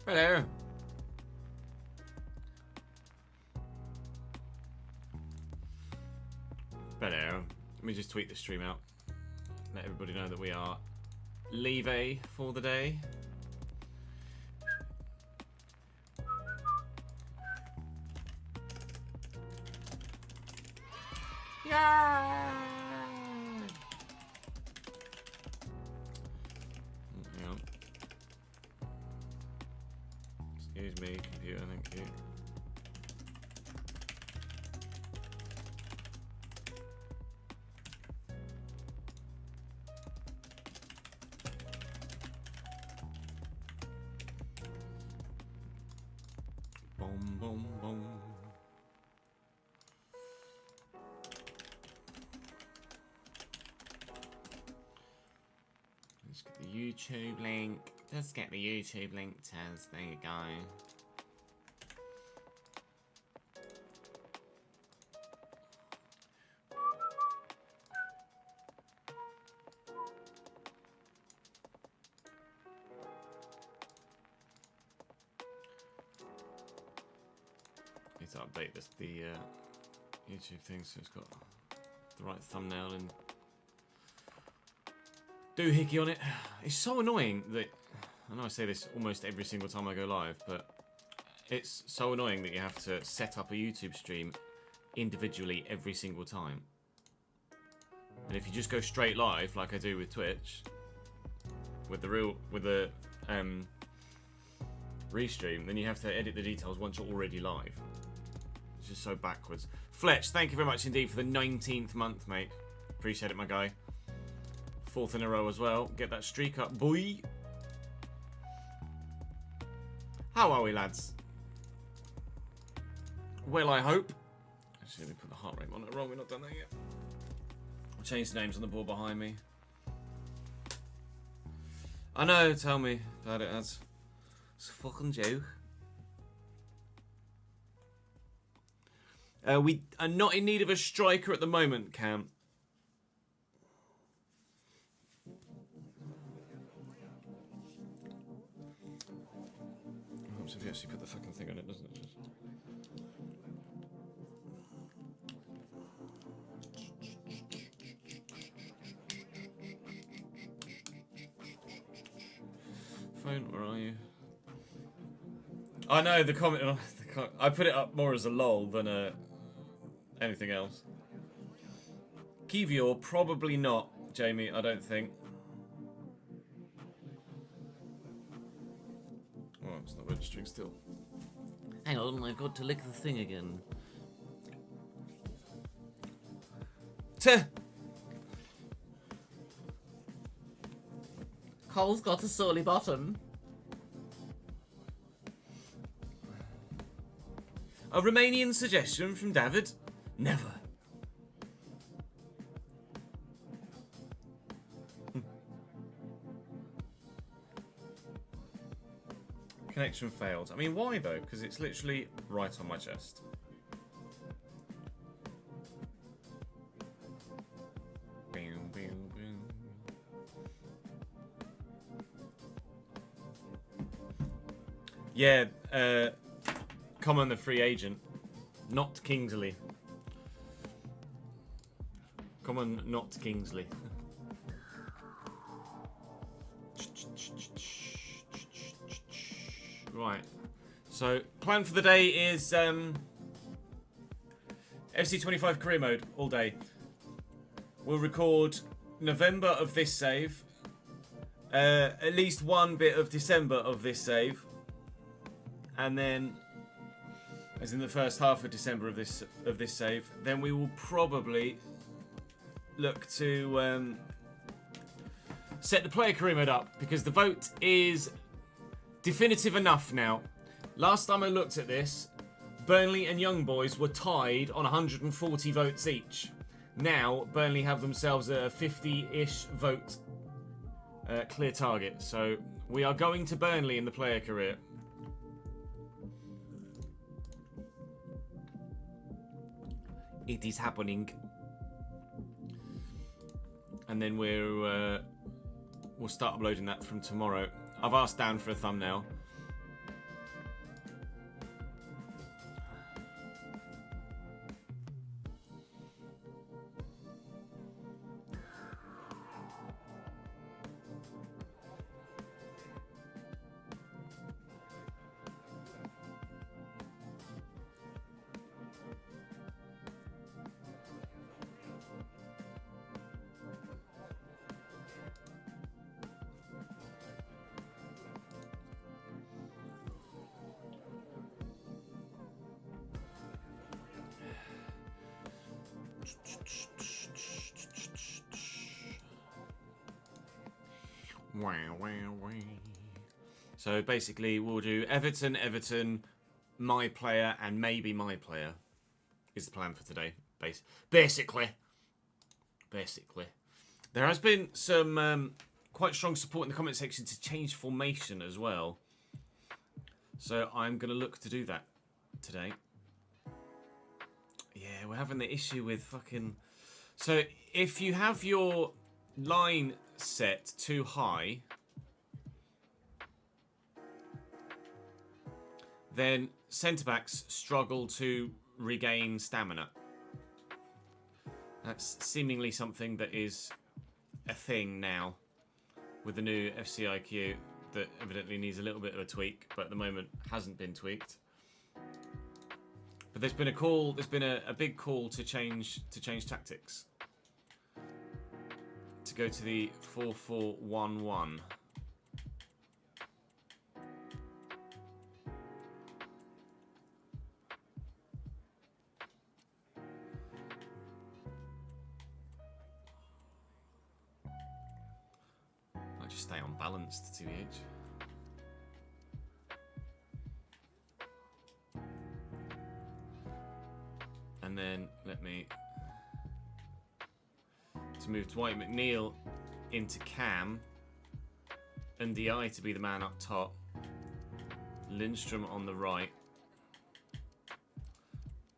Hello. Hello. Let me just tweet the stream out. Let everybody know that we are leave for the day. Yeah. Hang on. Excuse me, computer, thank you. Boom, boom, boom. Let's get the YouTube link. Let's get the YouTube link, Tez. There you go. Need to update the YouTube thing so it's got the right thumbnail and doohickey on it. It's so annoying that, I know I say this almost every single time I go live, but it's so annoying that you have to set up a YouTube stream individually every single time. And if you just go straight live, like I do with Twitch, with the restream, then you have to edit the details once you're already live. It's just so backwards. Fletch, thank you very much indeed for the 19th month, mate. Appreciate it, my guy. 4th in a row as well. Get that streak up, boy. How are we, lads? Well, I hope. Actually, let me put the heart rate monitor on. We've not done that yet. I'll change the names on the board behind me. I know, tell me about it, lads. It's a fucking joke. We are not in need of a striker at the moment, Cam. Helps if you actually put the fucking thing on it, doesn't it? phone? Where are you? I know the comment. I put it up more as a lol than anything else. Kivior, probably not, Jamie. I don't think. Oh, it's not registering still. Hang on, I've got to lick the thing again. Cole's got a sorely bottom. A Romanian suggestion from David? Never. Connection failed. I mean, why though? Because it's literally right on my chest. Yeah, Common the free agent, not Kingsley. Common, not Kingsley. Right. So, plan for the day is FC25 career mode all day. We'll record November of this save, at least one bit of December of this save, and then, as in the first half of December of this save, then we will probably look to set the player career mode up, because the vote is definitive enough now. Last time I looked at this, Burnley and Young Boys were tied on 140 votes each. Now, Burnley have themselves a 50-ish vote clear target. So, we are going to Burnley in the player career. It is happening. And then we'll start uploading that from tomorrow. I've asked Dan for a thumbnail. So basically, we'll do Everton, my player, and maybe my player is the plan for today. Basically. There has been some quite strong support in the comment section to change formation as well. So I'm going to look to do that today. Yeah, we're having the issue with fucking... So if you have your line set too high, then centre-backs struggle to regain stamina. That's seemingly something that is a thing now with the new FCIQ that evidently needs a little bit of a tweak, but at the moment hasn't been tweaked. But there's been a call, there's been a big call to change tactics. To go to the 4-4-1-1. I'll just stay unbalanced, TBH. And then let me to move Dwight McNeil into Cam, and DI to be the man up top, Lindstrom on the right,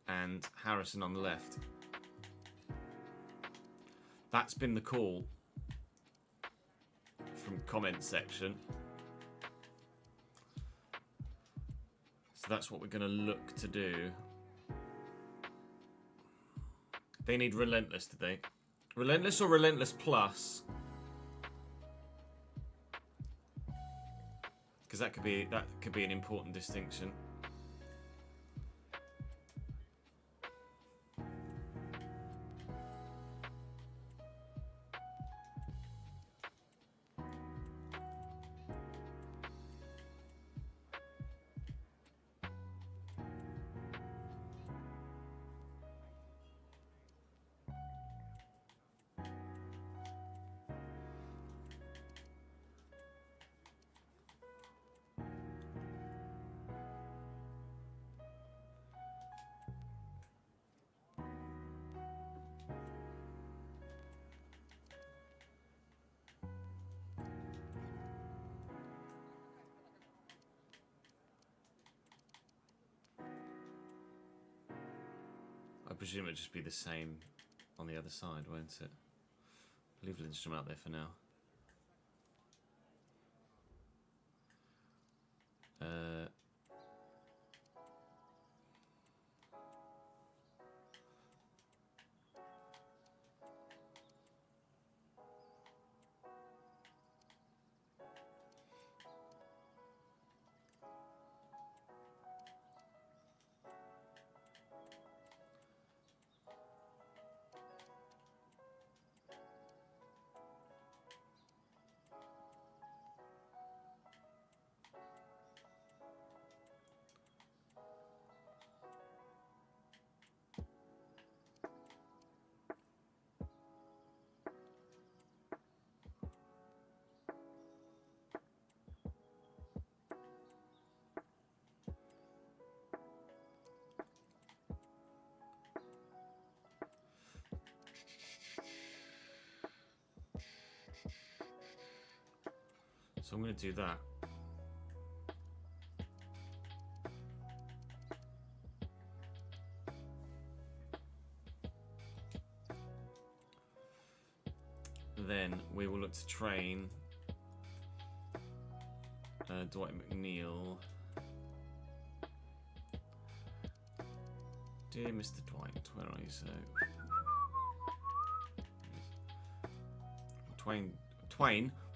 and Harrison on the left. That's been the call from comment section. So that's what we're going to look to do. They need Relentless today. Relentless or Relentless Plus? because that could be an important distinction. I presume it'd just be the same on the other side, won't it? Leave Lindstrom out there for now. So I'm going to do that. Then we will look to train Dwight McNeil. Dear Mr. Dwight, where are you, sir?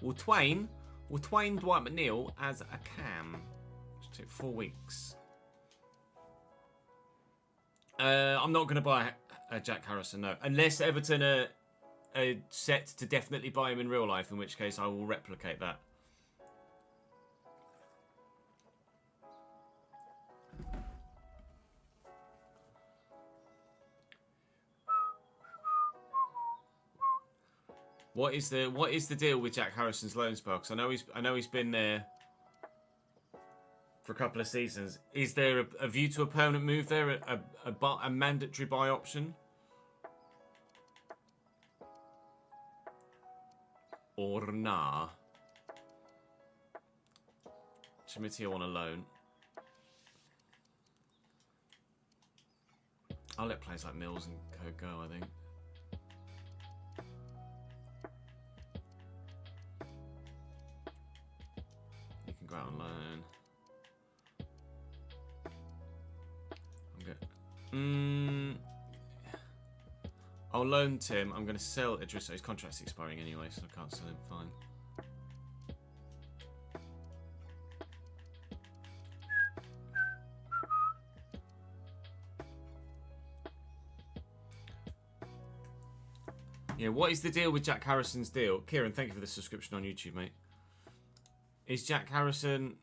Will Twain Dwight McNeil as a cam. It took 4 weeks. I'm not going to buy Jack Harrison, no. Unless Everton are set to definitely buy him in real life, in which case I will replicate that. What is the deal with Jack Harrison's loan spell? Because I know he's been there for a couple of seasons. Is there a view to a permanent move there? A mandatory buy option? Or nah? Chimitio on a loan. I'll let players like Mills and Co go, I think. You can go out on loan. I'm good. I'll loan Tim. I'm going to sell Idrissa. His contract's expiring anyway, so I can't sell him. Fine. Yeah, what is the deal with Jack Harrison's deal? Kieran, thank you for the subscription on YouTube, mate. Is Jack Harrison...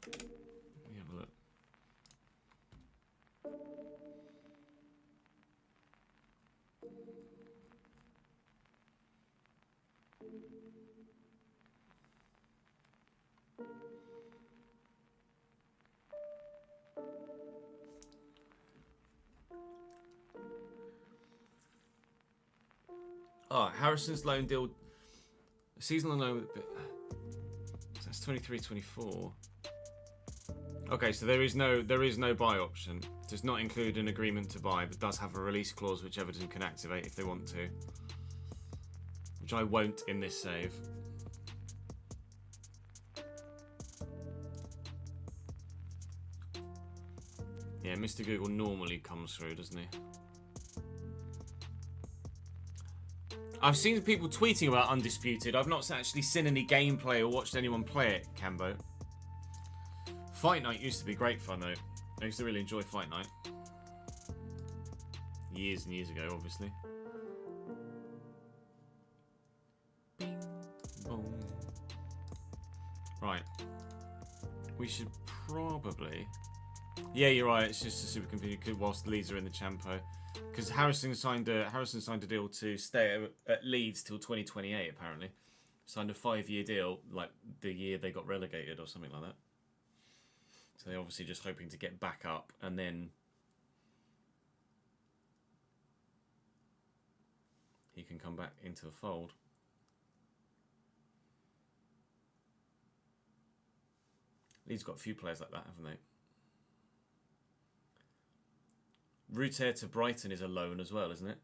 Let me have a look. Oh, Harrison's loan deal, seasonal loan. That's 23-24. Okay, so there is no buy option. Does not include an agreement to buy, but does have a release clause which Everton can activate if they want to, which I won't in this save. Yeah, Mr. Google normally comes through, doesn't he? I've seen people tweeting about Undisputed. I've not actually seen any gameplay or watched anyone play it, Cambo. Fight Night used to be great fun, though. I used to really enjoy Fight Night. Years and years ago, obviously. Bing, boom. Right. We should probably... Yeah, you're right. It's just a supercomputer whilst Leeds are in the Champo. Because Harrison signed a deal to stay at Leeds till 2028, apparently. Signed a 5-year deal, like the year they got relegated or something like that. So they're obviously just hoping to get back up and then he can come back into the fold. Leeds got a few players like that, haven't they? Ruter to Brighton is a loan as well, isn't it?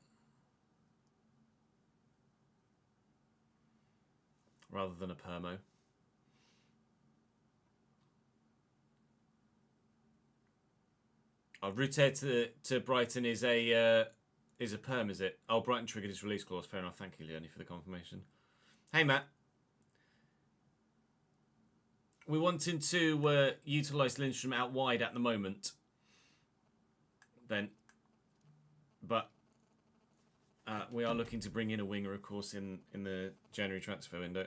Rather than a permo. Oh, Ruter to Brighton is a perm, is it? Oh, Brighton triggered his release clause. Fair enough. Thank you, Leonie, for the confirmation. Hey, Matt. We're wanting to utilise Lindstrom out wide at the moment. Then. But we are looking to bring in a winger, of course, in the January transfer window.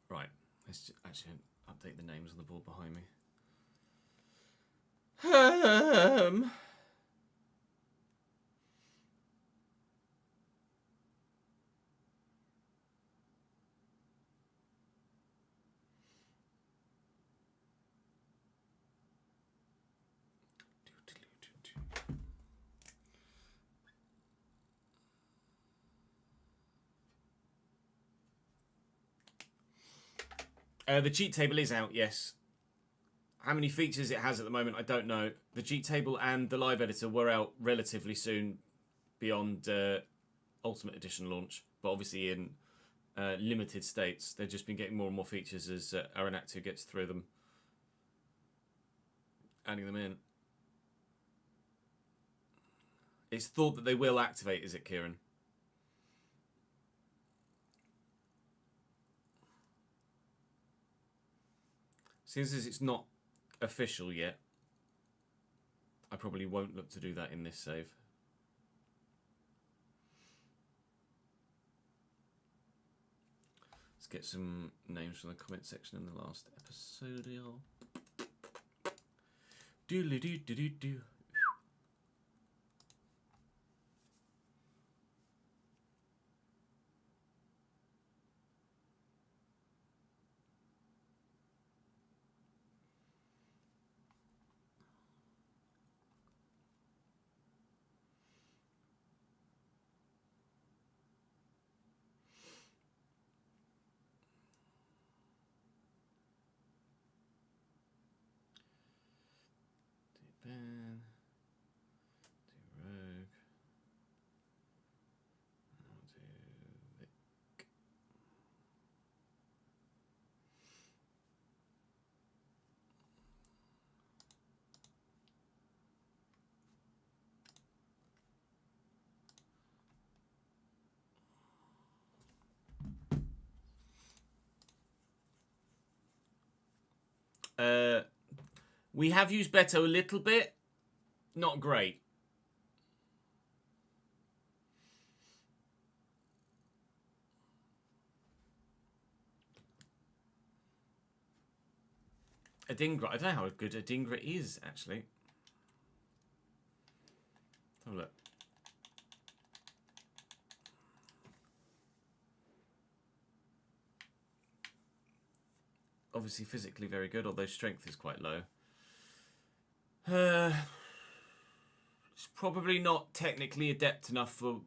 Right. Let's just actually update the names on the board behind me. The cheat table is out, yes. How many features it has at the moment, I don't know. The cheat table and the live editor were out relatively soon beyond Ultimate Edition launch, but obviously in limited states. They've just been getting more and more features as Aranatu gets through them, adding them in. It's thought that they will activate, is it, Kieran? Since it's not official yet, I probably won't look to do that in this save. Let's get some names from the comment section in the last episode. Doodly-doo-doo-doo-doo. Ben, do Rogue, I'll do Vic. We have used Beto a little bit. Not great. Adingra. I don't know how good Adingra is, actually. Have a look. Obviously physically very good, although strength is quite low. It's probably not technically adept enough for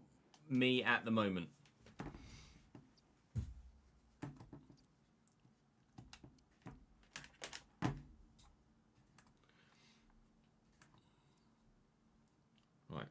me at the moment. Right.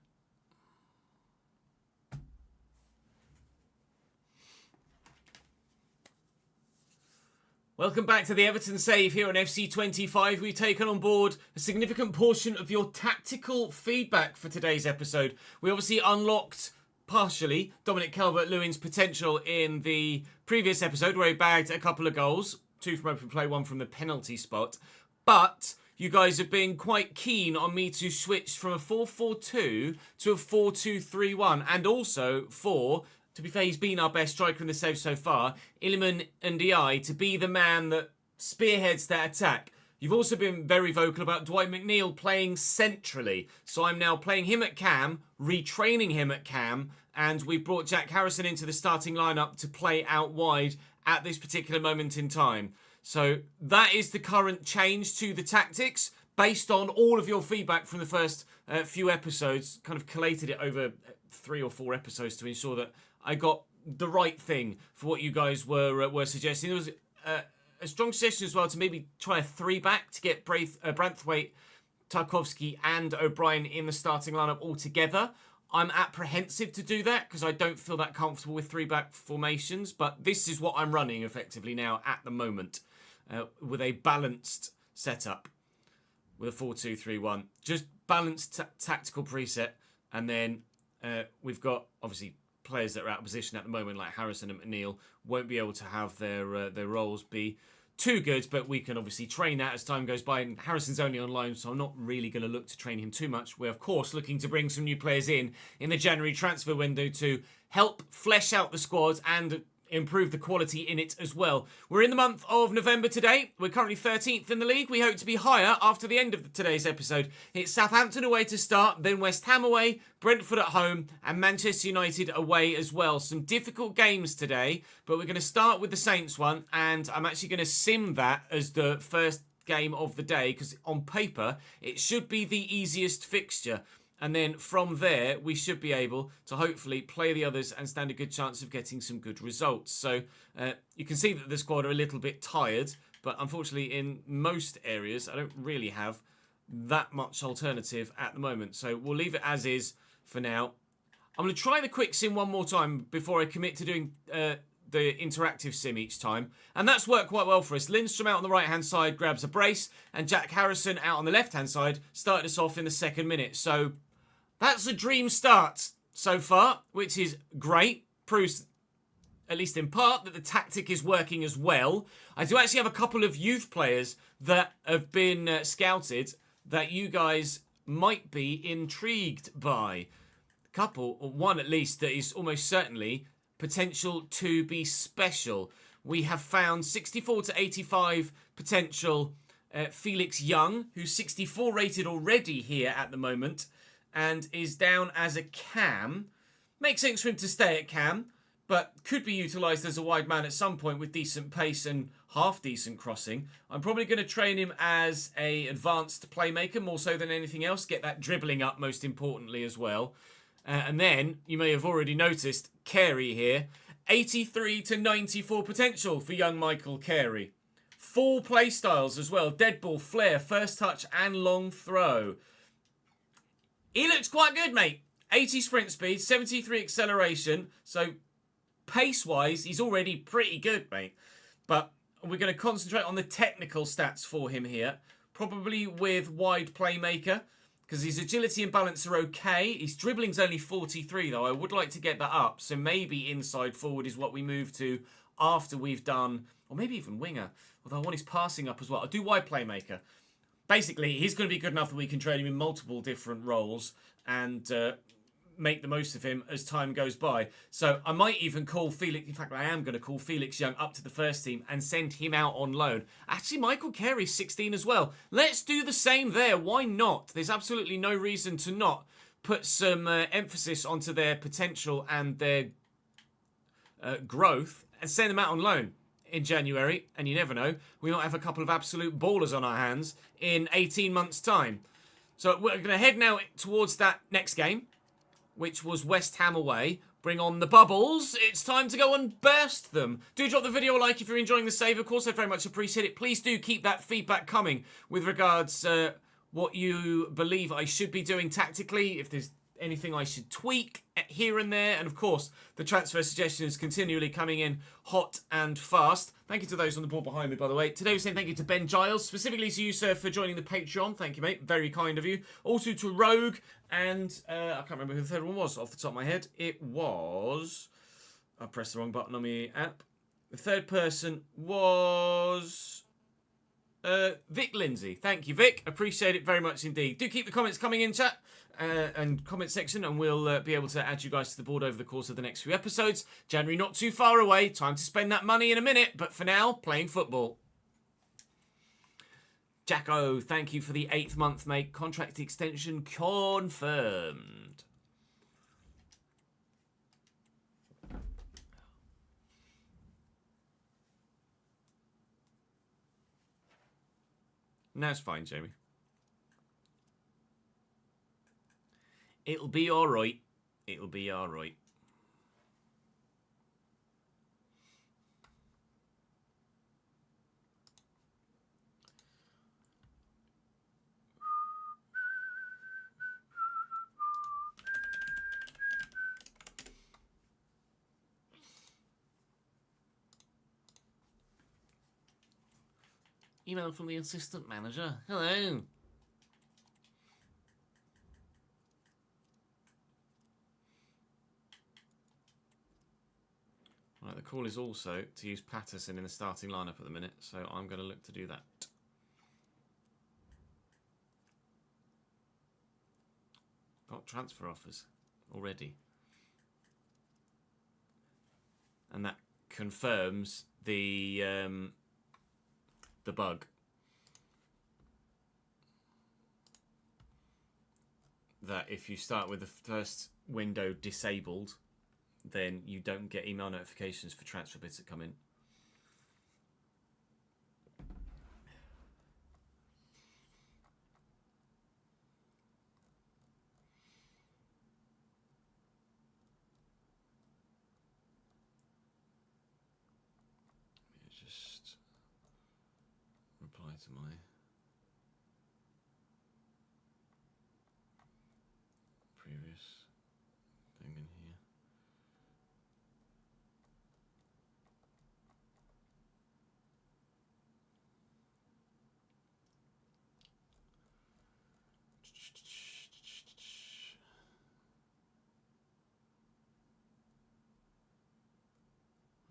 Welcome back to the Everton Save here on FC25. We've taken on board a significant portion of your tactical feedback for today's episode. We obviously unlocked, partially, Dominic Calvert-Lewin's potential in the previous episode where he bagged a couple of goals. 2 from open play, 1 from the penalty spot. But you guys have been quite keen on me to switch from a 4-4-2 to a 4-2-3-1. And also for... to be fair, he's been our best striker in the save so far, Iliman Ndiaye, to be the man that spearheads that attack. You've also been very vocal about Dwight McNeil playing centrally. So I'm now playing him at cam, retraining him at cam, and we've brought Jack Harrison into the starting lineup to play out wide at this particular moment in time. So that is the current change to the tactics, based on all of your feedback from the first few episodes. Kind of collated it over 3 or 4 episodes to ensure that I got the right thing for what you guys were suggesting. There was a strong suggestion as well to maybe try a 3-back to get Branthwaite, Tarkowski and O'Brien in the starting lineup all together. I'm apprehensive to do that because I don't feel that comfortable with 3-back formations, but this is what I'm running effectively now at the moment with a balanced setup with a 4-2-3-1. Just balanced tactical preset, and then we've got obviously players that are out of position at the moment, like Harrison and McNeil, won't be able to have their roles be too good, but we can obviously train that as time goes by. And Harrison's only on loan, so I'm not really going to look to train him too much. We're, of course, looking to bring some new players in the January transfer window to help flesh out the squad and improve the quality in it as well. We're in the month of November today. We're currently 13th in the league. We hope to be higher after the end of today's episode. It's Southampton away to start, then West Ham away, Brentford at home, and Manchester United away as well. Some difficult games today, but we're going to start with the Saints one, and I'm actually going to sim that as the first game of the day, because on paper, it should be the easiest fixture. And then from there, we should be able to hopefully play the others and stand a good chance of getting some good results. So you can see that the squad are a little bit tired, but unfortunately in most areas, I don't really have that much alternative at the moment. So we'll leave it as is for now. I'm going to try the quick sim one more time before I commit to doing the interactive sim each time. And that's worked quite well for us. Lindstrom out on the right-hand side grabs a brace, and Jack Harrison out on the left-hand side started us off in the second minute. So that's a dream start so far, which is great. Proves, at least in part, that the tactic is working as well. I do actually have a couple of youth players that have been scouted that you guys might be intrigued by. A couple, or one at least, that is almost certainly potential to be special. We have found 64 to 85 potential Felix Young, who's 64 rated already here at the moment, and is down as a cam. Makes sense for him to stay at cam, but could be utilised as a wide man at some point with decent pace and half-decent crossing. I'm probably going to train him as a advanced playmaker, more so than anything else. Get that dribbling up, most importantly, as well. And then, you may have already noticed, Carey here. 83 to 94 potential for young Michael Carey. 4 play styles as well. Dead ball, flare, first touch, and long throw. He looks quite good, mate. 80 sprint speed, 73 acceleration. So, pace-wise, he's already pretty good, mate. But we're going to concentrate on the technical stats for him here. Probably with wide playmaker, because his agility and balance are okay. His dribbling's only 43, though. I would like to get that up. So maybe inside forward is what we move to after we've done, or maybe even winger. Although I want his passing up as well. I'll do wide playmaker. Basically, he's going to be good enough that we can trade him in multiple different roles and make the most of him as time goes by. So I might even call Felix, in fact I am going to call Felix Young up to the first team and send him out on loan. Actually, Michael Carey's 16 as well. Let's do the same there. Why not? There's absolutely no reason to not put some emphasis onto their potential and their growth and send them out on loan in January. And you never know, we might have a couple of absolute ballers on our hands in 18 months' time. So we're going to head now towards that next game, which was West Ham away. Bring on the bubbles. It's time to go and burst them. Do drop the video a like if you're enjoying the save. Of course, I very much appreciate it. Please do keep that feedback coming with regards what you believe I should be doing tactically. If there's anything I should tweak here and there. And of course, the transfer suggestions continually coming in hot and fast. Thank you to those on the board behind me, by the way. Today we're saying thank you to Ben Giles, specifically to you, sir, for joining the Patreon. Thank you, mate. Very kind of you. Also to Rogue, and I can't remember who the third one was off the top of my head. It was... I pressed the wrong button on my app. The third person was... Vic Lindsay. Thank you, Vic. Appreciate it very much indeed. Do keep the comments coming in, chat. And comment section, and we'll be able to add you guys to the board over the course of the next few episodes. January not too far away. Time to spend that money in a minute, but for now, playing football. Jacko, thank you for the 8th month, mate. Contract extension confirmed. That's fine, Jamie. It'll be all right. It'll be all right. Email from the assistant manager. Hello. Right, the call is also to use Patterson in the starting lineup at the minute, so I'm going to look to do that. Got transfer offers already. And that confirms the bug. That if you start with the first window disabled, then you don't get email notifications for transfer bids that come in. Just reply to my previous thing in here.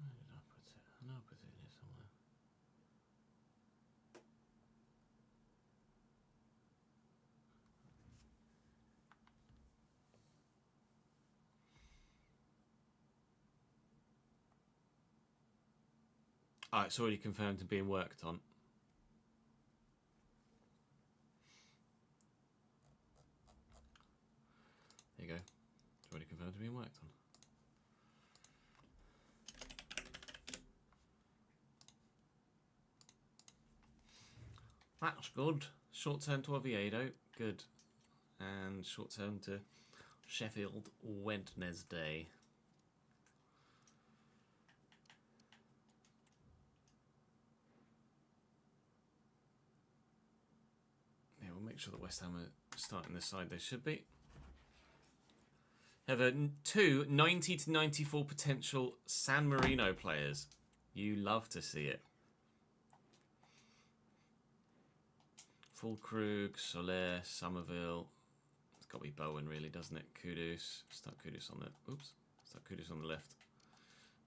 Where did I put it? I know I put it in here somewhere. Ah, it's already confirmed and being worked on. There you go. It's already confirmed and being worked on. That's good. Short term to Oviedo. Good. And short term to Sheffield Wednesday. Yeah, we'll make sure that West Ham are starting this side they should be. Have two 90 to 94 potential San Marino players. You love to see it. Fulkrug, Soler, Somerville. It's got to be Bowen, really, doesn't it? Kudus. Start Kudus on the... Oops. Start Kudus on the left.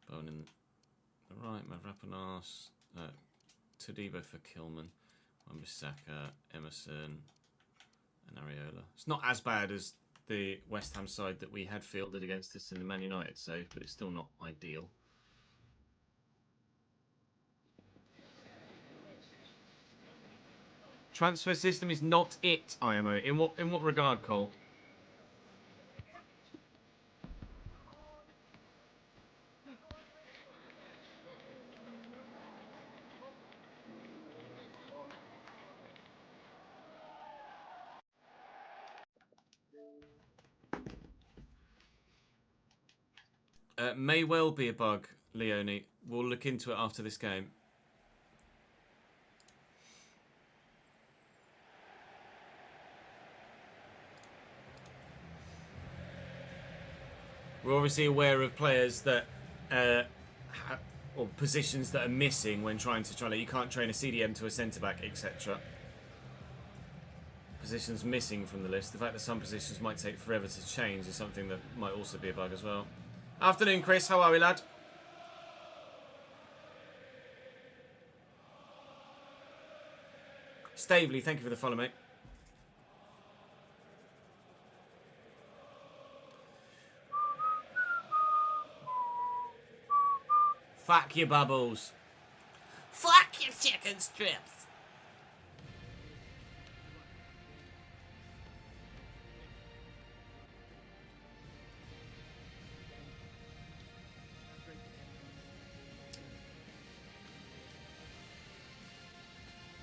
Bowen in the right. Mavropanos. Todibo for Kilman. Wan-Bissaka, Emerson, and Areola. It's not as bad as the West Ham side that we had fielded against us in the Man United save, but it's still not ideal. Transfer system is not it, IMO. In what regard, Cole? May well be a bug, Leone. We'll look into it after this game. We're obviously aware of players that, or positions that are missing when trying to try. Like, you can't train a CDM to a centre back, etc. Positions missing from the list. The fact that some positions might take forever to change is something that might also be a bug as well. Afternoon, Chris. How are we, lad? Stavely, thank you for the follow, mate. Fuck your bubbles. Fuck your chicken strips.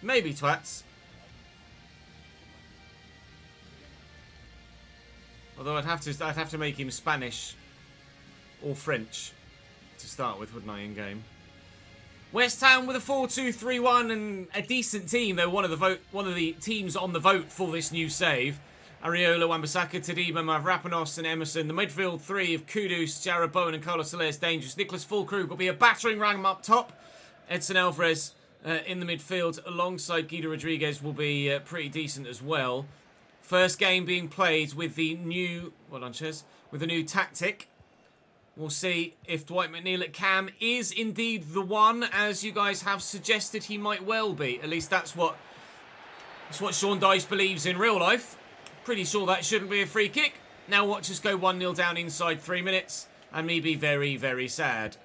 Maybe twats. Although I'd have to make him Spanish or French to start with, wouldn't I, in game? West Ham with a 4-2-3-1 and a decent team. They're one of the teams on the vote for this new save. Areola, Wan-Bissaka, Tadiba, Mavropanos and Emerson. The midfield three of Kudus, Jarrod Bowen and Carlos Soler is dangerous. Nicholas Fulkrug will be a battering ram up top. Edson Alvarez in the midfield alongside Guido Rodriguez will be pretty decent as well. First game being played with the new, with the new tactic. We'll see if Dwight McNeil at Cam is indeed the one, as you guys have suggested he might well be. At least that's what Sean Dyche believes in real life. Pretty sure that shouldn't be a free kick. Now watch us go 1-0 down inside 3 minutes and me be very, very sad.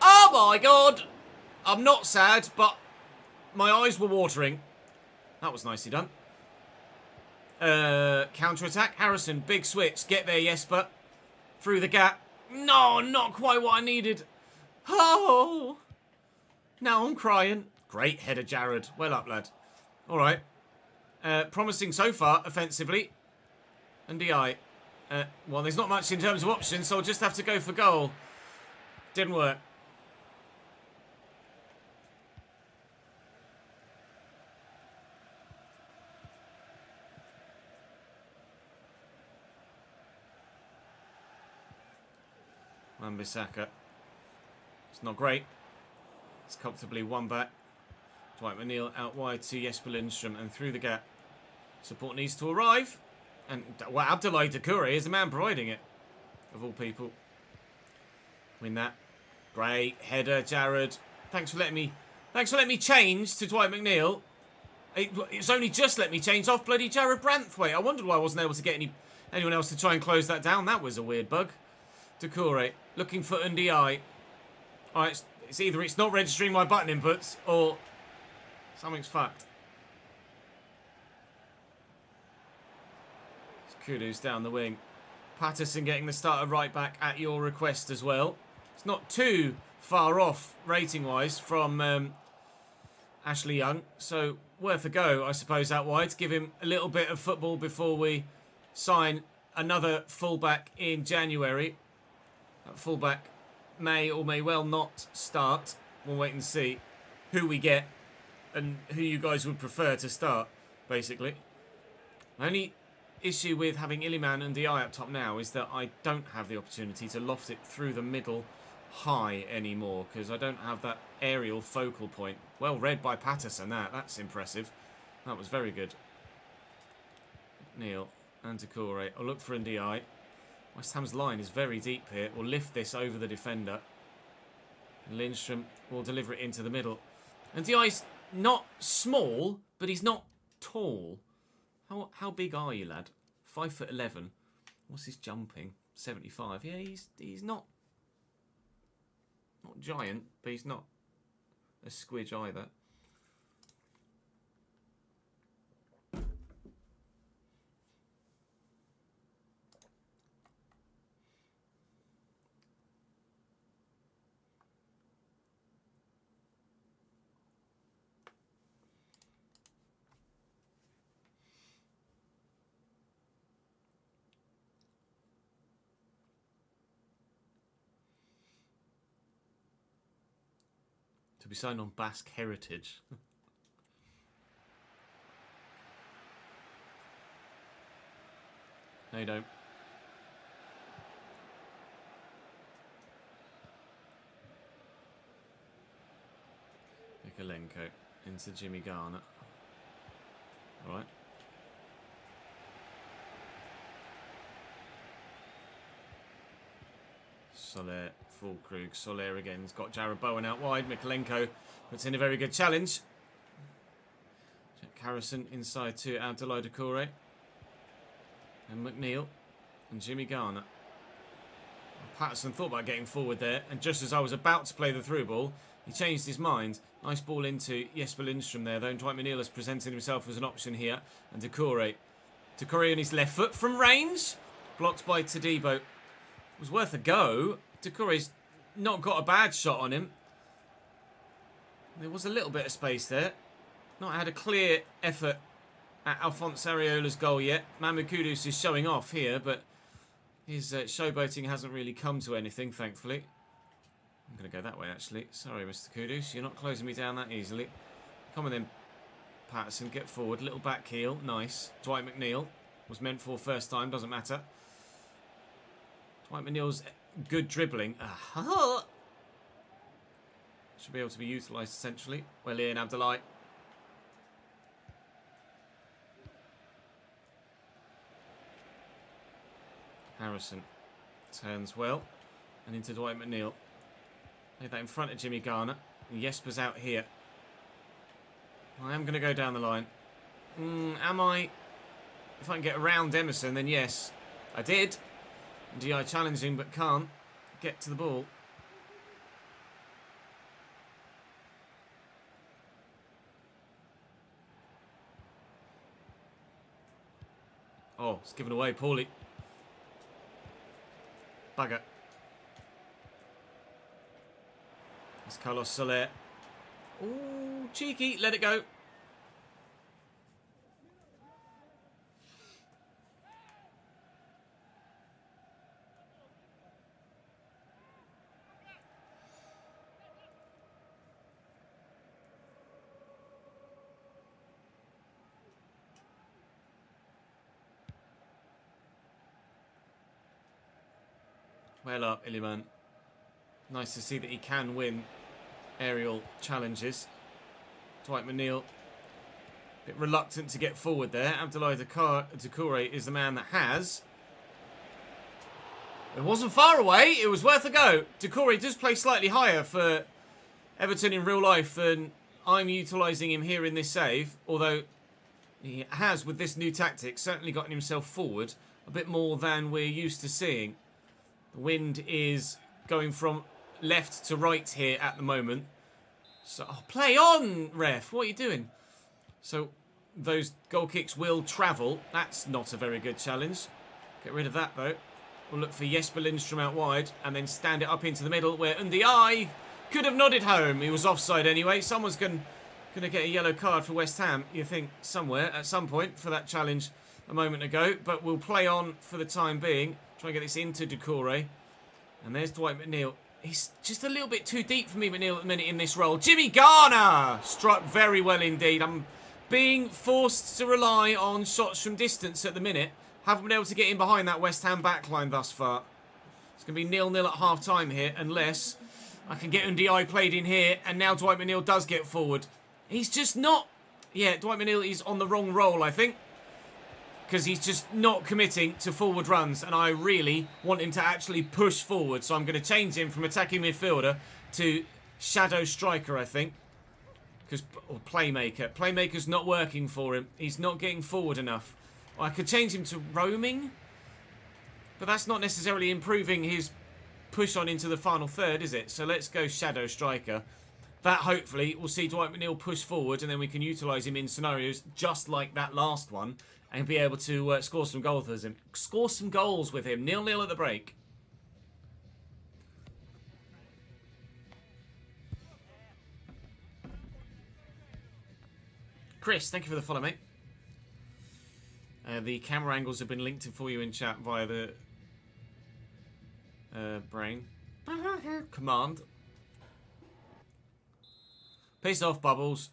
Oh my God! I'm not sad, but my eyes were watering. That was nicely done. Counter-attack. Harrison, big switch. Get there, Jesper. Through the gap. No, not quite what I needed. Oh! Now I'm crying. Great header, Jarrod. Well up, lad. All right. Promising so far, offensively. And DI. Well, there's not much in terms of options, so I'll just have to go for goal. Didn't work. Wan-Bissaka. It's not great. It's comfortably one back. Dwight McNeil out wide to Jesper Lindstrom and through the gap. Support needs to arrive. And, well, Abdoulaye Doucouré is the man providing it. Of all people. Win that. Great header, Jarrod. Thanks for letting me change to Dwight McNeil. It's only just let me change off bloody Jarrod Branthwaite. I wondered why I wasn't able to get anyone else to try and close that down. That was a weird bug. Doucouré looking for Ndiaye. Alright, it's either it's not registering my button inputs or something's fucked. Kudus down the wing. Patterson getting the starter right back at your request as well. It's not too far off rating-wise from Ashley Young. So worth a go, I suppose, out wide. To give him a little bit of football before we sign another fullback in January. That fullback may or may well not start. We'll wait and see who we get and who you guys would prefer to start, basically. My only issue with having Iliman and DI up top now is that I don't have the opportunity to loft it through the middle high anymore because I don't have that aerial focal point. Well read by Patterson, that's impressive. That was very good. Neil and Doucouré. I'll look for Ndiaye. West Ham's line is very deep here. We'll lift this over the defender. Lindstrom will deliver it into the middle. Ndiaye's not small, but he's not tall. How big are you, lad? 5'11". What's his jumping? 75. Yeah, he's not giant, but he's not a squidge either. To be signed on Basque Heritage. No, you don't. Mikalenko into Jimmy Garner. All right. Soler, Fulkrug, Soler again. He's got Jared Bowen out wide. Mikalenko puts in a very good challenge. Jack Harrison inside to Abdoulaye Doucouré. And McNeil and Jimmy Garner. Patterson thought about getting forward there, and just as I was about to play the through ball, he changed his mind. Nice ball into Jesper Lindstrom there, though. And Dwight McNeil has presented himself as an option here. And Doucouré. Doucouré on his left foot from range. Blocked by Todibo. Was worth a go. Doucouré's not got a bad shot on him. There was a little bit of space there. Not had a clear effort at Alphonse Areola's goal yet. Mahmoud Kudus is showing off here, but his showboating hasn't really come to anything, thankfully. I'm going to go that way, actually. Sorry, Mr. Kudus. You're not closing me down that easily. Come on then, Patterson. Get forward. Little back heel. Nice. Dwight McNeil. Was meant for first time. Doesn't matter. Dwight McNeil's good dribbling. Should be able to be utilised essentially. Well, Ian Abdoulaye. Harrison turns well. And into Dwight McNeil. Play that in front of Jimmy Garner. And Jesper's out here. I am going to go down the line. Am I? If I can get around Emerson, then yes. I did. DI challenging, but can't get to the ball. Oh, it's given away poorly. Bugger. It's Carlos Soler. Ooh, cheeky. Let it go. Well up, Iliman. Nice to see that he can win aerial challenges. Dwight McNeil, a bit reluctant to get forward there. Abdoulaye Doucouré is the man that has. It wasn't far away. It was worth a go. Doucouré does play slightly higher for Everton in real life than I'm utilising him here in this save. Although he has, with this new tactic, certainly gotten himself forward a bit more than we're used to seeing. The wind is going from left to right here at the moment. So, play on, ref. What are you doing? So, those goal kicks will travel. That's not a very good challenge. Get rid of that, though. We'll look for Jesper Lindstrom out wide and then stand it up into the middle where Ndiaye could have nodded home. He was offside anyway. Someone's going to get a yellow card for West Ham, you think, somewhere at some point for that challenge a moment ago. But we'll play on for the time being. Try and get this into Doucouré. And there's Dwight McNeil. He's just a little bit too deep for me, McNeil, at the minute in this role. Jimmy Garner struck very well indeed. I'm being forced to rely on shots from distance at the minute. Haven't been able to get in behind that West Ham backline thus far. It's going to be 0-0 at half-time here, unless I can get Ndiaye played in here. And now Dwight McNeil does get forward. He's just not... Yeah, Dwight McNeil is on the wrong role, I think. Because he's just not committing to forward runs. And I really want him to actually push forward. So I'm going to change him from attacking midfielder to shadow striker, I think. Or playmaker. Playmaker's not working for him. He's not getting forward enough. I could change him to roaming. But that's not necessarily improving his push on into the final third, is it? So let's go shadow striker. That hopefully will see Dwight McNeil push forward. And then we can utilise him in scenarios just like that last one. And be able to score some goals with him. Score some goals with him. 0-0 at the break. Chris, thank you for the follow, mate. The camera angles have been linked for you in chat via the brain command. Piss off, Bubbles.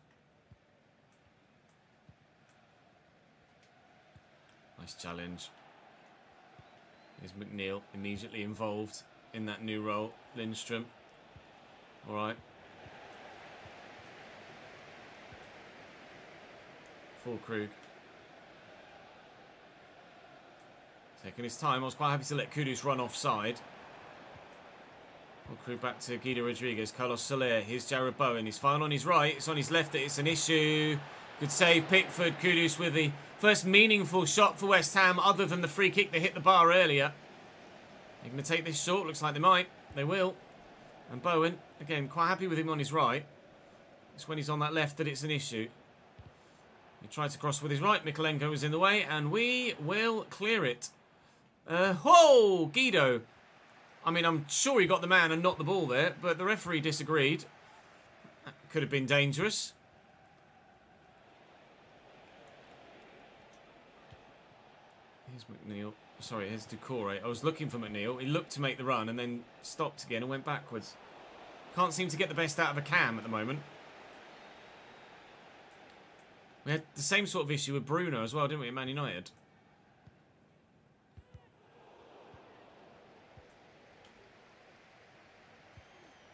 Nice challenge. Is McNeil immediately involved in that new role? Lindstrom. All right. for Krug. Taking his time. I was quite happy to let Kudus run offside. Krug back to Guido Rodriguez. Carlos Soler. Here's Jared Bowen. He's fine on his right. It's on his left that it's an issue. Good save, Pickford. Kudus with the first meaningful shot for West Ham other than the free kick that hit the bar earlier. They're going to take this short. Looks like they might. They will. And Bowen, again, quite happy with him on his right. It's when he's on that left that it's an issue. He tried to cross with his right. Mikolenko was in the way, and we will clear it. Guido. I mean, I'm sure he got the man and not the ball there, but the referee disagreed. That could have been dangerous. Here's McNeil. Sorry, here's Doucouré. I was looking for McNeil. He looked to make the run and then stopped again and went backwards. Can't seem to get the best out of a Cam at the moment. We had the same sort of issue with Bruno as well, didn't we, at Man United?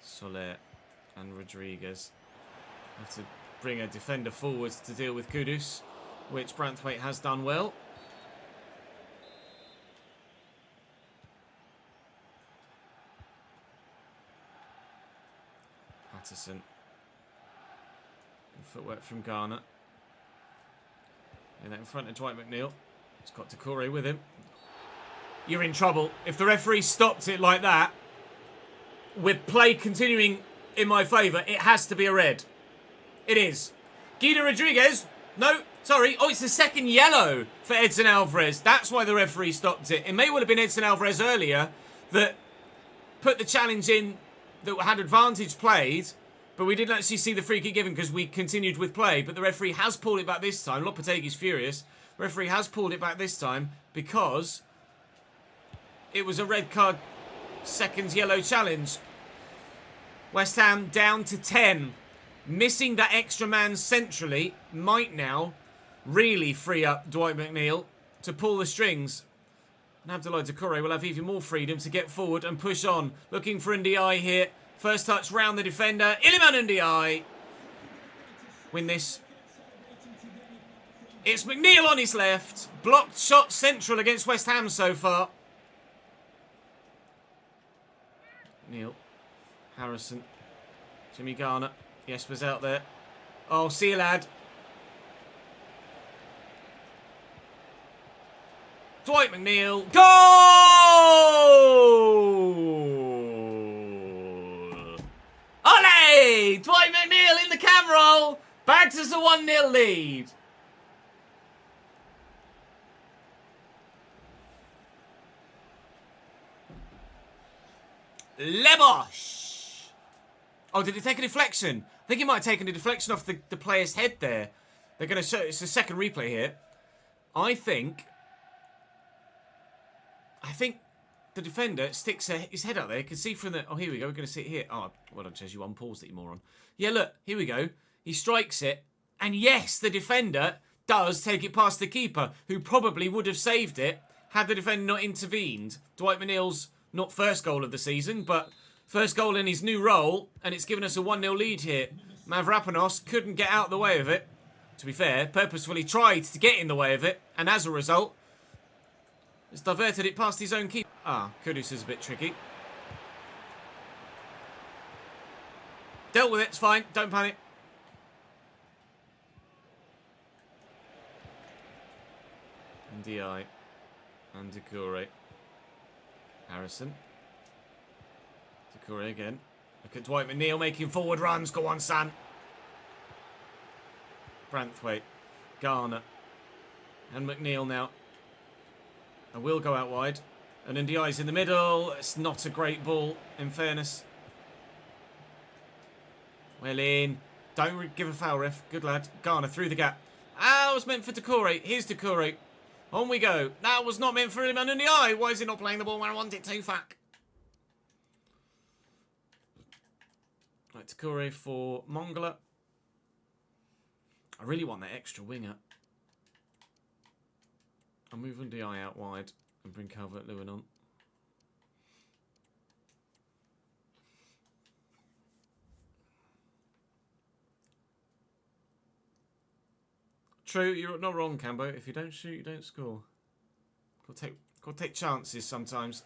Soler and Rodriguez have to bring a defender forwards to deal with Kudus, which Branthwaite has done well. Patterson. Good footwork from Garner. And in front of Dwight McNeil. He's got Doucouré with him. You're in trouble. If the referee stopped it like that, with play continuing in my favour, it has to be a red. It is. Guido Rodriguez. No, sorry. Oh, it's the second yellow for Edson Alvarez. That's why the referee stopped it. It may well have been Edson Alvarez earlier that put the challenge in that had advantage played, but we didn't actually see the free kick given because we continued with play. But the referee has pulled it back this time. Lopetegui's furious. The referee has pulled it back this time because it was a red card, second yellow challenge. West Ham down to 10. Missing that extra man centrally might now really free up Dwight McNeil to pull the strings. And Abdoulaye Doucouré will have even more freedom to get forward and push on. Looking for Ndiaye here. First touch round the defender. Iliman Ndiaye. Win this. It's McNeil on his left. Blocked shot central against West Ham so far. Neil. Harrison. Jimmy Garner. Jesper's out there. Oh, see you, lad. Dwight McNeil. Goal! Ole! Dwight McNeil in the cam roll. Bags us a 1-0 lead. Lebosh. Oh, did it take a deflection? I think it might have taken a deflection off the player's head there. They're going to show... It's a second replay here. I think the defender sticks his head out there. You can see from the... Oh, here we go. We're going to see it here. Oh, well done, Chaz. You unpaused it, you moron. Yeah, look. Here we go. He strikes it. And yes, the defender does take it past the keeper, who probably would have saved it had the defender not intervened. Dwight McNeil's not first goal of the season, but first goal in his new role, and it's given us a 1-0 lead here. Mavropanos couldn't get out of the way of it. To be fair, purposefully tried to get in the way of it, and as a result, has diverted it past his own keeper. Ah, Kudus is a bit tricky. Dealt with it, it's fine, don't panic. Ndiaye and Doucouré. Harrison. Doucouré again. Look at Dwight McNeil making forward runs. Go on, son. Branthwaite. Garner. And McNeil now. And will go out wide. And Ndiaye's in the middle. It's not a great ball, in fairness. Well in. Don't give a foul, ref. Good lad. Garner through the gap. Ah, it was meant for Doucouré. Here's Doucouré. On we go. That was not meant for Iliman Ndiaye. Why is he not playing the ball where I want it to, fuck? Right, Doucouré for Mongala. I really want that extra winger. I'll move Ndiaye out wide and bring Calvert-Lewin on. True, you're not wrong, Cambo. If you don't shoot, you don't score. Got to take chances sometimes.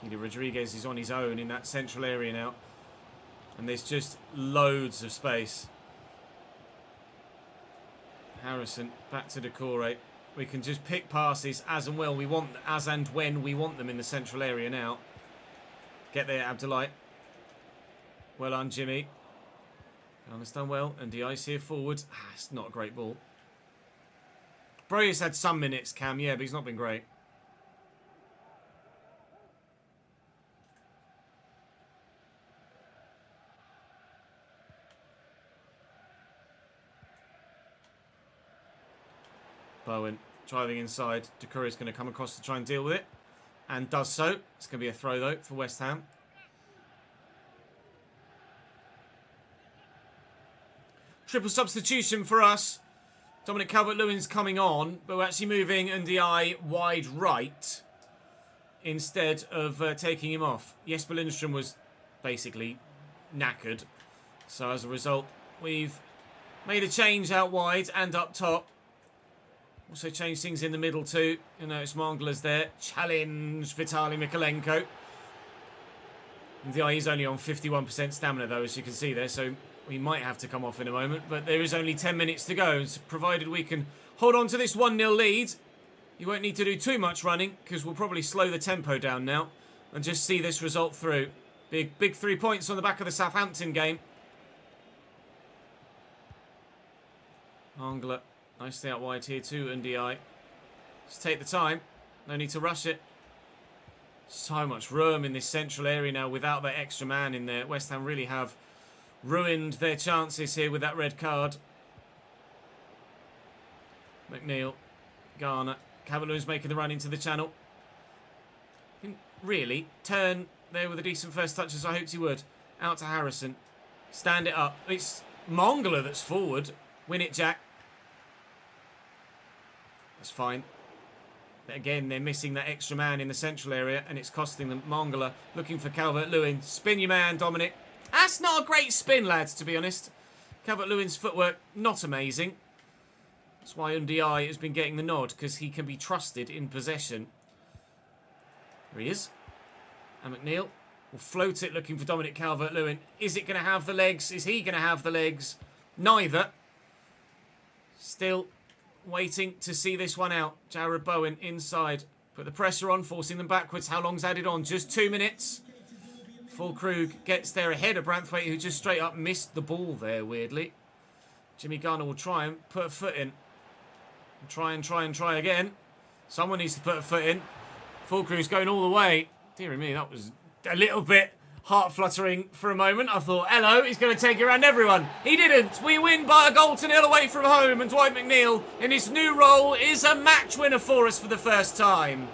Guido Rodriguez is on his own in that central area now. And there's just loads of space. Harrison, back to Decore. We can just pick passes as and when we want them in the central area now. Get there, Abdullahi. Well on, Jimmy. Understand well. And Dice here forward. It's not a great ball. Broyes had some minutes, Cam. Yeah, but he's not been great. Bowen driving inside. Decore is going to come across to try and deal with it. And does so. It's going to be a throw, though, for West Ham. Triple substitution for us. Dominic Calvert-Lewin's coming on, but we're actually moving Ndiaye wide right instead of taking him off. Jesper Lindstrom was basically knackered. So as a result, we've made a change out wide and up top. Also changed things in the middle too. You know, it's Mangala's there. Challenge Vitaly Mikalenko. Ndiaye is only on 51% stamina though, as you can see there, so we might have to come off in a moment, but there is only 10 minutes to go. So provided we can hold on to this 1-0 lead, you won't need to do too much running because we'll probably slow the tempo down now and just see this result through. Big 3 points on the back of the Southampton game. Mangala, nicely out wide here too, Ndiaye. Just take the time. No need to rush it. So much room in this central area now without that extra man in there. West Ham really have ruined their chances here with that red card. McNeil, Garner, Calvert-Lewin's making the run into the channel. Didn't really turn there with a decent first touch as I hoped he would. Out to Harrison. Stand it up. It's Mangala that's forward. Win it, Jack. That's fine. But again, they're missing that extra man in the central area and it's costing them. Mangala looking for Calvert-Lewin. Spin your man, Dominic. That's not a great spin, lads, to be honest. Calvert-Lewin's footwork, not amazing. That's why Ndiaye has been getting the nod, because he can be trusted in possession. There he is. And McNeil will float it, looking for Dominic Calvert-Lewin. Is it going to have the legs? Is he going to have the legs? Neither. Still waiting to see this one out. Jarrod Bowen inside. Put the pressure on, forcing them backwards. How long's added on? Just 2 minutes. Fulkrug gets there ahead of Branthwaite, who just straight up missed the ball there, weirdly. Jimmy Garner will try and put a foot in. Try again. Someone needs to put a foot in. Fulkrug's going all the way. Dear me, that was a little bit heart-fluttering for a moment. I thought, hello, he's going to take it around everyone. He didn't. We win by a goal to nil away from home, and Dwight McNeil, in his new role, is a match winner for us for the first time.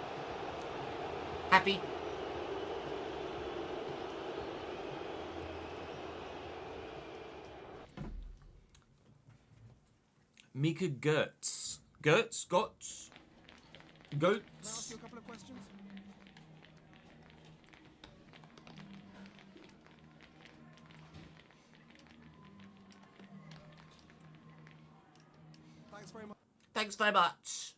Happy. Mika Goetz. Goetz? Goetz? Goetz? Can I ask you a couple of questions? Thanks very much. Thanks very much.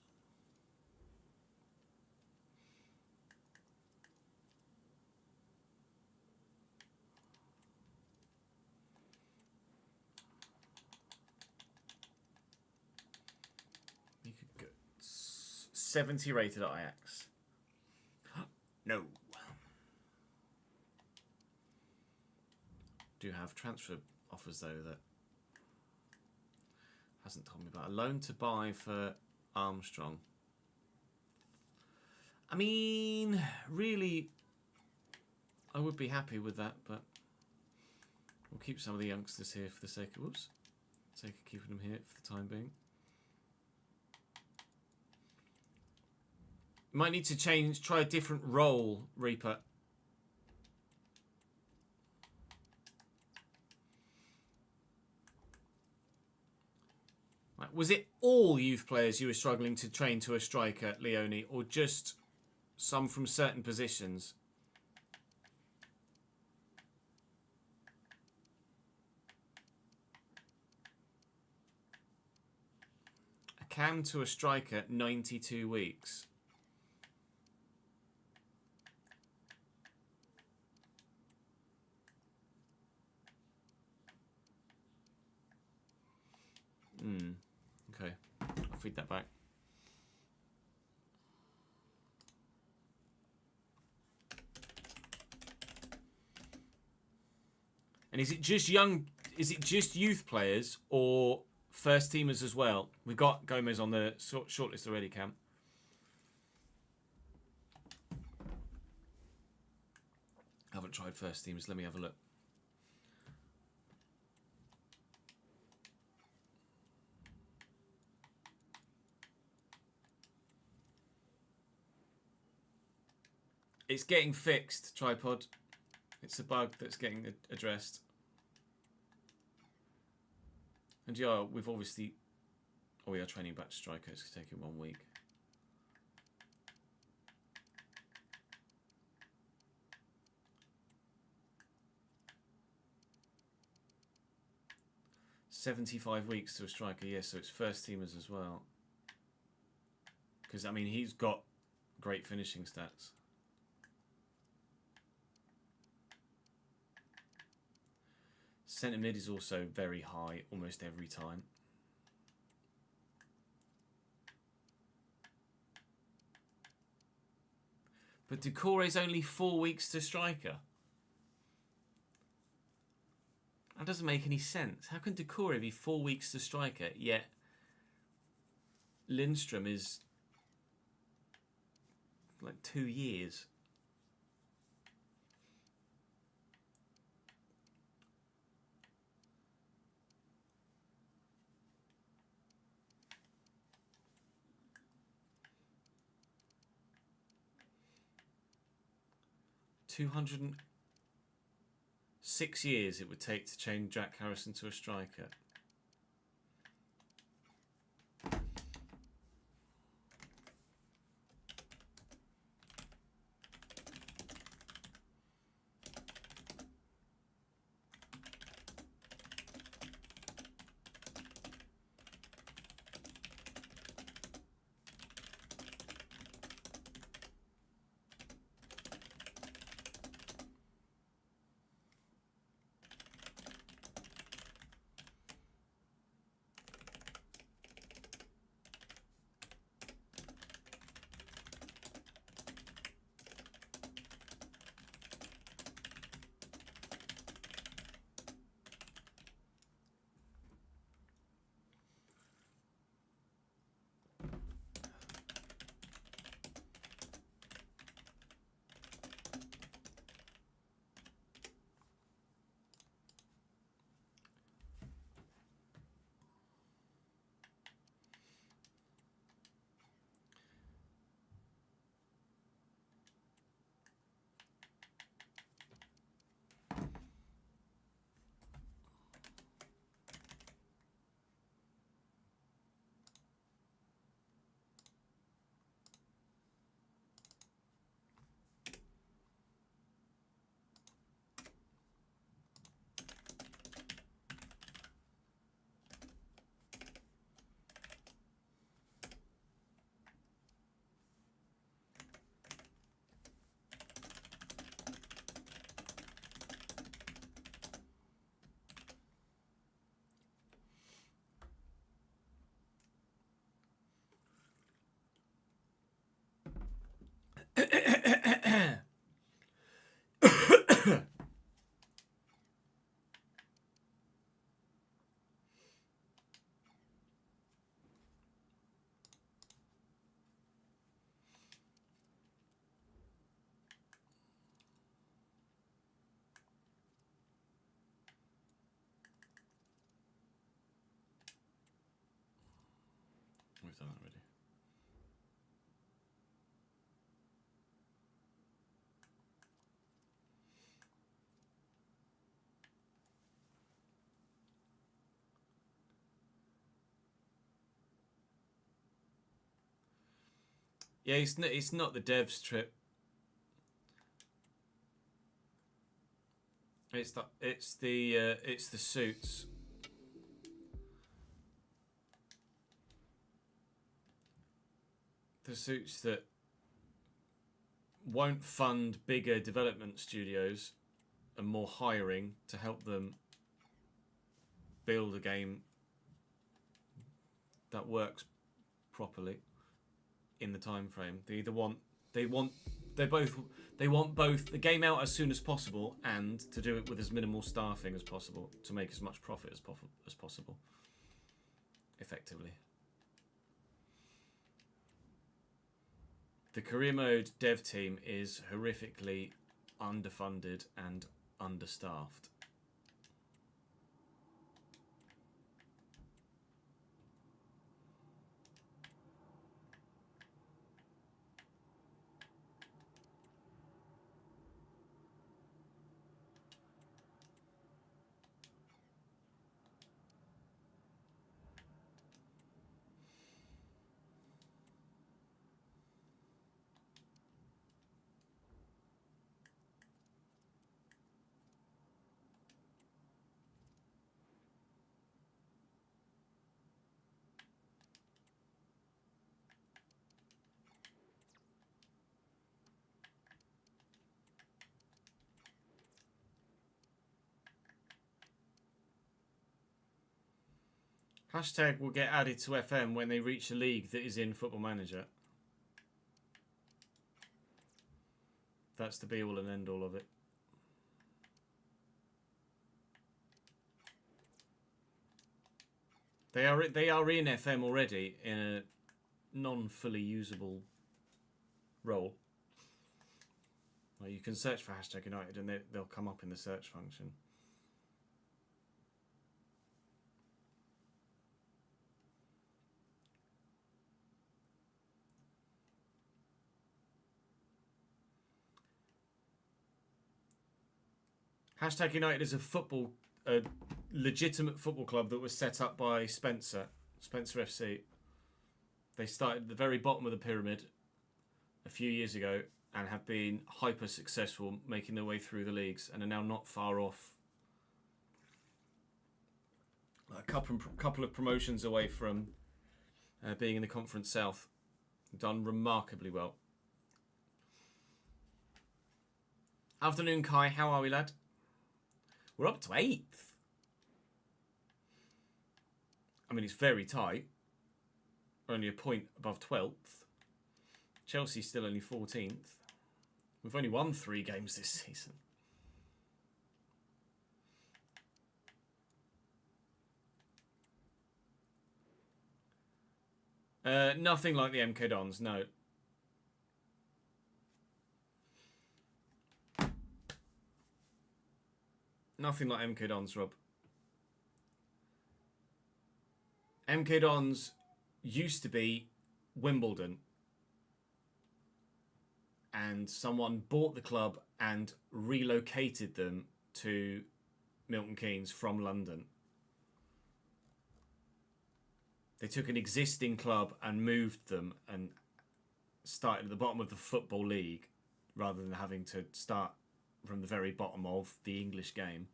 Mika Goetz. 70 rated at Ajax. No. Do have transfer offers though that hasn't told me about. A loan to buy for Armstrong. I mean, really, I would be happy with that, but we'll keep some of the youngsters here for the sake of keeping them here for the time being. Might need to try a different role, Reaper. Right, was it all youth players you were struggling to train to a striker, Leone, or just some from certain positions? Cam to a striker, 92 weeks. Okay. I'll feed that back. And is it just youth players or first teamers as well? We've got Gomez on the shortlist already, Cam. I haven't tried first teamers. Let me have a look. It's getting fixed, Tripod. It's a bug that's getting addressed. And yeah, we've obviously... Oh, we are training back to striker. It's taking 1 week. $75 weeks to a striker, yes, so it's first teamers as well. Because, I mean, he's got great finishing stats. Centre mid is also very high almost every time. But Doucouré's only 4 weeks to striker. That doesn't make any sense. How can Doucouré be 4 weeks to striker, yet Lindstrom is like 2 years? $206 years it would take to change Jack Harrison to a striker. We've done that already. Yeah, it's not the devs trip. It's the suits. the suits that won't fund bigger development studios and more hiring to help them build a game that works properly in the time frame. They want both the game out as soon as possible and to do it with as minimal staffing as possible to make as much profit as possible effectively. The career mode dev team is horrifically underfunded and understaffed. Hashtag will get added to FM when they reach a league that is in Football Manager. That's the be all and end all of it. They are in FM already in a non-fully usable role. Well, you can search for hashtag United and they'll come up in the search function. Hashtag United is a legitimate football club that was set up by Spencer FC. They started at the very bottom of the pyramid a few years ago and have been hyper successful making their way through the leagues and are now not far off. A couple of promotions away from being in the Conference South. Done remarkably well. Afternoon, Kai. How are we, lad? We're up to 8th. I mean, it's very tight. Only a point above 12th. Chelsea's still only 14th. We've only won 3 games this season. Nothing like the MK Dons, no. Nothing like MK Dons, Rob. MK Dons used to be Wimbledon. And someone bought the club and relocated them to Milton Keynes from London. They took an existing club and moved them and started at the bottom of the Football League rather than having to start from the very bottom of the English game.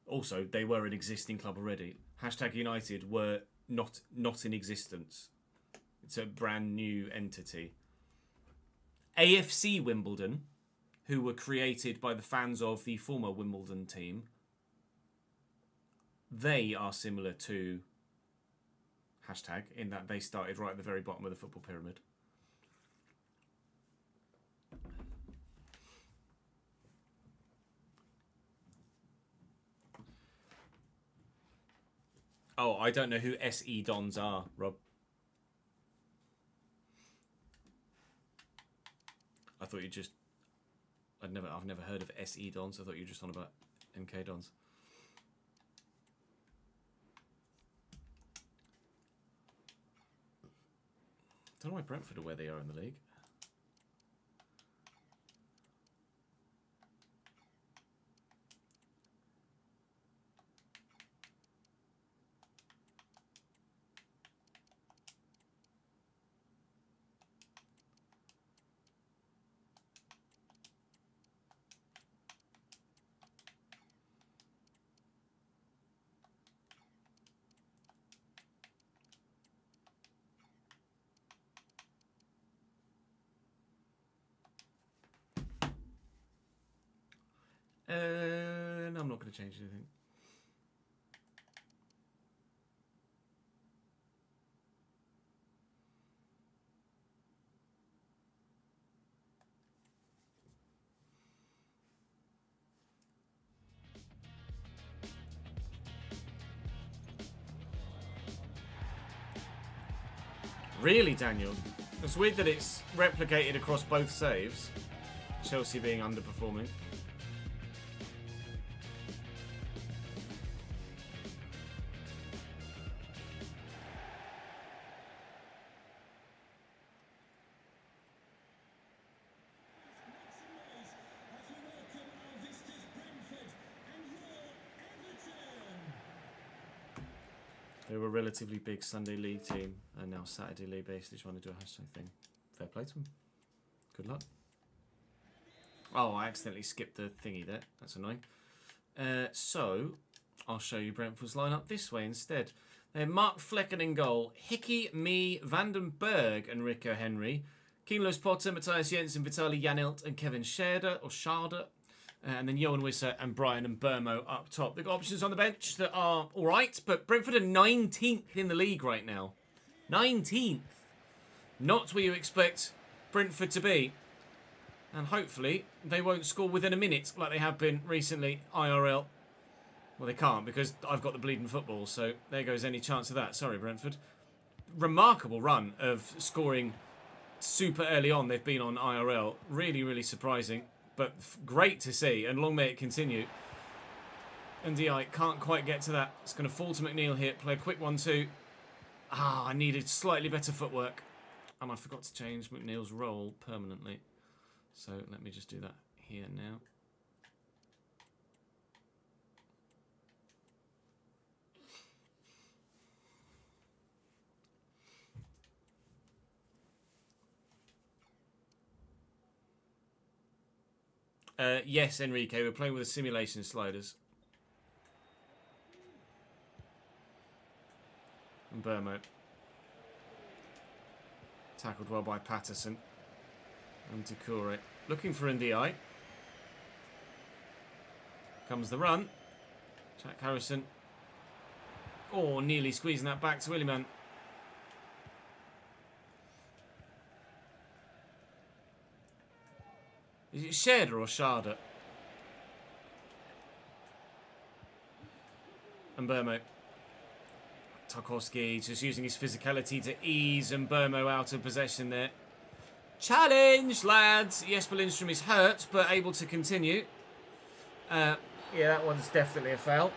Also, they were an existing club already. Hashtag United were not in existence. It's a brand new entity. AFC Wimbledon, who were created by the fans of the former Wimbledon team, they are similar to hashtag in that they started right at the very bottom of the football pyramid. Oh, I don't know who SE Dons are, Rob. I thought you just... I've never heard of SE Dons. I thought you were just on about MK Dons. Don't know why Brentford are where they are in the league. No, I'm not going to change anything. Really, Daniel? It's weird that it's replicated across both saves. Chelsea being underperforming. They were a relatively big Sunday League team and now Saturday League basically trying to do a hashtag thing. Fair play to them. Good luck. Oh, I accidentally skipped the thingy there. That's annoying. So, I'll show you Brentford's lineup this way instead. They're Mark Flecken in goal, Hickey, me, Vandenberg and Rico Henry, Keen-Lewis Potter, Matthias Jensen, Vitaly Janilt and Kevin Scherder, or Sharder. And then Johan Wisser and Brian and Burmo up top. They've got options on the bench that are alright, but Brentford are 19th in the league right now. 19th. Not where you expect Brentford to be. And hopefully they won't score within a minute like they have been recently, IRL. Well, they can't because I've got the bleeding football, so there goes any chance of that. Sorry, Brentford. Remarkable run of scoring super early on. They've been on IRL. Really, really surprising. But great to see, and long may it continue. And I can't quite get to that. It's going to fall to McNeil here. Play a quick 1-2. Ah, I needed slightly better footwork. And I forgot to change McNeil's role permanently. So let me just do that here now. Yes, Enrique, we're playing with the simulation sliders. And Burmo. Tackled well by Patterson. And Doucouré. Looking for Ndiaye. Comes the run. Jack Harrison. Oh, nearly squeezing that back to Williman. Is it Scherder or Sharder? And Burmo. Tarkowski just using his physicality to ease and Burmo out of possession there. Challenge, lads! Jesper Lindstrom is hurt, but able to continue. Yeah, that one's definitely a foul.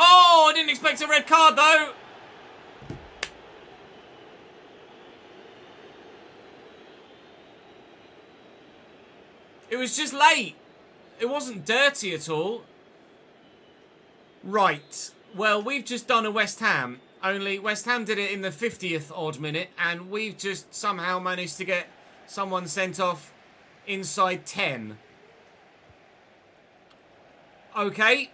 Oh, I didn't expect a red card, though! It was just late. It wasn't dirty at all. Right. Well, we've just done a West Ham. Only West Ham did it in the 50th odd minute, and we've just somehow managed to get someone sent off inside 10. Okay.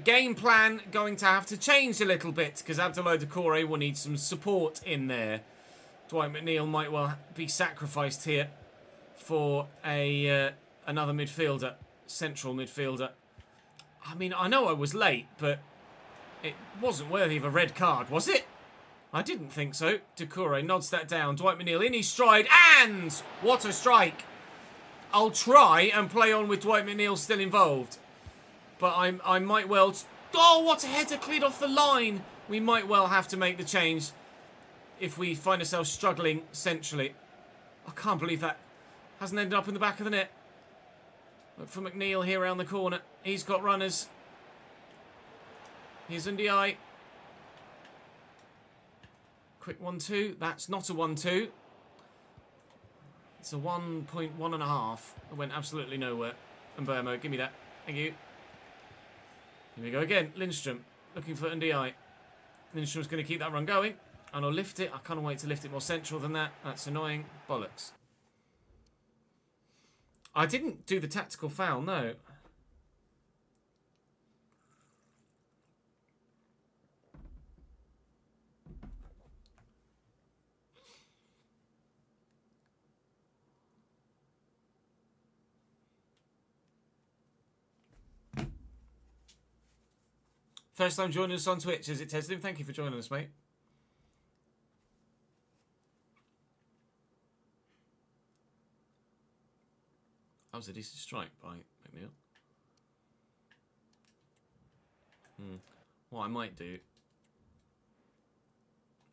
Game plan going to have to change a little bit, because Abdoulaye Doucouré will need some support in there. Dwight McNeil might well be sacrificed here for another midfielder, central midfielder. I mean, I know I was late, but it wasn't worthy of a red card, was it? I didn't think so. Doucouré nods that down. Dwight McNeil in his stride, and what a strike! I'll try and play on with Dwight McNeil still involved, but I might well. Oh, what a header cleared off the line! We might well have to make the change if we find ourselves struggling centrally. I can't believe that hasn't ended up in the back of the net. Look for McNeil here around the corner. He's got runners. Here's Ndiaye. Quick 1-2. That's not a 1-2. It's a 1.1.5. It went absolutely nowhere. And Burmo, give me that. Thank you. Here we go again. Lindstrom looking for Ndiaye. Lindstrom's going to keep that run going. And I'll lift it. I can't wait to lift it more central than that. That's annoying. Bollocks. I didn't do the tactical foul, no. First time joining us on Twitch, is it, Teslim? Thank you for joining us, mate. That was a decent strike by McNeil. What I might do...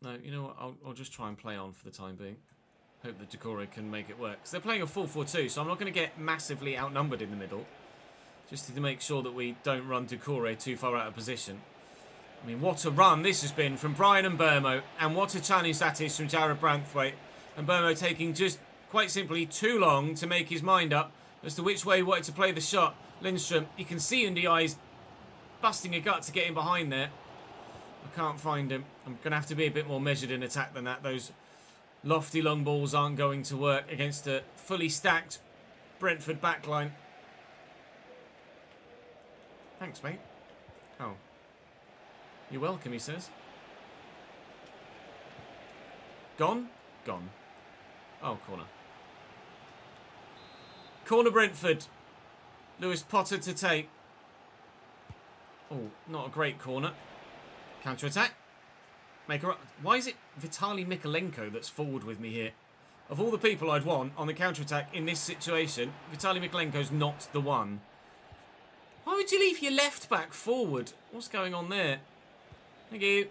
No, you know what? I'll just try and play on for the time being. Hope that Decore can make it work. Because they're playing a 4-4-2, so I'm not going to get massively outnumbered in the middle. Just to make sure that we don't run Decore too far out of position. I mean, what a run this has been from Brian and Burmo. And what a challenge that is from Jared Branthwaite. And Burmo taking just, quite simply, too long to make his mind up as to which way he wanted to play the shot. Lindstrom, you can see in the eyes busting a gut to get in behind there. I can't find him. I'm going to have to be a bit more measured in attack than that. Those lofty long balls aren't going to work against a fully stacked Brentford backline. Thanks, mate. Oh. You're welcome, he says. Gone? Gone. Oh, corner. Corner Brentford. Lewis Potter to take. Oh, not a great corner. Counter-attack. Make a... Why is it Vitaly Mikalenko that's forward with me here? Of all the people I'd want on the counter-attack in this situation, Vitaly Mikalenko's not the one. Why would you leave your left back forward? What's going on there? Thank you.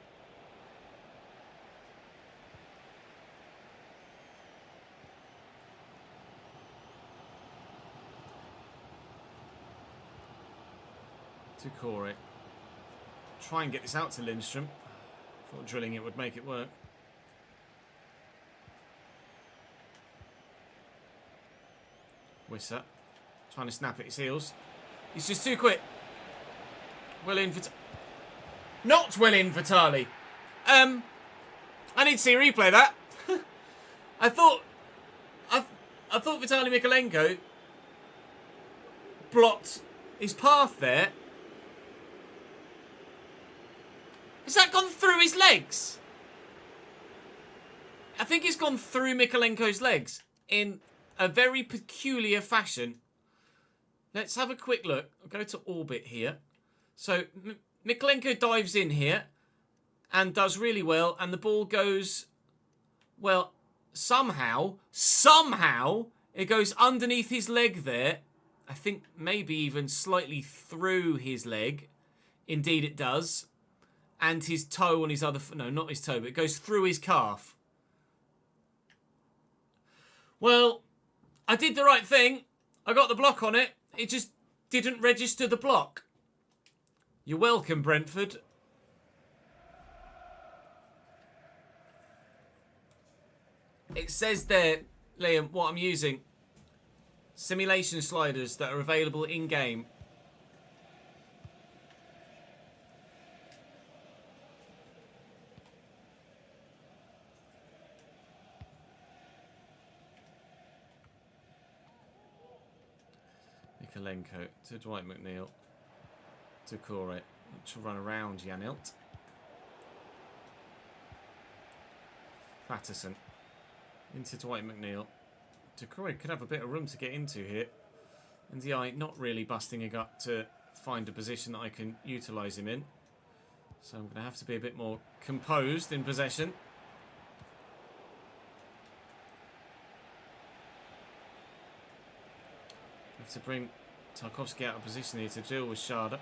Decore. Try and get this out to Lindstrom. Thought drilling it would make it work. Wissa. Trying to snap at his heels. He's just too quick. Well in for... Not well in for Tali. I need to see a replay of that. I thought Vitaly Mikalenko blocked his path there. Has that gone through his legs? I think it's gone through Mikalenko's legs in a very peculiar fashion. Let's have a quick look. I'll go to orbit here. So Mikalenko dives in here and does really well, and the ball goes, well, somehow it goes underneath his leg there. I think maybe even slightly through his leg. Indeed it does. And his toe on his other... No, not his toe, but it goes through his calf. Well, I did the right thing. I got the block on it. It just didn't register the block. You're welcome, Brentford. It says there, Liam, what I'm using. Simulation sliders that are available in-game. Mikalenko to Dwight McNeil. To Corey. To run around Janilt. Patterson. Into Dwight McNeil. De Corey could have a bit of room to get into here. And Ndi not really busting a gut to find a position that I can utilise him in. So I'm going to have to be a bit more composed in possession. Have to bring Tarkowski out of position here to deal with Sharda.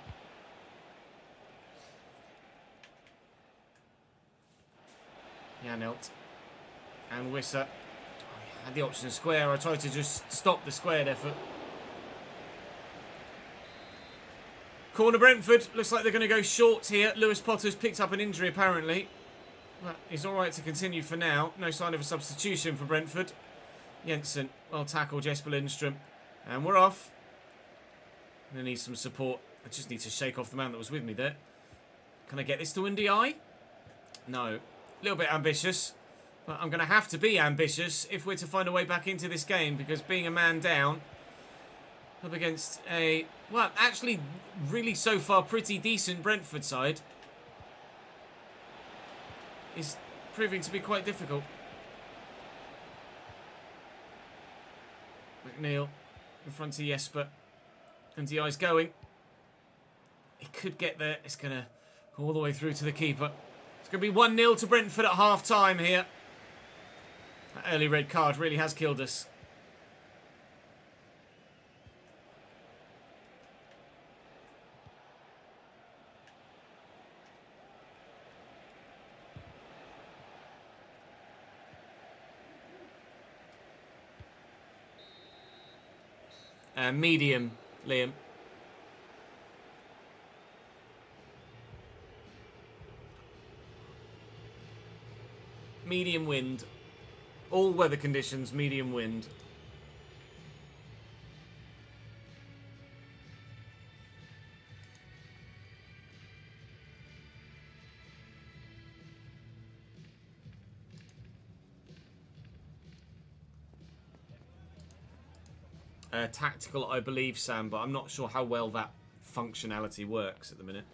Janilt. And Wissa. I had the option square. I tried to just stop the squared effort. Corner Brentford. Looks like they're going to go short here. Lewis Potter's picked up an injury apparently. But he's alright to continue for now. No sign of a substitution for Brentford. Jensen. Well tackled Jesper Lindstrom. And we're off. I need some support. I just need to shake off the man that was with me there. Can I get this to Ndi? No. A little bit ambitious. But I'm going to have to be ambitious if we're to find a way back into this game. Because being a man down up against a... Well, actually, really so far pretty decent Brentford side is proving to be quite difficult. McNeil in front of Jesper. And Ndi's going. He could get there. It's going to All the way through to the keeper. It's going to be 1-0 to Brentford at half-time here. That early red card really has killed us. Medium, Liam. Medium wind. All weather conditions, medium wind. Tactical, I believe, Sam, but I'm not sure how well that functionality works at the minute.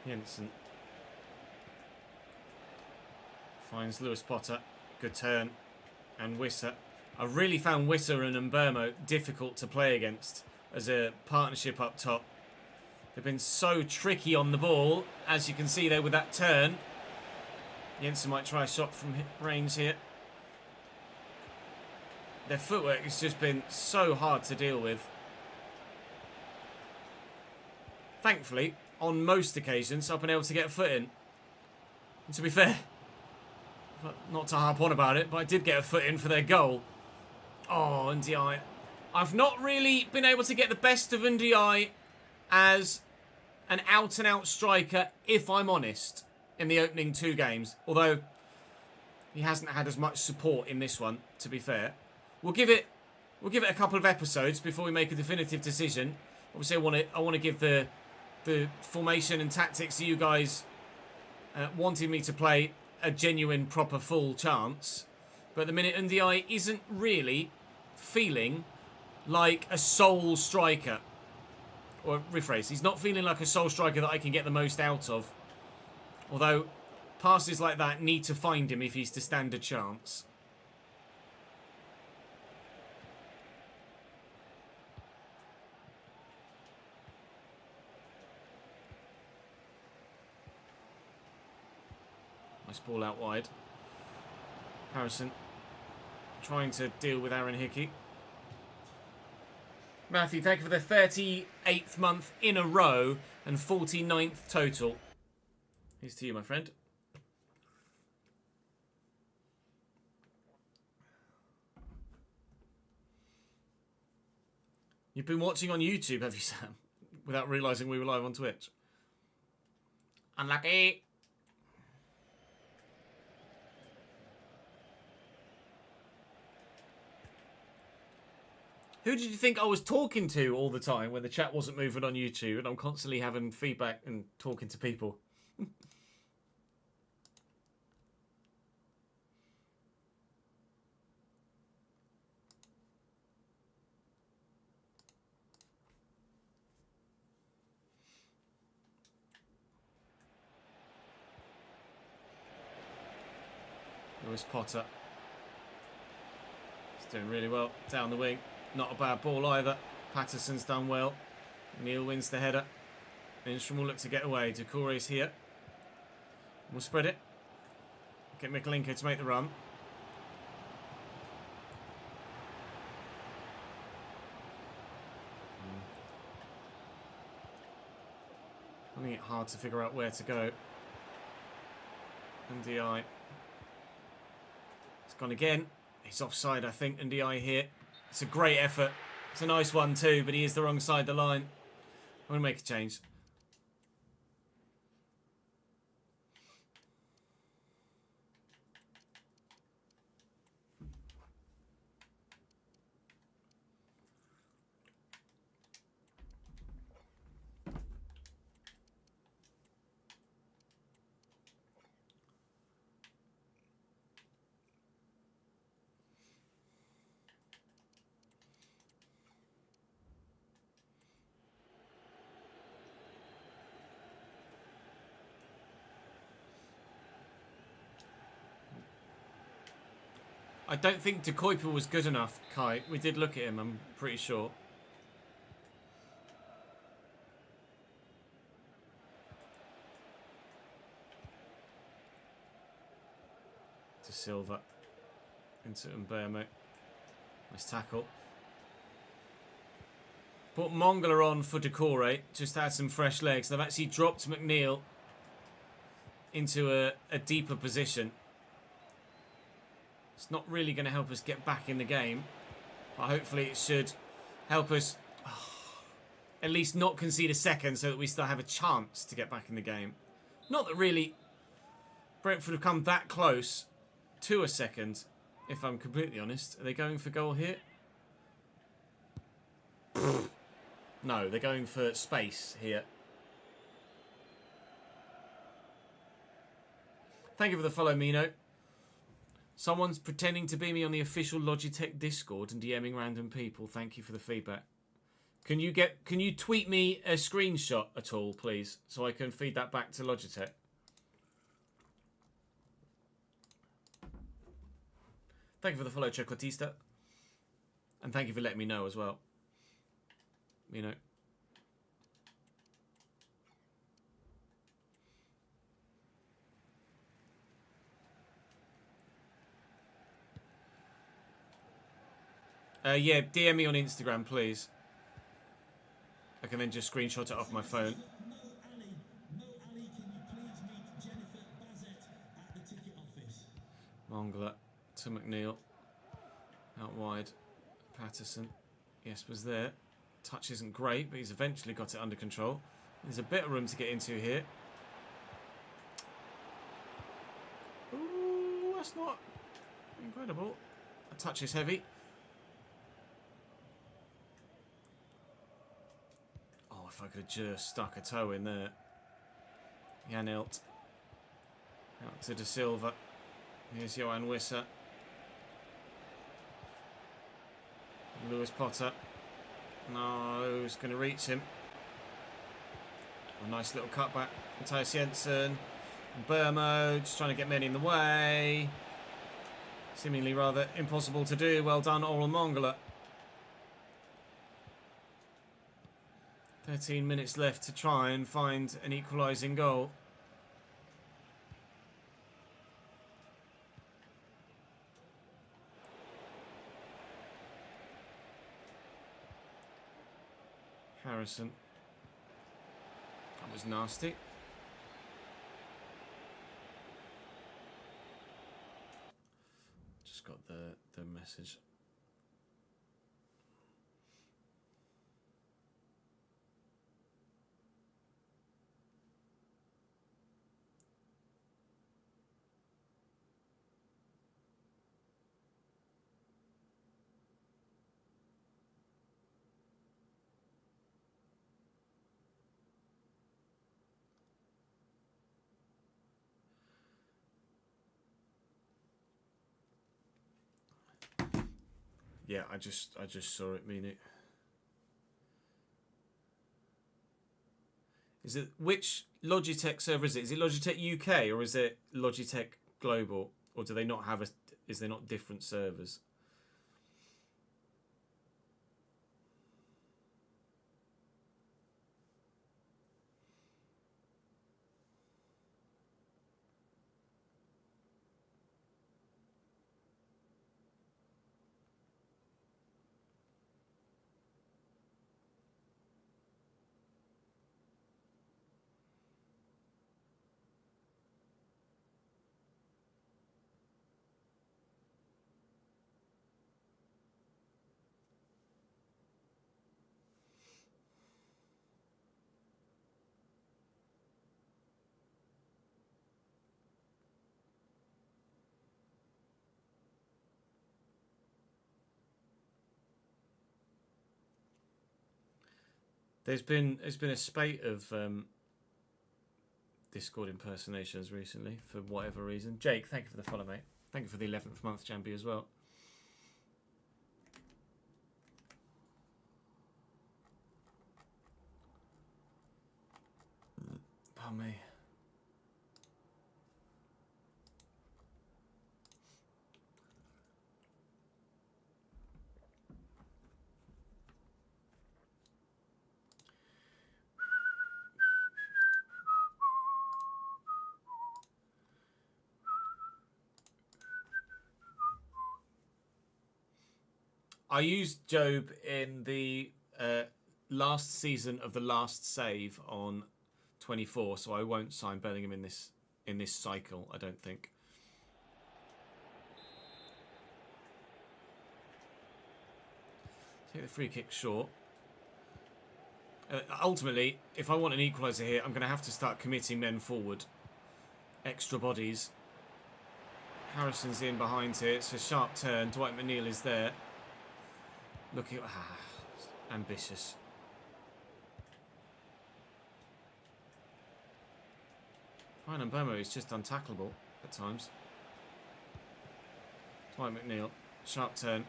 Jensen finds Lewis Potter. Good turn. And Wissa. I really found Wissa and Mbermo difficult to play against as a partnership up top. They've been so tricky on the ball, as you can see there with that turn. Jensen might try a shot from range here. Their footwork has just been so hard to deal with. Thankfully, on most occasions, I've been able to get a foot in. And to be fair, not to harp on about it, but I did get a foot in for their goal. Oh, Ndiaye. I've not really been able to get the best of Ndiaye as an out-and-out striker, if I'm honest, in the opening 2 games. Although, he hasn't had as much support in this one, to be fair. We'll give it a couple of episodes before we make a definitive decision. Obviously, I want to give the formation and tactics that you guys wanted me to play a genuine, proper, full chance. But at the minute, Ndiaye isn't really feeling like a sole striker. Or rephrase, he's not feeling like a sole striker that I can get the most out of. Although, passes like that need to find him if he's to stand a chance. Nice ball out wide. Harrison trying to deal with Aaron Hickey. Matthew, thank you for the 38th month in a row and 49th total. Here's to you, my friend. You've been watching on YouTube, have you, Sam? Without realising we were live on Twitch. Unlucky. Who did you think I was talking to all the time when the chat wasn't moving on YouTube and I'm constantly having feedback and talking to people? Lewis Potter. He's doing really well down the wing. Not a bad ball either. Patterson's done well. Neil wins the header. Lindstrom will look to get away. Doucouré's here. We'll spread it. Get Mikalenko to make the run. Finding it hard to figure out where to go. NDI. It's gone again. He's offside, I think. NDI here. It's a great effort. It's a nice one too, but he is the wrong side of the line. I'm going to make a change. I don't think De Kuyper was good enough, Kai. We did look at him, I'm pretty sure. To Silva. Into Mbeumo. Nice tackle. Put Mongala on for Doucouré. Just to add some fresh legs. They've actually dropped McNeil into a deeper position. It's not really going to help us get back in the game. But hopefully it should help us at least not concede a second so that we still have a chance to get back in the game. Not that really Brentford have come that close to a second, if I'm completely honest. Are they going for goal here? No, they're going for space here. Thank you for the follow, Mino. Someone's pretending to be me on the official Logitech Discord and DMing random people. Thank you for the feedback. Can you tweet me a screenshot at all, please, so I can feed that back to Logitech? Thank you for the follow, Chocotista. And thank you for letting me know as well. You know. Yeah, DM me on Instagram, please. I can then just screenshot it off my phone. Mongala to McNeil. Out wide. Patterson. Yes, was there. Touch isn't great, but he's eventually got it under control. There's a bit of room to get into here. Ooh, that's not incredible. A touch is heavy. If I could have just stuck a toe in there. Janelt. Out to De Silva. Here's Johan Wissa. Lewis Potter. No, who's going to reach him? A nice little cutback. Matthias Jensen. Mbeumo just trying to get men in the way. Seemingly rather impossible to do. Well done, Oral Mongala. 13 minutes left to try and find an equalising goal. Harrison. That was nasty. Just got the message. Yeah, I just saw it, mean it. Is it which Logitech server is it? Is it Logitech UK or is it Logitech Global? Or do they not have a? Is there not different servers? There's been a spate of Discord impersonations recently for whatever reason. Jake, thank you for the follow, mate. Thank you for the 11th month, Jambi, as well. Pardon me. I used Job in the last season of The Last Save on 24, so I won't sign Bellingham in this cycle, I don't think. Take the free kick short. Ultimately, if I want an equaliser here, I'm going to have to start committing men forward. Extra bodies. Harrison's in behind here. It's a sharp turn. Dwight McNeil is there. Look at... ambitious. Ryan Mbomo is just untackleable at times. Dwight McNeil. Sharp turn.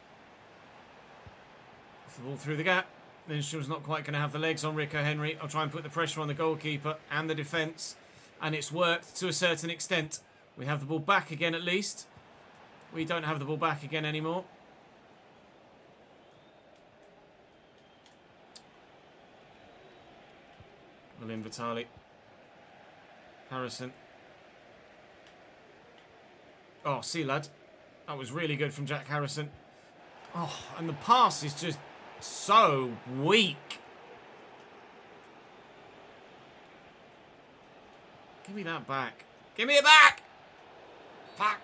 Off the ball through the gap. Lindstrom's not quite going to have the legs on Rico Henry. I'll try and put the pressure on the goalkeeper and the defence. And it's worked to a certain extent. We have the ball back again at least. We don't have the ball back again anymore. William Vitali. Harrison. Oh, see, lad. That was really good from Jack Harrison. Oh, and the pass is just so weak. Give me that back. Give me it back! Fuck.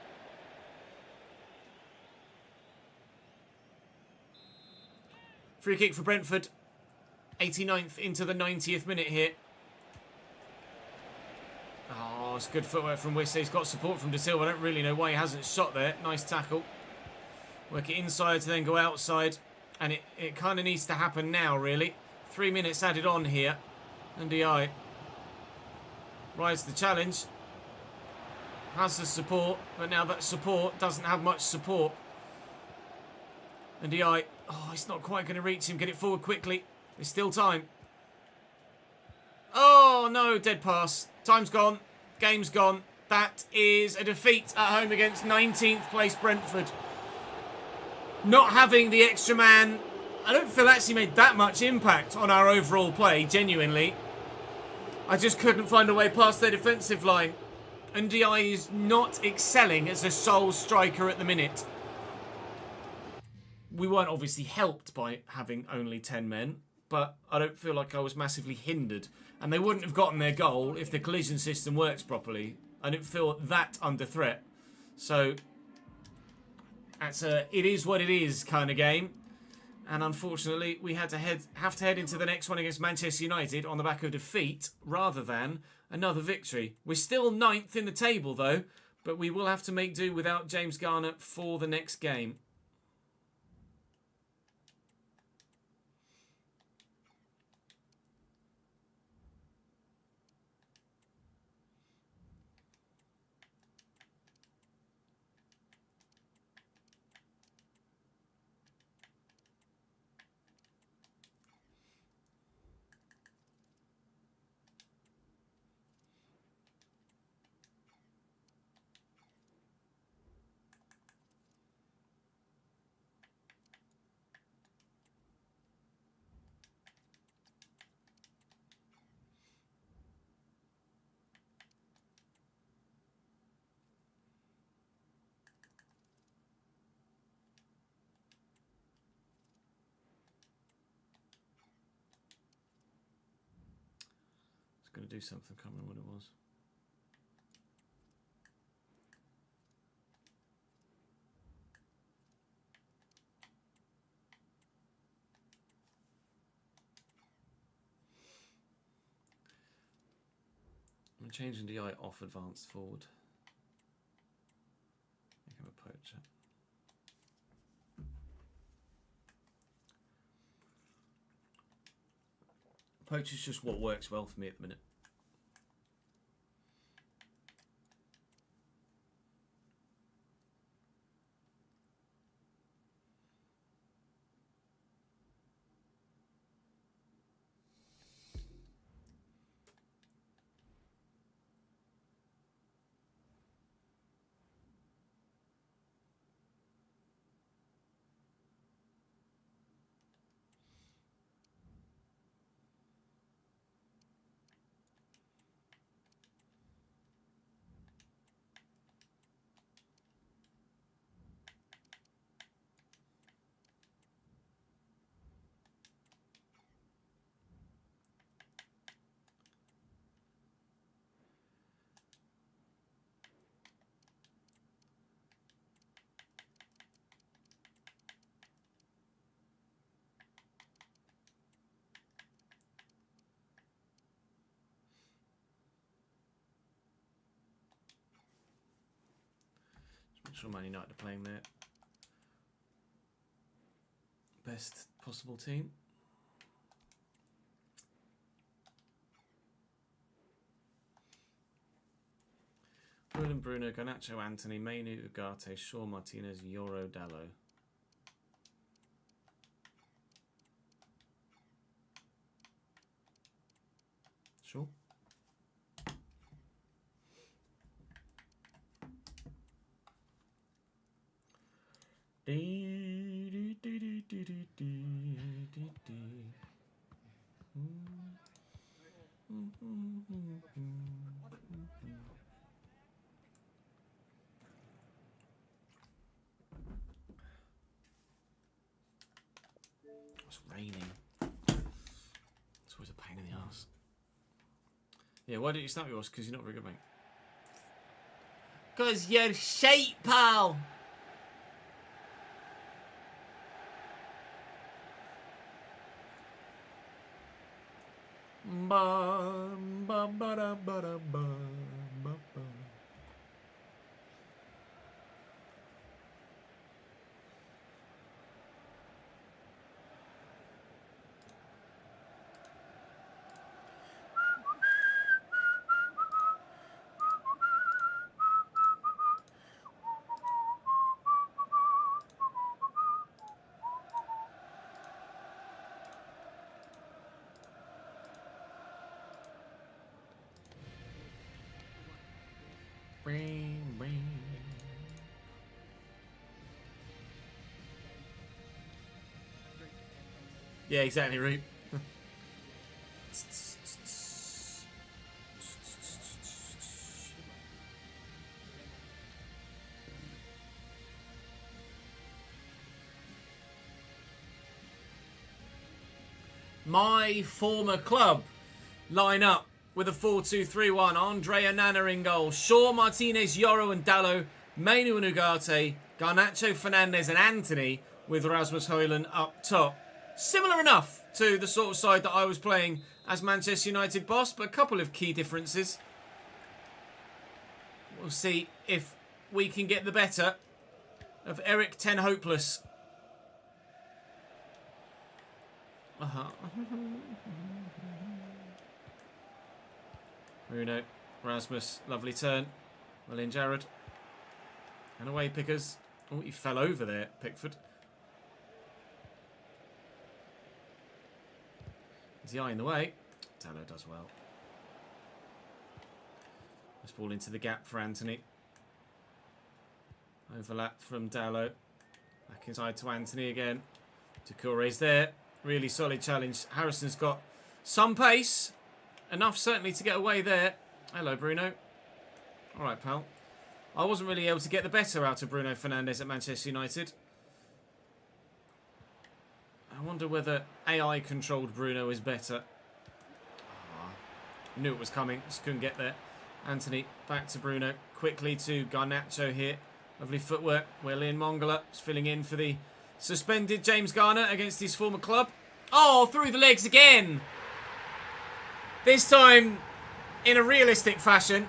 Free kick for Brentford. 89th into the 90th minute here. Oh, it's good footwork from Wisse. He's got support from De Silva. I don't really know why he hasn't shot there. Nice tackle. Work it inside to then go outside. And it kind of needs to happen now, really. 3 minutes added on here. And DI rides the challenge. Has the support. But now that support doesn't have much support. And DI... Oh, it's not quite going to reach him. Get it forward quickly. There's still time. Oh, no. Dead pass. Time's gone. Game's gone. That is a defeat at home against 19th place Brentford. Not having the extra man, I don't feel actually made that much impact on our overall play, genuinely. I just couldn't find a way past their defensive line. And DI is not excelling as a sole striker at the minute. We weren't obviously helped by having only 10 men, but I don't feel like I was massively hindered. And they wouldn't have gotten their goal if the collision system works properly. I didn't feel that under threat. So, that's a it is what it is kind of game. And unfortunately, we had to have to head into the next one against Manchester United on the back of defeat rather than another victory. We're still 9th in the table, though, but we will have to make do without James Garner for the next game. Going to do something, can't remember what it was. I'm changing DI off advanced forward. Make him a poacher. Poach is just what works well for me at the minute. Make sure Man United are playing their best possible team. Willian, Bruno, Garnacho, Anthony, Mainu, Ugarte, Shaw, Martinez, Yoro, Dallo. Sure. It's raining. It's always a pain in the arse. Yeah, why don't you start yours? Because you're not very good, mate. Because you're shite, pal. Bum, bum, ba-dum, ba-dum, bum, bum, bum. Yeah, exactly, Root. My former club line up with a 4-2-3-1. Andre Onana in goal. Shaw, Martinez, Yoro and Dallo. Mainu and Ugarte. Garnacho, Fernandez and Anthony with Rasmus Højlund up top. Similar enough to the sort of side that I was playing as Manchester United boss, but a couple of key differences. We'll see if we can get the better of Eric Ten Hopeless. Bruno, Rasmus, lovely turn. Well in, Jared. And away, Pickers. Oh, he fell over there, Pickford. Is the eye in the way? Dallo does well. This ball into the gap for Anthony. Overlap from Dallo. Back inside to Anthony again. Doucouré's there. Really solid challenge. Harrison's got some pace. Enough certainly to get away there. Hello, Bruno. All right, pal. I wasn't really able to get the better out of Bruno Fernandes at Manchester United. I wonder whether AI-controlled Bruno is better. Knew it was coming. Just couldn't get there. Anthony back to Bruno. Quickly to Garnacho here. Lovely footwork. Willian Mongala is filling in for the suspended James Garner against his former club. Oh, through the legs again. This time in a realistic fashion.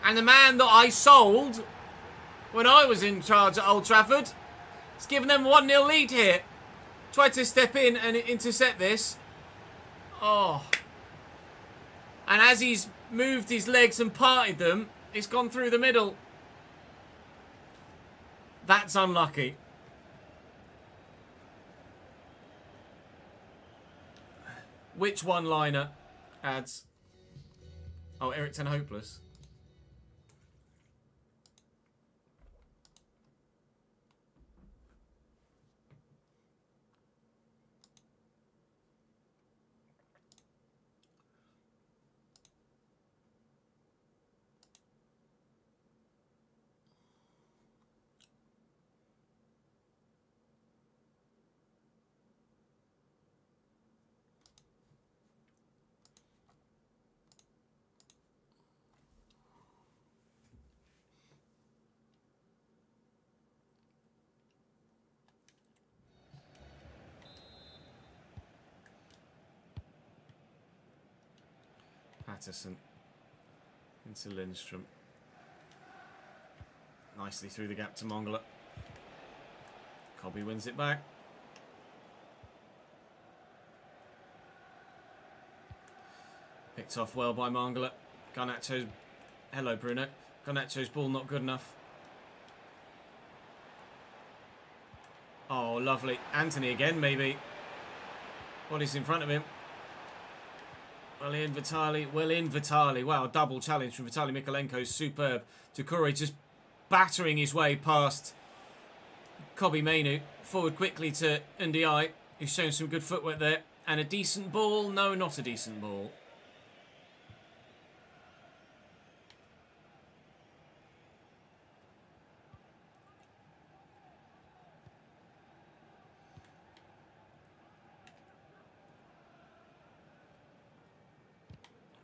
And the man that I sold when I was in charge at Old Trafford has given them a 1-0 lead here. Tried to step in and intercept this. Oh. And as he's moved his legs and parted them, it's gone through the middle. That's unlucky. Which one-liner adds... Oh, Everton hopeless. Patterson into Lindstrom. Nicely through the gap to Mongala. Cobby wins it back. Picked off well by Mongala. Garnacho's... Hello, Bruno. Garnacho's ball not good enough. Oh, lovely. Anthony again, maybe. What is in front of him? Well in, Vitali. Well in, Vitali. Wow, double challenge from Vitali Mikalenko. Superb. Doucouré just battering his way past Kobbie Mainoo. Forward quickly to Ndiaye, who's shown some good footwork there. And a decent ball. No, not a decent ball.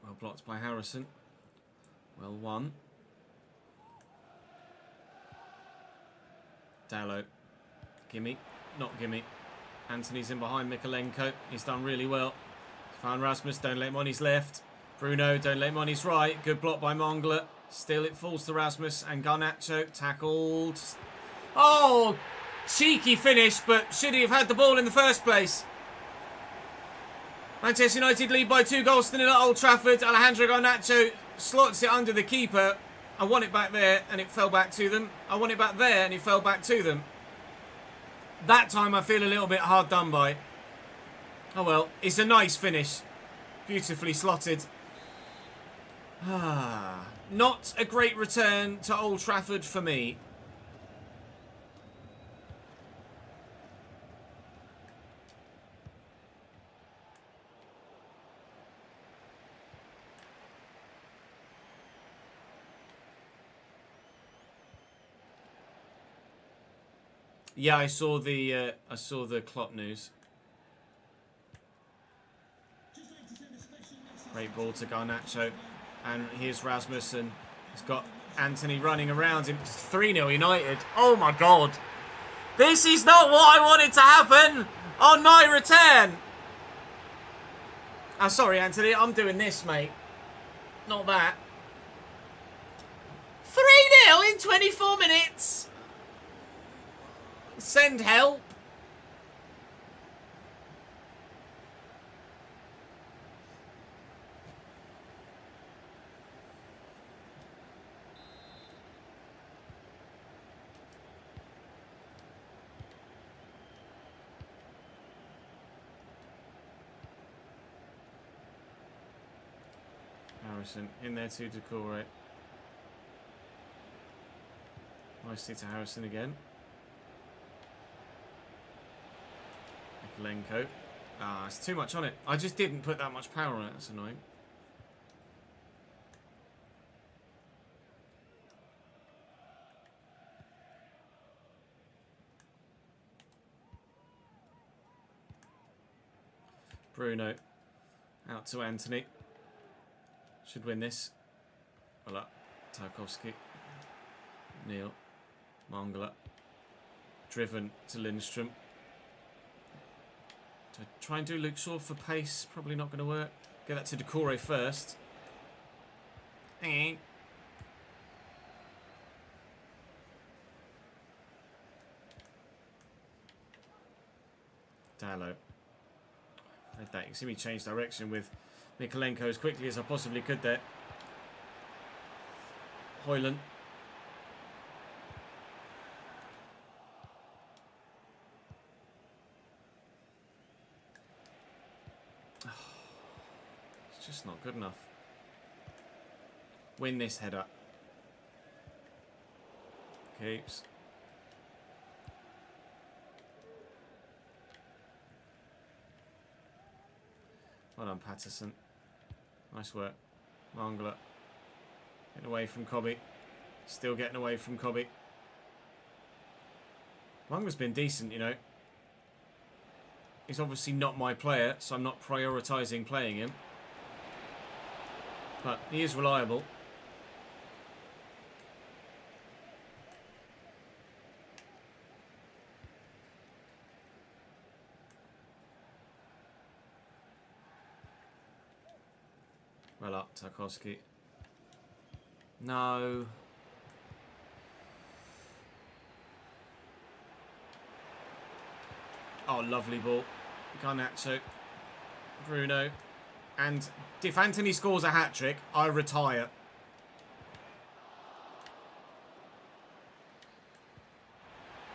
Well blocked by Harrison. Well won. Dalot. Gimme. Not gimme. Anthony's in behind Mikalenko. He's done really well. Found Rasmus. Don't let him on his left. Bruno. Don't let him on his right. Good block by Mongala. Still it falls to Rasmus. And Garnacho tackled. Oh! Cheeky finish, but should he have had the ball in the first place? Manchester United lead by 2 goals to nil at Old Trafford. Alejandro Garnacho slots it under the keeper. I want it back there and it fell back to them. I want it back there and it fell back to them. That time I feel a little bit hard done by. Oh well, it's a nice finish. Beautifully slotted. Not a great return to Old Trafford for me. Yeah, I saw the Klopp news. Great ball to Garnacho, and here's Rasmussen. He's got Anthony running around him. 3-0 United. Oh my God! This is not what I wanted to happen on my return. Oh, sorry, Anthony. I'm doing this, mate. Not that. 3-0 in 24 minutes. Send help. Harrison in there to Doucouré. Nicely to Harrison again. Mikalenko. Ah, it's too much on it. I just didn't put that much power on it. That's annoying. Bruno. Out to Anthony. Should win this. Well up. Tarkowski. Neil. Mongala. Driven to Lindstrom. To try and do Luke Shaw for pace. Probably not going to work. Get that to Doucouré first. Dalot. Read that. You can see me change direction with Mikolenko as quickly as I possibly could there. Højlund. It's just not good enough. Win this header. Keeps. Well done, Patterson. Nice work. Mangala. Getting away from Cobby. Still getting away from Cobby. Mangala's been decent, you know. He's obviously not my player, so I'm not prioritising playing him. But he is reliable. Well up, Tarkowski. No. Oh, lovely ball. Garnacho. Bruno. And if Anthony scores a hat-trick, I retire.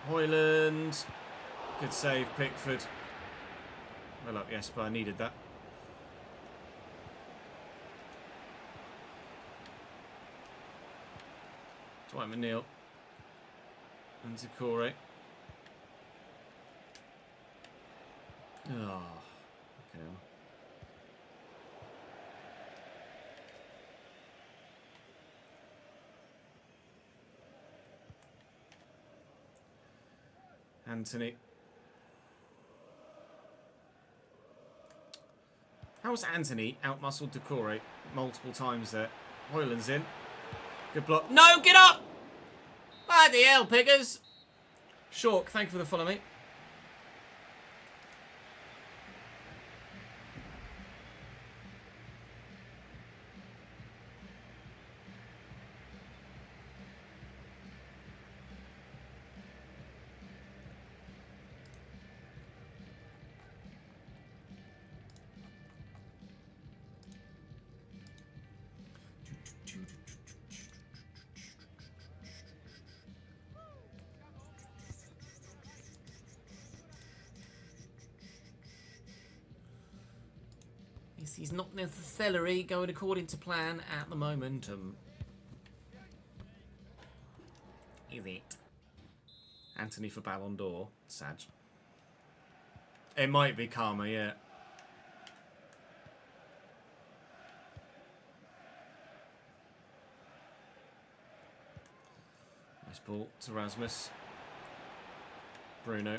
Højlund. Good save, Pickford. Well up, yes, but I needed that. Dwight McNeil. And Zikore. Oh, okay. Anthony. How's Anthony outmuscled Decore multiple times there? Højlund's in. Good block. No, get up! Bloody hell, Pickers. Shork, thank you for the follow, mate. He's not necessarily going according to plan at the moment. Is it? Anthony for Ballon d'Or. Sag. It might be karma, yeah. Nice ball to Rasmus. Bruno.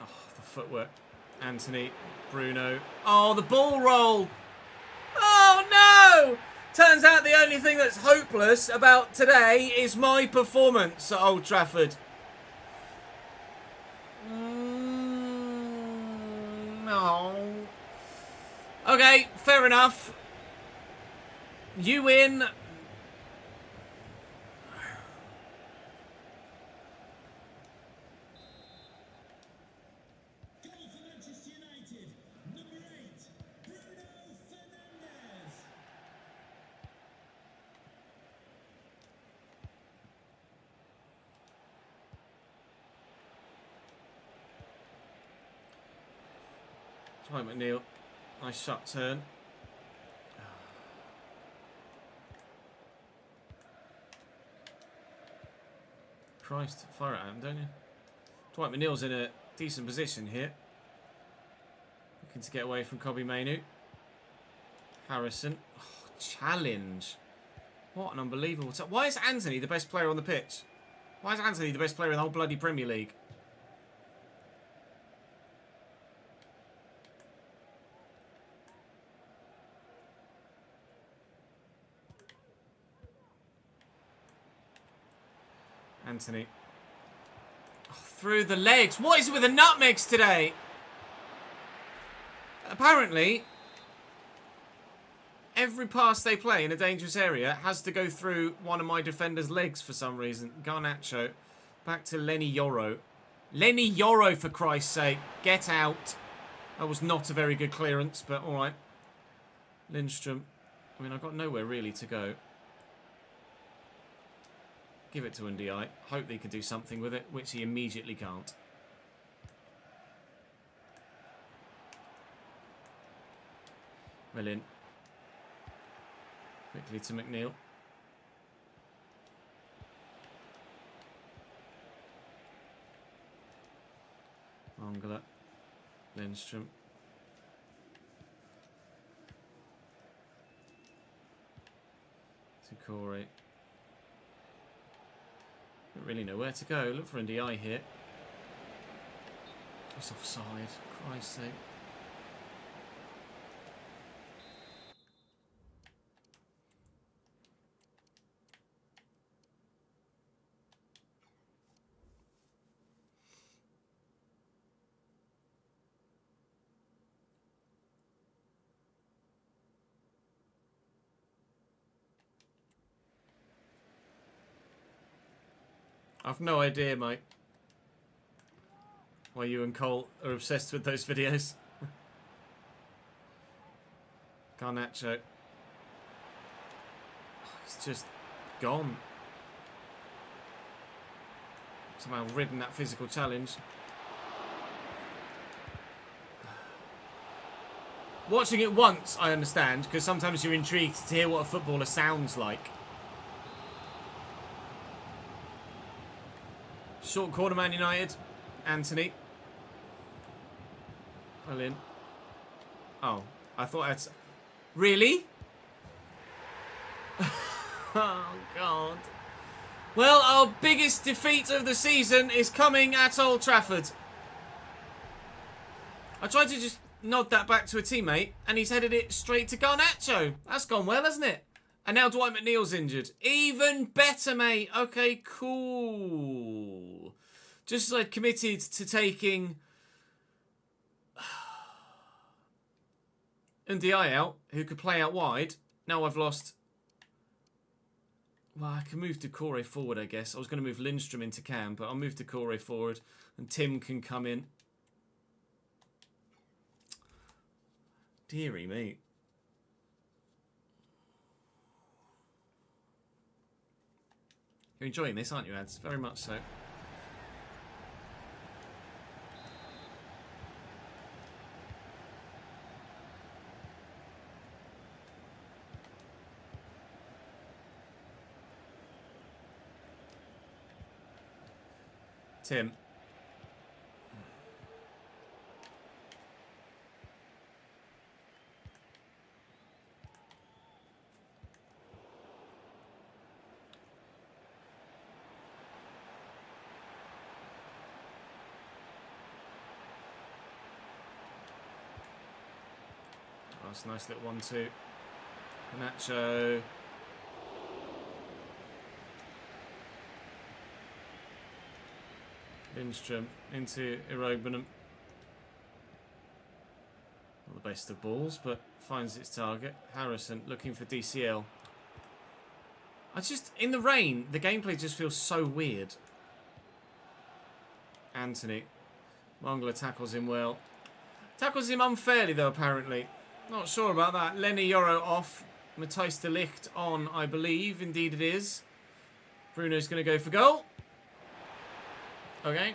Oh, the footwork. Anthony, Bruno. Oh, the ball roll. Oh, no. Turns out the only thing that's hopeless about today is my performance at Old Trafford. No. Okay, fair enough. You win. Dwight McNeil, nice shot turn. Christ, fire at him, don't you? Dwight McNeil's in a decent position here. Looking to get away from Kobbie Mainoo. Harrison. Oh, challenge. What an unbelievable... Why is Anthony the best player on the pitch? Why is Anthony the best player in the whole bloody Premier League? Anthony. Oh, through the legs. What is it with the nutmegs today? Apparently, every pass they play in a dangerous area has to go through one of my defenders' legs for some reason. Garnacho. Back to Lenny Yoro. Lenny Yoro, for Christ's sake. Get out. That was not a very good clearance, but all right. Lindstrom. I mean, I've got nowhere really to go. Give it to Ndiaye. Hope he can do something with it, which he immediately can't. Well in. Quickly to McNeil. Mangala. Lindstrom. Corey. Don't really know where to go. Look for Ndiaye here. It's offside. Christ's sake. I've no idea, mate, why you and Cole are obsessed with those videos. Garnacho. It's just gone. Somehow ridden that physical challenge. Watching it once, I understand, because sometimes you're intrigued to hear what a footballer sounds like. Short corner, Man United. Anthony. Well in. Oh, I thought I'd... Really? Oh, God. Well, our biggest defeat of the season is coming at Old Trafford. I tried to just nod that back to a teammate, and he's headed it straight to Garnacho. That's gone well, hasn't it? And now Dwight McNeil's injured. Even better, mate. Okay, cool. Just as I'd committed to taking Ndiaye out, who could play out wide. Now I've lost... Well, I can move Decore forward, I guess. I was going to move Lindstrom into Cam, but I'll move Decore forward, and Tim can come in. Deary me. You're enjoying this, aren't you, Ads? Very much so. Tim. That's a nice little 1-2. Nacho. Lindstrom into Irogbenham. Not the best of balls, but finds its target. Harrison looking for DCL. In the rain, the gameplay just feels so weird. Anthony. Mangala tackles him well. Tackles him unfairly, though, apparently. Not sure about that. Lenny Yoro off. Matthijs de Ligt on, I believe. Indeed it is. Bruno's going to go for goal. Okay.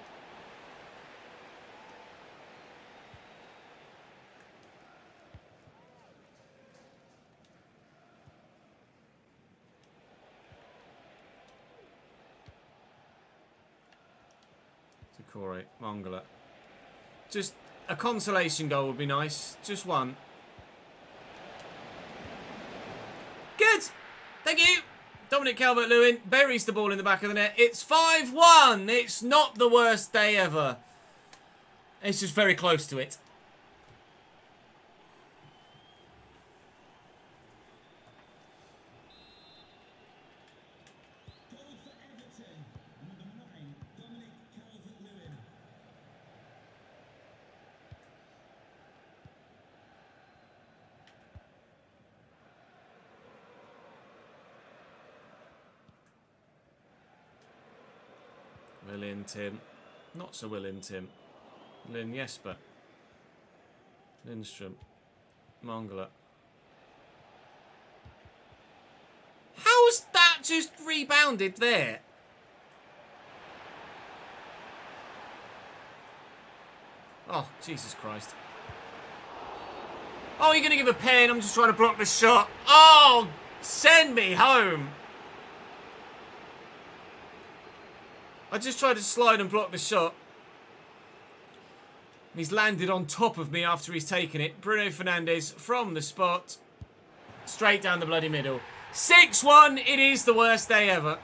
Decore, Mangala. Just a consolation goal would be nice. Just one. Good. Thank you. Dominic Calvert-Lewin buries the ball in the back of the net. It's 5-1. It's not the worst day ever. It's just very close to it. Goal for Everton, number 9, Dominic Calvert-Lewin. Will in, Tim. Not so will in, Tim. Lynn Jesper. Lindstrom. Mangala. How's that just rebounded there? Oh, Jesus Christ. Oh, you're going to give a pen? I'm just trying to block the shot. Oh, send me home. I just tried to slide and block the shot. He's landed on top of me after he's taken it. Bruno Fernandes from the spot. Straight down the bloody middle. 6-1. It is the worst day ever.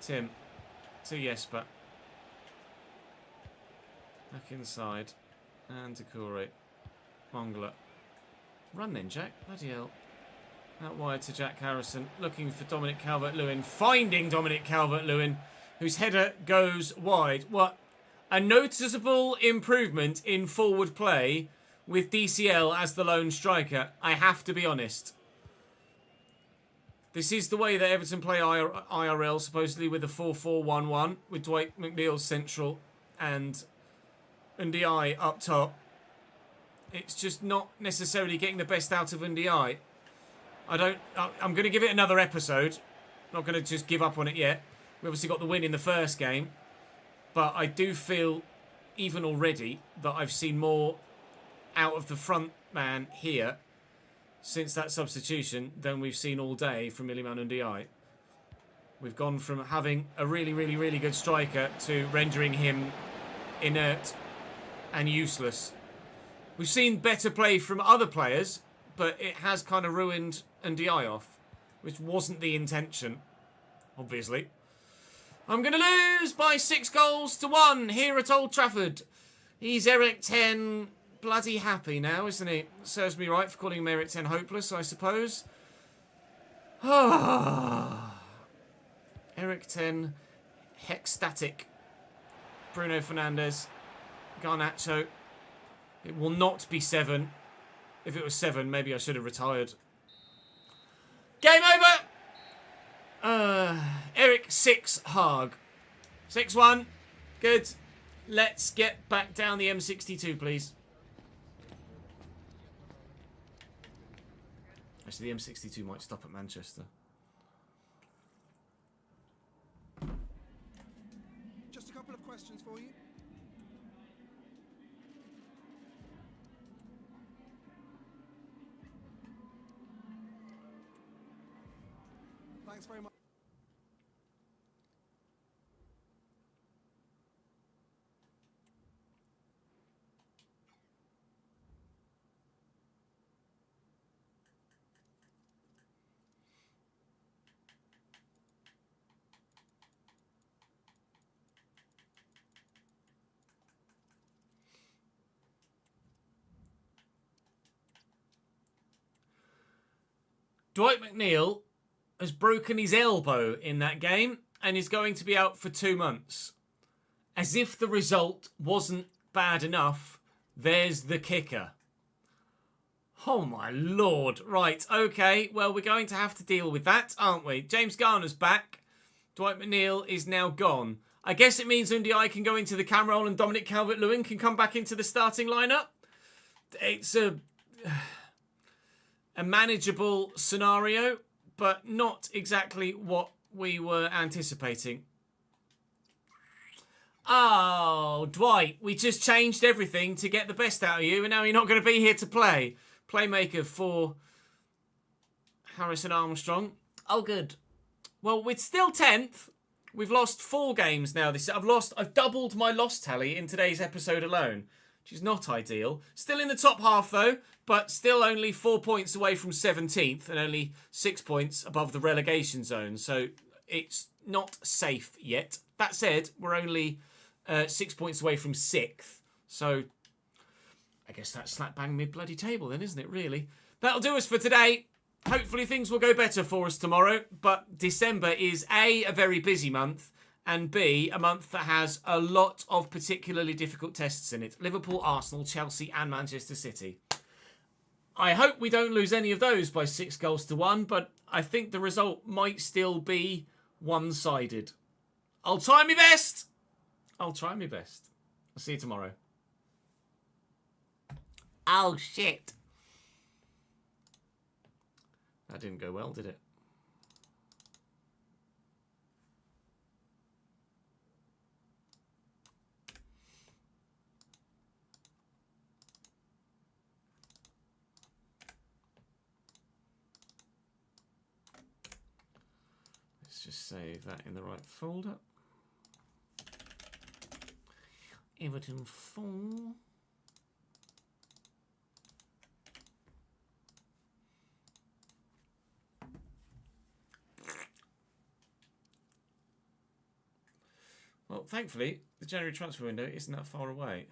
Tim. To Jesper. Back inside. And to Corey. Mangala. Run then, Jack. Bloody hell. Out wide to Jack Harrison. Looking for Dominic Calvert-Lewin. Finding Dominic Calvert-Lewin. Whose header goes wide. What? A noticeable improvement in forward play with DCL as the lone striker. I have to be honest. This is the way that Everton play IRL, supposedly with a 4-4-1-1, with Dwight McNeil central and Ndiaye up top. It's just not necessarily getting the best out of Ndiaye. I'm going to give it another episode. Not going to just give up on it yet. We obviously got the win in the first game. But I do feel, even already, that I've seen more out of the front man here since that substitution than we've seen all day from Iliman Ndiaye. We've gone from having a really, really, really good striker to rendering him inert and useless. We've seen better play from other players, but it has kind of ruined Ndiaye off, which wasn't the intention, obviously. I'm going to lose by 6-1 here at Old Trafford. He's Eric 10... bloody happy now, isn't he? Serves me right for calling him Eric 10 hopeless, I suppose. Eric 10, hecstatic. Bruno Fernandes, Garnacho. It will not be 7. If it was 7, maybe I should have retired. Game over! Eric 6, Haag. 6-1. Good. Let's get back down the M62, please. Actually, the M62 might stop at Manchester. Just a couple of questions for you. Thanks very much. Dwight McNeil has broken his elbow in that game and is going to be out for 2 months. As if the result wasn't bad enough, there's the kicker. Oh my lord. Right, okay. Well, we're going to have to deal with that, aren't we? James Garner's back. Dwight McNeil is now gone. I guess it means Ndiaye can go into the cam role and Dominic Calvert-Lewin can come back into the starting lineup. It's a manageable scenario, but not exactly what we were anticipating. Oh, Dwight, we just changed everything to get the best out of you, and now you're not going to be here to play. Playmaker for Harrison Armstrong. Oh, good. Well, we're still 10th. We've lost 4 games now. I've doubled my loss tally in today's episode alone, which is not ideal. Still in the top half, though, but still only 4 points away from 17th and only 6 points above the relegation zone. So it's not safe yet. That said, we're only 6 points away from 6th. So I guess that's slap bang mid-bloody table then, isn't it, really? That'll do us for today. Hopefully things will go better for us tomorrow. But December is A very busy month, and B, a month that has a lot of particularly difficult tests in it. Liverpool, Arsenal, Chelsea and Manchester City. I hope we don't lose any of those by 6-1, but I think the result might still be one-sided. I'll try my best. I'll see you tomorrow. Oh, shit. That didn't go well, did it? Let's just save that in the right folder. Everton 4. Well, thankfully, the January transfer window isn't that far away.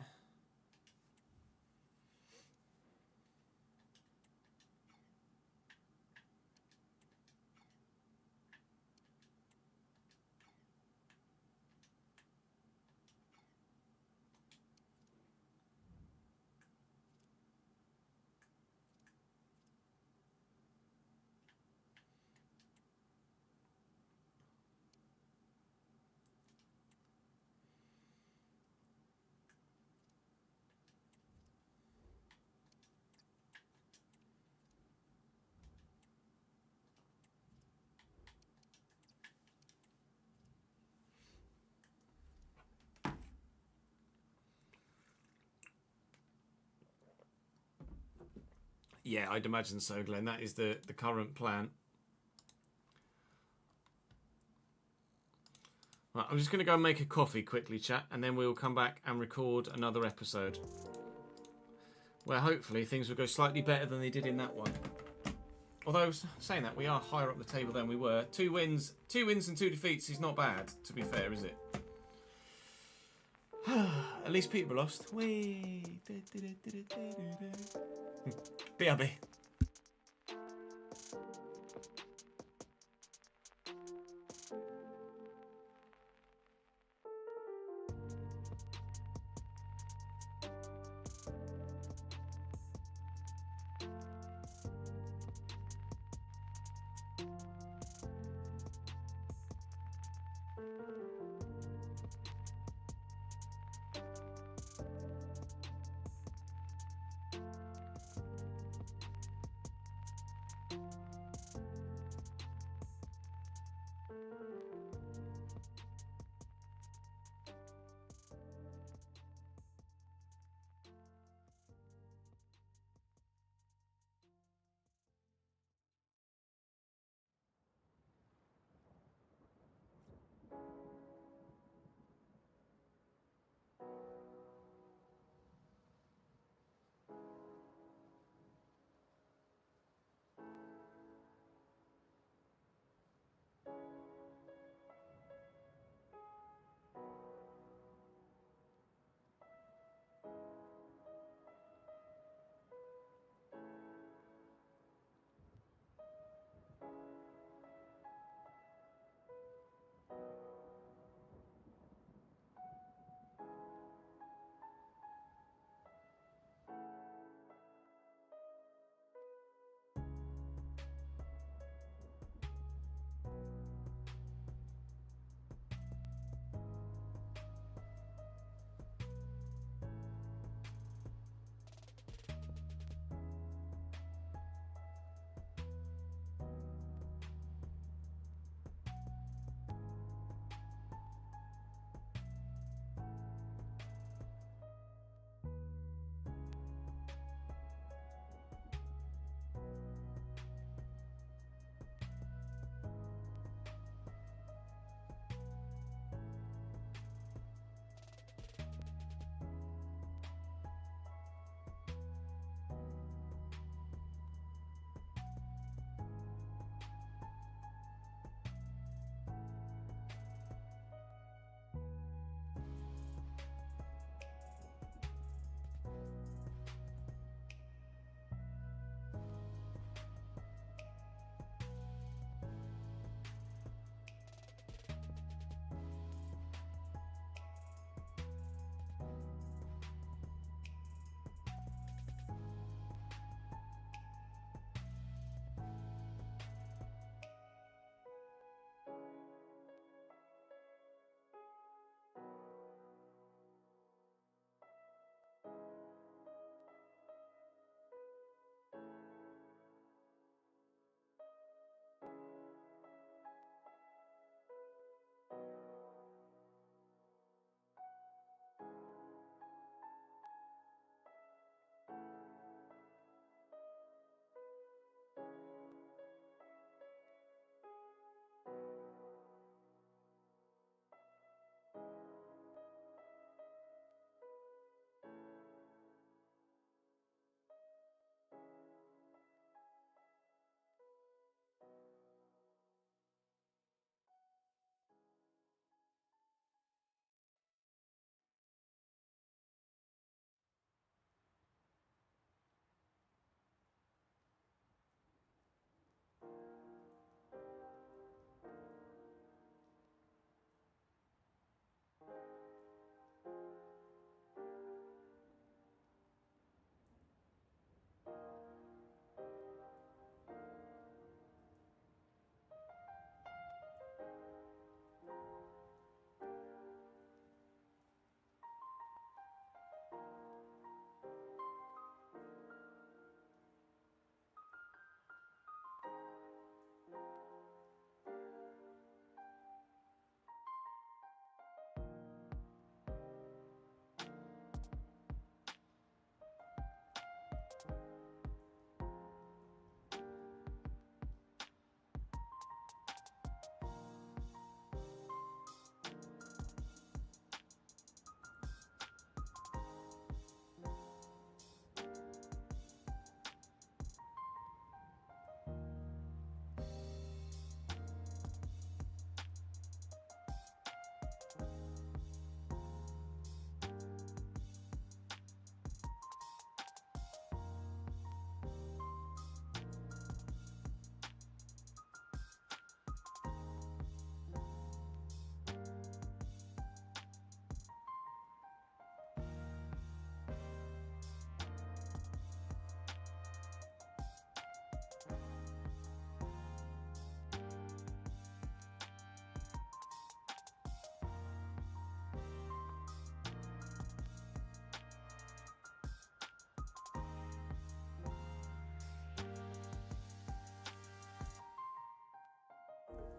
Yeah, I'd imagine so, Glenn. That is the current plan. Right, I'm just going to go and make a coffee quickly, chat, and then we'll come back and record another episode where hopefully things will go slightly better than they did in that one. Although, saying that, we are higher up the table than we were. 2 wins and 2 defeats is not bad, to be fair, is it? At least Peterborough lost. Whee! BRB.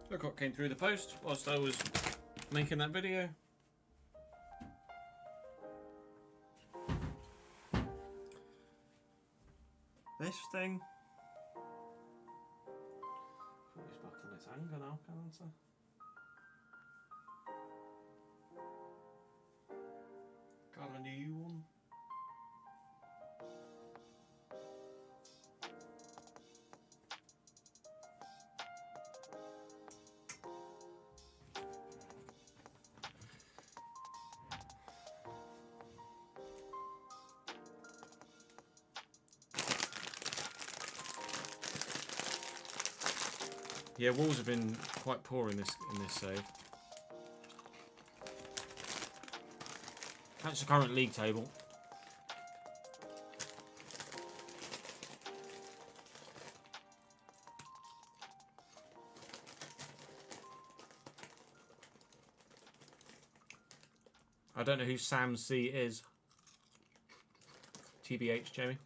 Look what came through the post whilst I was making that video. This thing. Put this back on its hanger now, can't I? Got a new one. Yeah, Wolves have been quite poor in this save. That's the current league table. I don't know who Sam C is. TBH, Jamie.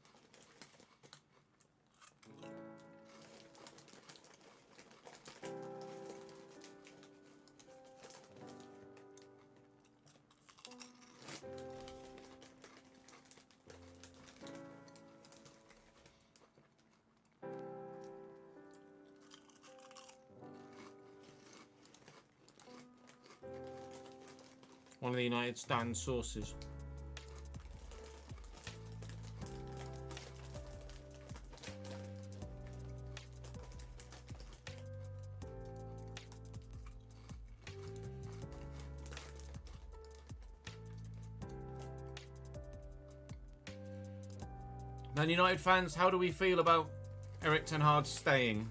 One of the United Stand sources. Man United fans, how do we feel about Erik ten Hag staying?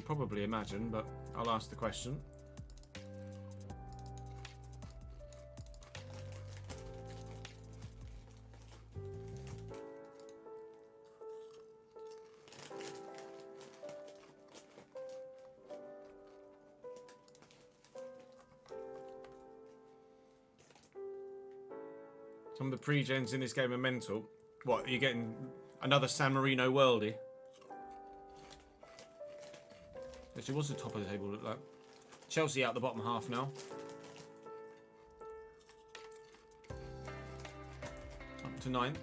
Probably imagine, but I'll ask the question. Some of the pre-gens in this game are mental. What, are you getting another San Marino worldie? Actually, what's the top of the table look like? Chelsea out the bottom half now. Up to 9th.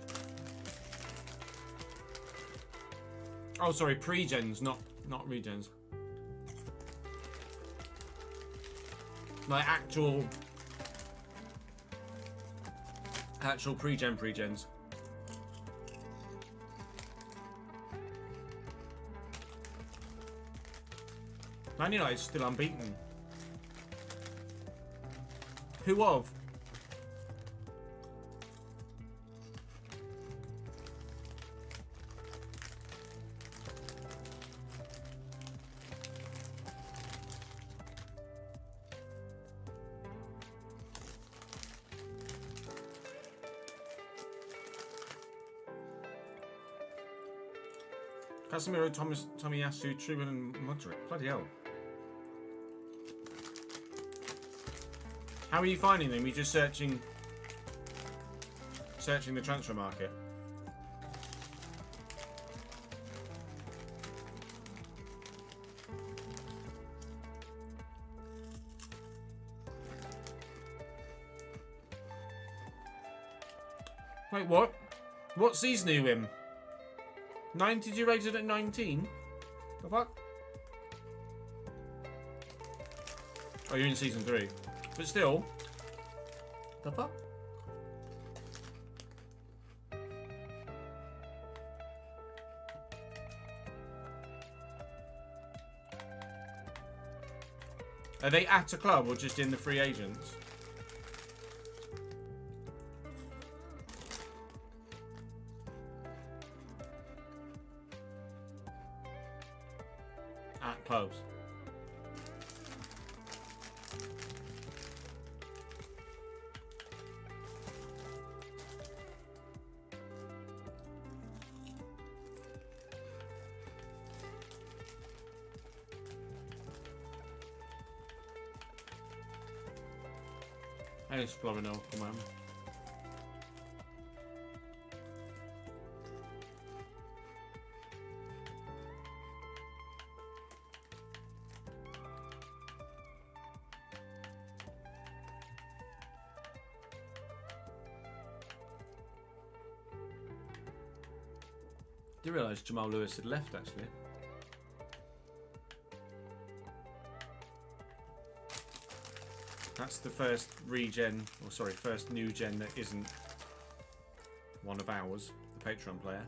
Oh, sorry, pre-gens, not regens. Like actual pre-gens. Man United's still unbeaten. Who of? Casemiro, Tomiyasu, Truman and Modric. Bloody hell. How are you finding them? You're just searching the transfer market. Wait, what? What season are you in? 90? You rated at 19? The fuck? Oh, you're in season 3. But still, the fuck? Are they at a club or just in the free agents? At clubs. exploring, come on. I didn't realise Jamal Lewis had left actually. That's the first regen, or sorry, first new gen that isn't one of ours, the Patreon player.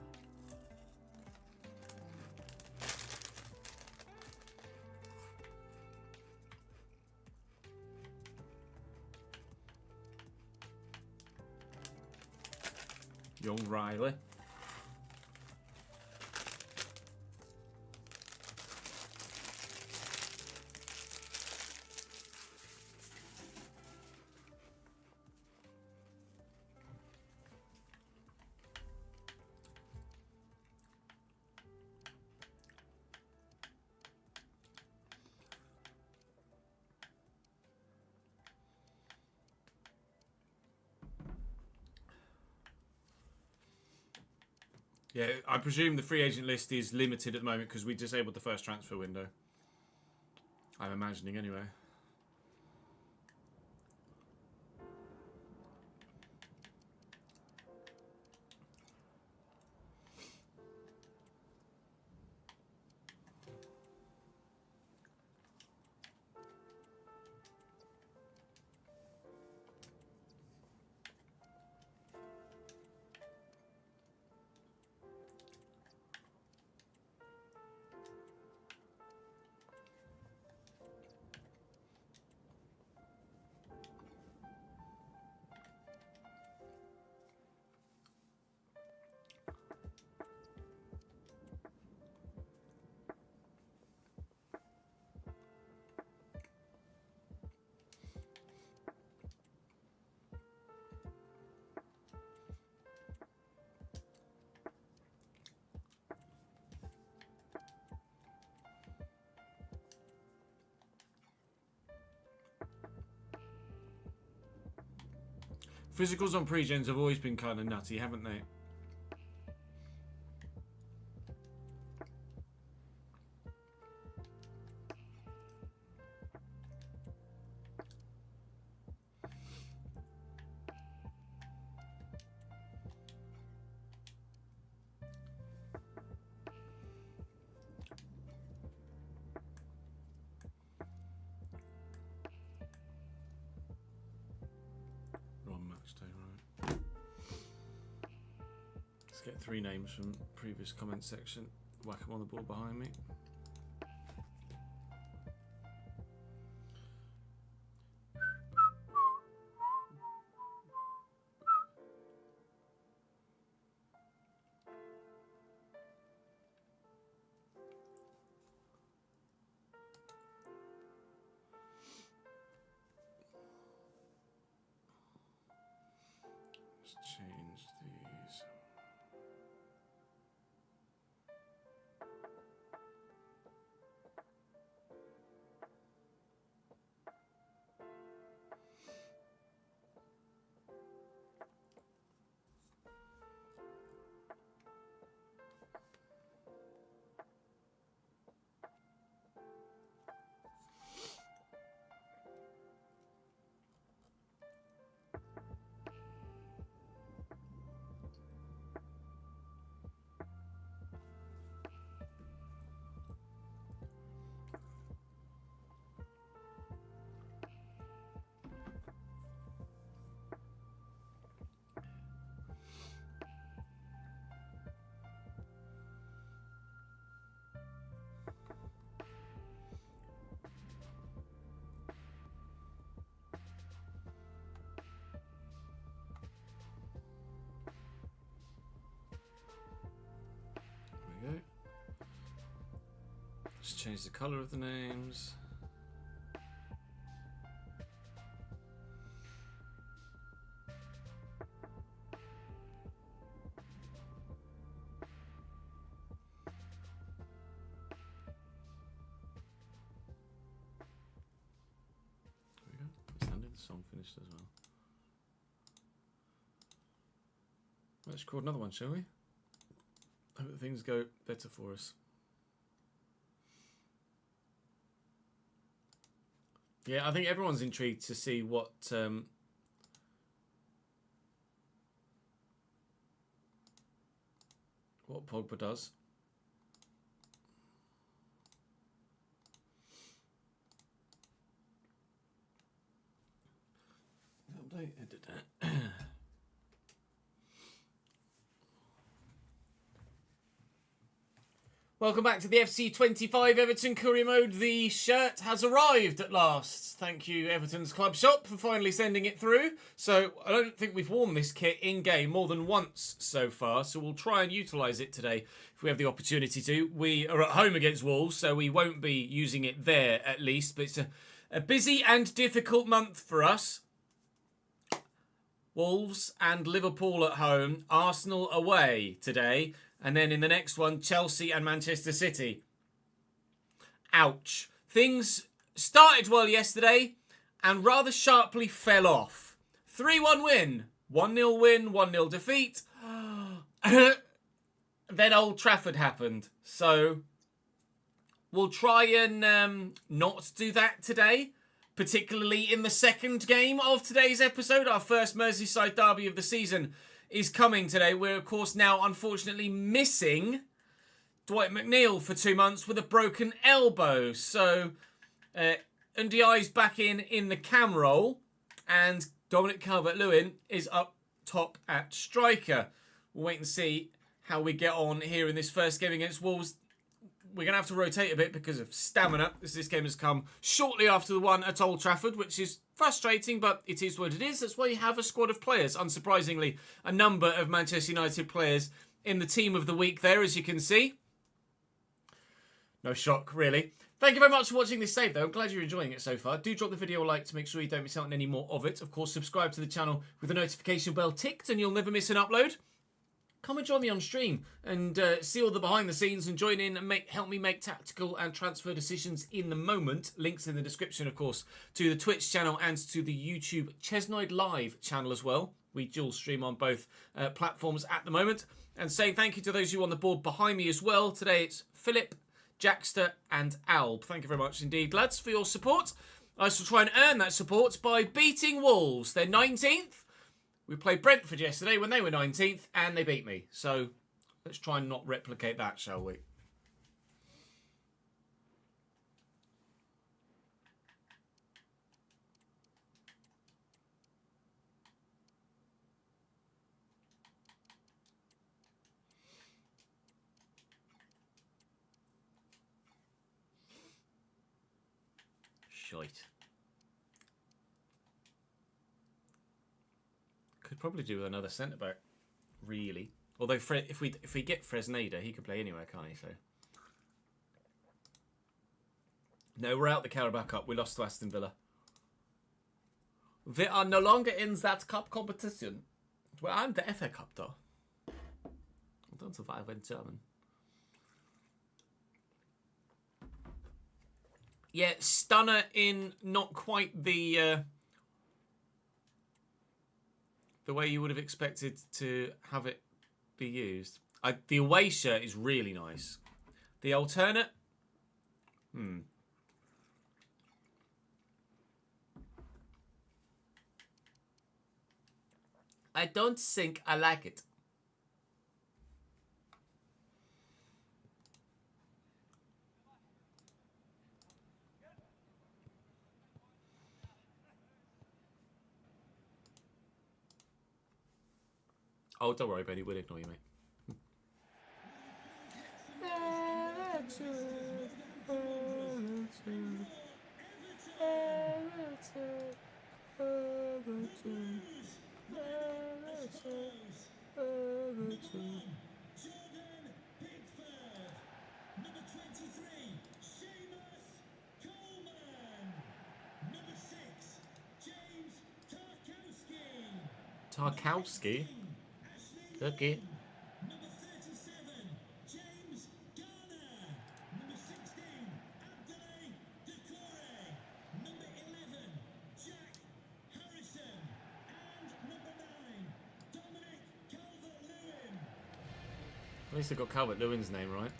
Young Riley. Yeah, I presume the free agent list is limited at the moment because we disabled the first transfer window. I'm imagining anyway. Physicals on pre-gens have always been kind of nutty, haven't they? Get 3 names from previous comment section. Whack them on the board behind me. Let's change these. There we go. Just change the colour of the names. There we go. It's handy, the song finished as well. Let's record another one, shall we? Hope that things go better for us. Yeah, I think everyone's intrigued to see what Pogba does. Update editor. Welcome back to the FC25 Everton Courier Mode. The shirt has arrived at last. Thank you, Everton's club shop, for finally sending it through. So I don't think we've worn this kit in-game more than once so far, so we'll try and utilise it today if we have the opportunity to. We are at home against Wolves, so we won't be using it there at least, but it's a busy and difficult month for us. Wolves and Liverpool at home, Arsenal away today, and then in the next one, Chelsea and Manchester City. Ouch. Things started well yesterday and rather sharply fell off. 3-1 win, 1-0 win, 1-0 defeat. Then Old Trafford happened. So we'll try and not do that today. Particularly in the second game of today's episode. Our first Merseyside derby of the season is coming today. We're, of course, now unfortunately missing Dwight McNeil for 2 months with a broken elbow. So, Ndiaye's back in the cam role, and Dominic Calvert-Lewin is up top at striker. We'll wait and see how we get on here in this first game against Wolves. We're going to have to rotate a bit because of stamina, as this game has come shortly after the one at Old Trafford, which is frustrating, but it is what it is. That's why you have a squad of players. Unsurprisingly, a number of Manchester United players in the team of the week there, as you can see. No shock, really. Thank you very much for watching this save, though. I'm glad you're enjoying it so far. Do drop the video a like to make sure you don't miss out on any more of it. Of course, subscribe to the channel with the notification bell ticked and you'll never miss an upload. Come and join me on stream and see all the behind the scenes and join in and help me make tactical and transfer decisions in the moment. Links in the description, of course, to the Twitch channel and to the YouTube Chesnoid Live channel as well. We dual stream on both platforms at the moment. And saying thank you to those of you on the board behind me as well. Today it's Philip, Jackster and Alb. Thank you very much indeed, lads, for your support. I shall try and earn that support by beating Wolves. They're 19th. We played Brentford yesterday when they were 19th and they beat me. So let's try and not replicate that, shall we? Shite. Could probably do with another centre back, really. Although if we get Fresneda, he could play anywhere, can't he? So no, we're out the Carabao Cup. We lost to Aston Villa. They are no longer in that cup competition. Well, I'm the FA Cup though. I don't survive in German. Yeah, stunner in not quite the way you would have expected to have it be used. The away shirt is really nice. The alternate, I don't think I like it. Oh, don't worry, Benny. We'll ignore you, mate. Tarkowski? Okay. Number 37, James Garner. Number 16, Abdoulaye Doucouré. Number 11, Jack Harrison. And number 9, Dominic Calvert-Lewin. At least they got Calvert-Lewin's name right.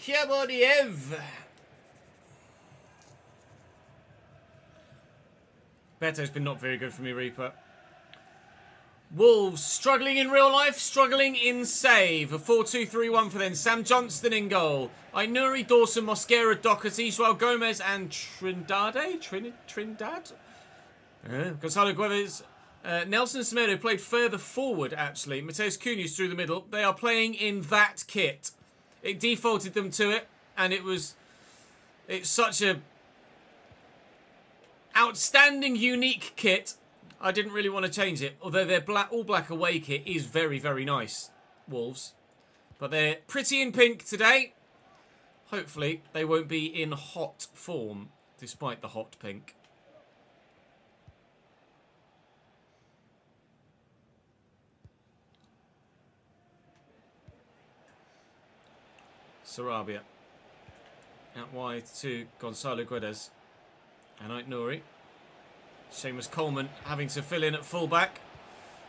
Kebodiev. Beto's been not very good for me, Reaper. Wolves struggling in real life, struggling in save. A 4-2-3-1 for them. Sam Johnston in goal. Ainuri, Dawson, Mosquera, Doherty, Joao Gomez and Trindade? Trindad? Gonzalo Guedes. Nelson Semedo played further forward, actually. Mateus Cunha's through the middle. They are playing in that kit. It defaulted them to it, and it's such a outstanding, unique kit. I didn't really want to change it, although their all black away kit is very, very nice, Wolves. But they're pretty in pink today. Hopefully, they won't be in hot form, despite the hot pink. Sarabia. Out wide to Gonzalo Guedes. And Aitnouri. Seamus Coleman having to fill in at fullback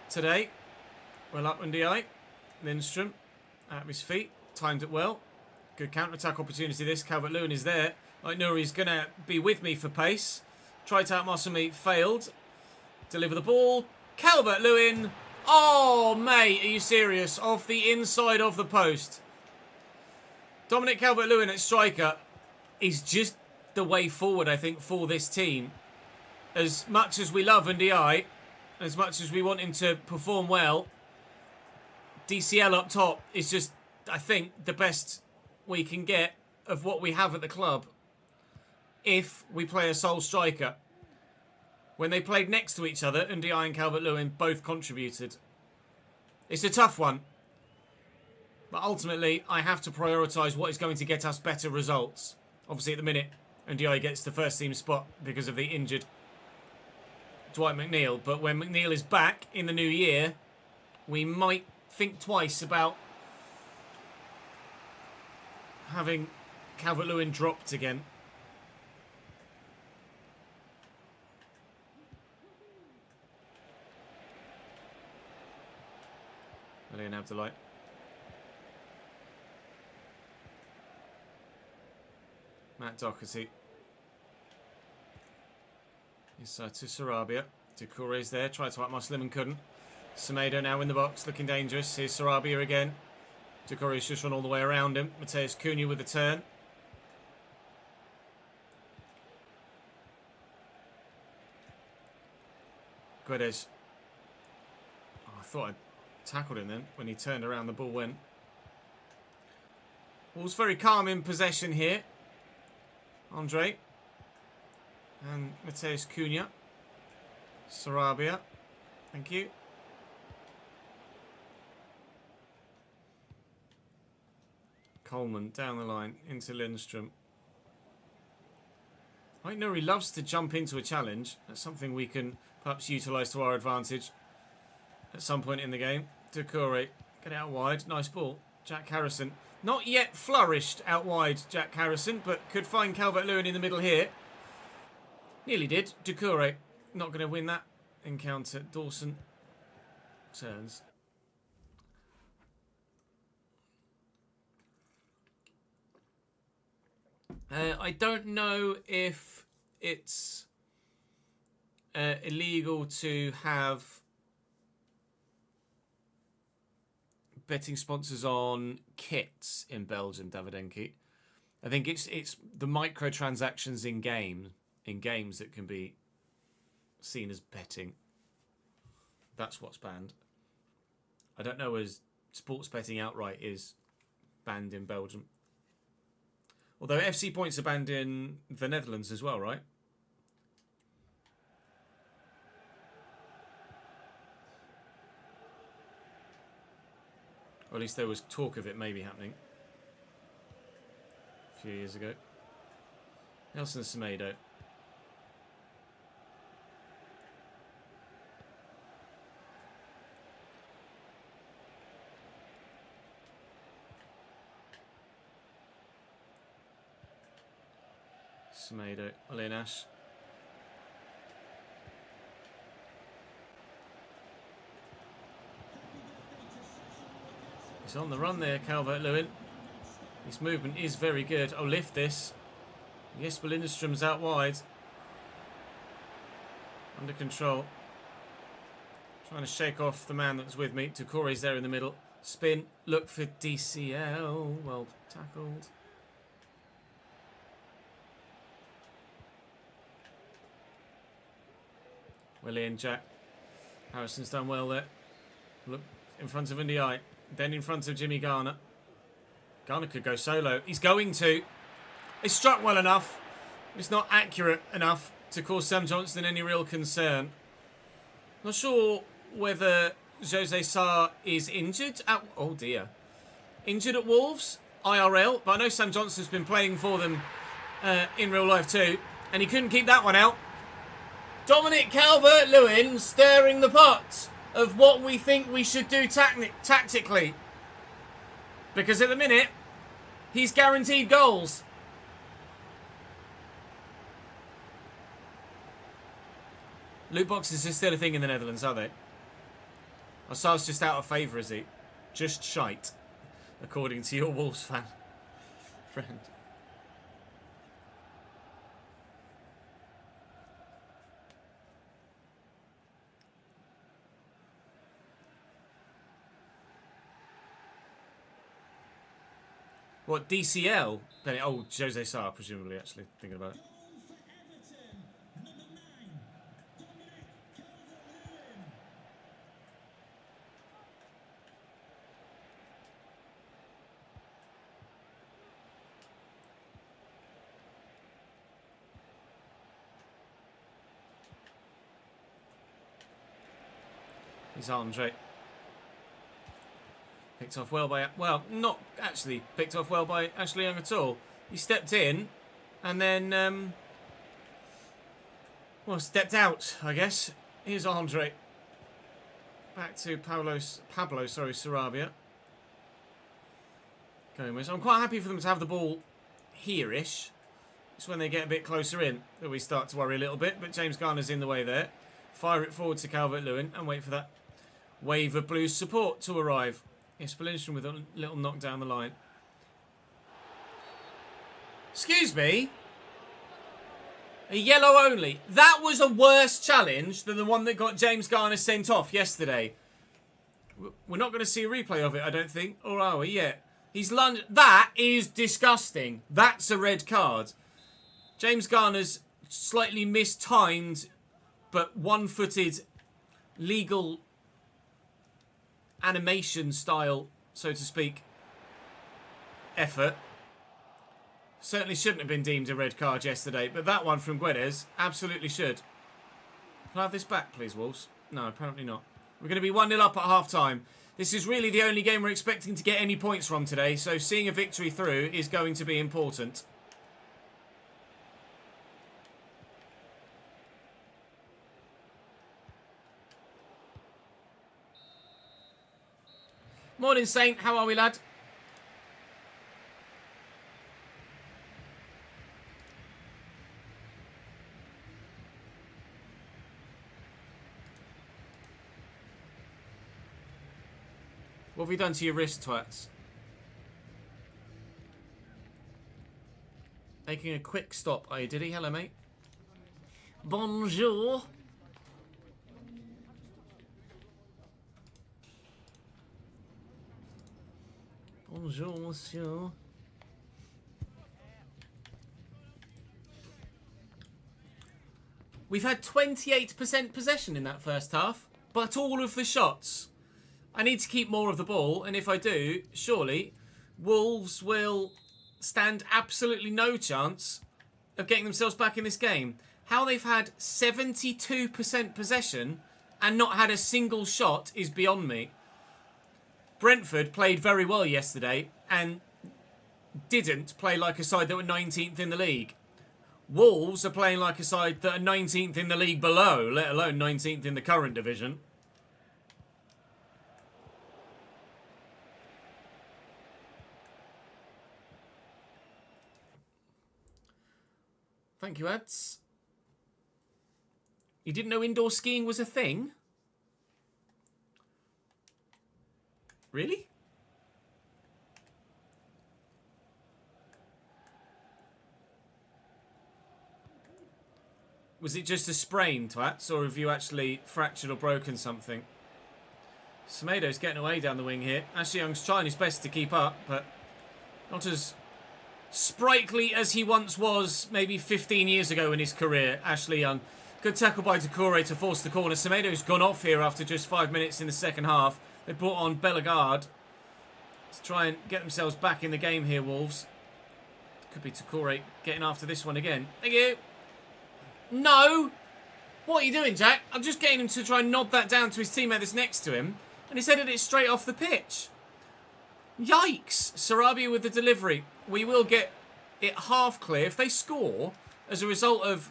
today. Well up Ndiaye. Lindstrom at his feet. Timed it well. Good counter-attack opportunity this. Calvert-Lewin is there. Aitnouri's going to be with me for pace. Tried to outmuscle me. Failed. Deliver the ball. Calvert-Lewin. Oh, mate. Are you serious? Off the inside of the post. Dominic Calvert-Lewin at striker is just the way forward, I think, for this team. As much as we love Ndiaye, as much as we want him to perform well, DCL up top is just, I think, the best we can get of what we have at the club if we play a sole striker. When they played next to each other, Ndiaye and Calvert-Lewin both contributed. It's a tough one. But ultimately, I have to prioritise what is going to get us better results. Obviously, at the minute, Ndiaye gets the first team spot because of the injured Dwight McNeil. But when McNeil is back in the new year, we might think twice about having Calvert-Lewin dropped again. Alian Abdullahi. Matt Doherty. Is to Sarabia. Doucouré's there. Tried to outmuscle him and couldn't. Semedo now in the box, looking dangerous. Here's Sarabia again. Doucouré's just run all the way around him. Mateus Cunha with the turn. Guedes. Oh, I thought I tackled him then. When he turned around, the ball went. Wolves very calm in possession here. Andre and Mateus Cunha. Sarabia. Thank you. Coleman down the line into Lindstrom. I know he loves to jump into a challenge. That's something we can perhaps utilise to our advantage at some point in the game. Doucouré, get out wide. Nice ball. Jack Harrison. Not yet flourished out wide, Jack Harrison, but could find Calvert-Lewin in the middle here. Nearly did. Doucouré not going to win that encounter. Dawson turns. I don't know if it's illegal to have betting sponsors on kits in Belgium, Davidenki. I think it's the microtransactions in games that can be seen as betting. That's what's banned. I don't know as sports betting outright is banned in Belgium. Although FC points are banned in the Netherlands as well, right? Or at least there was talk of it maybe happening a few years ago. Nelson Semedo. Semedo. Olenash. He's on the run there, Calvert-Lewin. His movement is very good. Oh, lift this. Jesper Lindstrom's out wide. Under control. Trying to shake off the man that's with me. Tukure's there in the middle. Spin. Look for DCL. Well tackled. Willie and Jack. Harrison's done well there. Look in front of Ndiaye. Then in front of Jimmy Garner. Garner could go solo. He's going to. It's struck well enough. It's not accurate enough to cause Sam Johnson any real concern. Not sure whether Jose Sarr is injured at... Oh dear. Injured at Wolves. IRL. But I know Sam Johnson's been playing for them in real life too. And he couldn't keep that one out. Dominic Calvert-Lewin stirring the pot of what we think we should do tactically. Because at the minute, he's guaranteed goals. Loot boxes are still a thing in the Netherlands, are they? Or Sar's just out of favour, is he? Just shite, according to your Wolves fan friend. What, DCL? Oh, Jose Sarr, presumably, actually, thinking about it. He's Andre. Picked off well by... Well, not actually picked off well by Ashley Young at all. He stepped in and then... well, stepped out, I guess. Here's Andre. Back to Pablo, Sarabia. Gomez. I'm quite happy for them to have the ball here-ish. It's when they get a bit closer in that we start to worry a little bit. But James Garner's in the way there. Fire it forward to Calvert-Lewin and wait for that wave of Blues support to arrive. Jesper Lindstrom with a little knock down the line. Excuse me. A yellow only. That was a worse challenge than the one that got James Garner sent off yesterday. We're not going to see a replay of it, I don't think. Or are we? Yeah. He's lunged. That is disgusting. That's a red card. James Garner's slightly mistimed but one-footed legal animation style, so to speak, effort. Certainly shouldn't have been deemed a red card yesterday, but that one from Guedes absolutely should. Can I have this back, please, Wolves? No, apparently not. We're going to be 1-0 up at half-time. This is really the only game we're expecting to get any points from today, so seeing a victory through is going to be important. Morning, Saint. How are we, lad? What have we done to your wrist, twats? Making a quick stop. Oh, did he? Hello, mate. Bonjour. Bonjour, monsieur. We've had 28% possession in that first half, but all of the shots. I need to keep more of the ball, and if I do, surely Wolves will stand absolutely no chance of getting themselves back in this game. How they've had 72% possession and not had a single shot is beyond me. Brentford played very well yesterday and didn't play like a side that were 19th in the league. Wolves are playing like a side that are 19th in the league below, let alone 19th in the current division. Thank you, Ads. You didn't know indoor skiing was a thing? Really? Was it just a sprain, Twats, or have you actually fractured or broken something? Semedo's getting away down the wing here. Ashley Young's trying his best to keep up, but not as sprightly as he once was maybe 15 years ago in his career, Ashley Young. Good tackle by Doucouré to force the corner. Semedo's gone off here after just 5 minutes in the second half. They brought on Bellegarde to try and get themselves back in the game here, Wolves. Could be Doucouré getting after this one again. Thank you. No! What are you doing, Jack? I'm just getting him to try and nod that down to his teammate that's next to him, and he's headed it straight off the pitch. Yikes! Sarabia with the delivery. We will get it half clear. If they score as a result of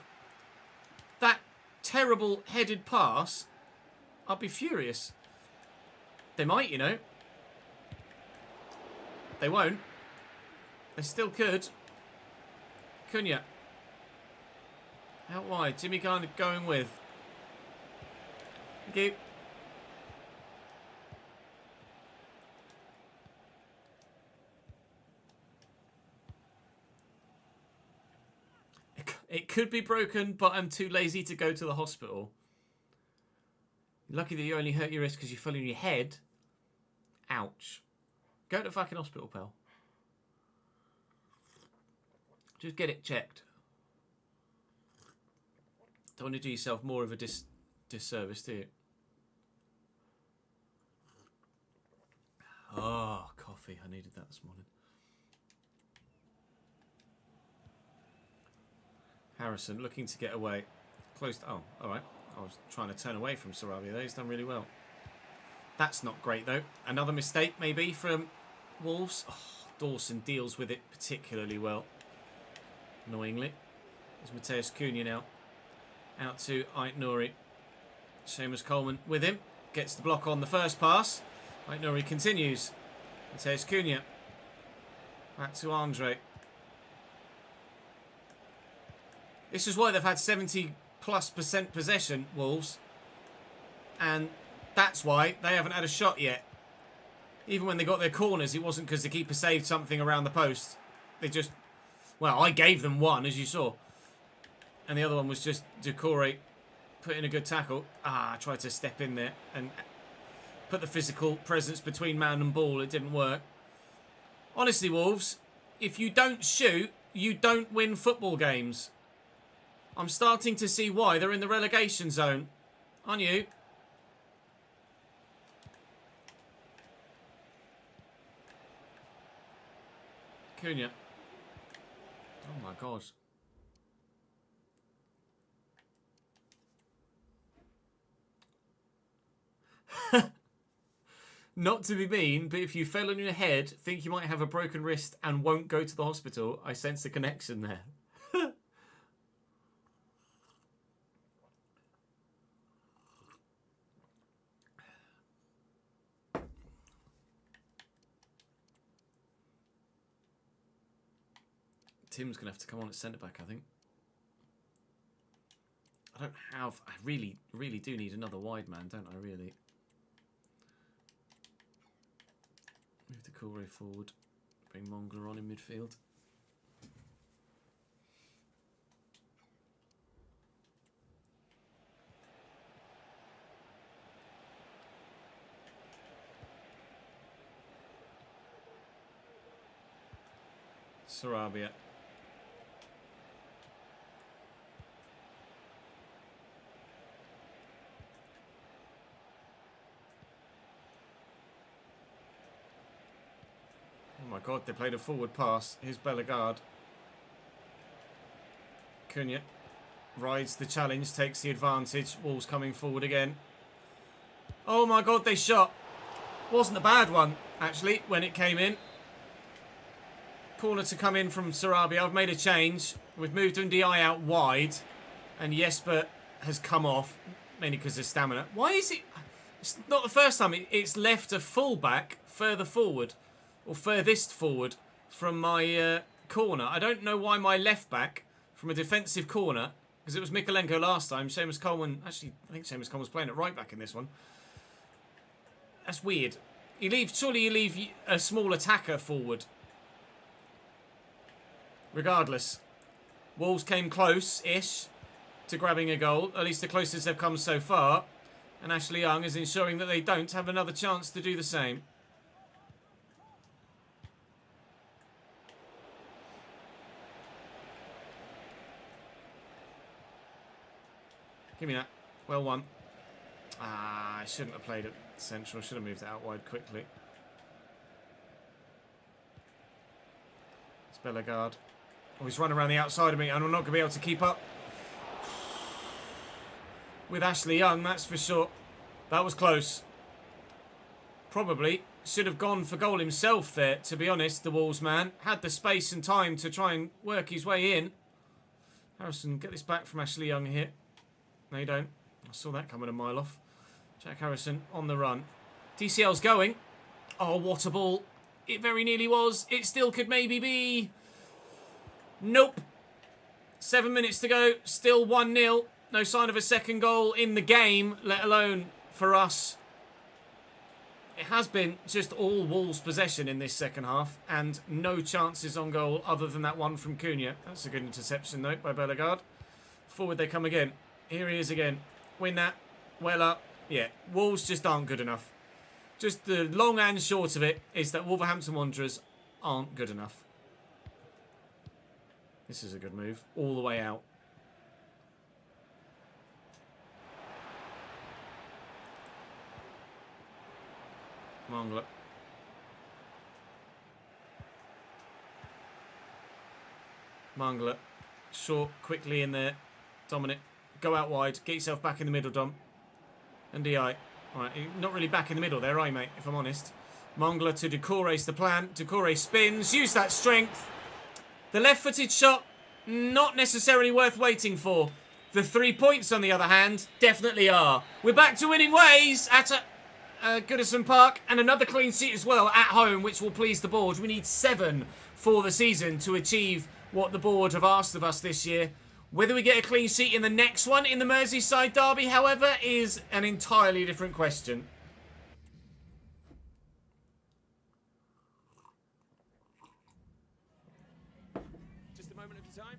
that terrible headed pass, I'll be furious. They might, you know. They won't. They still could. Cunha. Out wide. Jimmy kind of going with. Thank you. It could be broken, but I'm too lazy to go to the hospital. You're lucky that you only hurt your wrist because you fell on your head. Ouch. Go to the fucking hospital, pal. Just get it checked. Don't want to do yourself more of a disservice, do you? Oh, coffee. I needed that this morning. Harrison looking to get away. Close to, oh, alright. I was trying to turn away from Sarabia there. He's done really well. That's not great, though. Another mistake, maybe, from Wolves. Oh, Dawson deals with it particularly well. Annoyingly. There's Mateus Cunha now. Out to Ait Nouri. Seamus Coleman with him. Gets the block on the first pass. Ait Nouri continues. Mateus Cunha. Back to Andre. This is why they've had 70+% possession, Wolves. And that's why they haven't had a shot yet. Even when they got their corners, it wasn't because the keeper saved something around the post. They just... Well, I gave them one, as you saw. And the other one was just Doucouré putting a good tackle. I tried to step in there and put the physical presence between man and ball. It didn't work. Honestly, Wolves, if you don't shoot, you don't win football games. I'm starting to see why they're in the relegation zone. Aren't you? Cunha. Oh my God. Not to be mean, but if you fell on your head, think you might have a broken wrist and won't go to the hospital, I sense a connection there. Tim's going to have to come on at centre-back, I think. I don't have... I really, really do need another wide man, don't I, really? Move the Doucouré forward. Bring Mongler on in midfield. Sarabia. Oh my God, they played a forward pass. Here's Bellegarde. Cunha rides the challenge, takes the advantage. Wolves coming forward again. Oh my God, they shot. Wasn't a bad one, actually, when it came in. Corner to come in from Sarabia. I've made a change. We've moved Ndiaye out wide. And Jesper has come off, mainly because of stamina. Why is it... It's not the first time. It's left a fullback further forward, or furthest forward from my corner. I don't know why my left back, from a defensive corner, because it was Mikolenko last time. Seamus Coleman... Actually, I think Seamus Coleman's playing at right back in this one. That's weird. Surely you leave a small attacker forward. Regardless. Wolves came close-ish to grabbing a goal. At least the closest they've come so far. And Ashley Young is ensuring that they don't have another chance to do the same. Give me that. Well won. I shouldn't have played it central. Should have moved it out wide quickly. It's Bellegarde. Oh, he's running around the outside of me and I'm not going to be able to keep up with Ashley Young, that's for sure. That was close. Probably should have gone for goal himself there, to be honest, the Wolves man. Had the space and time to try and work his way in. Harrison, get this back from Ashley Young here. No, you don't. I saw that coming a mile off. Jack Harrison on the run. DCL's going. Oh, what a ball. It very nearly was. It still could maybe be. Nope. 7 minutes to go. Still 1-0. No sign of a second goal in the game, let alone for us. It has been just all Wolves' possession in this second half and no chances on goal other than that one from Cunha. That's a good interception, though, by Bellegarde. Forward they come again. Here he is again. Win that. Well up. Yeah, Wolves just aren't good enough. Just the long and short of it is that Wolverhampton Wanderers aren't good enough. This is a good move. All the way out. Mangala. Mangala. Short, quickly in there. Dominic. Go out wide. Get yourself back in the middle, Dom. And DI. Alright, not really back in the middle there, are you, mate, if I'm honest. Mangala to Doucouré's the plan. Doucouré spins. Use that strength. The left-footed shot, not necessarily worth waiting for. The 3 points, on the other hand, definitely are. We're back to winning ways at Goodison Park, and another clean sheet as well at home, which will please the board. We need 7 for the season to achieve what the board have asked of us this year. Whether we get a clean sheet in the next one, in the Merseyside derby, however, is an entirely different question. Just a moment of your time.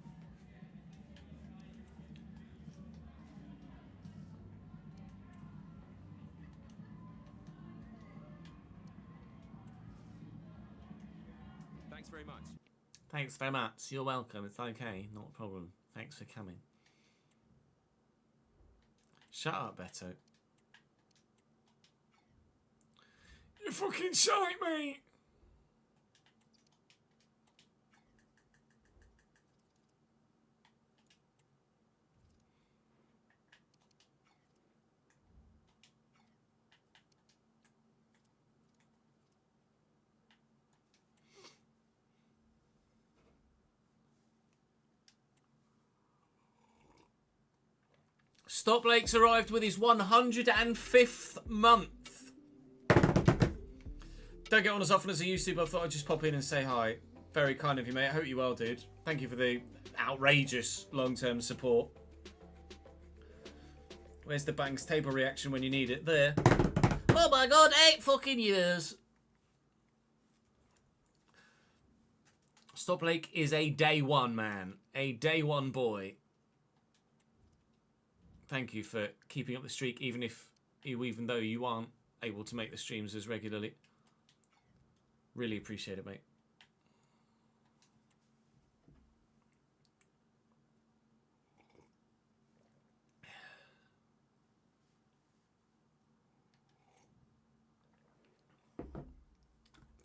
Thanks very much. Thanks very much. You're welcome. It's okay. Not a problem. Thanks for coming. Shut up, Beto. You fucking shite, mate. Stop Lake's arrived with his 105th month. Don't get on as often as I used to, but I thought I'd just pop in and say hi. Very kind of you, mate. I hope you're well, dude. Thank you for the outrageous long-term support. Where's the Banks table reaction when you need it? There. Oh my god, 8 fucking years. Stop Lake is a day one man. A day one boy. Thank you for keeping up the streak, even though you aren't able to make the streams as regularly. Really appreciate it, mate.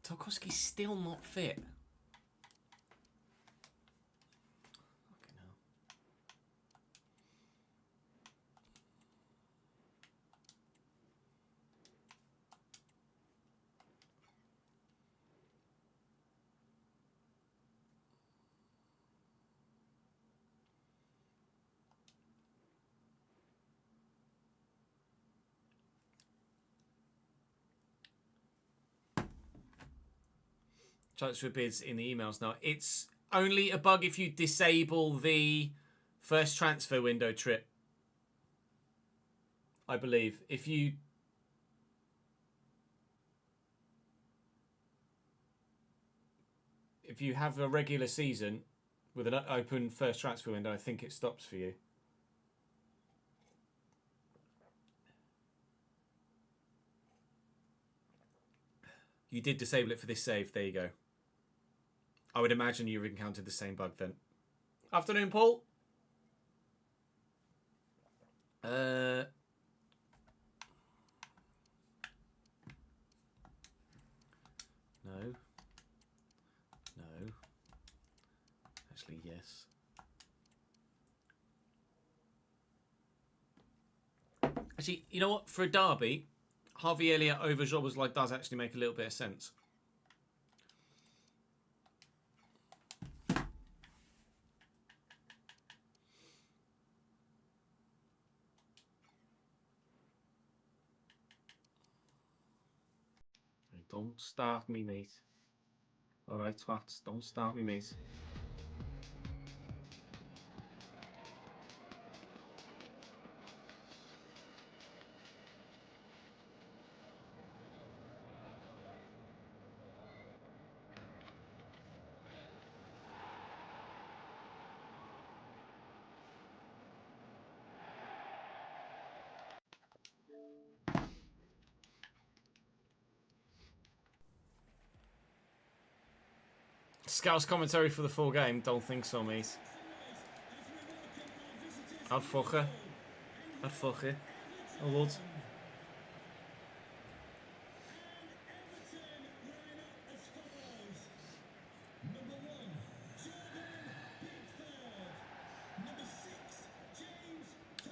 Tarkowski's still not fit. transfer bids in the emails now. It's only a bug if you disable the first transfer window trip. I believe. If you have a regular season with an open first transfer window, I think it stops for you. You did disable it for this save. There you go. I would imagine you encountered the same bug then. Afternoon, Paul. No. Actually, yes. Actually, you know what? For a derby, Harvey Elliott over Szoboszlai does actually make a little bit of sense. Don't start me, mate. Alright, twats, don't start me, mate. Scouse commentary for the full game? Don't think so, mate. I'd fuck her. I'd fuck her. I would.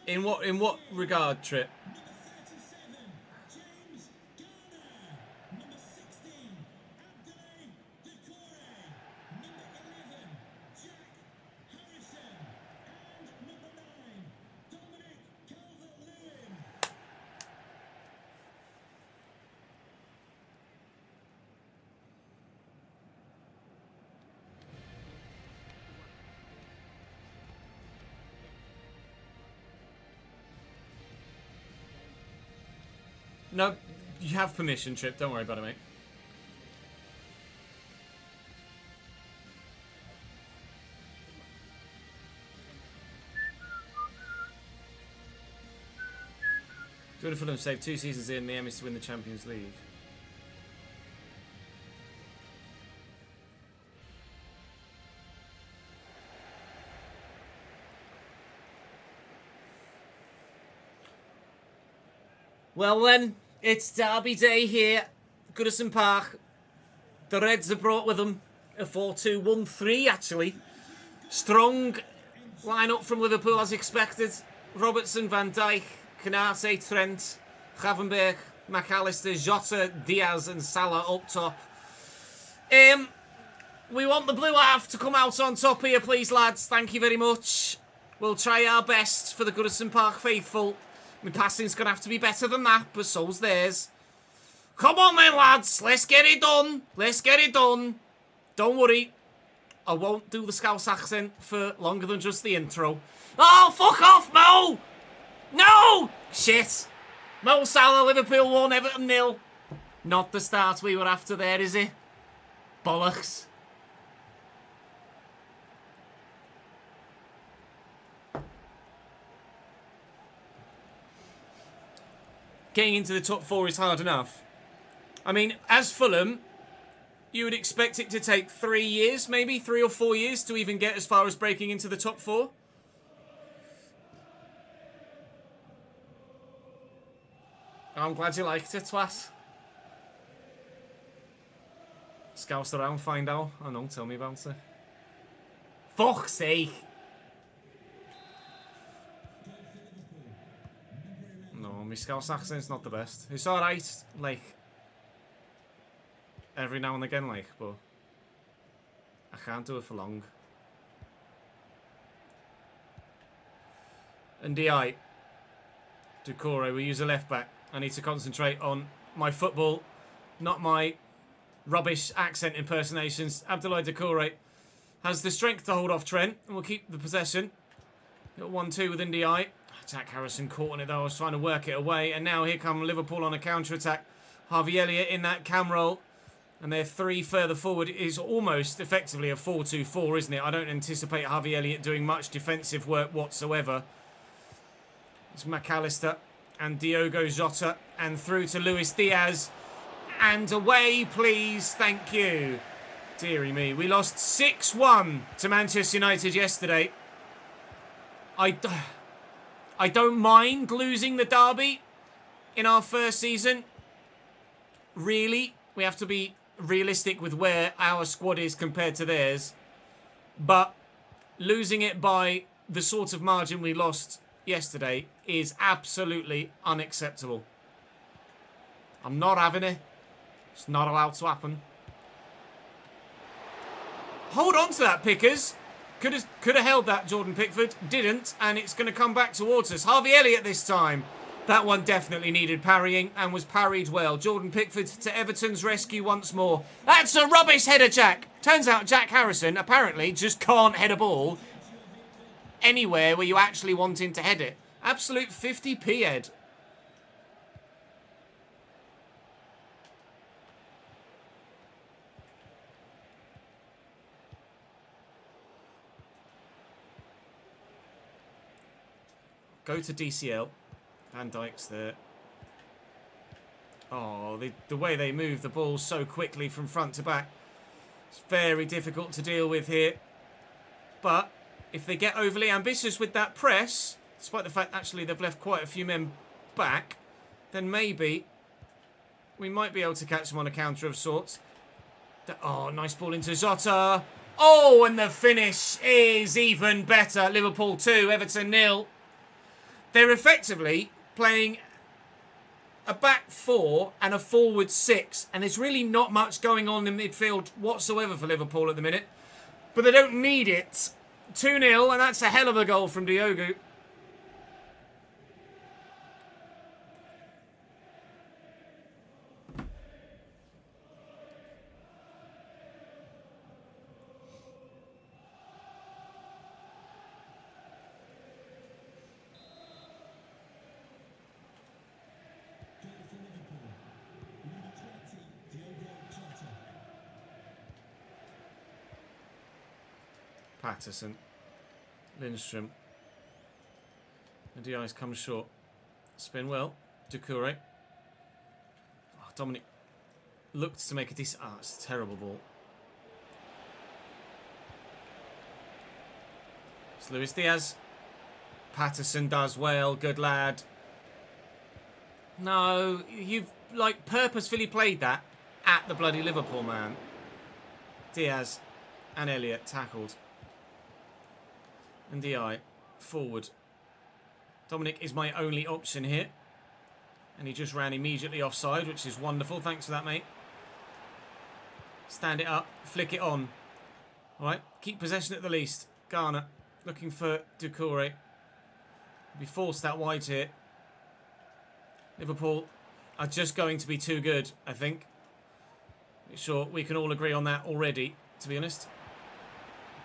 In what regard, Trip? No, you have permission, Trip. Don't worry about it, mate. Good for them to save 2 seasons in. The aim is to win the Champions League. Well then, it's Derby Day here, Goodison Park. The Reds have brought with them a 4-2-1-3 actually. Strong line-up from Liverpool as expected. Robertson, Van Dijk, Canate, Trent, Gravenberch, McAllister, Jota, Diaz and Salah up top. We want the blue half to come out on top here, please, lads. Thank you very much. We'll try our best for the Goodison Park faithful. My passing's going to have to be better than that, but so's theirs. Come on then, lads. Let's get it done. Let's get it done. Don't worry. I won't do the Scouse accent for longer than just the intro. Oh, fuck off, Mo! No! Shit. Mo Salah, Liverpool 1, Everton 0. Not the start we were after there, is it? Bollocks. Getting into the top 4 is hard enough. I mean, as Fulham, you would expect it to take 3 years, maybe 3 or 4 years to even get as far as breaking into the top 4. I'm glad you liked it, twat. Scouse around, find out. I know, tell me about it. Fuck's sake. No, my Scouse accent's not the best. It's alright, like, every now and again, like, but I can't do it for long. And DI. Doucouré, we use a left back. I need to concentrate on my football, not my rubbish accent impersonations. Abdoulaye Doucouré has the strength to hold off Trent and will keep the possession. Got 1-2 with Ndiaye. Jack Harrison caught on it though. I was trying to work it away. And now here come Liverpool on a counter-attack. Harvey Elliott in that cam roll. And their 3 further forward is almost effectively a 4-2-4, isn't it? I don't anticipate Harvey Elliott doing much defensive work whatsoever. It's McAllister and Diogo Jota. And through to Luis Diaz. And away, please. Thank you. Deary me. We lost 6-1 to Manchester United yesterday. I don't mind losing the derby in our first season. Really, we have to be realistic with where our squad is compared to theirs. But losing it by the sort of margin we lost yesterday is absolutely unacceptable. I'm not having it. It's not allowed to happen. Hold on to that, Pickers. Could have held that, Jordan Pickford. Didn't, and it's going to come back towards us. Harvey Elliott this time. That one definitely needed parrying and was parried well. Jordan Pickford to Everton's rescue once more. That's a rubbish header, Jack. Turns out Jack Harrison apparently just can't head a ball anywhere where you actually want him to head it. Absolute 50p head. Go to DCL. Van Dijk's there. Oh, the way they move the ball so quickly from front to back. It's very difficult to deal with here. But if they get overly ambitious with that press, despite the fact actually they've left quite a few men back, then maybe we might be able to catch them on a counter of sorts. Oh, nice ball into Jota. Oh, and the finish is even better. Liverpool 2, Everton 0. They're effectively playing a back 4 and a forward 6. And there's really not much going on in midfield whatsoever for Liverpool at the minute. But they don't need it. 2-0, and that's a hell of a goal from Diogo. Patterson, Lindstrom, and Diaz comes short. Spin well, Doucouré. Oh, Dominic looked to make a decent. Ah, it's a terrible ball. It's Luis Diaz. Patterson does well, good lad. No, you've like purposefully played that at the bloody Liverpool man. Diaz and Elliott tackled. And Ndiaye forward. Dominic is my only option here. And he just ran immediately offside, which is wonderful. Thanks for that, mate. Stand it up. Flick it on. Alright, keep possession at the least. Garner looking for Doucouré. Be forced out wide here. Liverpool are just going to be too good, I think. Sure, we can all agree on that already, to be honest.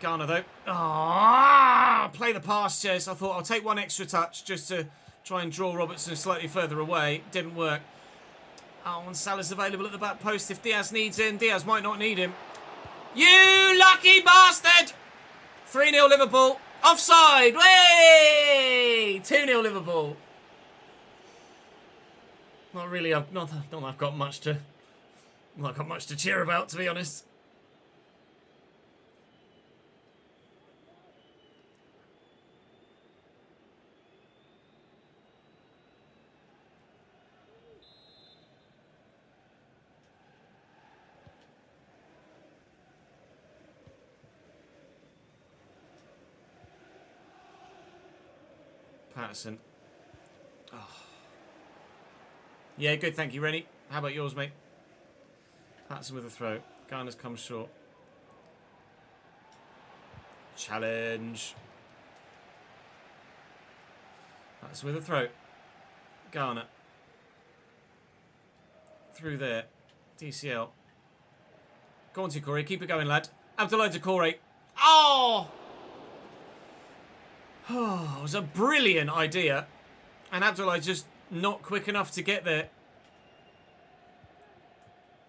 Garner, though. Oh, play the pass, Ches. I thought I'll take one extra touch just to try and draw Robertson slightly further away. Didn't work. Oh, and Salah's available at the back post if Diaz needs him. Diaz might not need him. You lucky bastard! 3-0 Liverpool. Offside. Way! 2-0 Liverpool. Not really. I've got much to cheer about, to be honest. Patterson. Oh. Yeah, good, thank you, Rennie. How about yours, mate? Patterson with a throw. Garner's come short. Challenge. Patterson with a throw. Garner. Through there. DCL. Go on, Doucouré. Keep it going, lad. Abdoulaye Doucouré. Oh! Oh, it was a brilliant idea. And Abdoulaye just not quick enough to get there.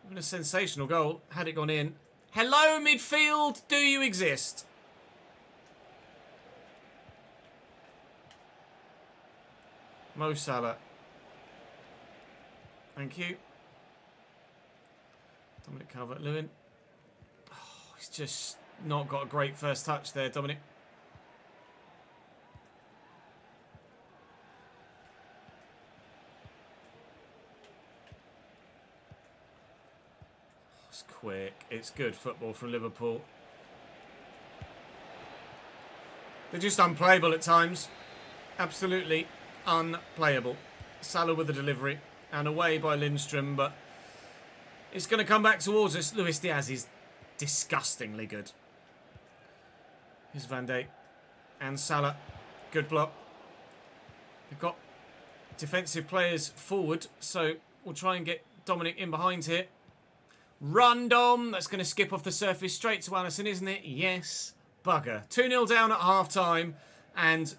Even a sensational goal. Had it gone in. Hello, midfield. Do you exist? Mo Salah. Thank you. Dominic Calvert-Lewin. Oh, he's just not got a great first touch there, Dominic. It's quick. It's good football from Liverpool. They're just unplayable at times. Absolutely unplayable. Salah with the delivery. And away by Lindstrom, but it's going to come back towards us. Luis Diaz is disgustingly good. Here's Van Dijk. And Salah. Good block. They've got defensive players forward, so we'll try and get Dominic in behind here. Run, Dom. That's going to skip off the surface straight to Alisson, isn't it? Yes. Bugger. 2-0 down at half-time. And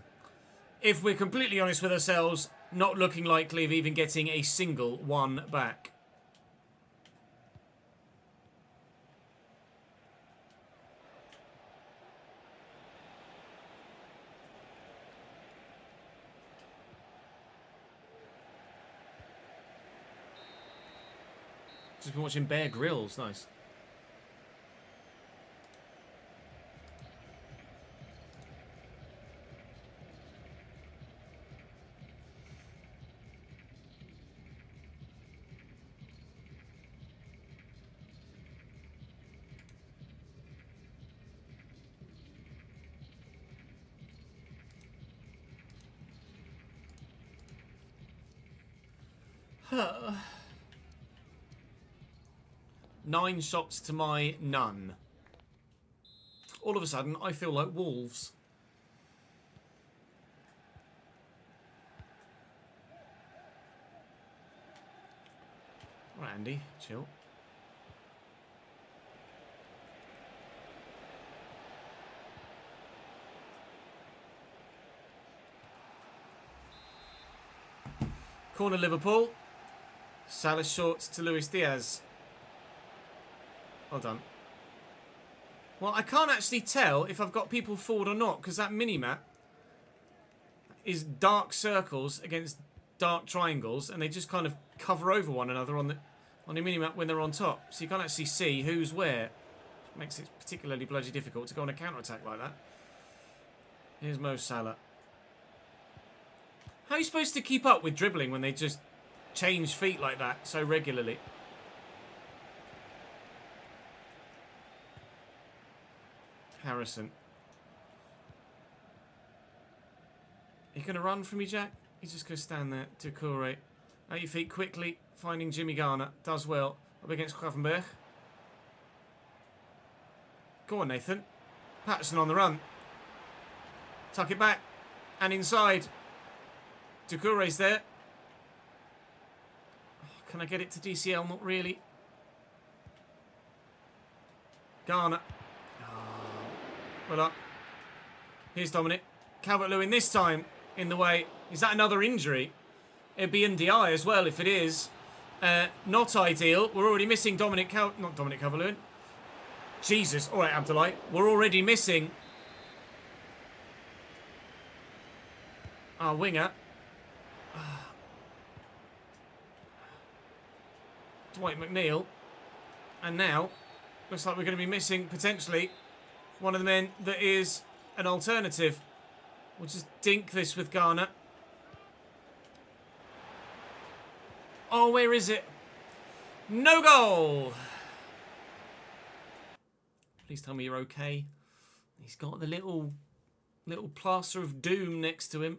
if we're completely honest with ourselves, not looking likely of even getting a single one back. Just been watching Bear Grylls. Nice. Huh. 9 shots to my none. All of a sudden, I feel like Wolves. Right, Andy, chill. Corner Liverpool. Salah short to Luis Diaz. Well done. Well, I can't actually tell if I've got people forward or not, because that mini-map is dark circles against dark triangles, and they just kind of cover over one another on the mini-map when they're on top. So you can't actually see who's where. It makes it particularly bloody difficult to go on a counter-attack like that. Here's Mo Salah. How are you supposed to keep up with dribbling when they just change feet like that so regularly? Harrison. You going to run for me, Jack? He's just going to stand there. Doucouré. At your feet quickly. Finding Jimmy Garner. Does well. Up against Gravenberch. Go on, Nathan. Patterson on the run. Tuck it back. And inside. Doucouré's there. Oh, can I get it to DCL? Not really. Garner. Well up. Here's Dominic. Calvert-Lewin this time in the way. Is that another injury? It'd be in the eye as well if it is. Not ideal. We're already missing not Dominic Calvert-Lewin. Jesus. All right, Abdoulaye. We're already missing our winger. Dwight McNeil. And now, looks like we're going to be missing, potentially, one of the men that is an alternative. We'll just dink this with Garner. Oh, where is it? No goal! Please tell me you're okay. He's got the little plaster of doom next to him.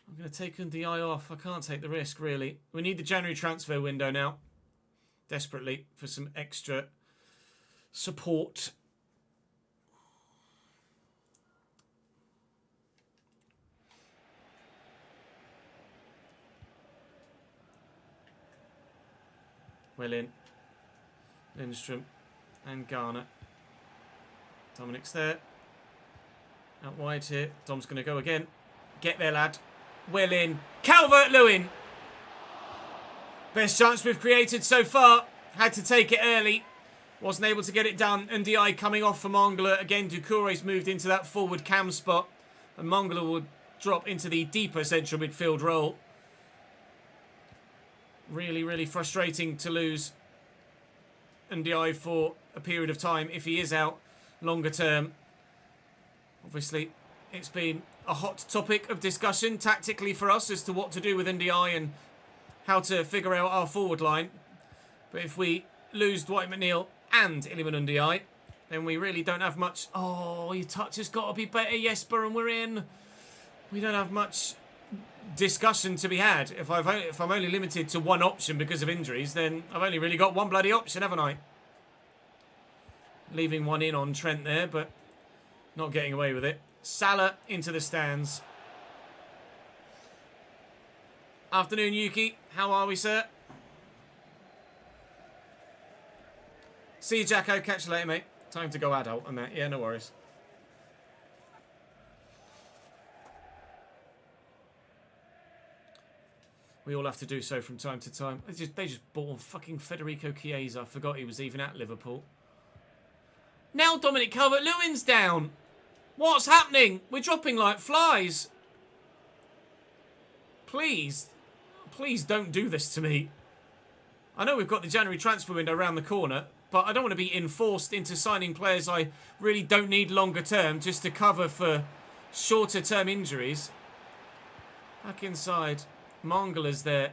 I'm going to take the eye off. I can't take the risk, really. We need the January transfer window now. Desperately for some extra support. Well in. Lindstrom. And Garner. Dominic's there. Out wide here. Dom's going to go again. Get there, lad. Well in. Calvert-Lewin. Best chance we've created so far. Had to take it early. Wasn't able to get it done. Ndiaye coming off for Mangala. Again, Doucouré's moved into that forward cam spot. And Mangala will drop into the deeper central midfield role. Really, really frustrating to lose Ndiaye for a period of time if he is out longer term. Obviously, it's been a hot topic of discussion tactically for us as to what to do with Ndiaye and how to figure out our forward line. But if we lose Dwight McNeil and Iliman Ndiaye, then we really don't have much. Oh, your touch has got to be better, Jesper, and we're in. We don't have much discussion to be had. If I'm only limited to one option because of injuries, then I've only really got one bloody option, haven't I? Leaving one in on Trent there, but not getting away with it. Salah into the stands. Afternoon, Yuki. How are we, sir? See you, Jacko. Catch you later, mate. Time to go adult and that. Yeah, no worries. We all have to do so from time to time. They just bought fucking Federico Chiesa. I forgot he was even at Liverpool. Now Dominic Calvert-Lewin's down. What's happening? We're dropping like flies. Please. Please don't do this to me. I know we've got the January transfer window around the corner, but I don't want to be enforced into signing players I really don't need longer term just to cover for shorter term injuries. Back inside. Mangala's there.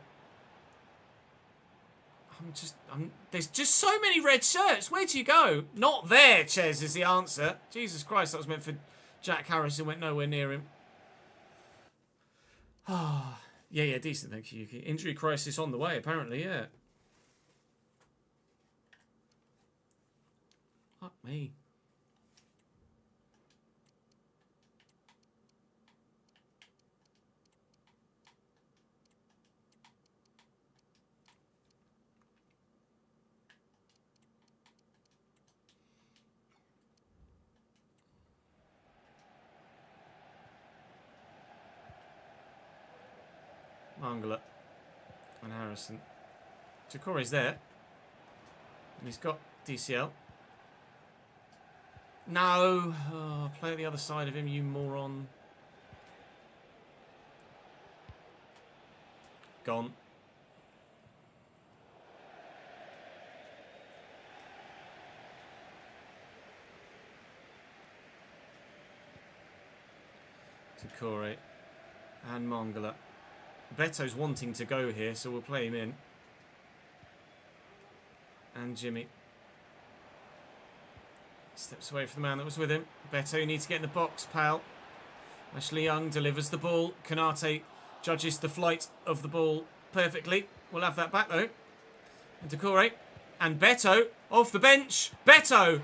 There's just so many red shirts. Where do you go? Not there, Ches, is the answer. Jesus Christ, that was meant for Jack Harrison. Went nowhere near him. Ah, yeah, decent. Thank you, Yuki. Injury crisis on the way, apparently, yeah. Fuck me. Mangala and Harrison. Doucouré's there. And he's got DCL. No. Oh, play at the other side of him, you moron. Gone. Doucouré and Mangala. Beto's wanting to go here, so we'll play him in. And Jimmy. Steps away from the man that was with him. Beto, you need to get in the box, pal. Ashley Young delivers the ball. Konate judges the flight of the ball perfectly. We'll have that back, though. And Doucouré. And Beto off the bench. Beto!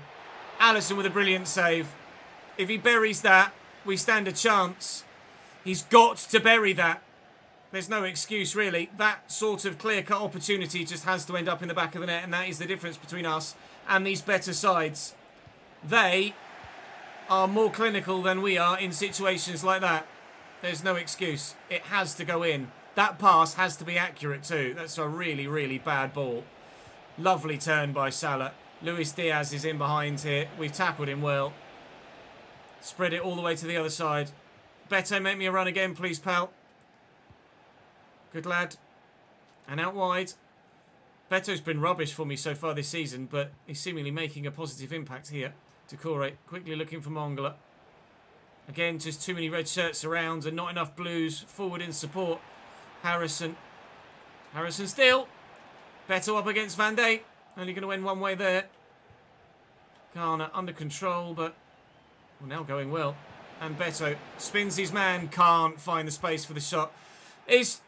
Alisson with a brilliant save. If he buries that, we stand a chance. He's got to bury that. There's no excuse, really. That sort of clear-cut opportunity just has to end up in the back of the net, and that is the difference between us and these better sides. They are more clinical than we are in situations like that. There's no excuse. It has to go in. That pass has to be accurate too. That's a really, really bad ball. Lovely turn by Salah. Luis Diaz is in behind here. We've tackled him well. Spread it all the way to the other side. Beto, make me a run again, please, pal. Good lad. And out wide. Beto's been rubbish for me so far this season, but he's seemingly making a positive impact here. Doucouré quickly looking for Mangala. Again, just too many red shirts around and not enough blues forward in support. Harrison. Harrison still. Beto up against Van Dijk. Only going to win one way there. Garner under control, but now going well. And Beto spins his man. Can't find the space for the shot. It's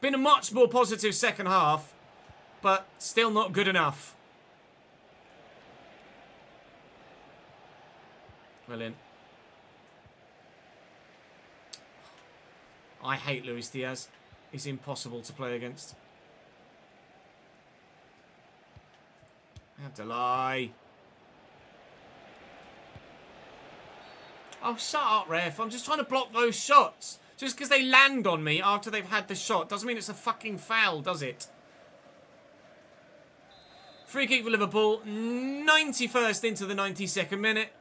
been a much more positive second half, but still not good enough. Well in. I hate Luis Diaz. He's impossible to play against. Abdoulaye. Oh, shut up, ref. I'm just trying to block those shots. Just because they land on me after they've had the shot doesn't mean it's a fucking foul, does it? Free kick for Liverpool. 91st into the 92nd minute.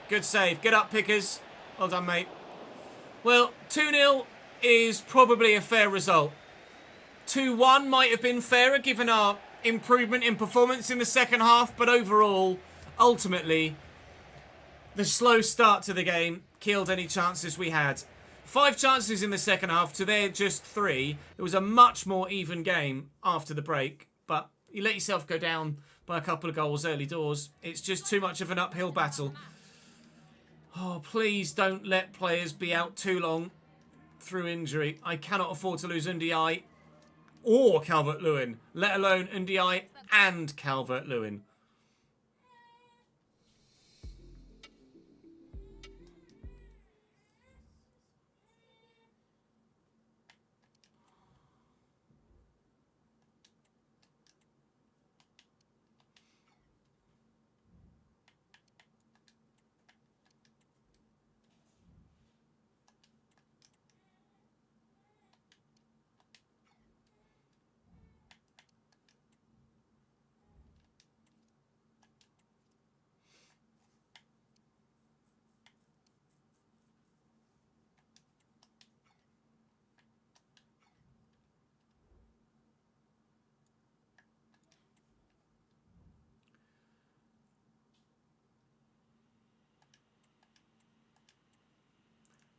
Good save. Get up, Pickers. Well done, mate. Well, 2-0 is probably a fair result. 2-1 might have been fairer given our improvement in performance in the second half, but overall, ultimately, the slow start to the game killed any chances we had. 5 chances in the second half to their just 3. It was a much more even game after the break, but you let yourself go down by a couple of goals early doors. It's just too much of an uphill battle. Oh, please don't let players be out too long through injury. I cannot afford to lose Ndiaye or Calvert-Lewin, let alone Ndiaye and Calvert-Lewin.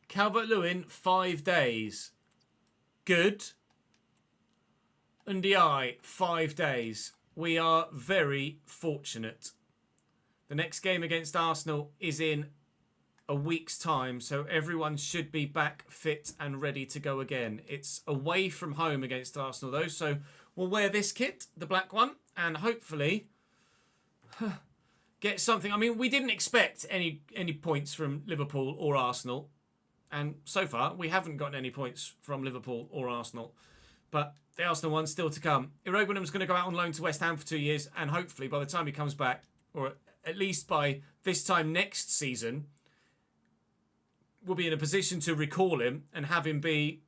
Calvert-Lewin, 5 days. Good. Ndiaye, 5 days. We are very fortunate. The next game against Arsenal is in a week's time, so everyone should be back fit and ready to go again. It's away from home against Arsenal, though, so we'll wear this kit, the black one, and hopefully get something. I mean, we didn't expect any points from Liverpool or Arsenal. And so far, we haven't gotten any points from Liverpool or Arsenal. But the Arsenal one's still to come. Iroquois going to go out on loan to West Ham for 2 years. And hopefully, by the time he comes back, or at least by this time next season, we'll be in a position to recall him and have him be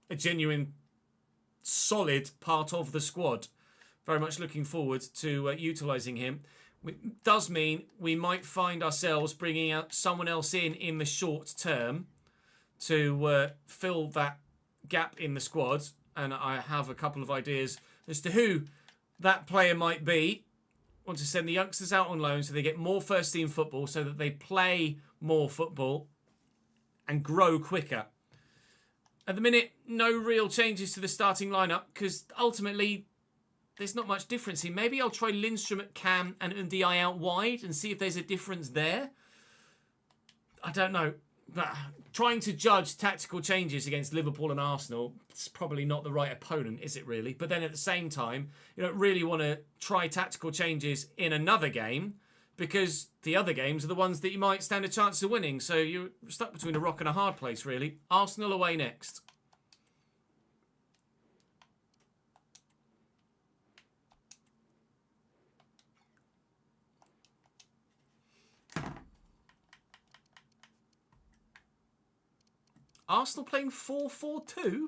a genuine, solid part of the squad. Very much looking forward to utilising him. It does mean we might find ourselves bringing out someone else in the short term to fill that gap in the squad, and I have a couple of ideas as to who that player might be. I want to send the youngsters out on loan so they get more first team football, so that they play more football and grow quicker. At the minute, no real changes to the starting lineup because ultimately there's not much difference here. Maybe I'll try Lindstrom at cam and Ndiaye out wide and see if there's a difference there. I don't know. But trying to judge tactical changes against Liverpool and Arsenal, it's probably not the right opponent, is it really? But then at the same time, you don't really want to try tactical changes in another game because the other games are the ones that you might stand a chance of winning. So you're stuck between a rock and a hard place, really. Arsenal away next. Arsenal playing 4-4-2?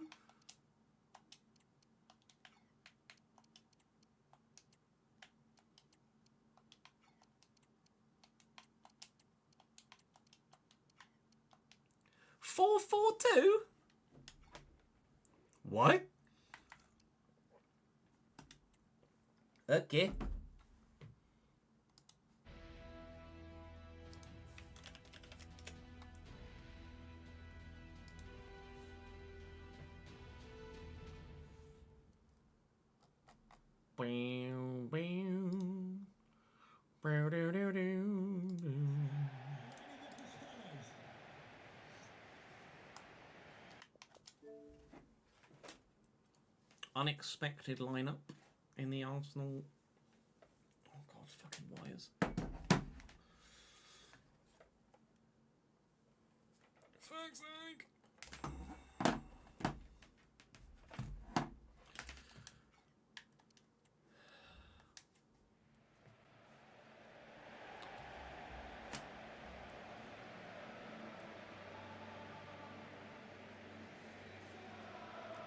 What? Okay. Unexpected lineup in the Arsenal. Oh God, fucking wires. Fuck's sake.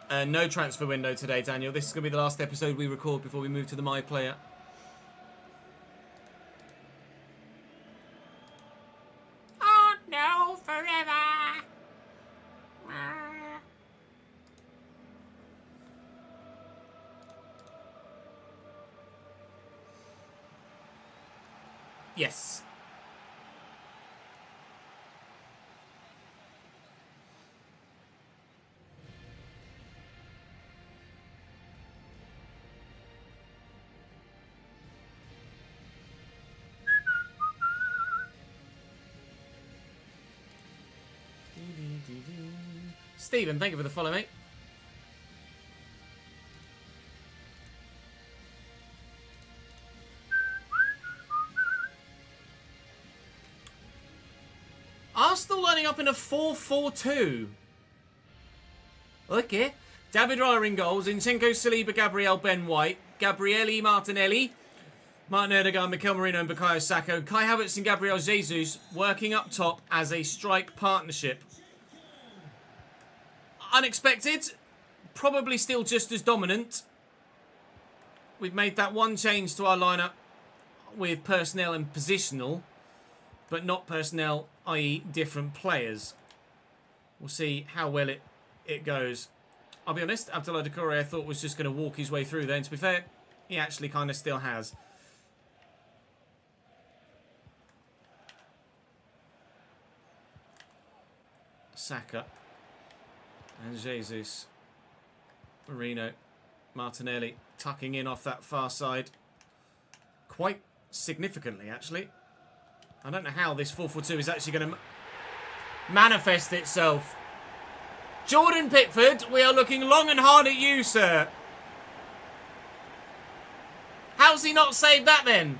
No transfer window today, Daniel. This is going to be the last episode we record before we move to the My Player. Oh no, forever! Yes. Stephen, thank you for the follow, mate. Arsenal lining up in a 4-4-2. Okay. David Raya in goals. Zinchenko, Saliba, Gabriel, Ben White. Gabriele, Martinelli. Martin Odegaard, Mikel Merino and Bukayo Saka. Kai Havertz and Gabriel Jesus working up top as a strike partnership. Unexpected. Probably still just as dominant. We've made that one change to our lineup with personnel and positional, but not personnel, i.e. different players. We'll see how well it goes. I'll be honest, Abdoulaye Doucouré I thought was just going to walk his way through there, and to be fair, he actually kind of still has. Saka and Jesus, Merino, Martinelli tucking in off that far side quite significantly, actually. I don't know how this 4-4-2 is actually going to manifest itself. Jordan Pickford, we are looking long and hard at you, sir. How's he not saved that then?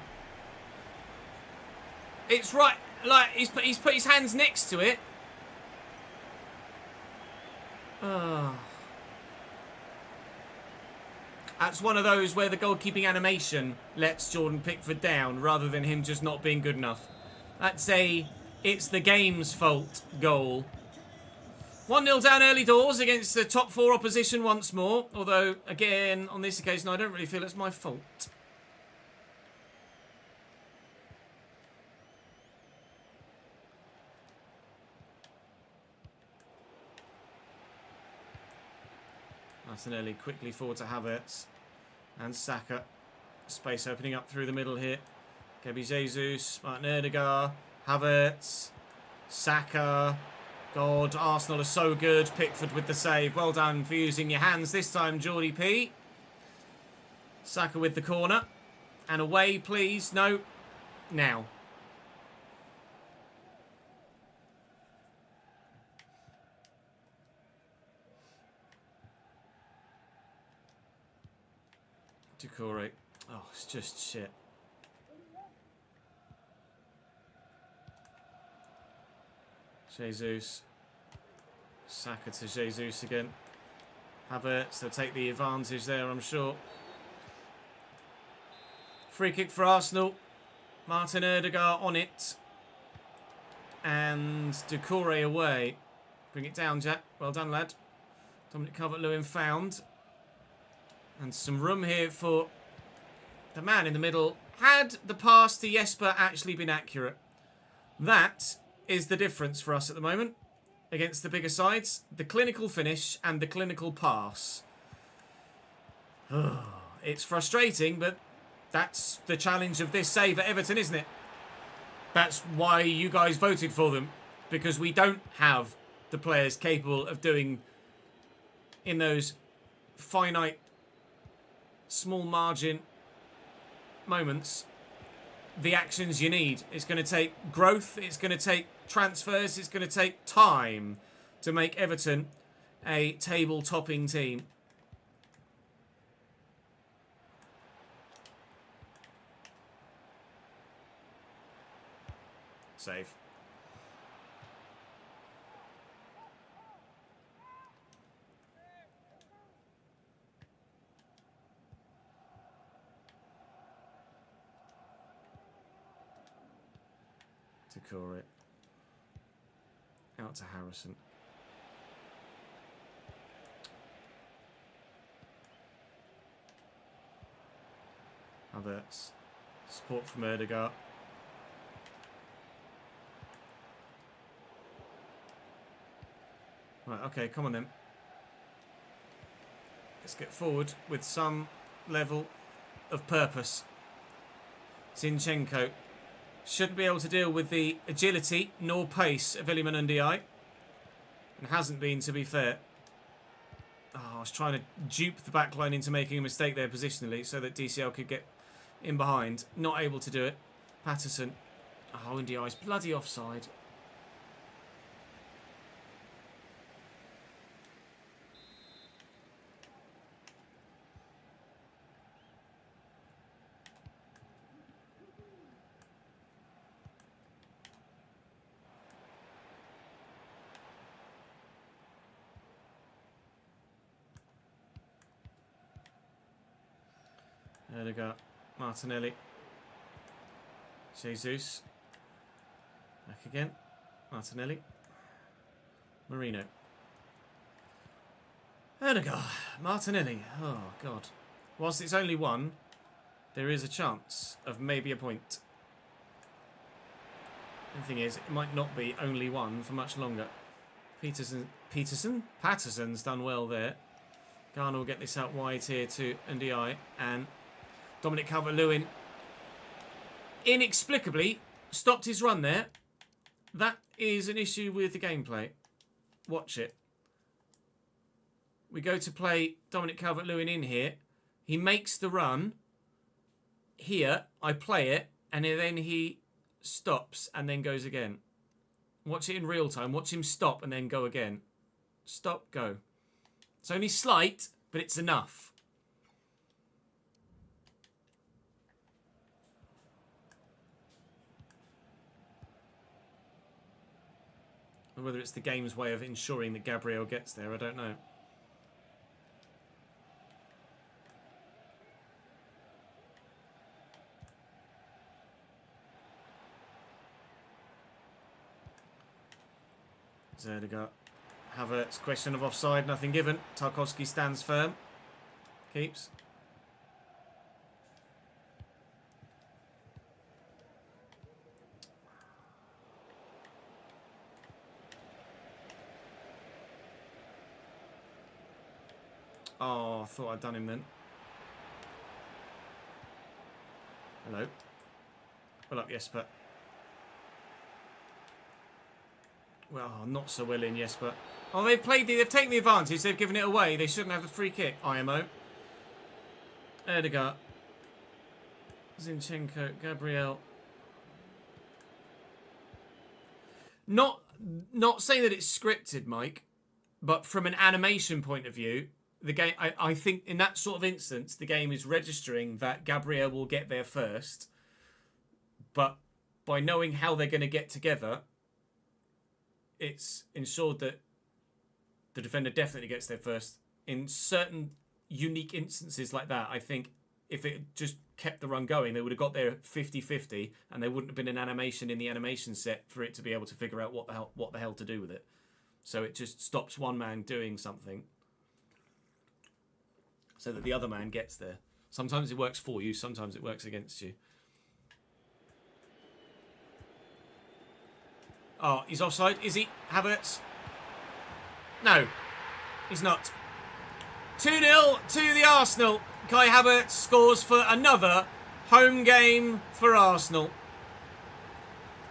It's right, like he's put his hands next to it. That's one of those where the goalkeeping animation lets Jordan Pickford down rather than him just not being good enough. That's a it's the game's fault goal. 1-0 down early doors against the top 4 opposition once more. Although, again, on this occasion, I don't really feel it's my fault. Martinelli quickly forward to Havertz and Saka. Space opening up through the middle here. Gabi Jesus, Martin Odegaard, Havertz, Saka. God, Arsenal are so good. Pickford with the save. Well done for using your hands this time, Geordie P. Saka with the corner. And away, please. No. Now. Doucouré. Oh, it's just shit. Jesus. Saka to Jesus again. Havertz, they'll take the advantage there, I'm sure. Free kick for Arsenal. Martin Odegaard on it. And Doucouré away. Bring it down, Jack. Well done, lad. Dominic Calvert-Lewin found. And some room here for the man in the middle. Had the pass to Jesper actually been accurate? That is the difference for us at the moment against the bigger sides. The clinical finish and the clinical pass. It's frustrating, but that's the challenge of this save at Everton, isn't it? That's why you guys voted for them. Because we don't have the players capable of doing, in those finite, small margin moments, the actions you need. It's going to take growth, it's going to take transfers, it's going to take time to make Everton a table-topping team. Save. Doucouré. Out to Harrison. Havertz. Support from Erdegaard. Right, okay, come on then. Let's get forward with some level of purpose. Zinchenko shouldn't be able to deal with the agility nor pace of Iliman Ndiaye. And hasn't been, to be fair. Oh, I was trying to dupe the back line into making a mistake there positionally so that DCL could get in behind. Not able to do it. Patterson. Oh, Ndiaye's bloody offside. Erdegaard, Martinelli, Jesus, back again, Martinelli, Marino, Erdegaard, Martinelli, oh God. Whilst it's only one, there is a chance of maybe a point. The thing is, it might not be only one for much longer. Patterson's done well there. Garner will get this out wide here to Ndiaye, and Dominic Calvert-Lewin inexplicably stopped his run there. That is an issue with the gameplay. Watch it. We go to play Dominic Calvert-Lewin in here. He makes the run. Here, I play it, and then he stops and then goes again. Watch it in real time. Watch him stop and then go again. Stop, go. It's only slight, but it's enough. Whether it's the game's way of ensuring that Gabriel gets there, I don't know. Erdegaard. Havertz, question of offside, nothing given. Tarkowski stands firm. Keeps. Oh, I thought I'd done him then. Hello. Well up, Jesper. Well, not so well in Jesper. Oh, they've taken the advantage. They've given it away. They shouldn't have the free kick. IMO. Erdegaard. Zinchenko. Gabriel. Not saying that it's scripted, Mike, but from an animation point of view, the game, I think in that sort of instance, the game is registering that Gabriel will get there first. But by knowing how they're going to get together, it's ensured that the defender definitely gets there first. In certain unique instances like that, I think if it just kept the run going, they would have got there 50-50, and there wouldn't have been an animation in the animation set for it to be able to figure out what the hell to do with it. So it just stops one man doing something so that the other man gets there. Sometimes it works for you, sometimes it works against you. Oh, he's offside, is he? Havertz? No, he's not. 2-0 to the Arsenal. Kai Havertz scores for another home game for Arsenal.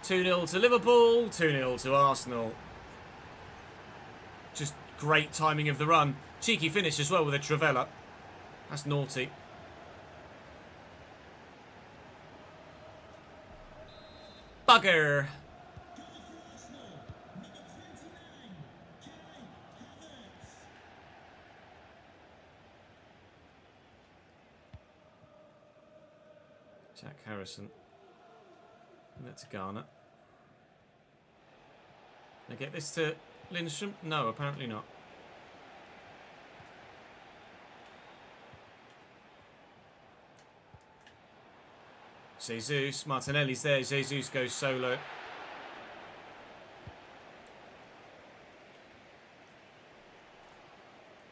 2-0 to Liverpool, 2-0 to Arsenal. Just great timing of the run. Cheeky finish as well with a Trivela. That's naughty. Bugger. Jack Harrison. And that's Garner. Can I get this to Lindstrom? No, apparently not. Jesus. Martinelli's there. Jesus goes solo.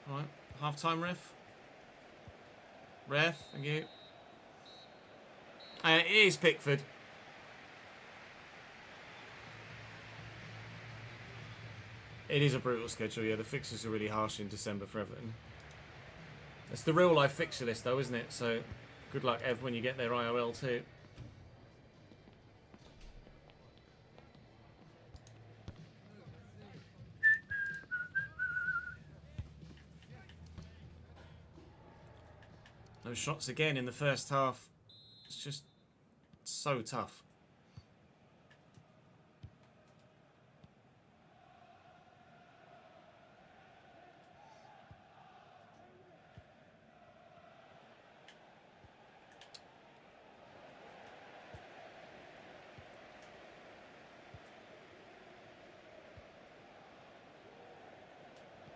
Alright. Half-time ref. Ref, thank you. It is Pickford. It is a brutal schedule, yeah. The fixtures are really harsh in December for Everton. It's the real life fixture list though, isn't it? So good luck, Ev, when you get their IRL too. No shots again in the first half. It's just so tough.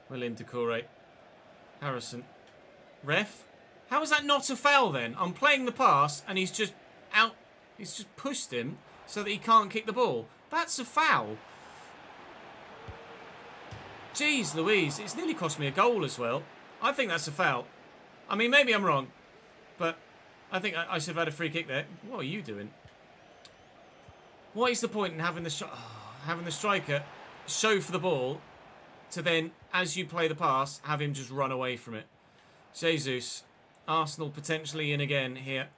Well in Decore. Harrison. Ref? How is that not a foul then? I'm playing the pass and he's just out. He's just pushed him so that he can't kick the ball. That's a foul. Jeez Louise, it's nearly cost me a goal as well. I think that's a foul. I mean, maybe I'm wrong, but I think I should have had a free kick there. What are you doing? What is the point in having the striker show for the ball to then, as you play the pass, have him just run away from it? Jesus. Arsenal potentially in again here.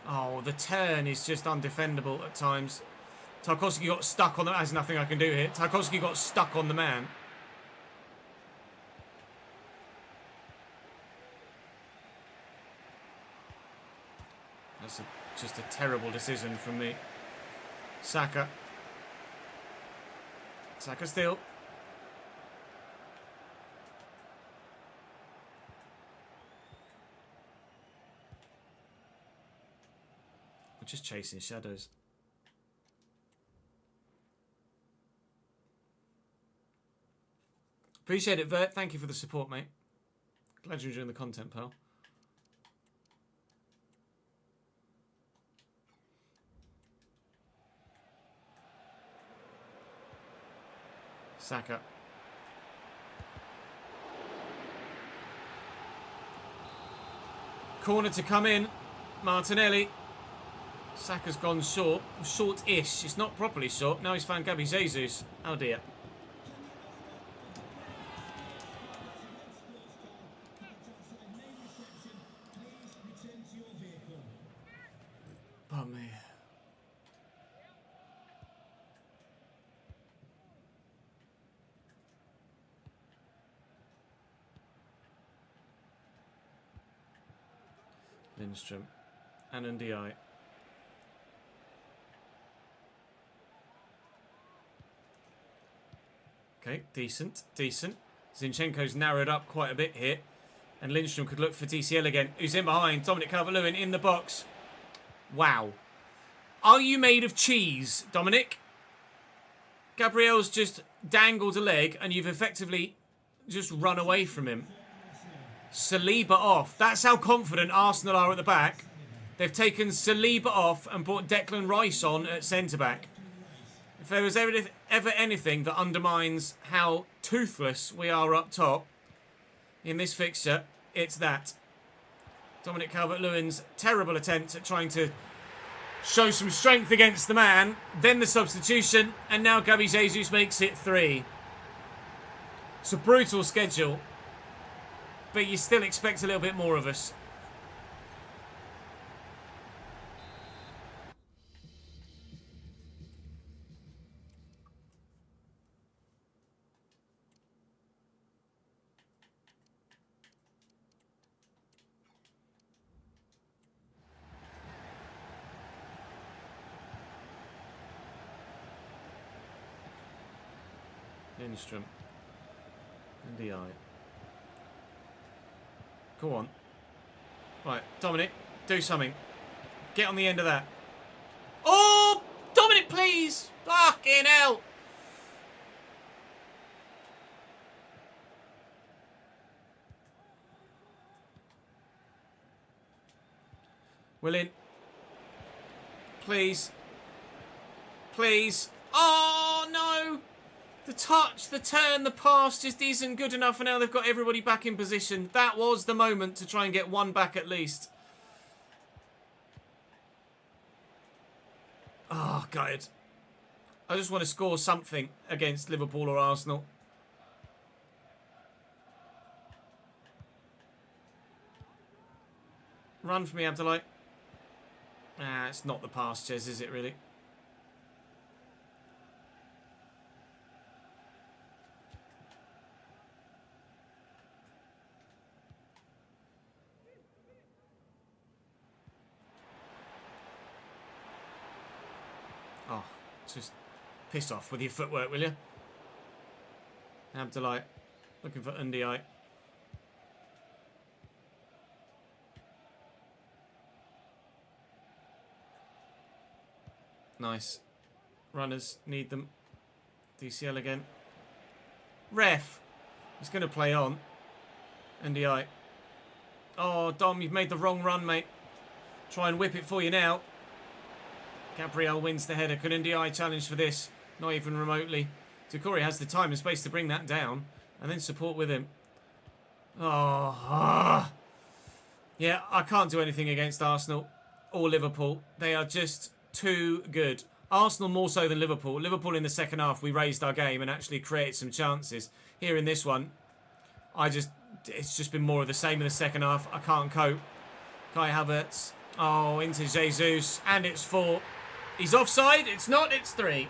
Oh, the turn is just undefendable at times. Tarkowski got stuck on the... There's nothing I can do here. Tarkowski got stuck on the man. That's just a terrible decision from me. Saka. Saka still. Just chasing shadows. Appreciate it, Vert. Thank you for the support, mate. Glad you're enjoying the content, pal. Saka. Corner to come in. Martinelli. Saka's gone short. Short-ish. It's not properly short. Now he's found Gabby Jesus. Oh dear. Pardon me. Lindstrom. And Ndiaye. Okay, decent. Zinchenko's narrowed up quite a bit here. And Lindstrom could look for DCL again. Who's in behind? Dominic Calvert-Lewin in the box. Wow. Are you made of cheese, Dominic? Gabriel's just dangled a leg and you've effectively just run away from him. Saliba off. That's how confident Arsenal are at the back. They've taken Saliba off and brought Declan Rice on at centre-back. If there was ever anything that undermines how toothless we are up top in this fixture, it's that. Dominic Calvert-Lewin's terrible attempt at trying to show some strength against the man, then the substitution, and now Gabby Jesus makes it 3. It's a brutal schedule, but you still expect a little bit more of us. Lindstrom. Ndiaye. Go on. Right, Dominic, do something. Get on the end of that. Oh! Dominic, please! Fucking hell! Will in. Please. Please. Oh, no! The touch, the turn, the pass just isn't good enough, and now they've got everybody back in position. That was the moment to try and get one back at least. Oh, gutted. I just want to score something against Liverpool or Arsenal. Run for me, Abdullah. Ah, it's not the pass, Jez, is it really? Oh, just piss off with your footwork, will you? Abdullah looking for Ndiaye. Nice. Runners need them. DCL again. Ref. He's going to play on. Ndiaye. Oh, Dom, you've made the wrong run, mate. Try and whip it for you now. Gabriel wins the header. Can Ndiaye challenge for this? Not even remotely. Doucouré has the time and space to bring that down. And then support with him. Oh. Yeah, I can't do anything against Arsenal or Liverpool. They are just too good. Arsenal more so than Liverpool. Liverpool in the second half, we raised our game and actually created some chances. Here in this one, it's just been more of the same in the second half. I can't cope. Kai Havertz. Oh, into Jesus. And it's 4. He's offside. It's not. It's 3.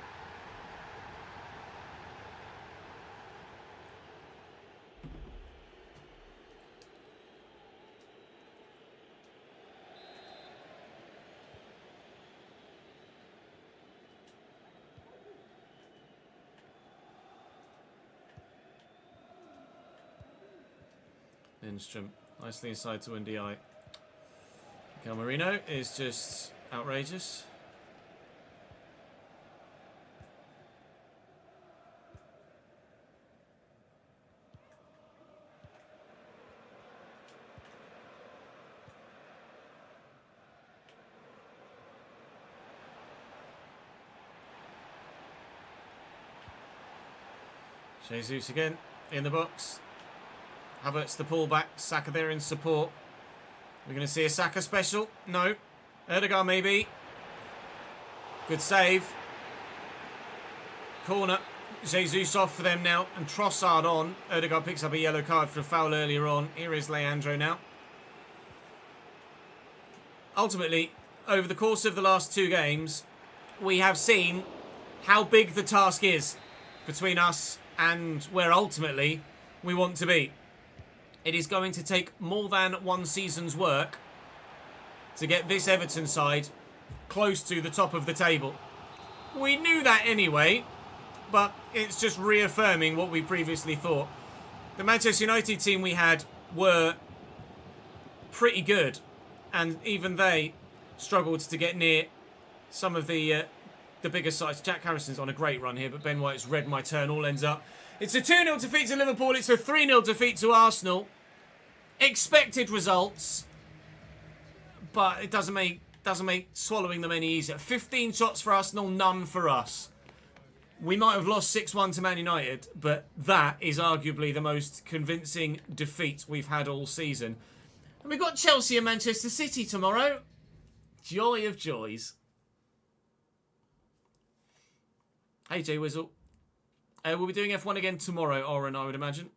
Lindstrom, nicely inside to Ndiaye. Cal Marino is just outrageous. Jesus again in the box. Havertz the pullback. Saka there in support. We're going to see a Saka special. No. Erdegaard maybe. Good save. Corner. Jesus off for them now. And Trossard on. Erdegaard picks up a yellow card for a foul earlier on. Here is Leandro now. Ultimately, over the course of the last 2 games, we have seen how big the task is between us and where ultimately we want to be. It is going to take more than 1 season's work to get this Everton side close to the top of the table. We knew that anyway, but it's just reaffirming what we previously thought. The Manchester United team we had were pretty good, and even they struggled to get near some of the bigger sides. Jack Harrison's on a great run here, but Ben White's read my turn. All ends up. It's a 2-0 defeat to Liverpool. It's a 3-0 defeat to Arsenal. Expected results, but it doesn't make swallowing them any easier. 15 shots for Arsenal, none for us. We might have lost 6-1 to Man United, but that is arguably the most convincing defeat we've had all season. And we've got Chelsea and Manchester City tomorrow. Joy of joys. Hey, Jay Wizzle. We'll be doing F1 again tomorrow, Oren, I would imagine.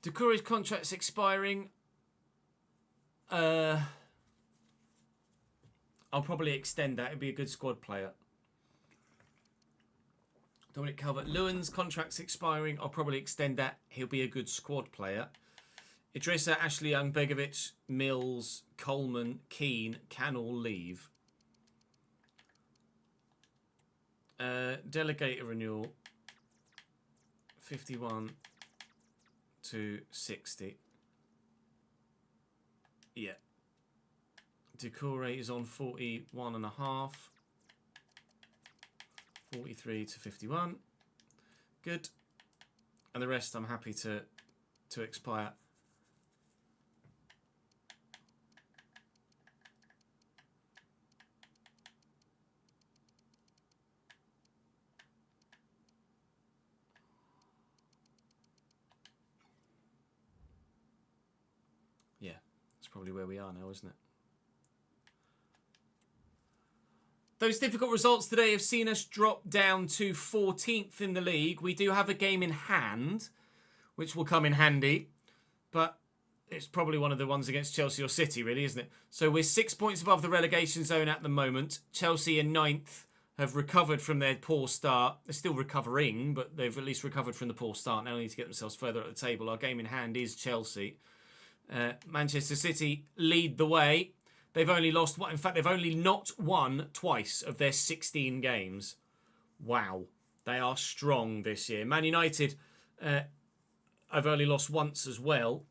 Doucouré's contract's expiring. I'll probably extend that. It'd be a good squad player. Dominic Calvert-Lewin's contract's expiring. I'll probably extend that. He'll be a good squad player. Idrissa, Ashley Young, Begovic, Mills, Coleman, Keane can all leave. Delegator renewal. 51 to 60. Yeah. Doucouré is on 41.5. 43 to 51. Good. And the rest I'm happy to expire. Yeah, that's probably where we are now, isn't it? Those difficult results today have seen us drop down to 14th in the league. We do have a game in hand, which will come in handy. But it's probably one of the ones against Chelsea or City, really, isn't it? So we're 6 points above the relegation zone at the moment. Chelsea in 9th have recovered from their poor start. They're still recovering, but they've at least recovered from the poor start. Now they need to get themselves further up the table. Our game in hand is Chelsea. Manchester City lead the way. They've only lost one. In fact, they've only not won twice of their 16 games. Wow. They are strong this year. Man United, I've only lost once as well.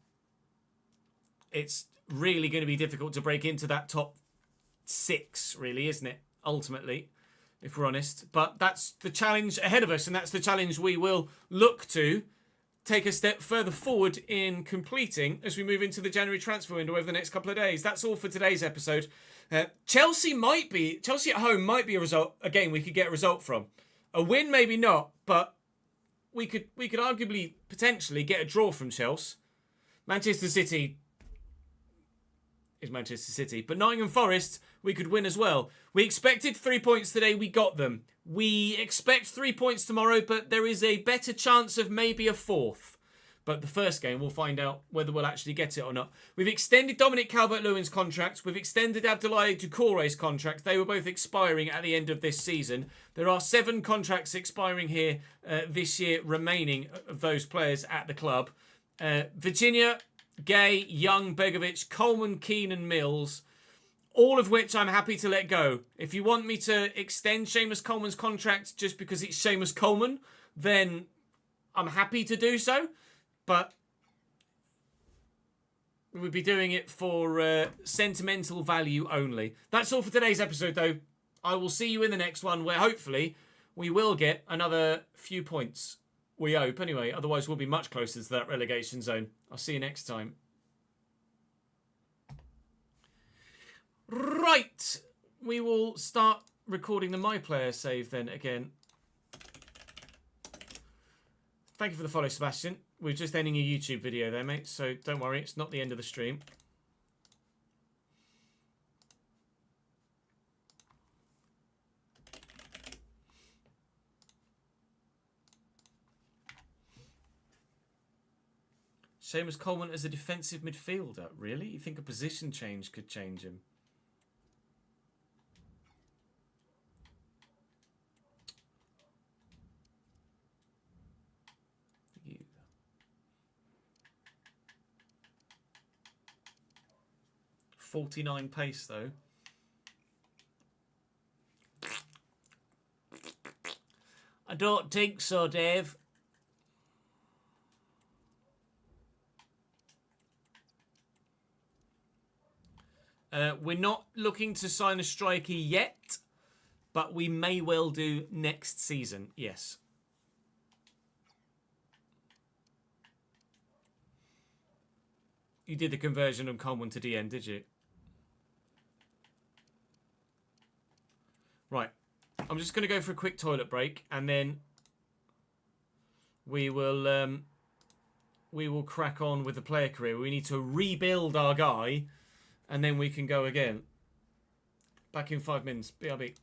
It's really going to be difficult to break into that top 6, really, isn't it? Ultimately, if we're honest. But that's the challenge ahead of us, and that's the challenge we will look to take a step further forward in completing as we move into the January transfer window over the next couple of days. That's all for today's episode. Chelsea at home might be a game we could get a result from. A win, maybe not, but we could arguably potentially get a draw from Chelsea. Manchester City is Manchester City, but Nottingham Forest we could win as well. We expected 3 points today, we got them. We expect 3 points tomorrow, but there is a better chance of maybe a 4th. But the first game, we'll find out whether we'll actually get it or not. We've extended Dominic Calvert-Lewin's contract. We've extended Abdoulaye Doucouré's contract. They were both expiring at the end of this season. There are 7 contracts expiring here this year remaining of those players at the club. Virginia, Gay, Young, Begovic, Coleman, Keane and Mills. All of which I'm happy to let go. If you want me to extend Seamus Coleman's contract just because it's Seamus Coleman, then I'm happy to do so. But we would be doing it for sentimental value only. That's all for today's episode, though. I will see you in the next one where hopefully we will get another few points. We hope, anyway. Otherwise, we'll be much closer to that relegation zone. I'll see you next time. Right, we will start recording the My Player save then again. Thank you for the follow, Sebastian. We're just ending a YouTube video there, mate, so don't worry, it's not the end of the stream. Seamus Coleman as a defensive midfielder, really? You think a position change could change him? You. 49 pace though. I don't think so, Dave. We're not looking to sign a striker yet, but we may well do next season, yes. You did the conversion of Coleman to DN, did you? Right. I'm just going to go for a quick toilet break, and then we will crack on with the player career. We need to rebuild our guy, and then we can go again. Back in 5 minutes. BRB.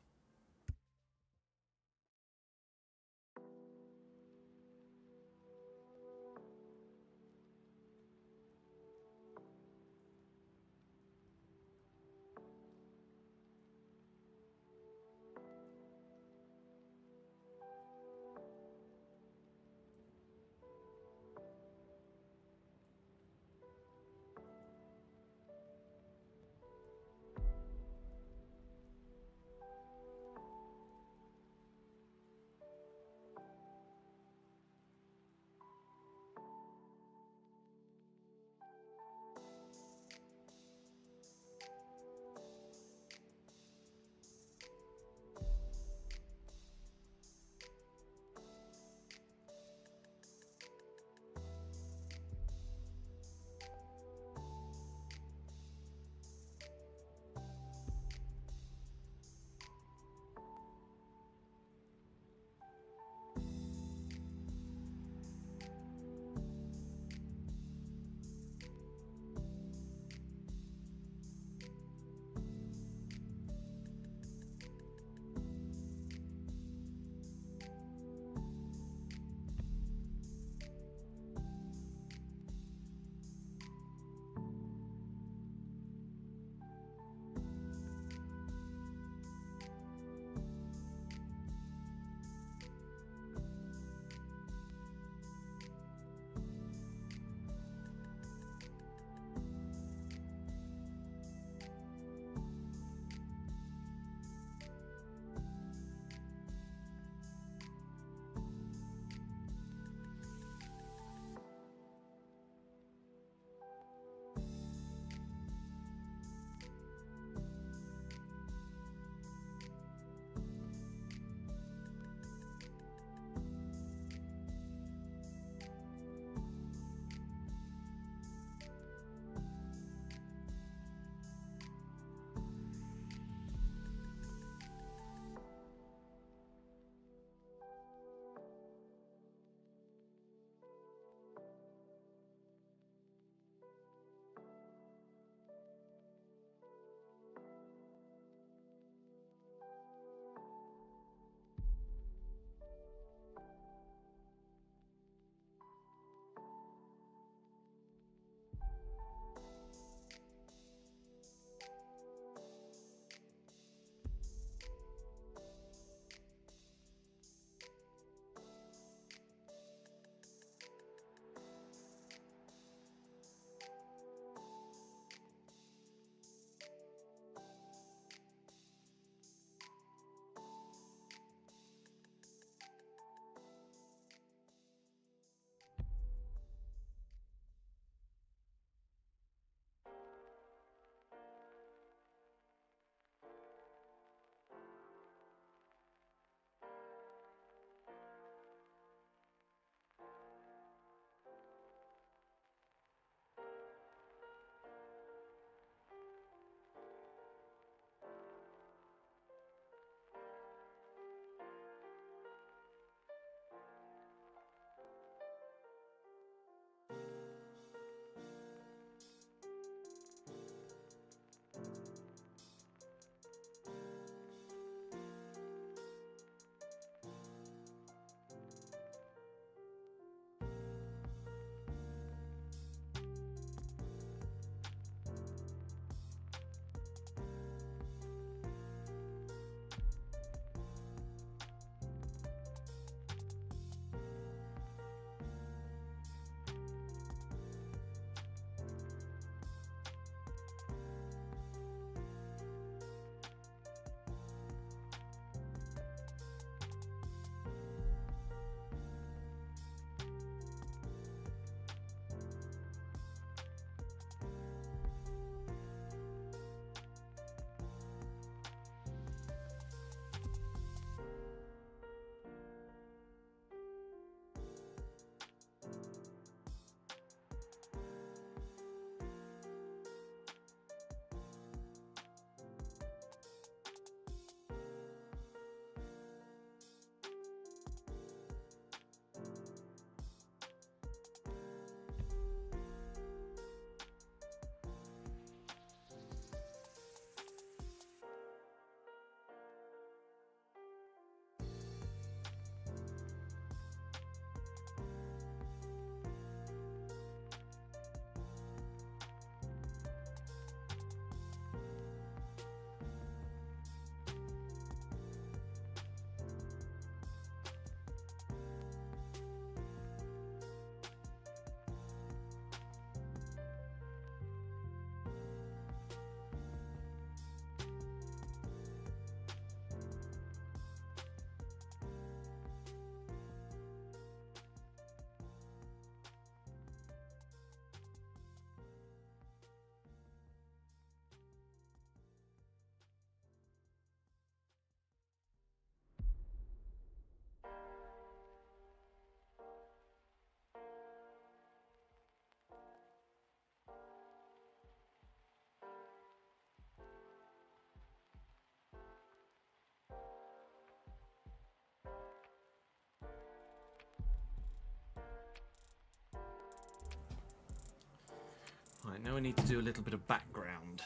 Right, now we need to do a little bit of background.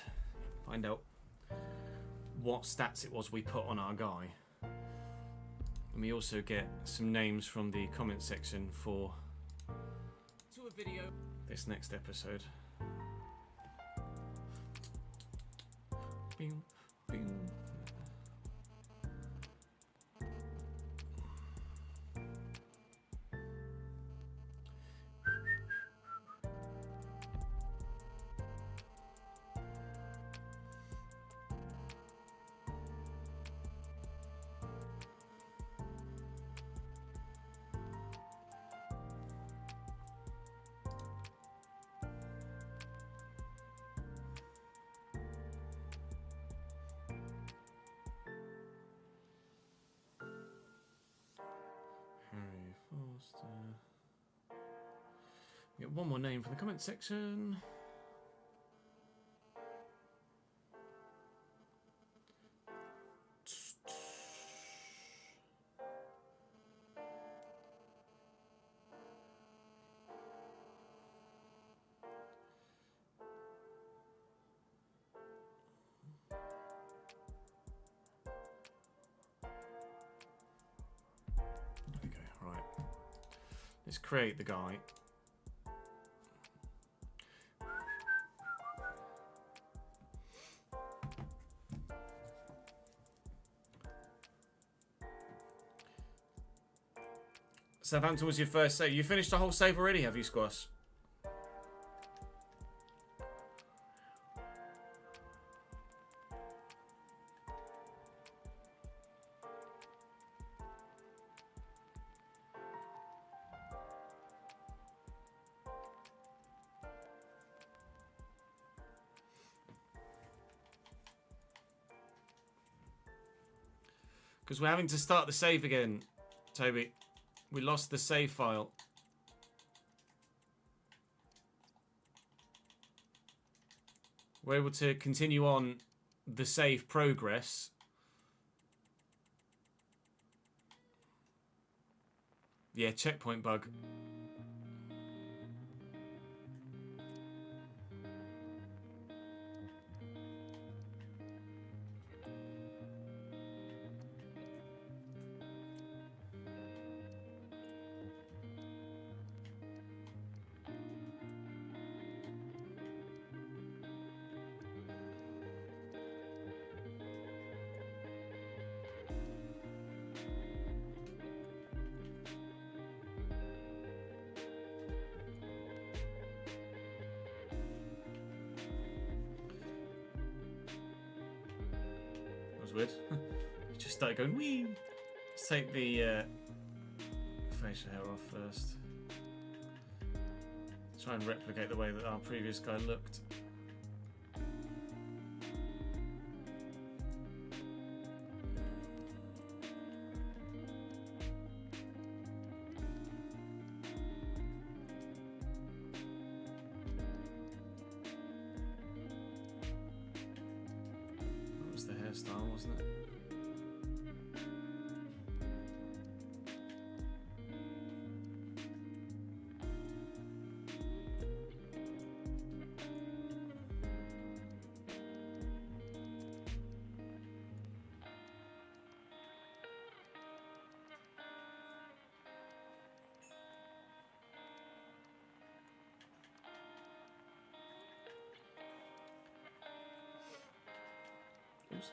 Find out what stats it was we put on our guy. And we also get some names from the comment section for To a video. this next episode. Bing, bing. Harry Foster. We get one more name from the comment section. Okay, right. Let's create the guy. Southampton was your first save. You finished the whole save already, have you, Squash? Because we're having to start the save again, Toby. We lost the save file. We're able to continue on the save progress. Yeah, checkpoint bug. Weird. You just started going wee. Let's take the facial hair off first. Try and replicate the way that our previous guy looked. That was the hairstyle, wasn't it? Oops.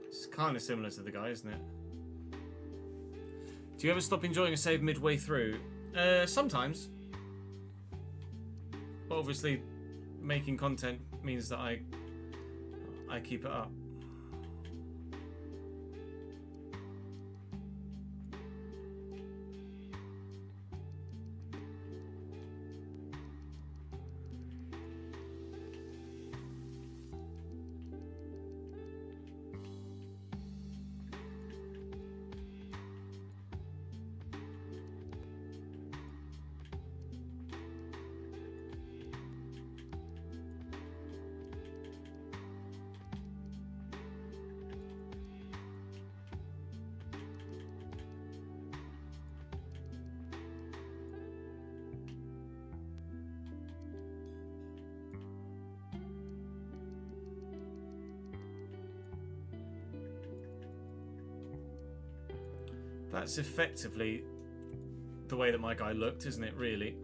It's kind of similar to the guy, isn't it? Do you ever stop enjoying a save midway through? Sometimes. But obviously, making content means that I keep it up. That's effectively the way that my guy looked, isn't it, really?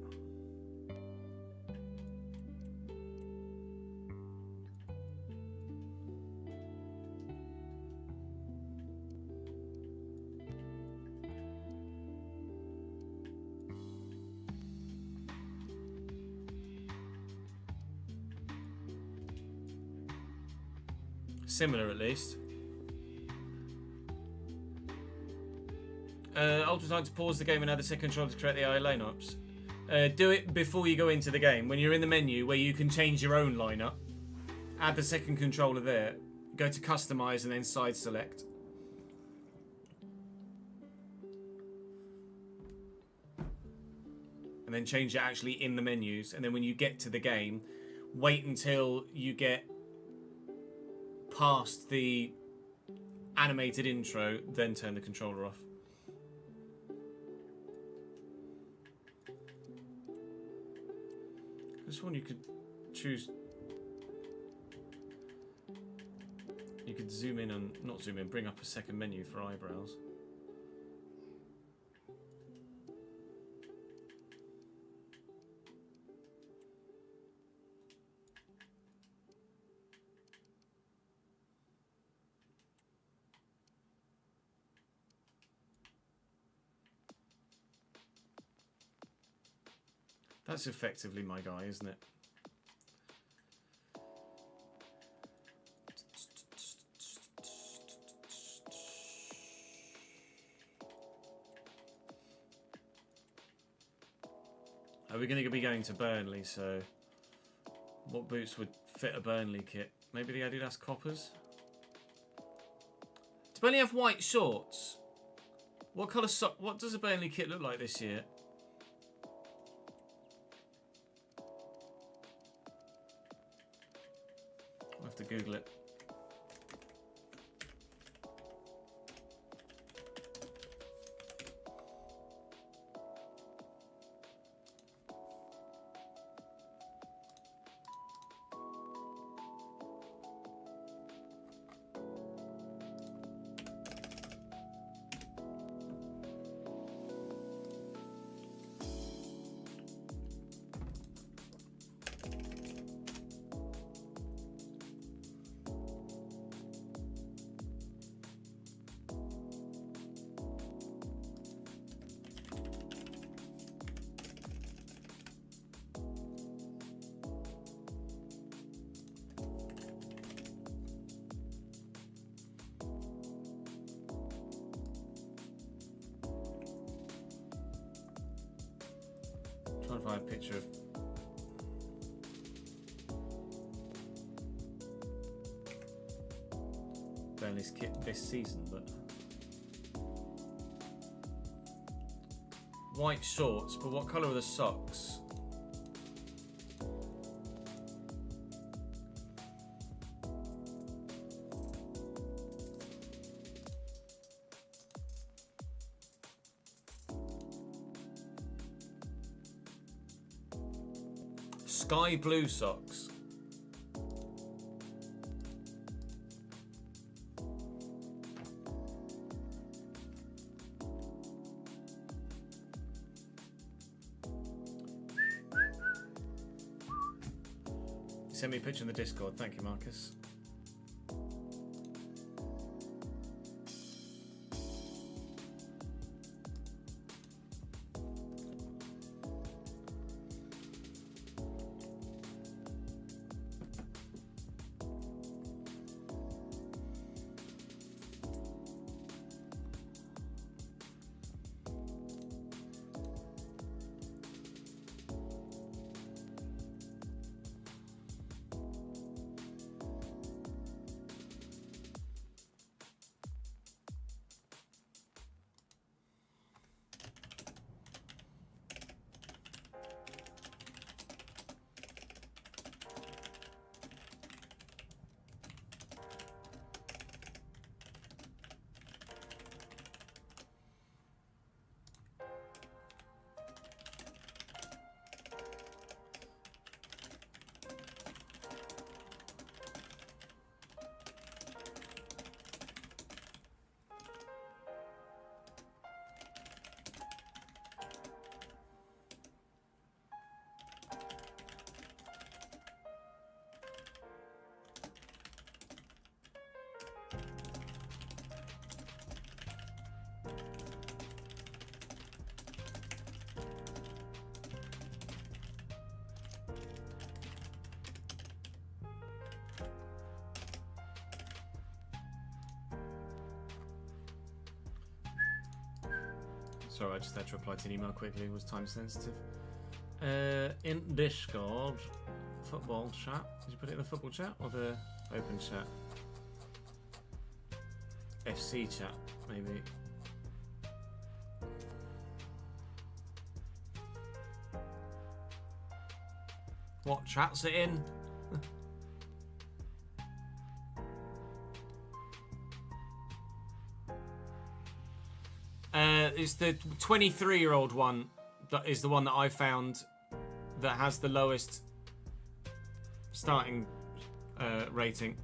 Similar, at least. Ultra time to pause the game and add the second controller to create the AI lineups. Do it before you go into the game. When you're in the menu where you can change your own lineup, add the second controller there. Go to customize and then side select. And then change it actually in the menus. And then when you get to the game, wait until you get past the animated intro, then turn the controller off. This one you could choose. You could zoom in and not zoom in, bring up a second menu for eyebrows. That's effectively my guy, isn't it? Are we going to be going to Burnley, so what boots would fit a Burnley kit? Maybe the Adidas Coppers? Do Burnley have white shorts? What colour what does a Burnley kit look like this year? I'll have to Google it. Trying to find a picture of Burnley's kit this season, but white shorts, but what colour are the socks? Sky blue socks. Send me a picture in the Discord. Thank you, Marcus. Sorry, I just had to reply to an email quickly. It was time sensitive. In Discord, football chat. Did you put it in the football chat or the open chat? FC chat, maybe. What chat's it in? It's the 23-year-old one that is the one that I found that has the lowest starting rating.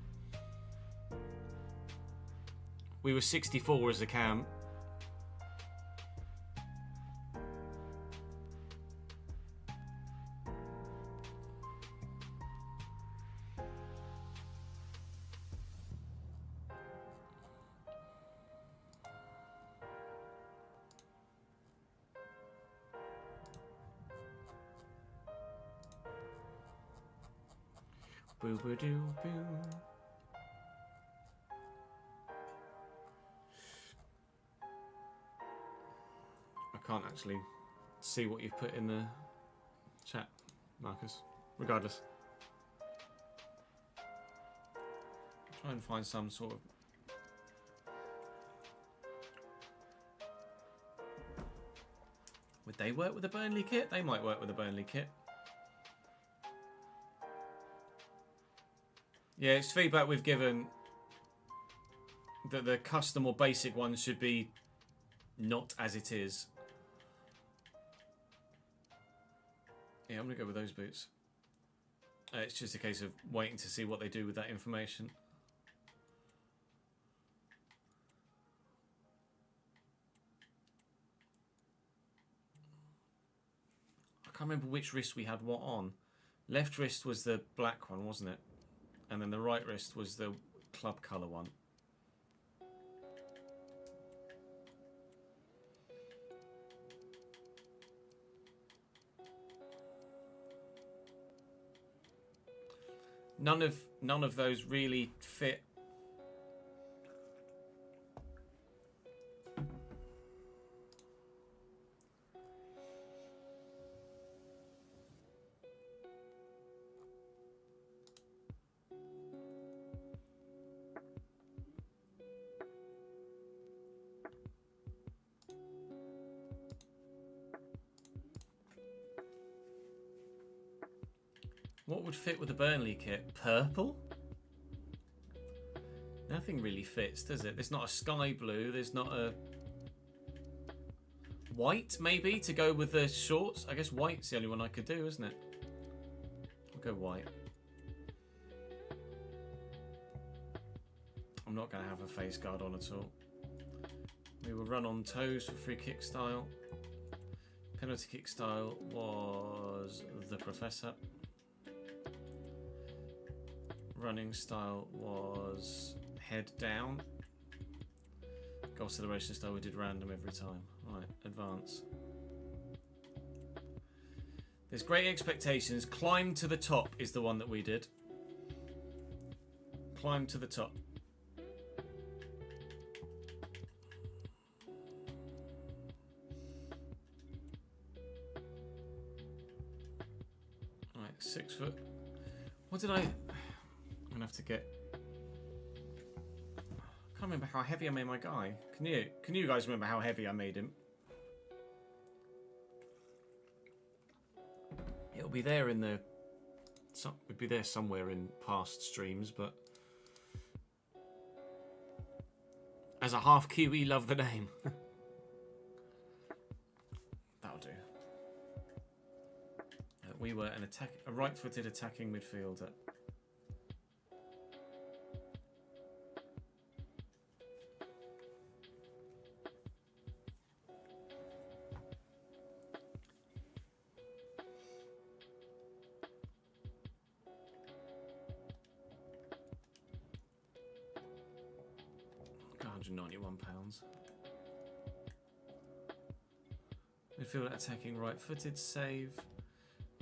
We were 64 as a cam. Boo boo doo boo. I can't actually see what you've put in the chat, Marcus. Regardless. Try and find some sort of... Would they work with the Burnley kit? They might work with the Burnley kit. Yeah, it's feedback we've given that the custom or basic ones should be not as it is. Yeah, I'm going to go with those boots. It's just a case of waiting to see what they do with that information. I can't remember which wrist we had what on. Left wrist was the black one, wasn't it? And then the right wrist was the club colour one. None of those really fit. What would fit with the Burnley kit? Purple? Nothing really fits, does it? There's not a sky blue. There's not a... White, maybe, to go with the shorts? I guess white's the only one I could do, isn't it? Go white. I'm not going to have a face guard on at all. We will run on toes for free kick style. Penalty kick style was the Professor. Running style was head down. Goal celebration style we did random every time. Right, advance. There's great expectations. Climb to the top is the one that we did. Climb to the top. Right, 6 foot. What did I'm gonna have to get. I can't remember how heavy I made my guy. Can you? Can you guys remember how heavy I made him? It'll be there in the. It'd be there somewhere in past streams, but as a half Kiwi, love the name. That'll do. We were a right-footed attacking midfielder. £191. Midfielder attacking right-footed save.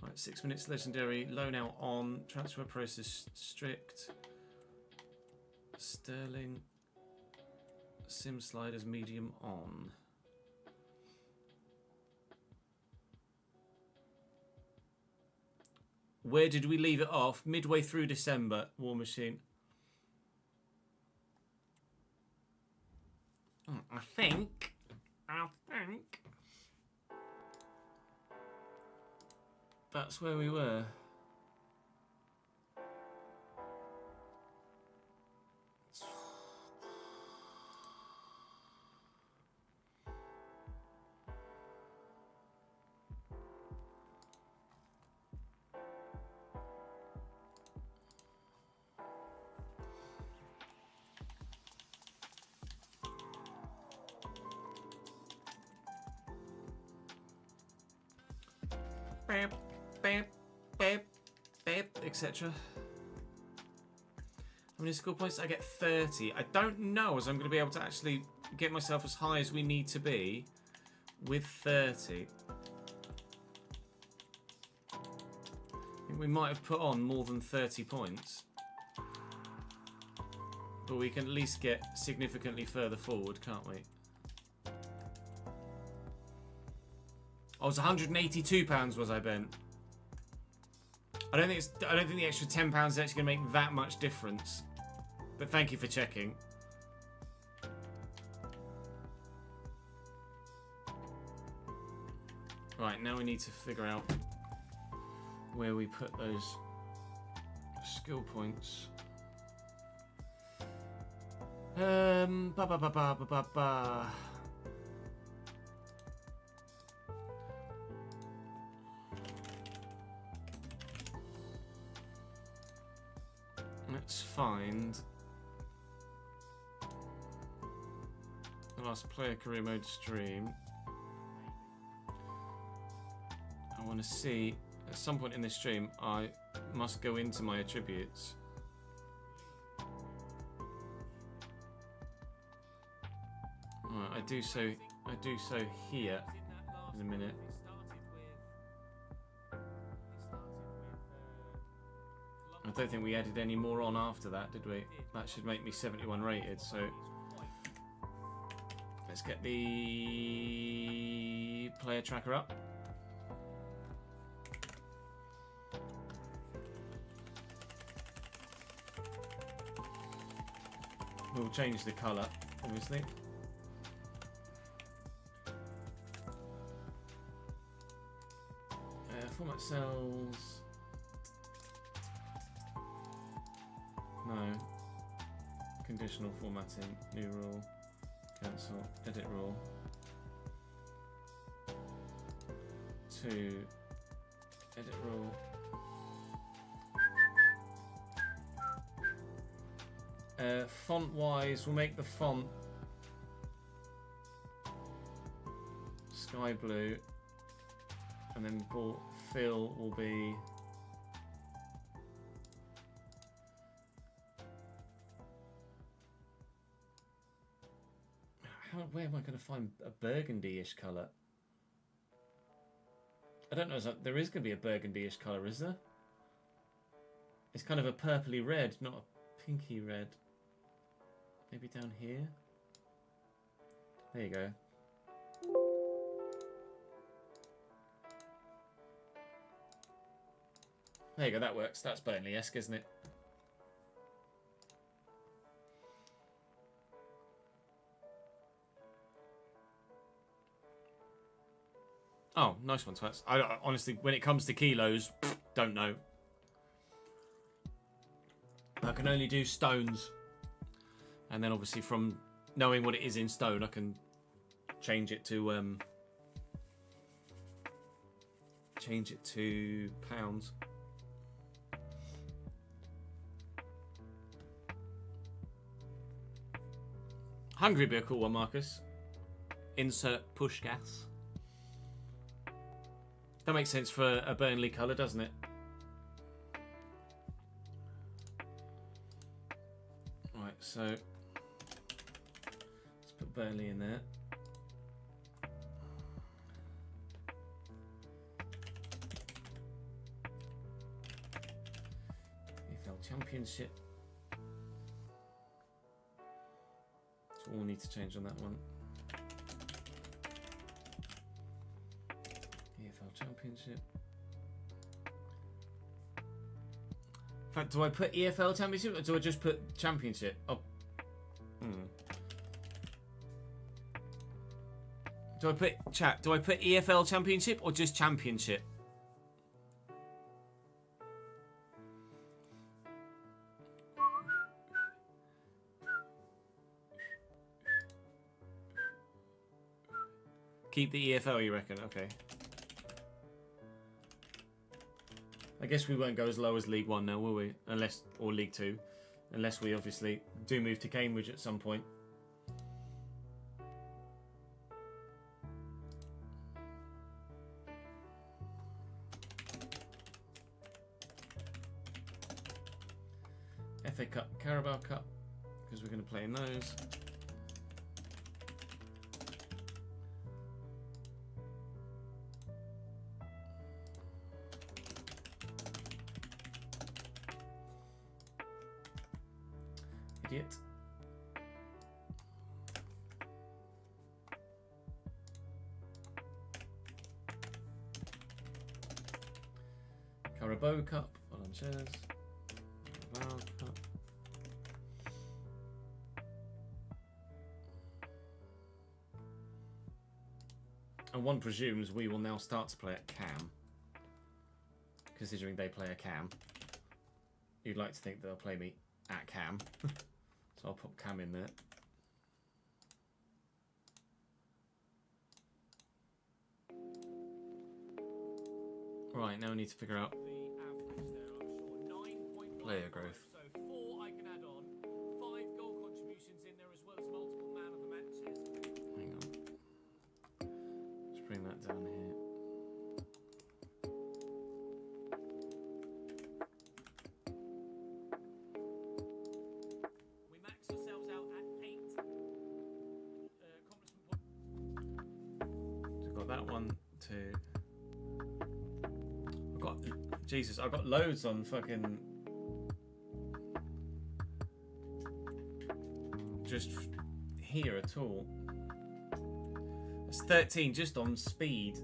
Right, 6 minutes legendary. Loan out on. Transfer process strict. Sterling. Sim sliders medium on. Where did we leave it off? Midway through December, War Machine. I think. That's where we were. Bam, bam, bam, bam, etc. How many skill points? I get 30. I don't know as I'm going to be able to actually get myself as high as we need to be with 30. I think we might have put on more than 30 points. But we can at least get significantly further forward, can't we? Oh, it was £182 was I, Ben? I don't think the extra £10 is actually gonna make that much difference. But thank you for checking. Right, now we need to figure out where we put those skill points. Let's find the last player career mode stream. I want to see at some point in this stream I must go into my attributes. Right, I do so here in a minute. I don't think we added any more on after that, did we? That should make me 71 rated, so let's get the player tracker up. We'll change the colour, obviously. Format cells. No. Conditional formatting. New rule. Cancel. Edit rule. 2. Edit rule. Font wise, we'll make the font sky blue, and then fill will be where am I going to find a burgundy-ish colour? I don't know. There is going to be a burgundy-ish colour, is there? It's kind of a purpley red, not a pinky red. Maybe down here? There you go. There you go, that works. That's Burnley-esque, isn't it? Oh, nice one, Twats. I honestly, when it comes to kilos, don't know. I can only do stones. And then obviously from knowing what it is in stone, I can change it to pounds. Hungry would be a cool one, Marcus. Insert push gas. That makes sense for a Burnley colour, doesn't it? Right, so let's put Burnley in there. EFL Championship. That's all we need to change on that one. Championship. In fact, do I put EFL Championship or do I just put Championship? Oh. Do I put EFL Championship or just Championship? Keep the EFL, you reckon? Okay. I guess we won't go as low as League One now, will we? Or League Two, unless we obviously do move to Cambridge at some point. FA Cup, Carabao Cup, because we're going to play in those. Idiot. Carabao Cup, Volunteers. Carabao Cup. And one presumes we will now start to play at Cam, considering they play a Cam. You'd like to think they'll play me at Cam. So I'll put Cam in there. Right, now we need to figure out player growth. So 4 I can add on. 5 goal contributions in there as well as multiple man of the matches. Hang on. Let's bring that down here. We max ourselves out at 8 accomplishment points. So I've got that one, 2. I've got loads on fucking just here at all. It's 13 just on speed.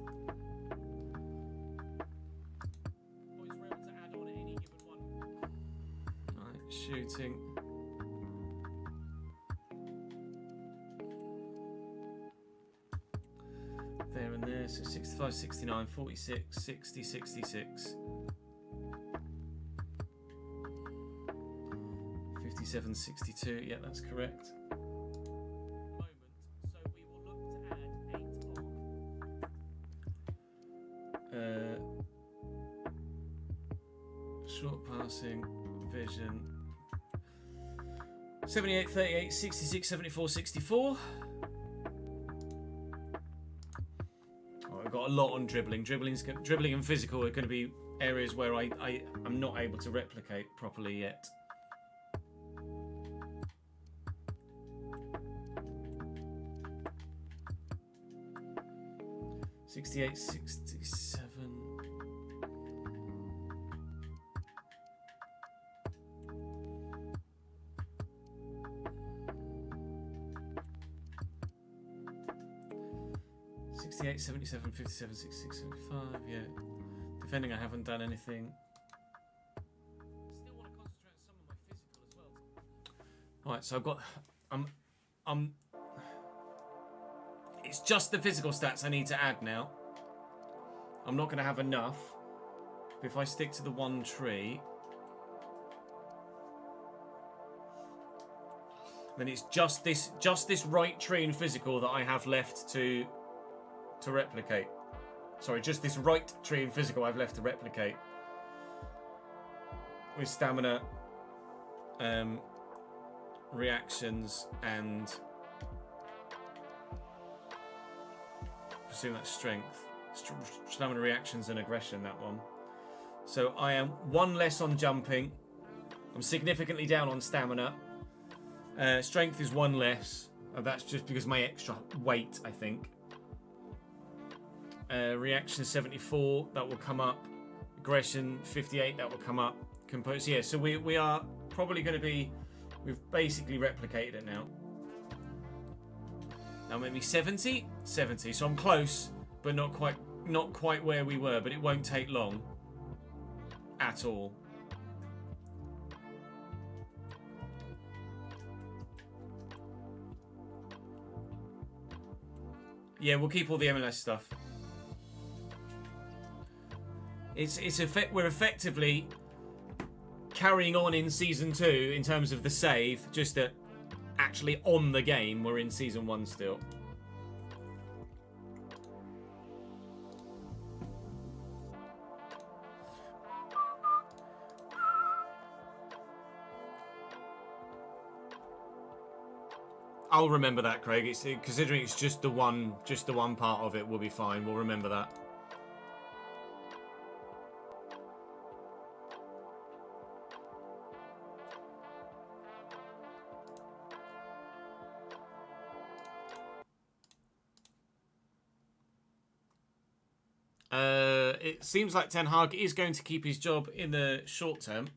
Points we're able to add on at any given one. Right, shooting. There and there, so 65, 69, 46, 60, 66. 57, 62, yeah, that's correct. Moment, so we will look to add 8 on. Short passing, vision. 78, 38, 66, 74, 64. Oh, I've got a lot on dribbling. Dribbling and physical are going to be areas where I'm not able to replicate properly yet. $68, 67. $68, 77, 57, 66, 75, yeah. Defending, I haven't done anything. Still want to concentrate on some of my physical as well. Right, so I've got... It's just the physical stats I need to add now. I'm not going to have enough. If I stick to the one tree... then it's just this right tree in physical that I have left to replicate. Sorry, just this right tree in physical I've left to replicate. With stamina, reactions, and presume that's strength. Stamina, reactions, and aggression, that one. So I am one less on jumping. I'm significantly down on stamina. Strength is one less. That's just because of my extra weight, I think. Reaction 74, that will come up. Aggression 58, that will come up. Compose, yeah, so we are probably going to be... We've basically replicated it now. Now maybe 70? 70, so I'm close, but not quite where we were, but it won't take long. At all. Yeah, we'll keep all the MLS stuff. We're effectively carrying on in season 2 in terms of the save, just that actually on the game we're in season 1 still. I'll remember that, Craig. Considering it's just the one part of it, we'll be fine. We'll remember that. It seems like Ten Hag is going to keep his job in the short term.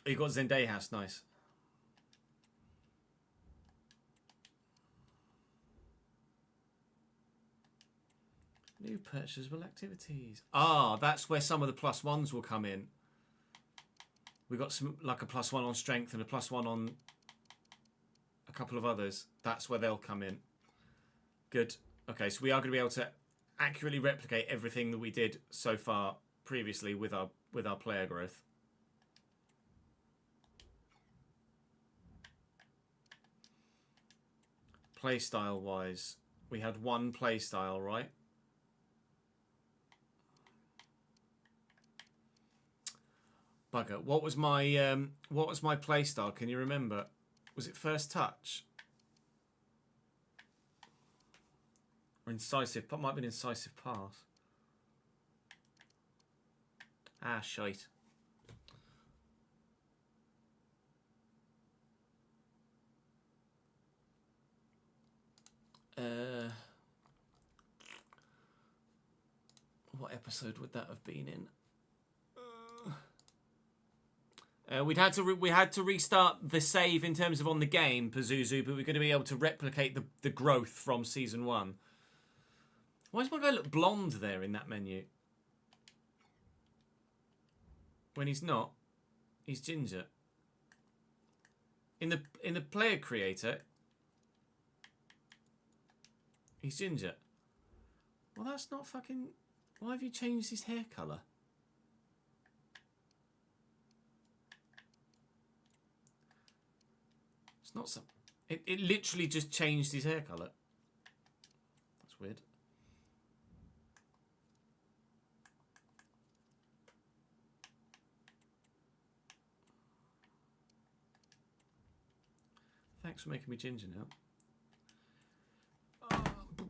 You got Zendejas, nice. New purchasable activities. Ah, that's where some of the +1s will come in. We got some, like a +1 on strength and a +1 on a couple of others. That's where they'll come in. Good. Okay, so we are going to be able to accurately replicate everything that we did so far previously with our player growth. Playstyle wise, we had one playstyle, right? Bugger. What was my playstyle? Can you remember? Was it first touch? Or incisive? Might have been incisive pass. Ah, shite. What episode would that have been in? We had to restart the save in terms of on the game, Pazuzu, but we're going to be able to replicate the growth from season 1. Why does my guy look blonde there in that menu? When he's not, he's ginger. In the player creator, he's ginger. Well, that's not fucking... Why have you changed his hair colour? It's not some... It literally just changed his hair colour. That's weird. Thanks for making me ginger now.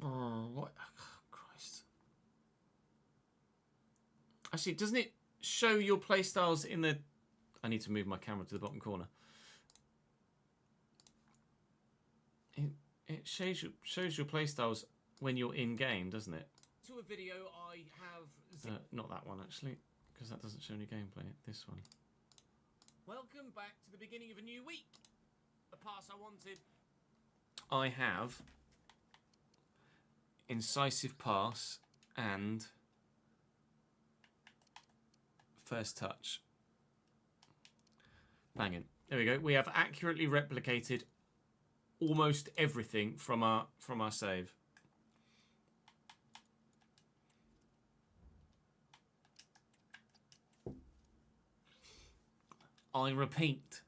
Oh, what? Oh, Christ. Actually, doesn't it show your playstyles in the... I need to move my camera to the bottom corner. It shows your playstyles when you're in game, doesn't it? To a video I have. Not that one actually, because that doesn't show any gameplay. This one. Welcome back to the beginning of a new week. The pass I wanted. I have incisive pass and first touch. Banging. There we go. We have accurately replicated almost everything from our save. I repeat.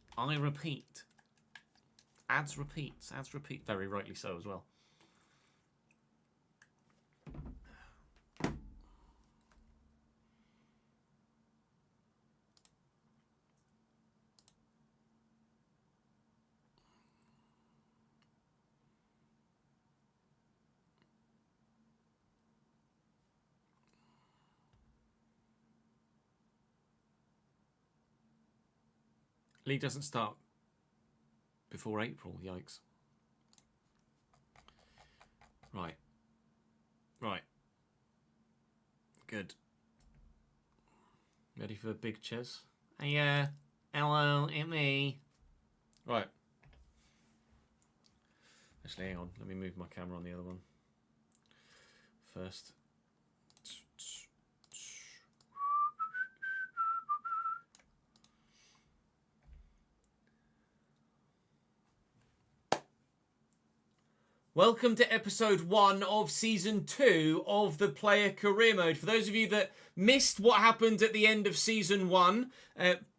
Ads repeats. Ads repeat. Very rightly so as well. League doesn't start before April, yikes. Right. Good. Ready for a big Ches? Hey, hello, it's me. Right. Actually, hang on. Let me move my camera on the other one first. Welcome to episode 1 of season 2 of the player career mode. For those of you that missed what happened at the end of season 1,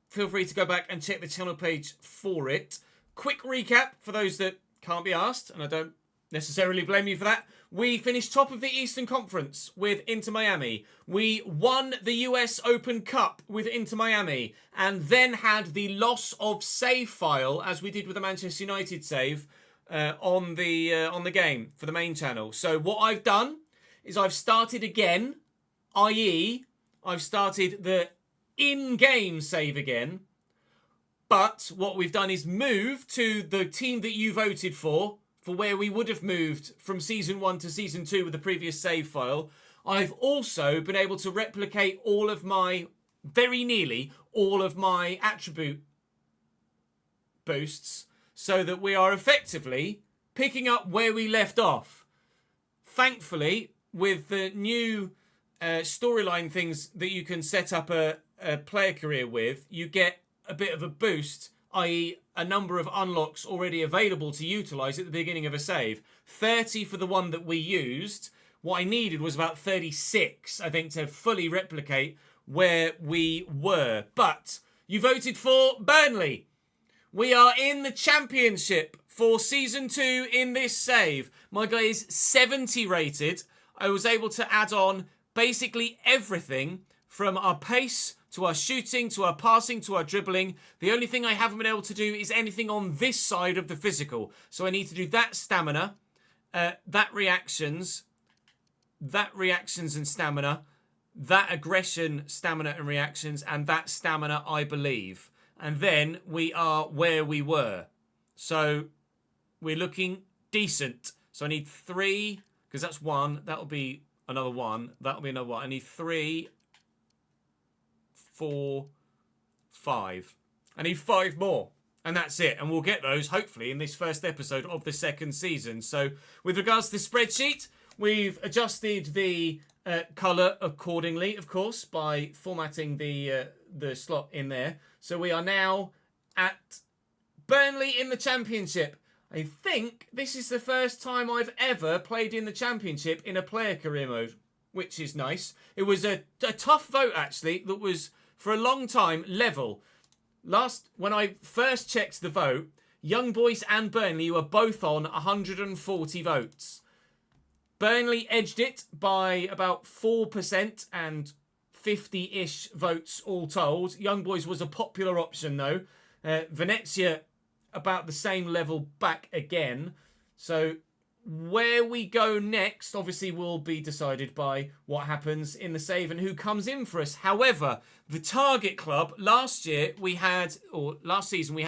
feel free to go back and check the channel page for it. Quick recap for those that can't be asked, and I don't necessarily blame you for that. We finished top of the Eastern Conference with Inter Miami. We won the US Open Cup with Inter Miami, and then had the loss of save file, as we did with the Manchester United save, on the game for the main channel. So what I've done is I've started again, i.e. I've started the in-game save again, but what we've done is move to the team that you voted for where we would have moved from season 1 to season 2 with the previous save file. I've also been able to replicate all of my, very nearly all of my attribute boosts, so that we are effectively picking up where we left off. Thankfully, with the new storyline things that you can set up a player career with, you get a bit of a boost, i.e. a number of unlocks already available to utilise at the beginning of a save. 30 for the one that we used. What I needed was about 36, I think, to fully replicate where we were. But you voted for Burnley. We are in the championship for season 2 in this save. My guy is 70 rated. I was able to add on basically everything from our pace to our shooting to our passing to our dribbling. The only thing I haven't been able to do is anything on this side of the physical. So I need to do that stamina, that reactions and stamina, that aggression, stamina and reactions, and that stamina, I believe. And then we are where we were. So we're looking decent. So I need 3, because that's 1. That'll be another 1. That'll be another 1. I need 3, 4, 5. I need 5 more. And that's it. And we'll get those, hopefully, in this first episode of the second season. So with regards to the spreadsheet, we've adjusted the colour accordingly, of course, by formatting the slot in there. So we are now at Burnley in the Championship. I think this is the first time I've ever played in the Championship in a player career mode. which is nice. It was a tough vote, actually, that was, for a long time, level. When I first checked the vote, Young Boys and Burnley were both on 140 votes. Burnley edged it by about 4% and 50-ish votes all told. Young Boys was a popular option, though. Venezia, about the same level back again. So where we go next, obviously, will be decided by what happens in the save and who comes in for us. However, the target club, last season, we had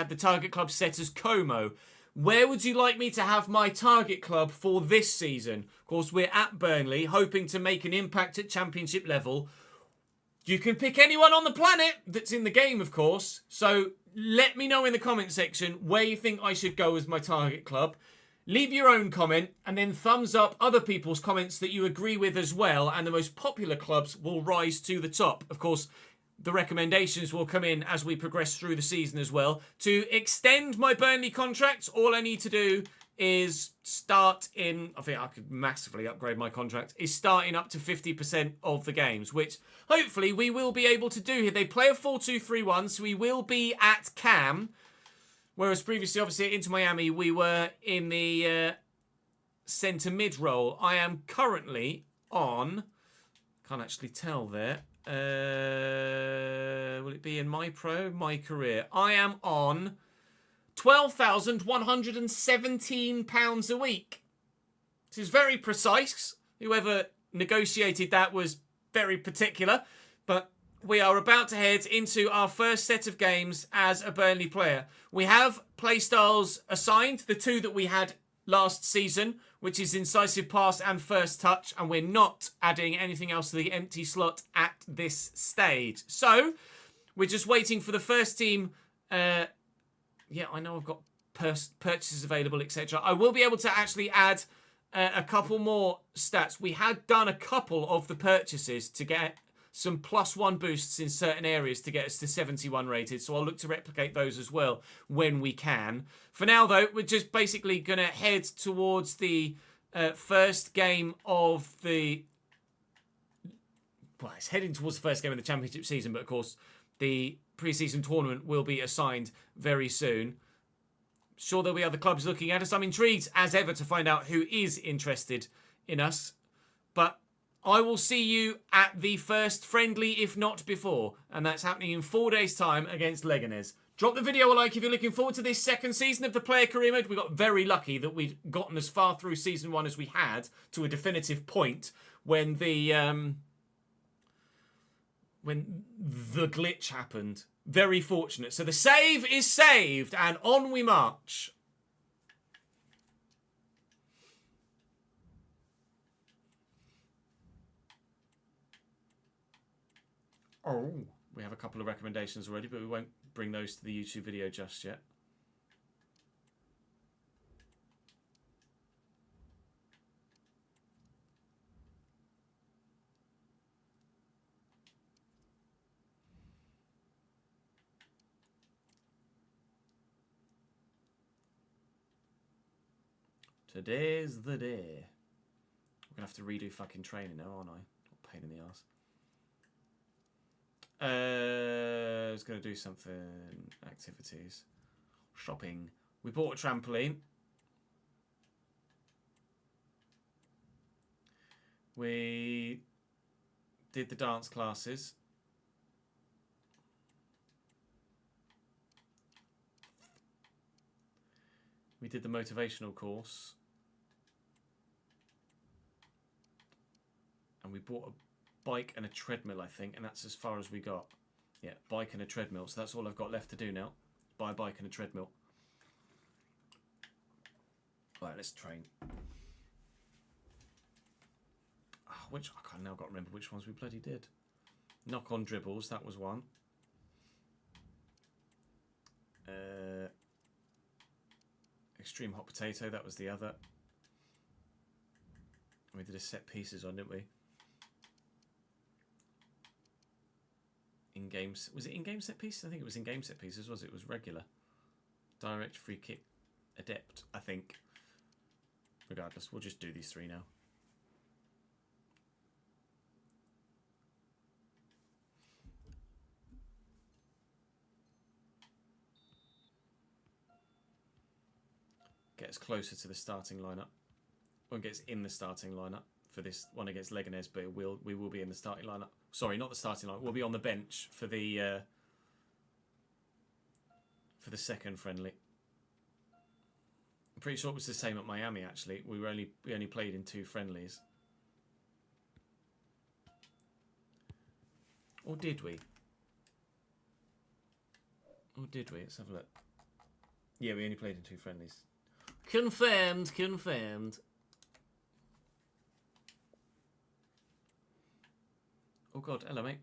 the target club set as Como. Where would you like me to have my target club for this season? Of course, we're at Burnley, hoping to make an impact at Championship level. You can pick anyone on the planet that's in the game, of course. So let me know in the comment section where you think I should go as my target club. Leave your own comment and then thumbs up other people's comments that you agree with as well. And the most popular clubs will rise to the top. Of course, the recommendations will come in as we progress through the season as well. To extend my Burnley contract, all I need to do is start in, I think I could massively upgrade my contract, is starting up to 50% of the games, which hopefully we will be able to do here. They play a 4-2-3-1, so we will be at Cam, whereas previously, obviously, at Inter Miami, we were in the centre mid role. I am currently on, can't actually tell there, will it be in my career? I am on £12,117 a week. This is very precise. Whoever negotiated that was very particular. But we are about to head into our first set of games as a Burnley player. We have playstyles assigned, the two that we had last season, which is incisive pass and first touch, and we're not adding anything else to the empty slot at this stage. So we're just waiting for the first team. Yeah, I know I've got purchases available, etc. I will be able to actually add a couple more stats. We had done a couple of the purchases to get some +1 boosts in certain areas to get us to 71 rated. So I'll look to replicate those as well when we can. For now, though, we're just basically going to head towards the first game of the... Well, it's heading towards the first game of the Championship season, but of course the pre-season tournament will be assigned very soon. Sure, there'll be other clubs looking at us. I'm intrigued, as ever, to find out who is interested in us. But I will see you at the first friendly, if not before. And that's happening in 4 days' time against Leganés. Drop the video a like if you're looking forward to this second season of the player career mode. We got very lucky that we'd gotten as far through season 1 as we had to a definitive point when the glitch happened. Very fortunate. So the save is saved and on we march. Oh, we have a couple of recommendations already, but we won't bring those to the YouTube video just yet. Today's the day. We're going to have to redo fucking training now, aren't I? What a pain in the arse. I was going to do something. Activities. Shopping. We bought a trampoline. We did the dance classes. We did the motivational course. And we bought a bike and a treadmill, I think, and that's as far as we got. Yeah, bike and a treadmill. So that's all I've got left to do now. Buy a bike and a treadmill. Right, let's train. Which I can't now got to remember which ones we bloody did. Knock on dribbles, that was one. Extreme hot potato, that was the other. We did a set pieces on, didn't we? In-game, was it in-game set pieces? I think it was in-game set pieces, was it? It was regular. Direct, free kick, adept, I think. Regardless, we'll just do these three now. gets closer to the starting lineup. One gets in the starting lineup for this one against Leganés, but we will be in the starting lineup. Sorry, not the starting lineup. We'll be on the bench for the second friendly. I'm pretty sure it was the same at Miami. Actually, we only played in 2 friendlies, or did we? Or did we? Let's have a look. Yeah, we only played in 2 friendlies. Confirmed. Confirmed. Oh God, hello mate.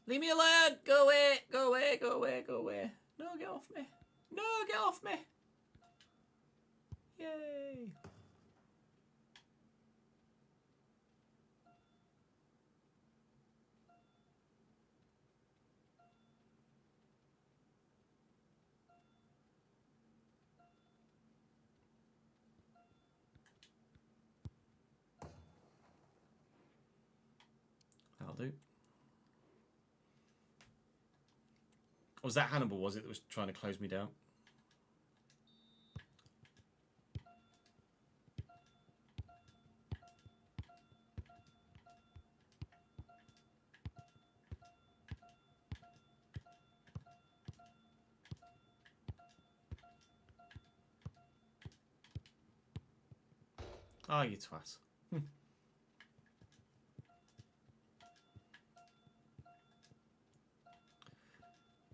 Leave me alone! Go away! Go away! Go away! Go away! No, get off me! No, get off me! Yay! That'll do. Was that Hannibal, was it, that was trying to close me down? Ah, you twat.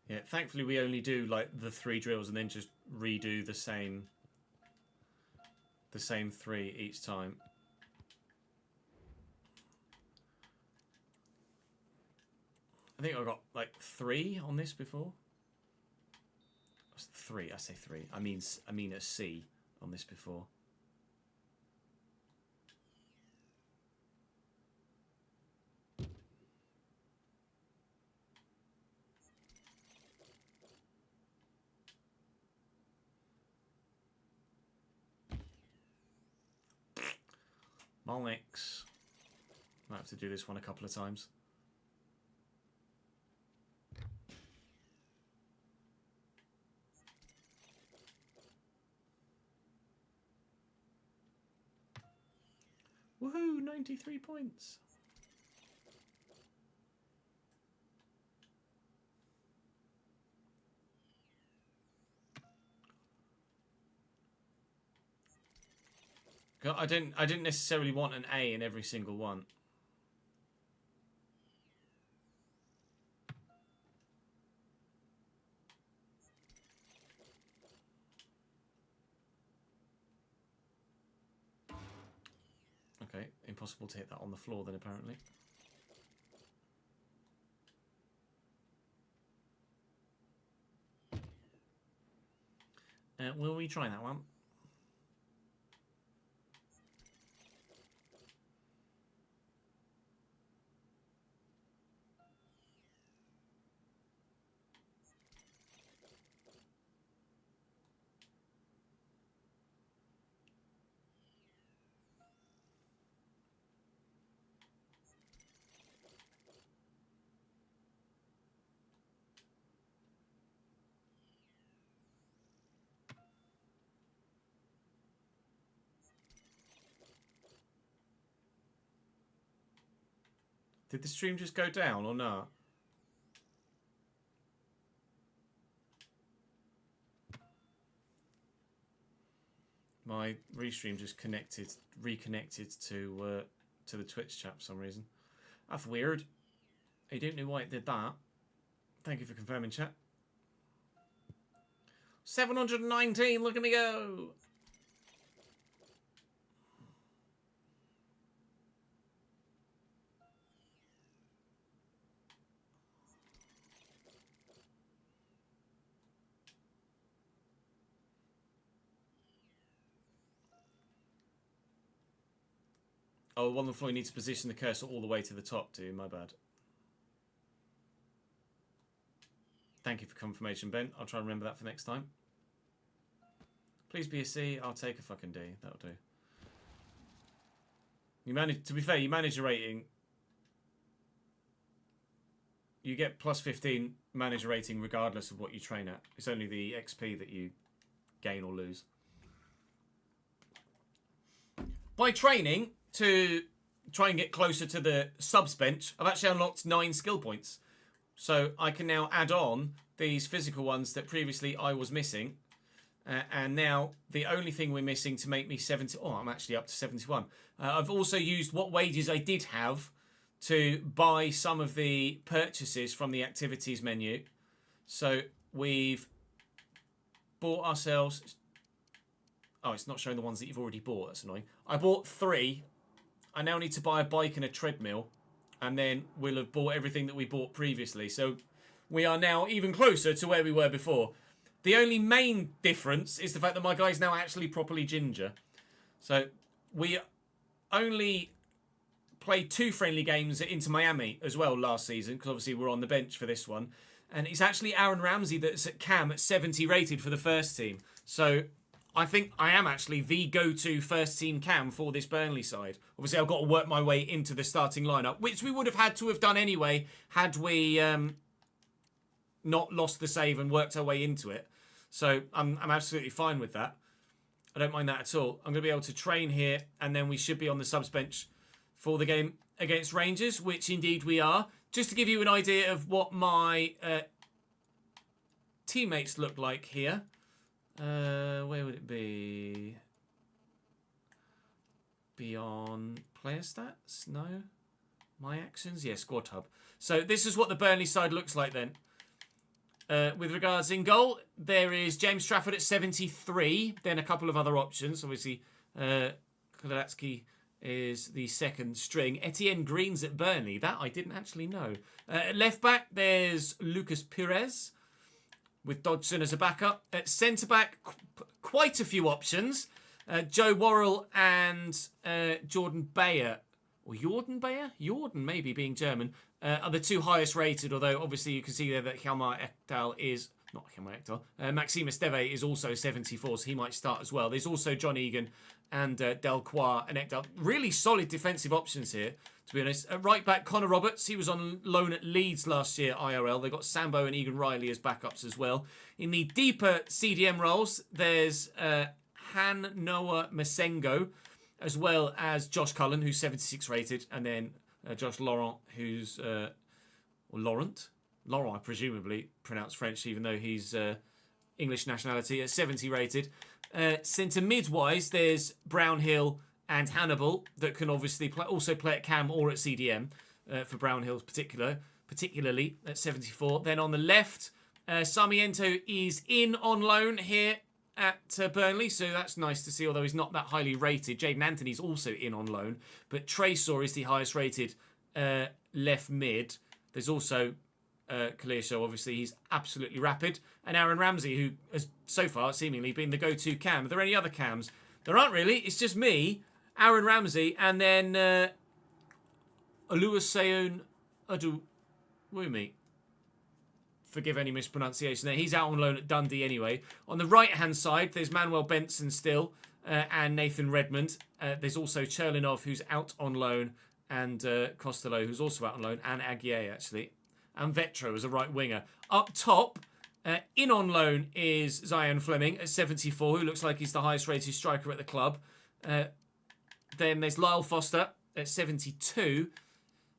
Yeah, thankfully we only do like the 3 drills and then just redo the same 3 each time. I think I got like 3 on this before. 3, I say 3. I mean a C on this before. Molnix. Might have to do this one a couple of times. Woohoo! 93 points. I didn't necessarily want an A in every single one. Okay, impossible to hit that on the floor then apparently. Will we try that one? Did the stream just go down or not? My restream just reconnected to the Twitch chat for some reason. That's weird. I don't know why it did that. Thank you for confirming, chat. 719, look at me go! Oh, one on the floor, you need to position the cursor all the way to the top, too. My bad. Thank you for confirmation, Ben. I'll try and remember that for next time. Please be a C. I'll take a fucking D. That'll do. You manage. To be fair, you manage your rating. You get plus 15 manager rating regardless of what you train at. It's only the XP that you gain or lose. By training to try and get closer to the subs bench, I've actually unlocked 9 skill points. So I can now add on these physical ones that previously I was missing. And now the only thing we're missing to make me 70... Oh, I'm actually up to 71. I've also used what wages I did have to buy some of the purchases from the activities menu. So we've bought ourselves... Oh, it's not showing the ones that you've already bought. That's annoying. I bought 3. I now need to buy a bike and a treadmill. And then we'll have bought everything that we bought previously. So we are now even closer to where we were before. The only main difference is the fact that my guy's now actually properly ginger. So we only played 2 friendly games at Inter Miami as well last season, because obviously we're on the bench for this one. And it's actually Aaron Ramsey that's at cam at 70 rated for the first team. So I think I am actually the go-to first team cam for this Burnley side. Obviously I've got to work my way into the starting lineup, which we would have had to have done anyway had we not lost the save and worked our way into it. So I'm absolutely fine with that. I don't mind that at all. I'm going to be able to train here, and then we should be on the subs bench for the game against Rangers, which indeed we are. Just to give you an idea of what my teammates look like here. Where would it be? Be on player stats? No. My actions? Yeah, squad hub. So this is what the Burnley side looks like then. With regards in goal, there is James Trafford at 73. Then a couple of other options. Obviously, Kolatsky is the second string. Etienne Green's at Burnley. That I didn't actually know. At left back, there's Lucas Pires with Dodgson as a backup. At centre back, quite a few options. Joe Worrell and Jordan Bayer. Or Jordan Bayer? Jordan, maybe, being German. Are the 2 highest rated, although obviously you can see there that Hjalmar Ekdal is... Not Hjalmar Ekdal. Maxime Esteve is also 74, so he might start as well. There's also John Egan and Delcroix and Ekdal. Really solid defensive options here, to be honest. At right back, Connor Roberts. He was on loan at Leeds last year, IRL. They've got Sambo and Egan Riley as backups as well. In the deeper CDM roles, there's Han Noah Masengo, as well as Josh Cullen, who's 76 rated, and then Josh Laurent, who's... or Laurent, I presumably pronounce French, even though he's English nationality, at 70 rated. Centre mid-wise, there's Brownhill and Hannibal that can obviously also play at cam or at CDM for Brownhill's particularly at 74. Then on the left, Sarmiento is in on loan here at Burnley, so that's nice to see, although he's not that highly rated. Jaden Anthony's also in on loan, but Tresor is the highest rated left mid. There's also Kalershaw, obviously, he's absolutely rapid. And Aaron Ramsey, who has so far seemingly been the go-to cam. Are there any other cams? There aren't really. It's just me, Aaron Ramsey, and then Oluwaseun Aduwumi. Forgive any mispronunciation there. He's out on loan at Dundee anyway. On the right-hand side, there's Manuel Benson still and Nathan Redmond. There's also Cherlinov, who's out on loan, and Costello, who's also out on loan, and Aguier, actually. And Vetro as a right winger. Up top, in on loan is Zion Fleming at 74, who looks like he's the highest rated striker at the club. Then there's Lyle Foster at 72.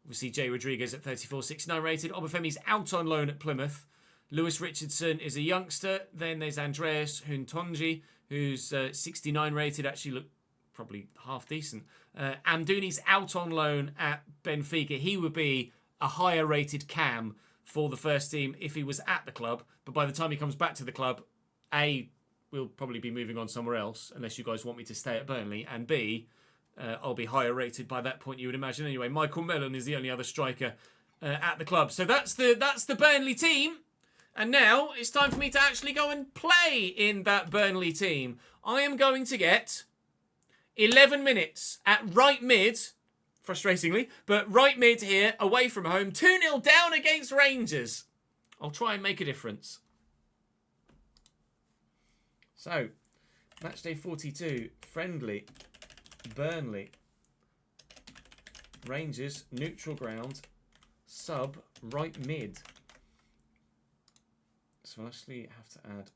Obviously, Jay Rodriguez at 34, 69 rated. Obafemi's out on loan at Plymouth. Lewis Richardson is a youngster. Then there's Andreas Huntonji, who's 69 rated. Actually, look probably half decent. Amdouni's out on loan at Benfica. He would be a higher rated cam for the first team if he was at the club. But by the time he comes back to the club, A, we'll probably be moving on somewhere else, unless you guys want me to stay at Burnley. And B, I'll be higher rated by that point, you would imagine. Anyway, Michael Mellon is the only other striker at the club. So that's the Burnley team. And now it's time for me to actually go and play in that Burnley team. I am going to get 11 minutes at right mid, frustratingly, but right mid here, away from home, 2-0 down against Rangers. I'll try and make a difference. So, matchday 42, friendly, Burnley, Rangers, neutral ground, sub, right mid. So we'll actually have to add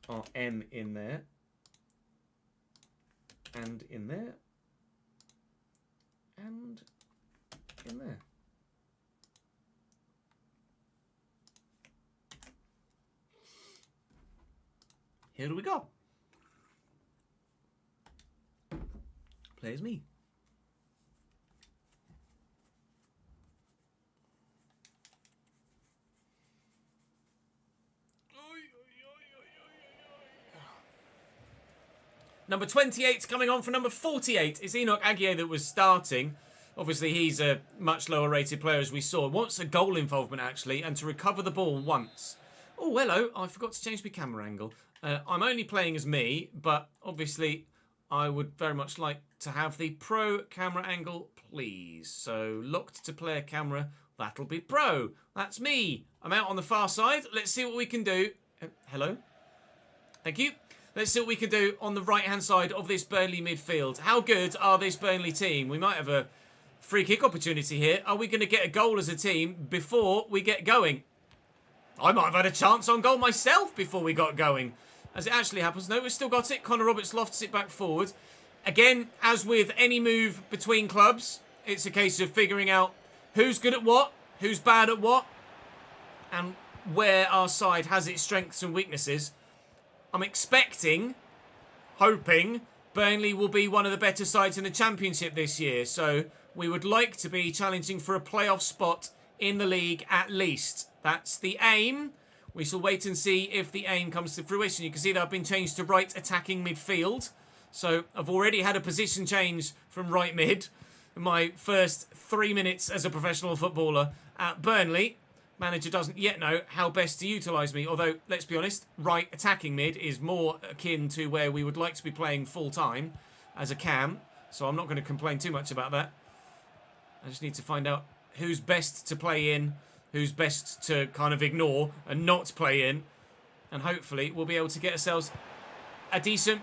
our M in there. And in there. And in there. Here we go. Play as me. Number 28 coming on for number 48 is Enoch Aguier that was starting. Obviously, he's a much lower rated player, as we saw. Wants a goal involvement, actually, and to recover the ball once. Oh, hello. I forgot to change my camera angle. I'm only playing as me, but obviously I would very much like to have the pro camera angle, please. So, locked to player camera. That'll be pro. That's me. I'm out on the far side. Let's see what we can do. Hello. Thank you. Let's see what we can do on the right-hand side of this Burnley midfield. How good are this Burnley team? We might have a free kick opportunity here. Are we going to get a goal as a team before we get going? I might have had a chance on goal myself before we got going. As it actually happens, no, we've still got it. Connor Roberts lofts it back forward. Again, as with any move between clubs, it's a case of figuring out who's good at what, who's bad at what, and where our side has its strengths and weaknesses. I'm expecting, hoping, Burnley will be one of the better sides in the Championship this year. So we would like to be challenging for a playoff spot in the league at least. That's the aim. We shall wait and see if the aim comes to fruition. You can see that I've been changed to right attacking midfield. So I've already had a position change from right mid in my first 3 minutes as a professional footballer at Burnley. Manager doesn't yet know how best to utilise me. Although, let's be honest, right attacking mid is more akin to where we would like to be playing full-time as a cam. So I'm not going to complain too much about that. I just need to find out who's best to play in, who's best to kind of ignore and not play in. And hopefully we'll be able to get ourselves a decent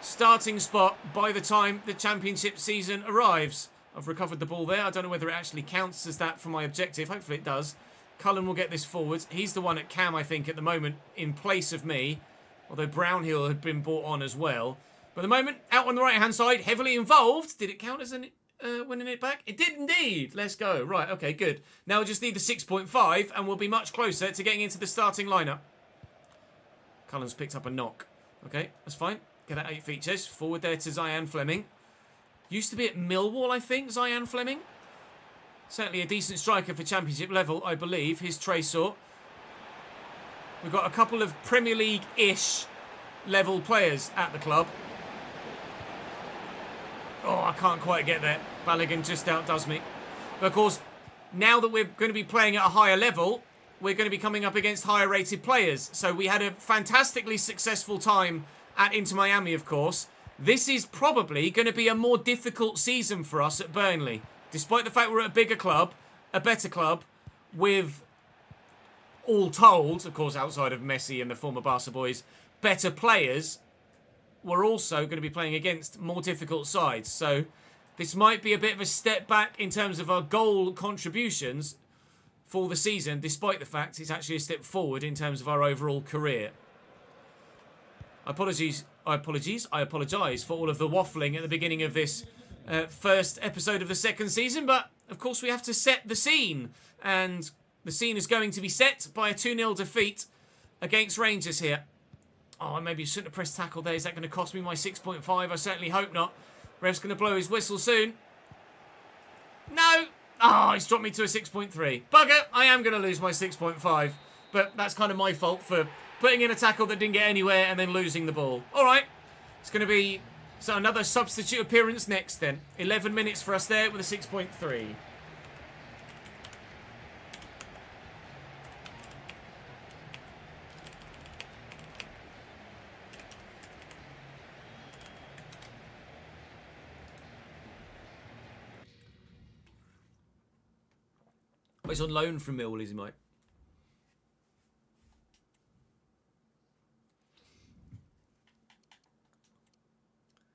starting spot by the time the Championship season arrives. I've recovered the ball there. I don't know whether it actually counts as that for my objective. Hopefully it does. Cullen will get this forward. He's the one at cam, I think, at the moment, in place of me. Although Brownhill had been brought on as well. But at the moment, out on the right-hand side, heavily involved. Did it count as winning it back? It did indeed. Let's go. Right, okay, good. Now we just need the 6.5, and we'll be much closer to getting into the starting lineup. Cullen's picked up a knock. Okay, that's fine. Get that 8 features. Forward there to Zian Fleming. Used to be at Millwall, I think, Zian Fleming. Certainly a decent striker for Championship level, I believe. His Tresor. We've got a couple of Premier League-ish level players at the club. Oh, I can't quite get there. Balogun just outdoes me. But of course, now that we're going to be playing at a higher level, we're going to be coming up against higher rated players. So we had a fantastically successful time at Inter Miami, of course. This is probably going to be a more difficult season for us at Burnley. Despite the fact we're at a bigger club, a better club, with, all told, of course, outside of Messi and the former Barca boys, better players, we're also going to be playing against more difficult sides. So this might be a bit of a step back in terms of our goal contributions for the season, despite the fact it's actually a step forward in terms of our overall career. I apologise for all of the waffling at the beginning of this first episode of the second season, but of course we have to set the scene, and the scene is going to be set by a 2-0 defeat against Rangers here. Oh, maybe you shouldn't have pressed tackle there. Is that going to cost me my 6.5? I certainly hope not. Ref's going to blow his whistle soon. No! Oh, he's dropped me to a 6.3. Bugger! I am going to lose my 6.5, but that's kind of my fault for putting in a tackle that didn't get anywhere and then losing the ball. All right. It's going to be another substitute appearance next then. 11 minutes for us there with a 6.3. He's on loan from Millwall, is he, Mike?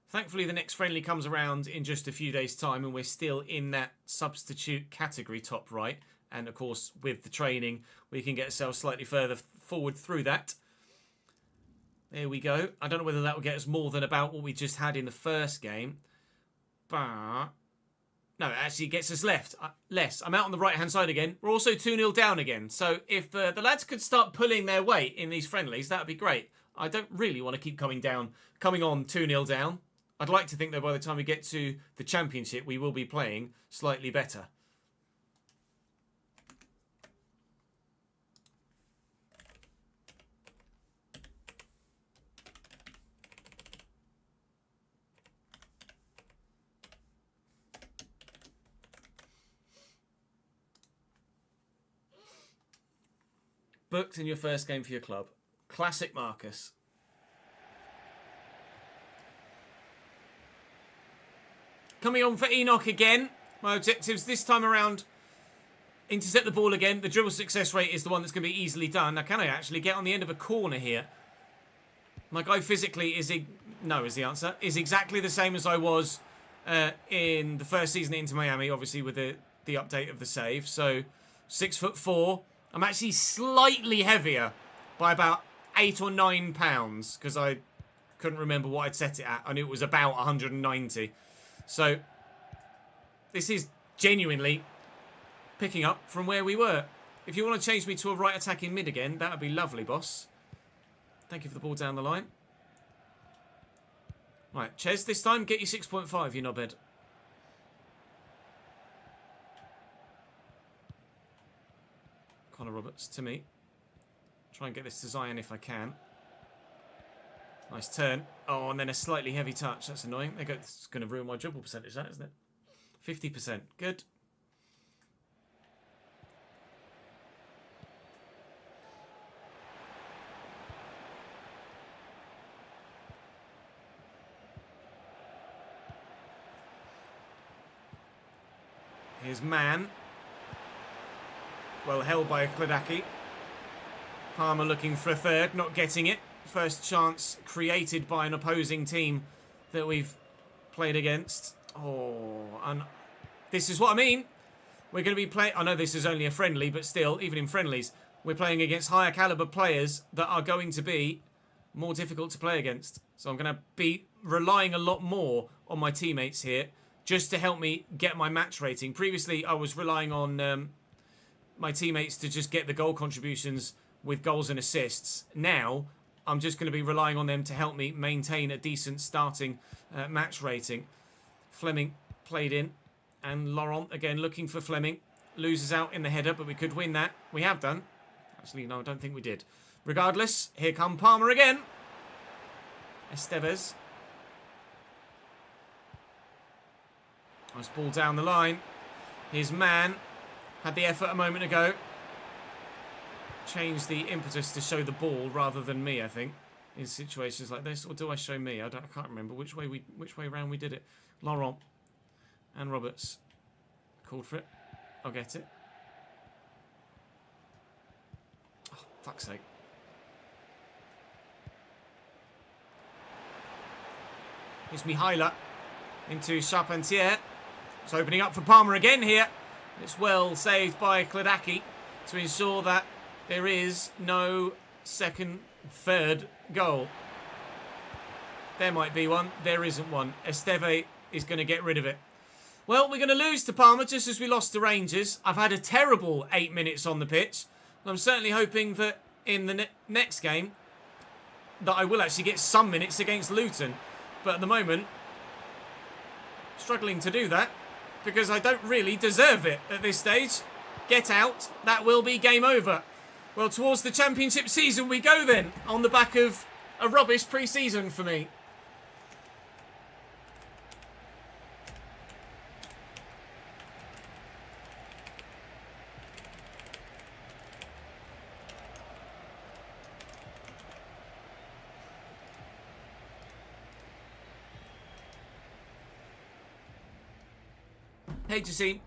Thankfully, the next friendly comes around in just a few days' time, and we're still in that substitute category, top right. And of course, with the training, we can get ourselves slightly further forward through that. There we go. I don't know whether that will get us more than about what we just had in the first game. But no, it actually gets us less. I'm out on the right-hand side again. We're also 2-0 down again. So if the lads could start pulling their weight in these friendlies, that would be great. I don't really want to keep coming on 2-0 down. I'd like to think that by the time we get to the Championship, we will be playing slightly better. Booked in your first game for your club. Classic Marcus. Coming on for Enoch again. My objectives this time around, intercept the ball again. The dribble success rate is the one that's going to be easily done. Now, can I actually get on the end of a corner here? My guy physically is... No, is the answer. Is exactly the same as I was in the first season at Inter Miami, obviously with the update of the save. So, 6'4". I'm actually slightly heavier by about 8 or 9 pounds because I couldn't remember what I'd set it at. I knew it was about 190. So this is genuinely picking up from where we were. If you want to change me to a right attacking mid again, that would be lovely, boss. Thank you for the ball down the line. Right, Ches, this time get your 6.5, you knobhead. Connor Roberts to me. Try and get this to Zion if I can. Nice turn. Oh, and then a slightly heavy touch. That's annoying. It's going to ruin my dribble percentage, that, isn't it? 50%. Good. Here's Man. Well held by Kladaki. Palmer looking for a third, not getting it. First chance created by an opposing team that we've played against. Oh, and this is what I mean. We're going to be playing... I know this is only a friendly, but still, even in friendlies, we're playing against higher caliber players that are going to be more difficult to play against. So I'm going to be relying a lot more on my teammates here just to help me get my match rating. Previously, I was relying on... my teammates to just get the goal contributions with goals and assists. Now, I'm just going to be relying on them to help me maintain a decent starting match rating. Fleming played in, and Laurent again looking for Fleming. Loses out in the header, but we could win that. We have done. Actually, no, I don't think we did. Regardless, here come Palmer again. Estevez. Nice ball down the line. Here's Man. Had the effort a moment ago. Changed the impetus to show the ball rather than me, I think, in situations like this. Or do I show me? I can't remember which way around we did it. Laurent and Roberts called for it. I'll get it. Oh, fuck's sake. Here's Mihaila into Charpentier. It's opening up for Palmer again here. It's well saved by Kladaki to ensure that there is no third goal. There might be one. There isn't one. Esteve is going to get rid of it. Well, we're going to lose to Palmer just as we lost to Rangers. I've had a terrible 8 minutes on the pitch. And I'm certainly hoping that in the next game that I will actually get some minutes against Luton. But at the moment, struggling to do that because I don't really deserve it at this stage. Get out. That will be game over. Well, towards the Championship season we go then, on the back of a rubbish pre-season for me. Hey, Jacine.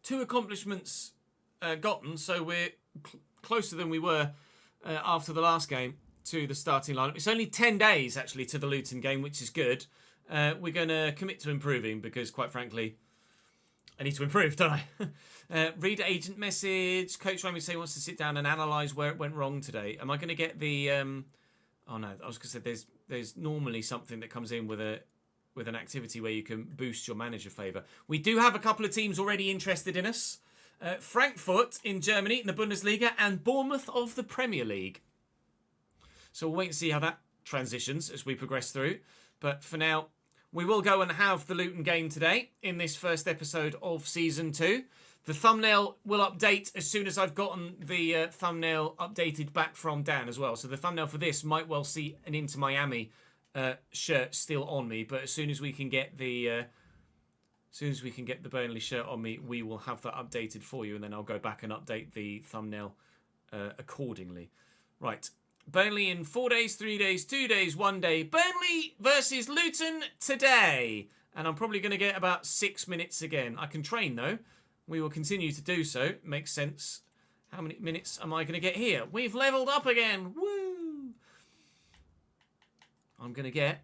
Two accomplishments gotten, so we're closer than we were after the last game to the starting lineup. It's only 10 days, actually, to the Luton game, which is good. We're going to commit to improving because, quite frankly, I need to improve, don't I? Read agent message. Coach Rami say he wants to sit down and analyse where it went wrong today. Am I going to get the... Oh, no. I was going to say there's normally something that comes in with an activity where you can boost your manager favour. We do have a couple of teams already interested in us. Frankfurt in Germany in the Bundesliga and Bournemouth of the Premier League. So we'll wait and see how that transitions as we progress through. But for now, we will go and have the Luton game today in this first episode of Season 2. The thumbnail will update as soon as I've gotten the thumbnail updated back from Dan as well. So the thumbnail for this might well see an Inter Miami shirt still on me. But as soon as we can get the Burnley shirt on me, we will have that updated for you. And then I'll go back and update the thumbnail accordingly. Right. Burnley in 4 days, 3 days, 2 days, 1 day. Burnley versus Luton today. And I'm probably going to get about 6 minutes again. I can train, though. We will continue to do so. Makes sense. How many minutes am I going to get here? We've levelled up again. Woo! I'm going to get...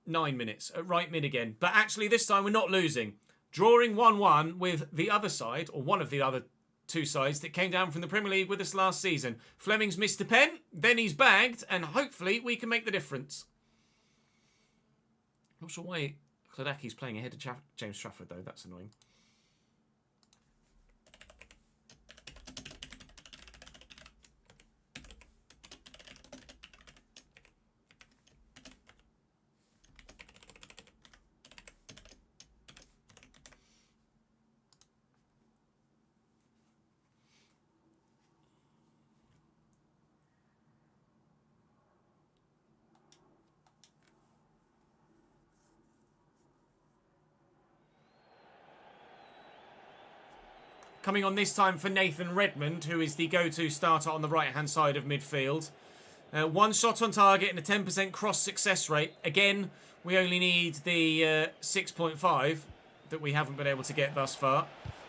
9 minutes at right mid again. But actually, this time we're not losing. Drawing 1-1 with the other side, or one of the other two sides that came down from the Premier League with us last season. Fleming's missed a pen, then he's bagged, and hopefully we can make the difference. Not sure why Kladaki's playing ahead of James Trafford, though. That's annoying. Coming on this time for Nathan Redmond, who is the go-to starter on the right-hand side of midfield. 1 shot on target and a 10% cross success rate. Again, we only need the 6.5 that we haven't been able to get thus far.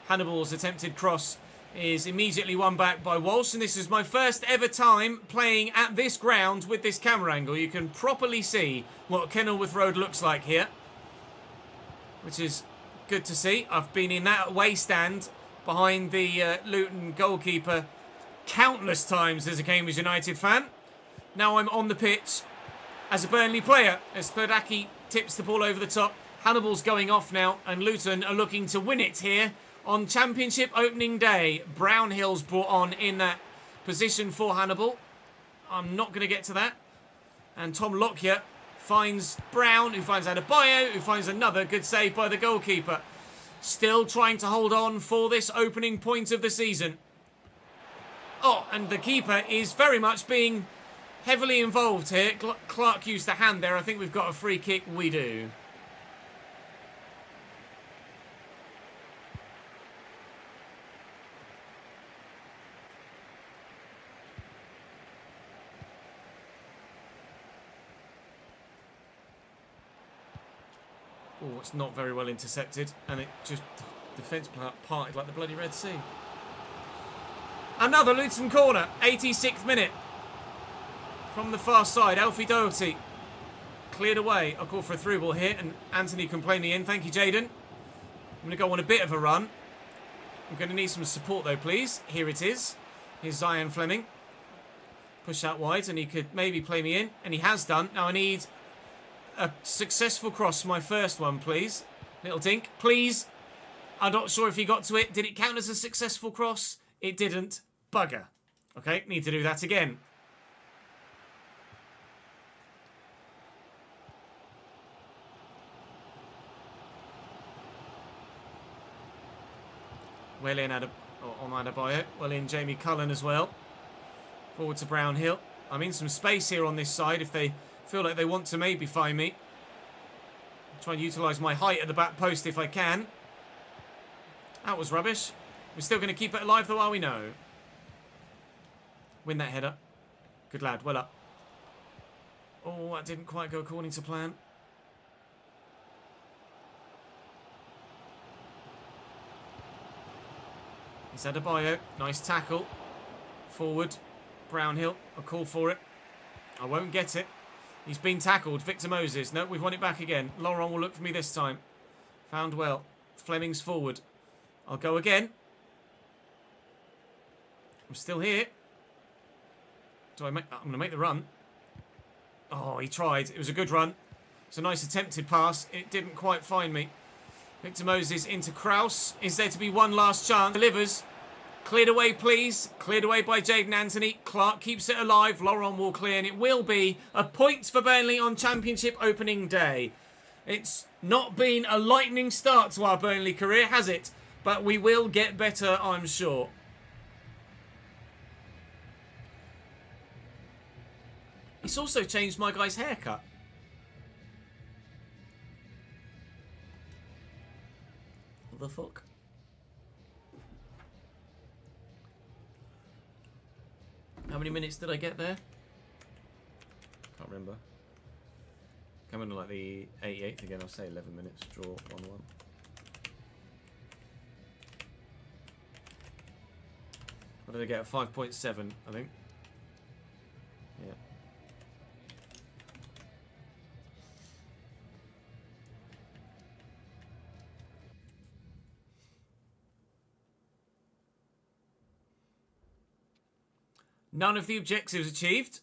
Hannibal's attempted cross is immediately won back by Walsh, and this is my first ever time playing at this ground with this camera angle. You can properly see what Kenilworth Road looks like here, which is good to see. I've been in that away stand behind the Luton goalkeeper countless times as a Cambridge United fan. Now I'm on the pitch as a Burnley player as Klodaki tips the ball over the top. Hannibal's going off now and Luton are looking to win it here on Championship opening day. Brownhill's brought on in that position for Hannibal. I'm not going to get to that. And Tom Lockyer finds Brown, who finds Adebayo, who finds another good save by the goalkeeper. Still trying to hold on for this opening point of the season. Oh, and the keeper is very much being heavily involved here. Clark used the hand there. I think we've got a free kick. We do. Oh, it's not very well intercepted. And it just... defence parted like the bloody Red Sea. Another Luton corner. 86th minute. From the far side. Alfie Doherty. Cleared away. I'll call for a through ball here. And Anthony can play me in. Thank you, Jaden. I'm going to go on a bit of a run. I'm going to need some support, though, please. Here it is. Here's Zion Fleming. Push out wide. And he could maybe play me in. And he has done. Now I need... a successful cross, my first one, please. Little dink, please. I'm not sure if he got to it. Did it count as a successful cross? It didn't. Bugger. Okay, need to do that again. Well in on Adebayo. Well in Jamie Cullen as well. Forward to Brownhill. I'm in some space here on this side if they... feel like they want to maybe find me. I'll try and utilise my height at the back post if I can. That was rubbish. We're still going to keep it alive though, are we? No. Win that header. Good lad, well up. Oh, that didn't quite go according to plan. It's Adebayo. Nice tackle. Forward. Brownhill. I'll call for it. I won't get it. He's been tackled. Victor Moses. No, we've won it back again. Laurent will look for me this time. Found well. Fleming's forward. I'll go again. I'm still here. I'm going to make the run. Oh, he tried. It was a good run. It's a nice attempted pass. It didn't quite find me. Victor Moses into Kraus. Is there to be one last chance? Delivers. Cleared away, please. Cleared away by Jaden Anthony. Clark keeps it alive. Laurent will clear, and it will be a point for Burnley on Championship opening day. It's not been a lightning start to our Burnley career, has it? But we will get better, I'm sure. It's also changed my guy's haircut. What the fuck? How many minutes did I get there? Can't remember. Coming to like the 88th again. I'll say 11 minutes. Draw 1-1. What did I get? 5.7, I think. Yeah. None of the objectives achieved.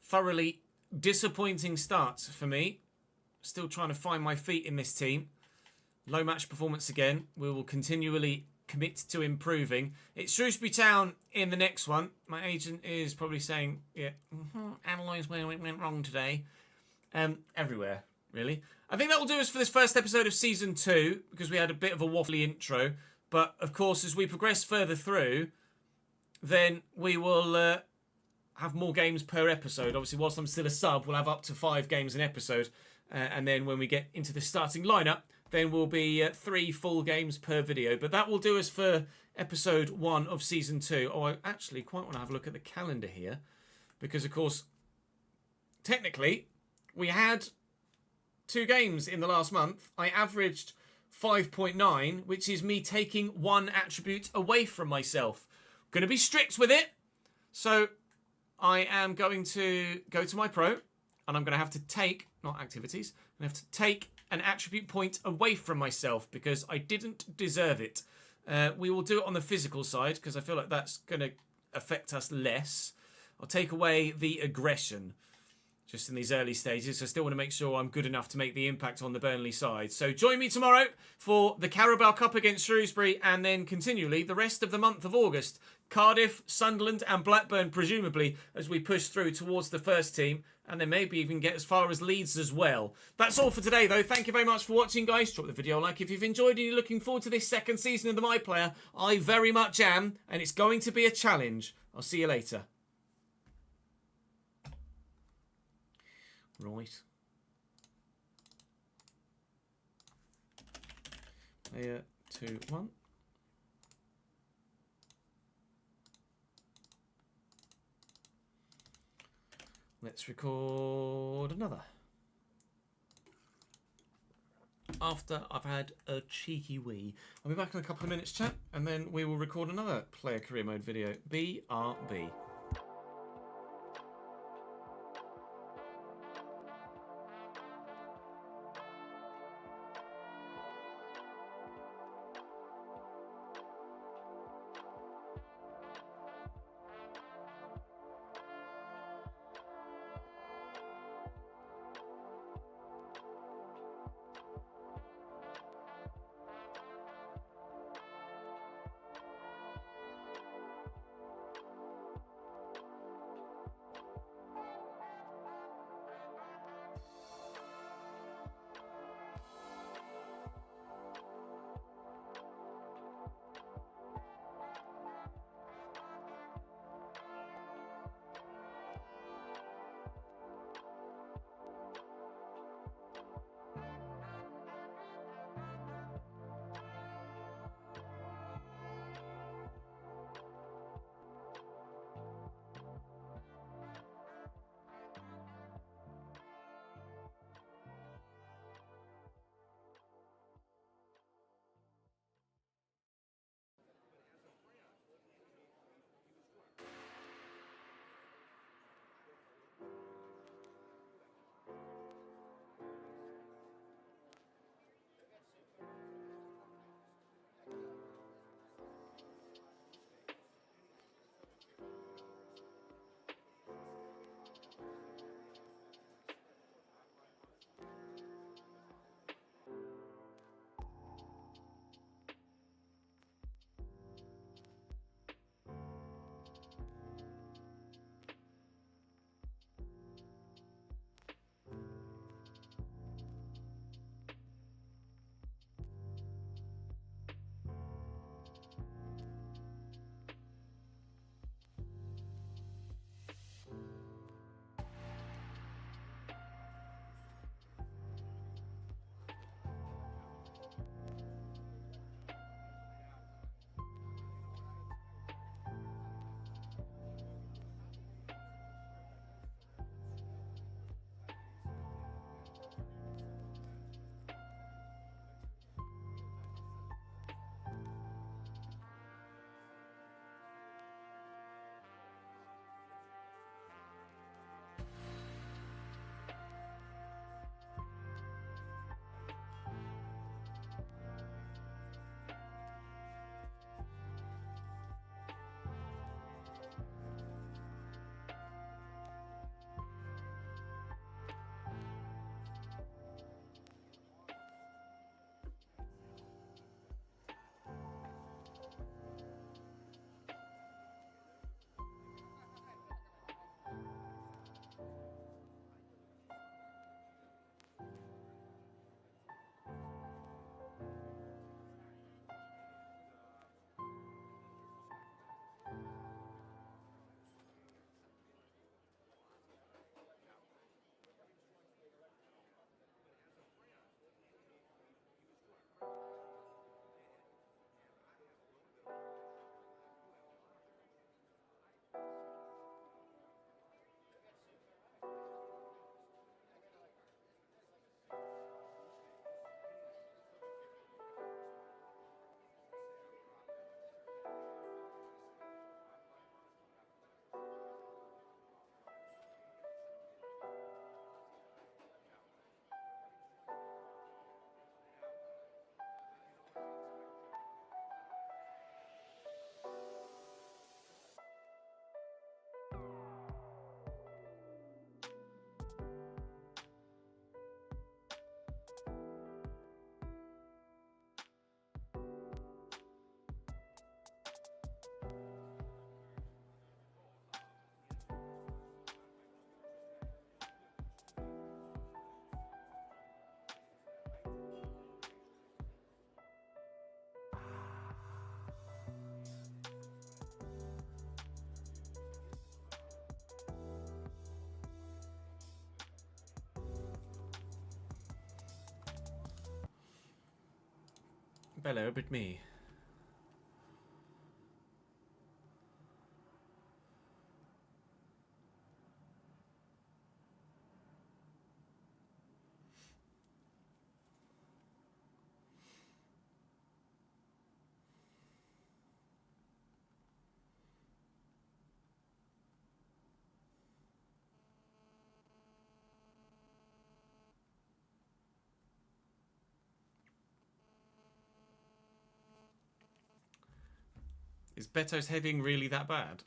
Thoroughly disappointing start for me. Still trying to find my feet in this team. Low match performance again. We will continually commit to improving. It's Shrewsbury Town in the next one. My agent is probably saying, yeah, analyse where it went wrong today. Everywhere, really. I think that will do us for this first episode of Season 2, because we had a bit of a waffly intro. But, of course, as we progress further through, then we will have more games per episode. Obviously, whilst I'm still a sub, we'll have up to 5 games an episode. And then when we get into the starting lineup, then we'll be 3 full games per video. But that will do us for episode 1 of Season 2. Oh, I actually quite want to have a look at the calendar here. Because, of course, technically, we had 2 games in the last month. I averaged 5.9, which is me taking 1 attribute away from myself. Going to be strict with it. So I am going to go to my pro and I'm going to have to take, not activities, I have to take an attribute point away from myself because I didn't deserve it. We will do it on the physical side because I feel like that's going to affect us less. I'll take away the aggression just in these early stages. I still want to make sure I'm good enough to make the impact on the Burnley side. So join me tomorrow for the Carabao Cup against Shrewsbury and then continually the rest of the month of August. Cardiff, Sunderland and Blackburn presumably as we push through towards the first team and then maybe even get as far as Leeds as well. That's all for today though. Thank you very much for watching guys. Drop the video a like if you've enjoyed and you're looking forward to this second season of the My Player. I very much am and it's going to be a challenge. I'll see you later. Right. Player 2, 1. Let's record another. After I've had a cheeky wee. I'll be back in a couple of minutes, chat, and then we will record another player career mode video. BRB. Bello, but me. Is Beto's heading really that bad?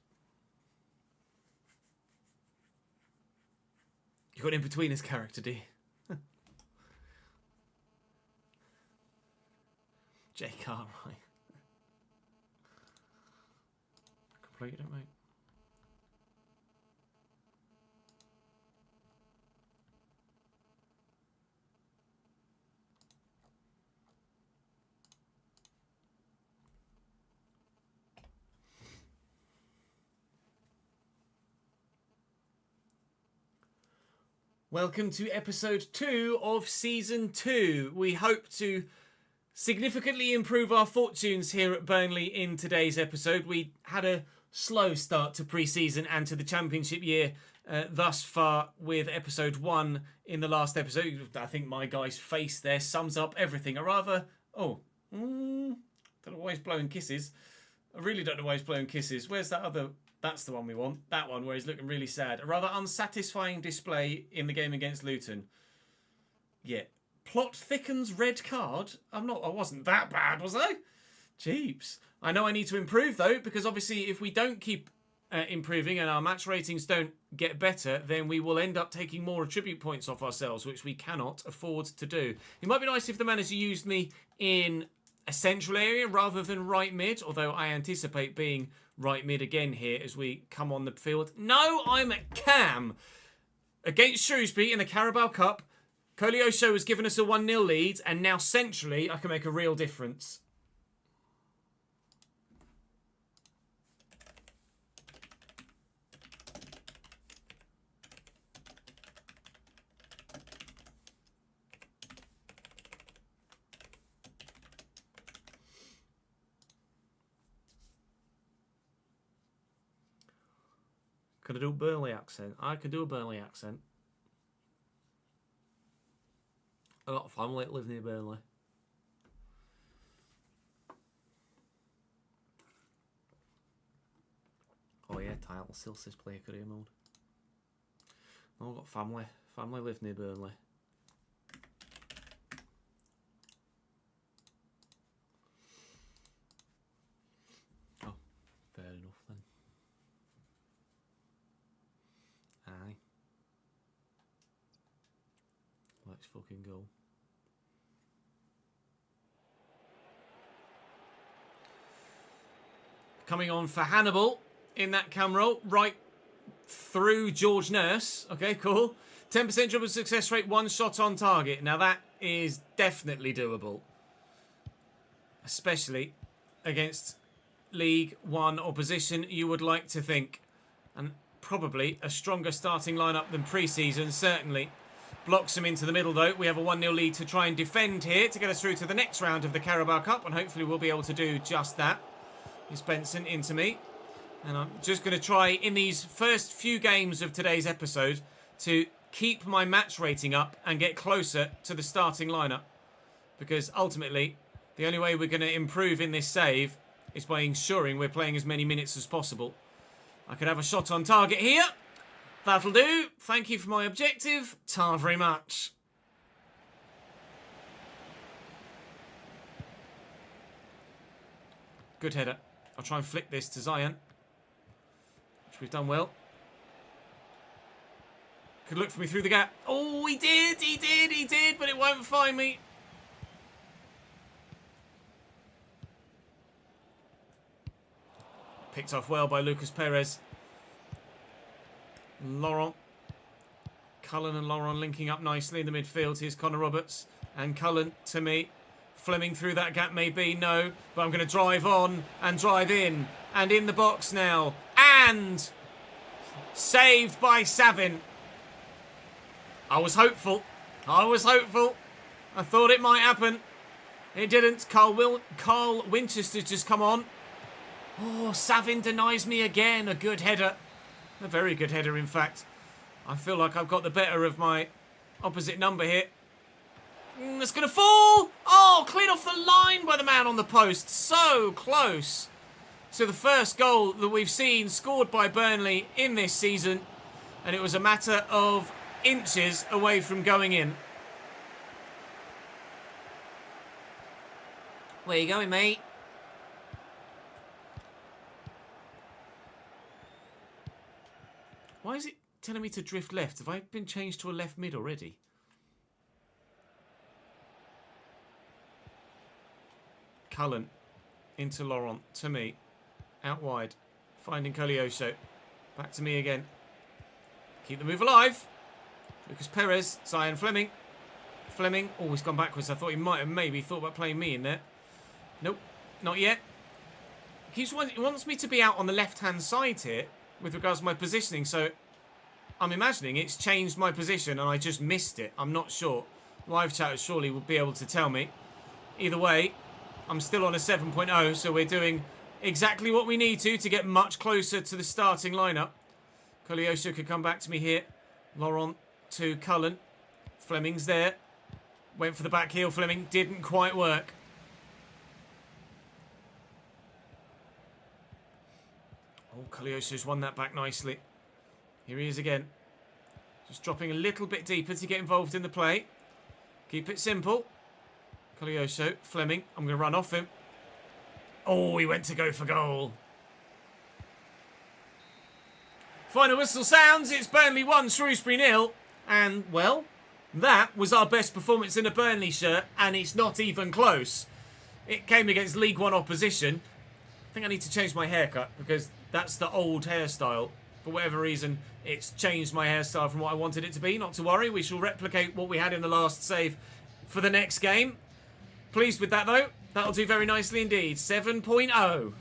You got in between his character, D. J. Cartwright. Completed it, mate. Welcome to episode 2 of season 2. We hope to significantly improve our fortunes here at Burnley in today's episode. We had a slow start to pre-season and to the championship year thus far with episode 1 in the last episode. I think my guy's face there sums up everything. Don't know why he's blowing kisses. I really don't know why he's blowing kisses. Where's that other... That's the one we want. That one where he's looking really sad. A rather unsatisfying display in the game against Luton. Yeah. Plot thickens red card. I wasn't that bad, was I? Jeeps. I know I need to improve though, because obviously if we don't keep improving and our match ratings don't get better, then we will end up taking more attribute points off ourselves, which we cannot afford to do. It might be nice if the manager used me in a central area rather than right mid, although I anticipate being right mid again here as we come on the field. No, I'm at Cam. Against Shrewsbury in the Carabao Cup, Koleosho has given us a 1-0 lead, and now centrally I can make a real difference. Could I do a Burnley accent? I could do a Burnley accent. I got a family that live near Burnley. Oh yeah, title Silsis player career mode. Oh, I've got family. Family live near Burnley. Oh, fair enough then. Aye. Let's fucking go. Coming on for Hannibal in that cam roll, right through George Nurse. Okay, cool. 10% dribble success rate, 1 shot on target. Now that is definitely doable. Especially against League One opposition, you would like to think. And probably a stronger starting lineup than pre-season, certainly. Blocks him into the middle though. We have a 1-0 lead to try and defend here to get us through to the next round of the Carabao Cup, and hopefully we'll be able to do just that. It's Benson into me. And I'm just going to try in these first few games of today's episode to keep my match rating up and get closer to the starting lineup. Because ultimately, the only way we're going to improve in this save is by ensuring we're playing as many minutes as possible. I could have a shot on target here. That'll do. Thank you for my objective. Ta very much. Good header. I'll try and flick this to Zion, which we've done well. Could look for me through the gap. Oh, he did, but it won't find me. Picked off well by Lucas Perez. Laurent. Cullen and Laurent linking up nicely in the midfield. Here's Connor Roberts and Cullen to me. Fleming through that gap maybe, no. But I'm going to drive on and drive in. And in the box now. And saved by Savin. I was hopeful. I thought it might happen. It didn't. Carl Winchester's just come on. Oh, Savin denies me again. A good header. A very good header, in fact. I feel like I've got the better of my opposite number here. It's going to fall. Oh, cleared off the line by the man on the post. So close. So the first goal that we've seen scored by Burnley in this season. And it was a matter of inches away from going in. Where you going, mate? Why is it telling me to drift left? Have I been changed to a left mid already? Cullen into Laurent, to me, out wide, finding Koleosho, back to me again. Keep the move alive. Lucas Perez, Zion Fleming. Fleming, oh, he's gone backwards. I thought he might have maybe thought about playing me in there. Nope, not yet. He wants me to be out on the left-hand side here with regards to my positioning, so I'm imagining it's changed my position and I just missed it. I'm not sure. Live chatters surely will be able to tell me. Either way, I'm still on a 7.0, so we're doing exactly what we need to get much closer to the starting lineup. Koleosho could come back to me here. Laurent to Cullen. Fleming's there. Went for the back heel, Fleming. Didn't quite work. Oh, Koleosho's won that back nicely. Here he is again. Just dropping a little bit deeper to get involved in the play. Keep it simple. Koleosho, Fleming. I'm going to run off him. Oh, he went to go for goal. Final whistle sounds. It's Burnley 1, Shrewsbury 0. And, well, that was our best performance in a Burnley shirt, and it's not even close. It came against League One opposition. I think I need to change my haircut because that's the old hairstyle. For whatever reason, it's changed my hairstyle from what I wanted it to be. Not to worry, we shall replicate what we had in the last save for the next game. Pleased with that, though. That'll do very nicely indeed. 7.0.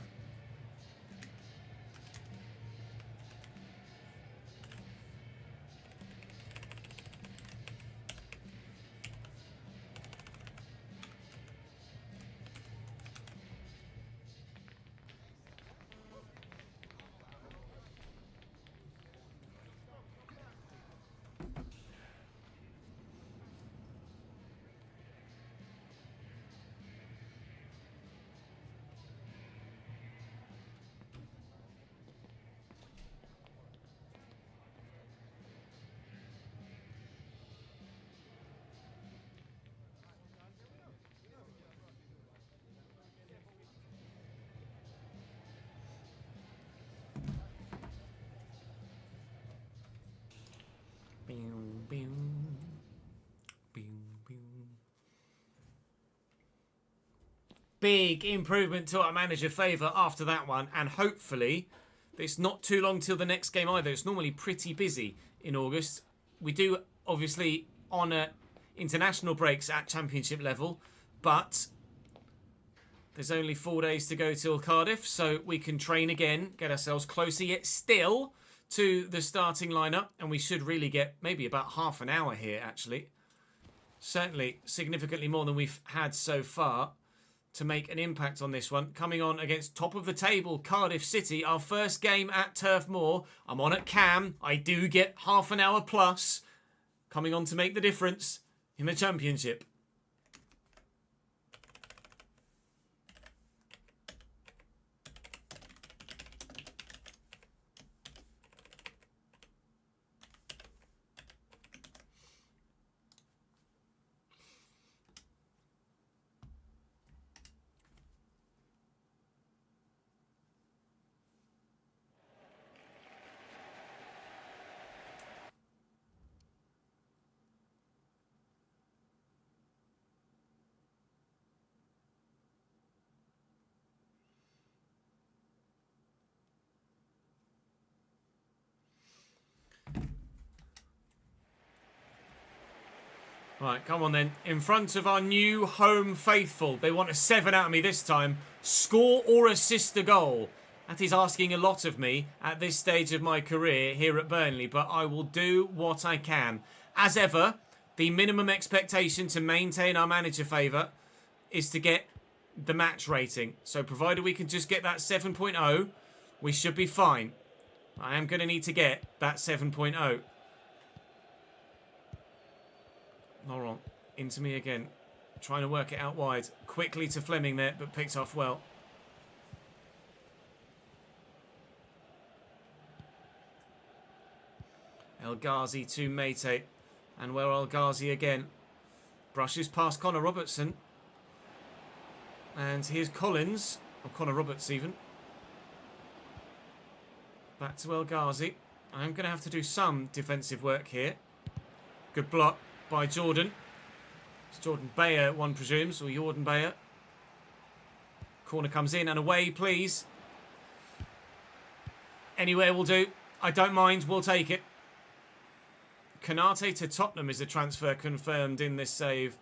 Big improvement to our manager favour after that one, and hopefully it's not too long till the next game either. It's normally pretty busy in August. We do obviously honour international breaks at championship level, but there's only 4 days to go till Cardiff, so we can train again, get ourselves closer yet still to the starting lineup, and we should really get maybe about half an hour here actually. Certainly significantly more than we've had so far to make an impact on this one. Coming on against top of the table Cardiff City, our first game at Turf Moor. I'm on at Cam. I do get half an hour plus coming on to make the difference in the Championship. Right, come on then. In front of our new home faithful. They want a 7 out of me this time. Score or assist a goal. That is asking a lot of me at this stage of my career here at Burnley, but I will do what I can. As ever, the minimum expectation to maintain our manager favour is to get the match rating. So provided we can just get that 7.0, we should be fine. I am going to need to get that 7.0. Laurent, into me again. Trying to work it out wide. Quickly to Fleming there, but picked off well. El Ghazi to Mate. And where El Ghazi again. Brushes past Connor Robertson. And here's Collins. Or Connor Roberts even. Back to El Ghazi. I'm going to have to do some defensive work here. Good block by Jordan. It's Jordan Bayer, one presumes, or Jordan Bayer. Corner comes in and away, please. Anywhere will do. I don't mind. We'll take it. Kanate to Tottenham is a transfer confirmed in this save.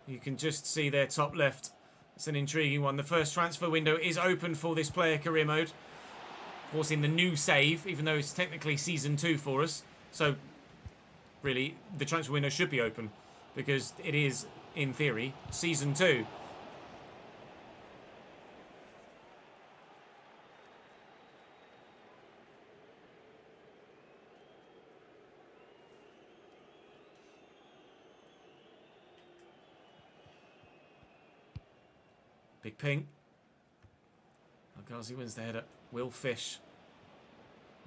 You can just see their top left. It's an intriguing one. The first transfer window is open for this player career mode. Of course, in the new save, even though it's technically Season 2 for us. So, really, the transfer window should be open. Because it is, in theory, Season 2. Big ping. Ghazi wins the header. Will Fish.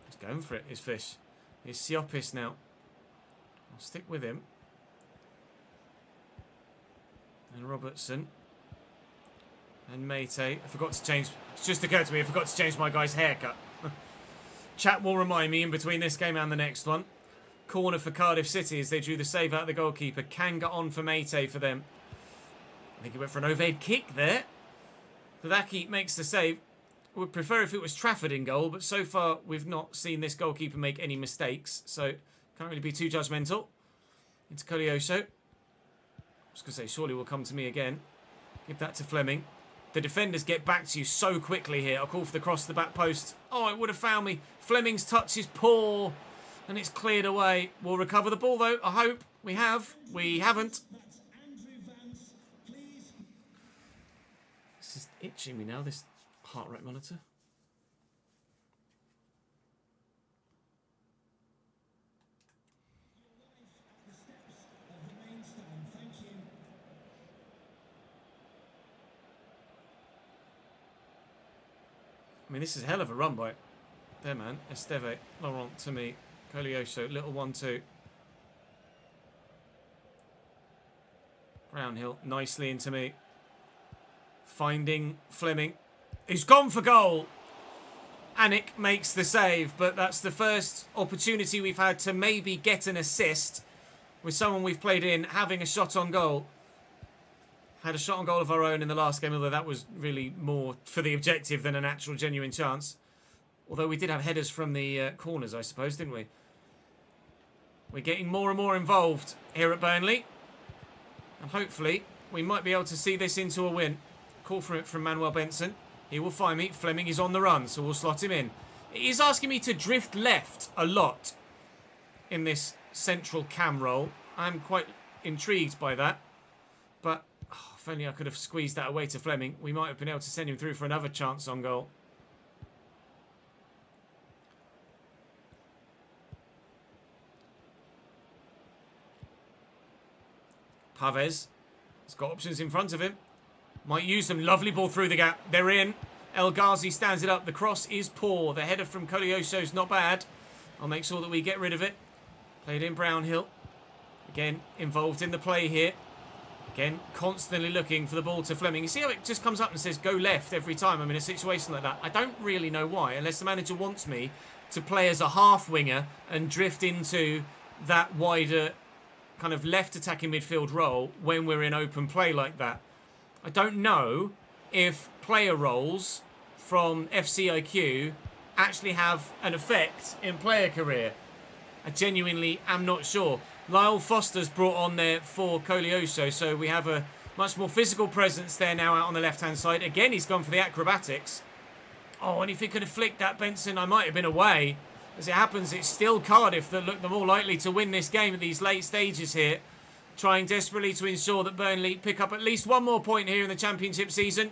He's going for it, is Fish. Here's Siopis now. I'll stick with him. And Robertson. And Mate. I forgot to change... It's just occurred to me, I forgot to change my guy's haircut. Chat will remind me in between this game and the next one. Corner for Cardiff City as they drew the save out of the goalkeeper. Kanga on for Mate for them. I think he went for an overhead kick there. Vivaki makes the save. Would prefer if it was Trafford in goal, but so far we've not seen this goalkeeper make any mistakes, so can't really be too judgmental. Into Koleosho. I was going to say, surely will come to me again. Give that to Fleming. The defenders get back to you so quickly here. I'll call for the cross to the back post. Oh, it would have found me. Fleming's touch is poor, and it's cleared away. We'll recover the ball, though. I hope. We have. We haven't. This is itching me now, this heart rate monitor. I mean, this is a hell of a run by their man. Esteve, Laurent to me. Koleosho, little 1-2. Brownhill, nicely into me. Finding Fleming. He's gone for goal. Anik makes the save, but that's the first opportunity we've had to maybe get an assist with someone we've played in having a shot on goal. Had a shot on goal of our own in the last game, although that was really more for the objective than an actual genuine chance. Although we did have headers from the corners, I suppose, didn't we? We're getting more and more involved here at Burnley. And hopefully we might be able to see this into a win. Call for it from Manuel Benson. He will find me. Fleming is on the run, so we'll slot him in. He's asking me to drift left a lot in this central cam role. I'm quite intrigued by that. But if only I could have squeezed that away to Fleming. We might have been able to send him through for another chance on goal. Pavez has got options in front of him. Might use them. Lovely ball through the gap. They're in. El Ghazi stands it up. The cross is poor. The header from Koleosho is not bad. I'll make sure that we get rid of it. Played in Brownhill. Again, involved in the play here. Again, constantly looking for the ball to Fleming. You see how it just comes up and says go left every time I'm in a situation like that? I don't really know why, unless the manager wants me to play as a half winger and drift into that wider kind of left attacking midfield role when we're in open play like that. I don't know if player roles from FCIQ actually have an effect in player career. I genuinely am not sure. Lyle Foster's brought on there for Koleosho, so we have a much more physical presence there now out on the left-hand side. Again, he's gone for the acrobatics. Oh, and if he could have flicked that Benson, I might have been away. As it happens, it's still Cardiff that look the more likely to win this game at these late stages here. trying desperately to ensure that Burnley pick up at least one more point here in the Championship season.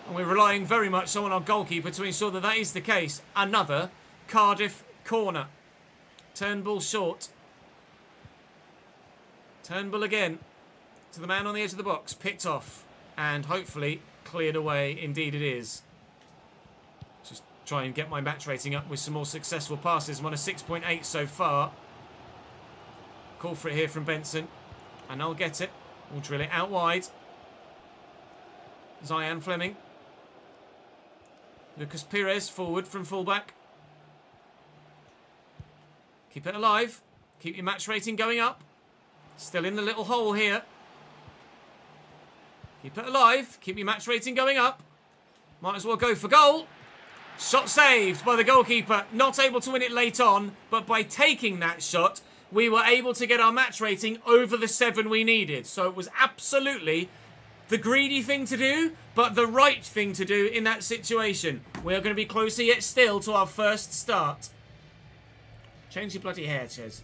And we're relying very much so on our goalkeeper to ensure that that is the case. Another Cardiff corner. Turnbull short. Turnbull again to the man on the edge of the box. Picked off and hopefully cleared away. Indeed it is. Just try and get my match rating up with some more successful passes. I'm on a 6.8 so far. Call for it here from Benson. And I'll get it. We'll drill it out wide. Zian Fleming. Lucas Pires forward from fullback. Keep it alive. Keep your match rating going up. Still in the little hole here. Keep it alive. Keep your match rating going up. Might as well go for goal. Shot saved by the goalkeeper. Not able to win it late on, but by taking that shot, we were able to get our match rating over the 7 we needed. So it was absolutely the greedy thing to do, but the right thing to do in that situation. We are going to be closer yet still to our first start. Change your bloody hair, Ches.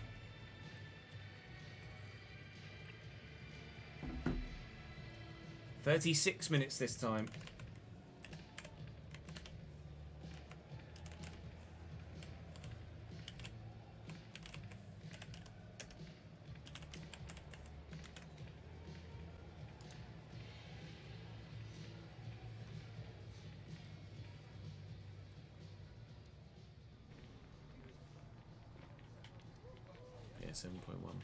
"36 minutes this time. Yeah, 7.1.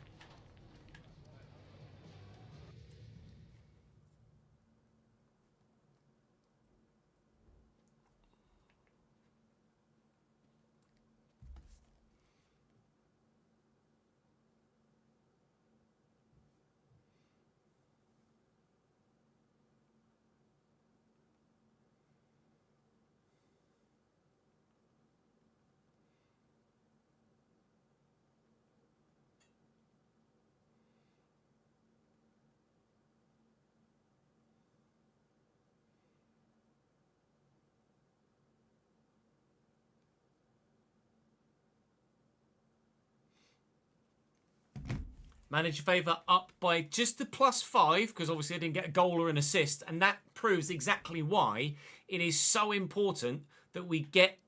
Manager favour up by just the +5, because obviously I didn't get a goal or an assist, and that proves exactly why it is so important that we get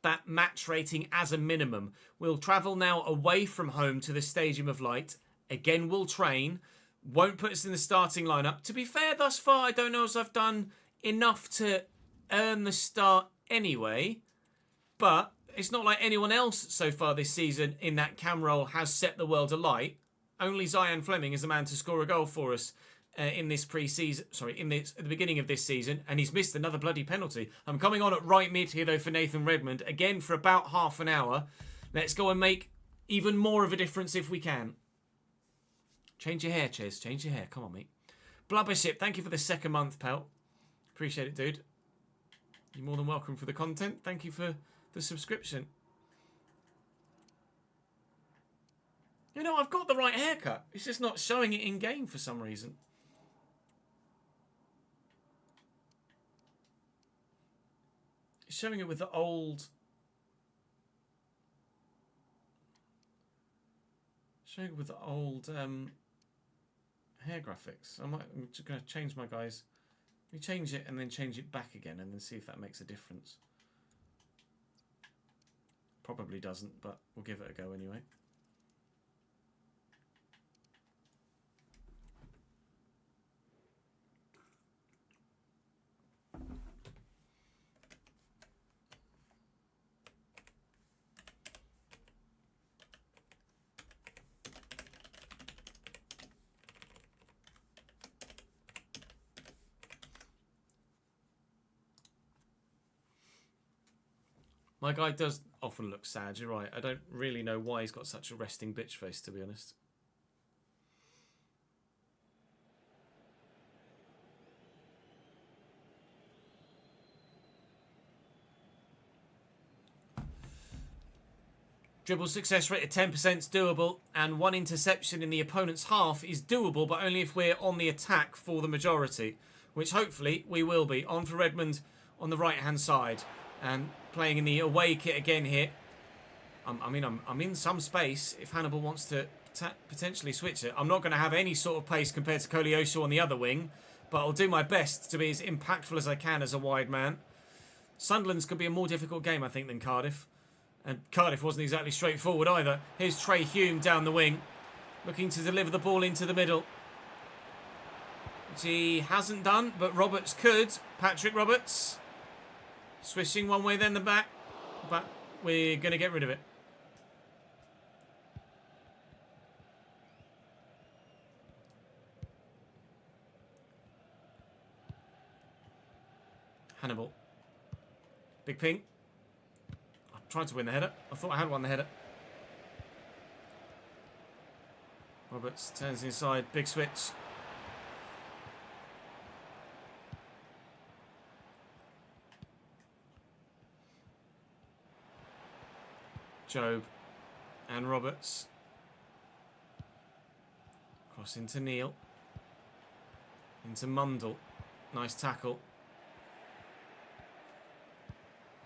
that match rating as a minimum. We'll travel now away from home to the Stadium of Light. Again, we'll train. Won't put us in the starting lineup. To be fair, thus far, I don't know if I've done enough to earn the start anyway, but it's not like anyone else so far this season in that cam role has set the world alight. Only Zian Fleming is the man to score a goal for us in this pre-season. Sorry, at the beginning of this season, and he's missed another bloody penalty. I'm coming on at right mid here though for Nathan Redmond again for about half an hour. Let's go and make even more of a difference if we can. Change your hair, Ches. Change your hair. Come on, mate. Blubbership, thank you for the 2nd month, pal. Appreciate it, dude. You're more than welcome for the content. Thank you for the subscription. You know, I've got the right haircut. It's just not showing it in game for some reason. It's showing it with the old... Showing it with the old hair graphics. I'm just going to change my guys. Let me change it and then change it back again and then see if that makes a difference. Probably doesn't, but we'll give it a go anyway. My guy does often look sad, you're right. I don't really know why he's got such a resting bitch face, to be honest. Dribble success rate at 10% is doable, and 1 interception in the opponent's half is doable, but only if we're on the attack for the majority, which hopefully we will be. On for Redmond on the right-hand side. And playing in the away kit again here. I'm in some space if Hannibal wants to potentially switch it. I'm not going to have any sort of pace compared to Koleosho on the other wing, but I'll do my best to be as impactful as I can as a wide man. Sunderland's could be a more difficult game, I think, than Cardiff. And Cardiff wasn't exactly straightforward either. Here's Trey Hume down the wing, looking to deliver the ball into the middle. Which he hasn't done, but Roberts could. Patrick Roberts. Swishing one way, then the back. But we're going to get rid of it. Hannibal. Big ping. I tried to win the header. I thought I had won the header. Roberts turns inside. Big switch. Job and Roberts. Cross into Neil. Into Mundle. Nice tackle.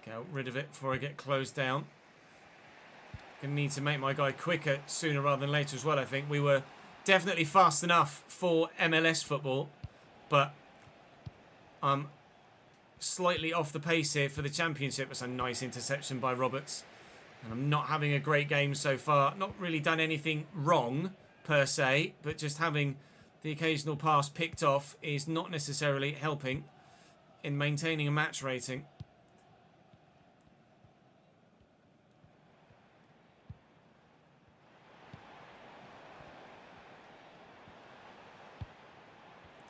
Get rid of it before I get closed down. Gonna need to make my guy quicker sooner rather than later as well, I think. We were definitely fast enough for MLS football, but I'm slightly off the pace here for the Championship. It's a nice interception by Roberts. And I'm not having a great game so far. Not really done anything wrong, per se, but just having the occasional pass picked off is not necessarily helping in maintaining a match rating.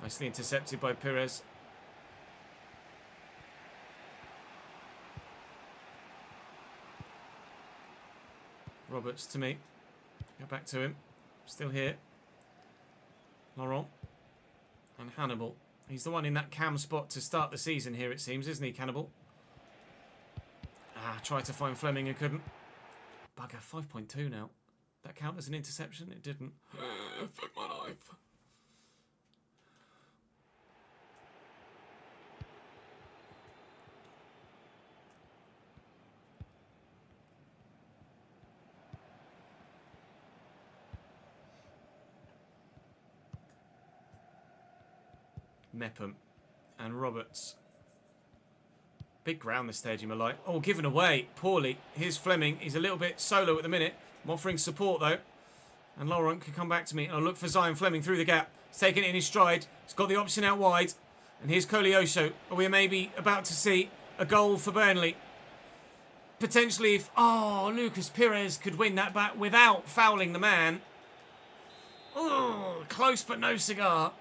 Nicely intercepted by Perez. Roberts to me. Go back to him. Still here. Laurent. And Hannibal. He's the one in that cam spot to start the season here, it seems, isn't he, Cannibal? Tried to find Fleming and couldn't. Bugger, 5.2 now. That count as an interception? It didn't. Fuck my life. Mepham and Roberts. Big ground this stadium, I like. Oh, given away poorly. Here's Fleming. He's a little bit solo at the minute. I'm offering support though. And Laurent can come back to me. And I'll look for Zion Fleming through the gap. He's taking it in his stride. He's got the option out wide. And here's Koleosho. We're maybe about to see a goal for Burnley. Potentially if... Oh, Lucas Perez could win that back without fouling the man. Oh, close but no cigar.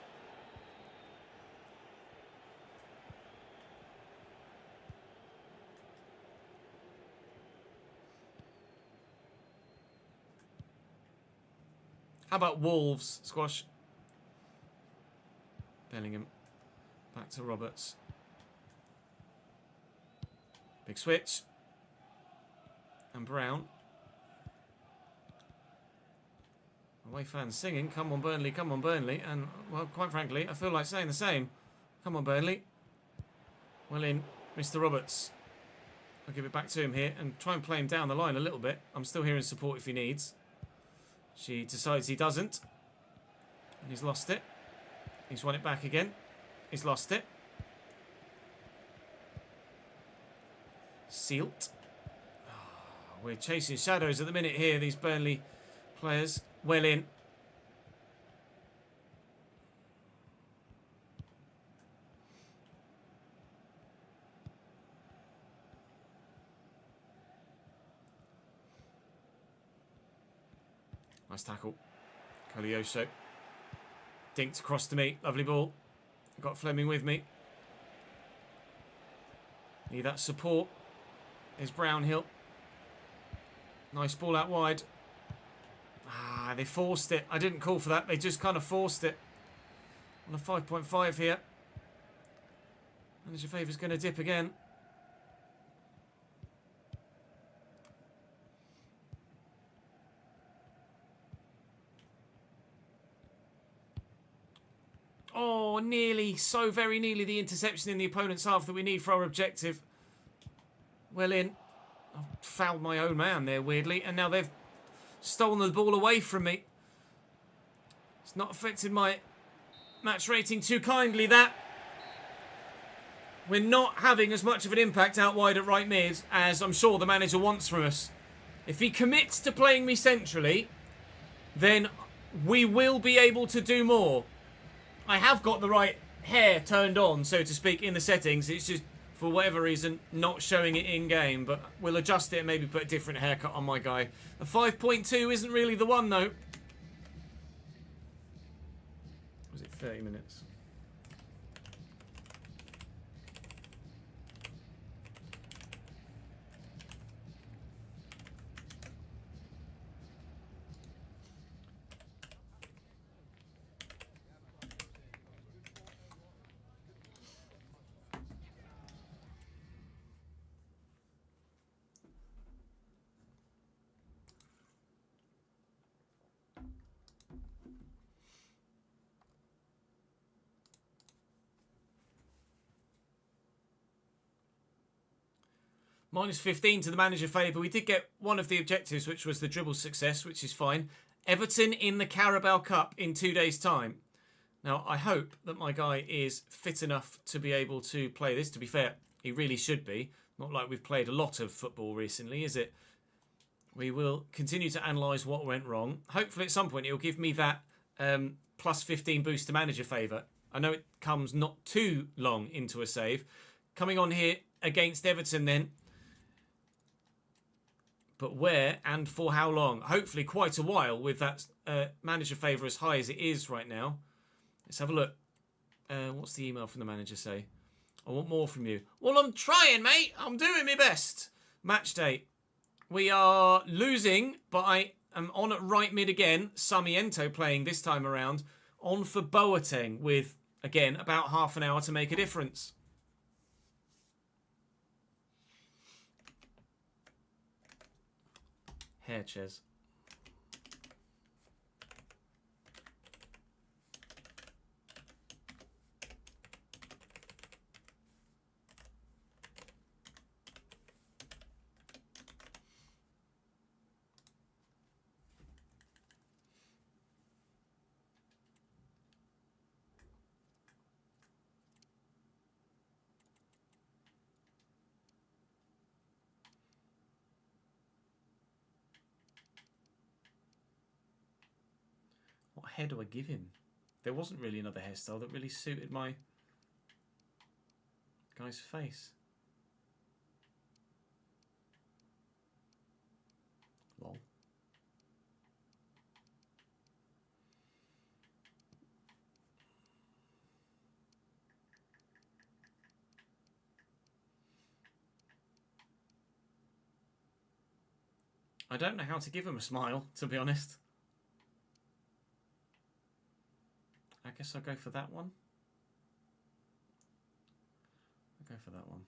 How about Wolves? Squash. Bellingham. Back to Roberts. Big switch. And Brown. Away fans singing, come on Burnley, come on Burnley. And, well, quite frankly, I feel like saying the same. Come on Burnley. Well in, Mr. Roberts. I'll give it back to him here and try and play him down the line a little bit. I'm still here in support if he needs. She decides he doesn't. And he's lost it. He's won it back again. He's lost it. Sealt. Oh, we're chasing shadows at the minute here, these Burnley players. Well in. Nice tackle. Koleosho. Dinked across to me. Lovely ball. Got Fleming with me. Need that support. There's Brownhill. Nice ball out wide. They forced it. I didn't call for that. They just kind of forced it. On a 5.5 here. Manager Favour's going to dip again. Oh, nearly, so very nearly the interception in the opponent's half that we need for our objective. Well in. I've fouled my own man there, weirdly. And now they've stolen the ball away from me. It's not affected my match rating too kindly, that. We're not having as much of an impact out wide at right mid as I'm sure the manager wants from us. If he commits to playing me centrally, then we will be able to do more. I have got the right hair turned on, so to speak, in the settings. It's just, for whatever reason, not showing it in-game. But we'll adjust it and maybe put a different haircut on my guy. A 5.2 isn't really the one, though. Was it 30 minutes? Minus 15 to the manager favour. We did get one of the objectives, which was the dribble success, which is fine. Everton in the Carabao Cup in 2 days' time. Now, I hope that my guy is fit enough to be able to play this. To be fair, he really should be. Not like we've played a lot of football recently, is it? We will continue to analyse what went wrong. Hopefully at some point it'll give me that plus 15 boost to manager favour. I know it comes not too long into a save. Coming on here against Everton then. But where and for how long? Hopefully quite a while with that manager favour as high as it is right now. Let's have a look. What's the email from the manager say? I want more from you. Well, I'm trying, mate. I'm doing my best. Match day. We are losing, but I am on at right mid again. Sarmiento playing this time around. On for Boateng with, again, about half an hour to make a difference. Hair, Ches. What hair do I give him? There wasn't really another hairstyle that really suited my guy's face. Lol. I don't know how to give him a smile, to be honest. I guess I'll go for that one. I'll go for that one.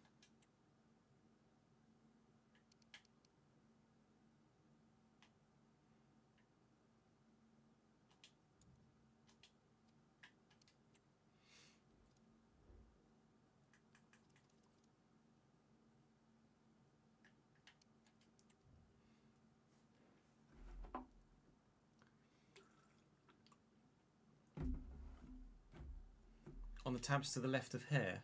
On the tabs to the left of hair.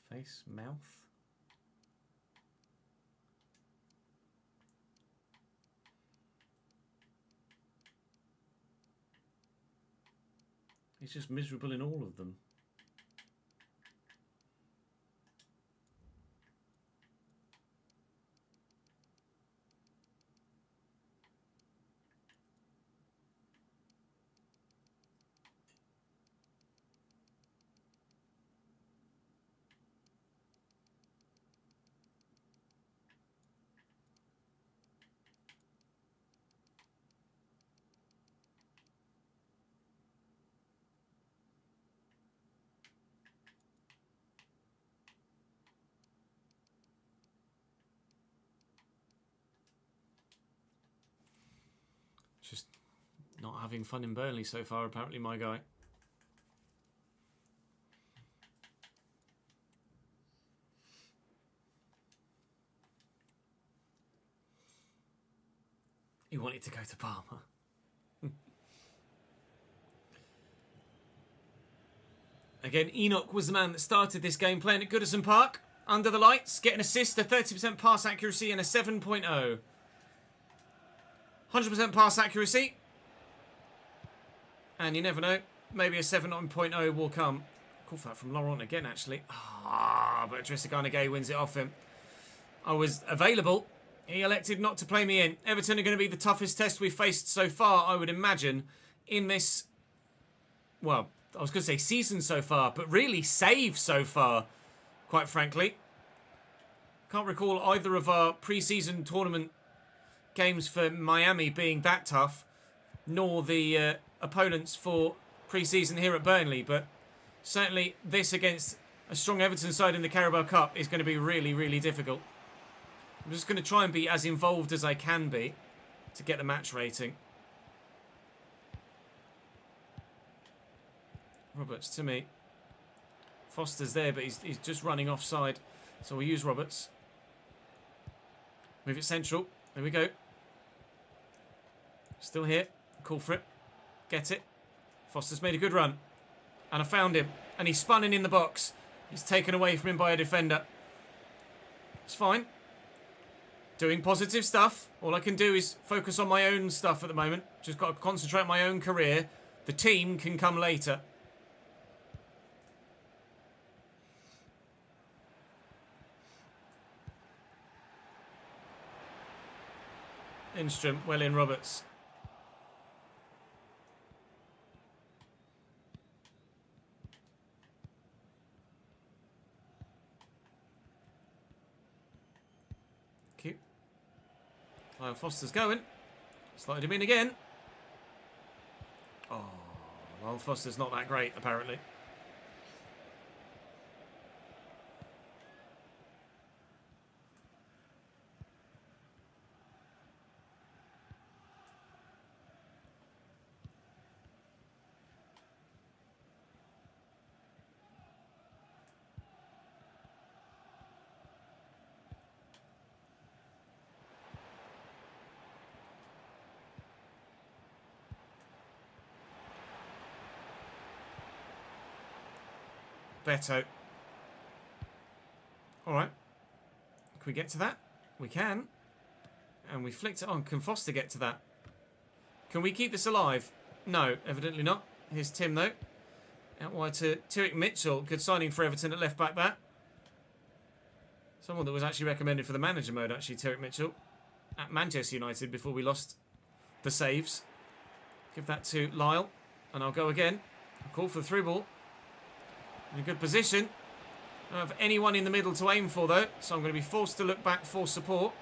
Face, mouth. He's just miserable in all of them. having fun in Burnley so far, apparently, my guy. He wanted to go to Parma. Again, Enoch was the man that started this game playing at Goodison Park. Under the lights, getting assist, a 30% pass accuracy and a 7.0. 100% pass accuracy. And you never know, maybe a 7.0 will come. Call for that from Laurent again, actually. But Trezeguet wins it off him. I was available. He elected not to play me in. Everton are going to be the toughest test we've faced so far, I would imagine, in this, well, I was going to say season so far, but really save so far, quite frankly. Can't recall either of our pre-season tournament games for Miami being that tough, nor the opponents for pre-season here at Burnley, but certainly this against a strong Everton side in the Carabao Cup is going to be really, really difficult. I'm just going to try and be as involved as I can be to get the match rating. Roberts to me. Foster's there, but he's just running offside. So we'll use Roberts. Move it central. There we go. Still here. Call for it. Get it. Foster's made a good run. And I found him. And he's spun in the box. He's taken away from him by a defender. It's fine. Doing positive stuff. All I can do is focus on my own stuff at the moment. Just got to concentrate on my own career. The team can come later. Lindstrom, well in Roberts. Cute. Kyle Foster's going. Slide him in again. Oh, well, Foster's not that great, apparently. Beto. Alright. Can we get to that? We can. And we flicked it on. Can Foster get to that? Can we keep this alive? No, evidently not. Here's Tim, though. Out wide to Tyrek Mitchell. Good signing for Everton at left back, that. Someone that was actually recommended for the manager mode, actually, Tyrek Mitchell. At Manchester United before we lost the saves. Give that to Lyle. And I'll go again. I'll call for the through ball. In a good position. I don't have anyone in the middle to aim for, though, so I'm going to be forced to look back for support.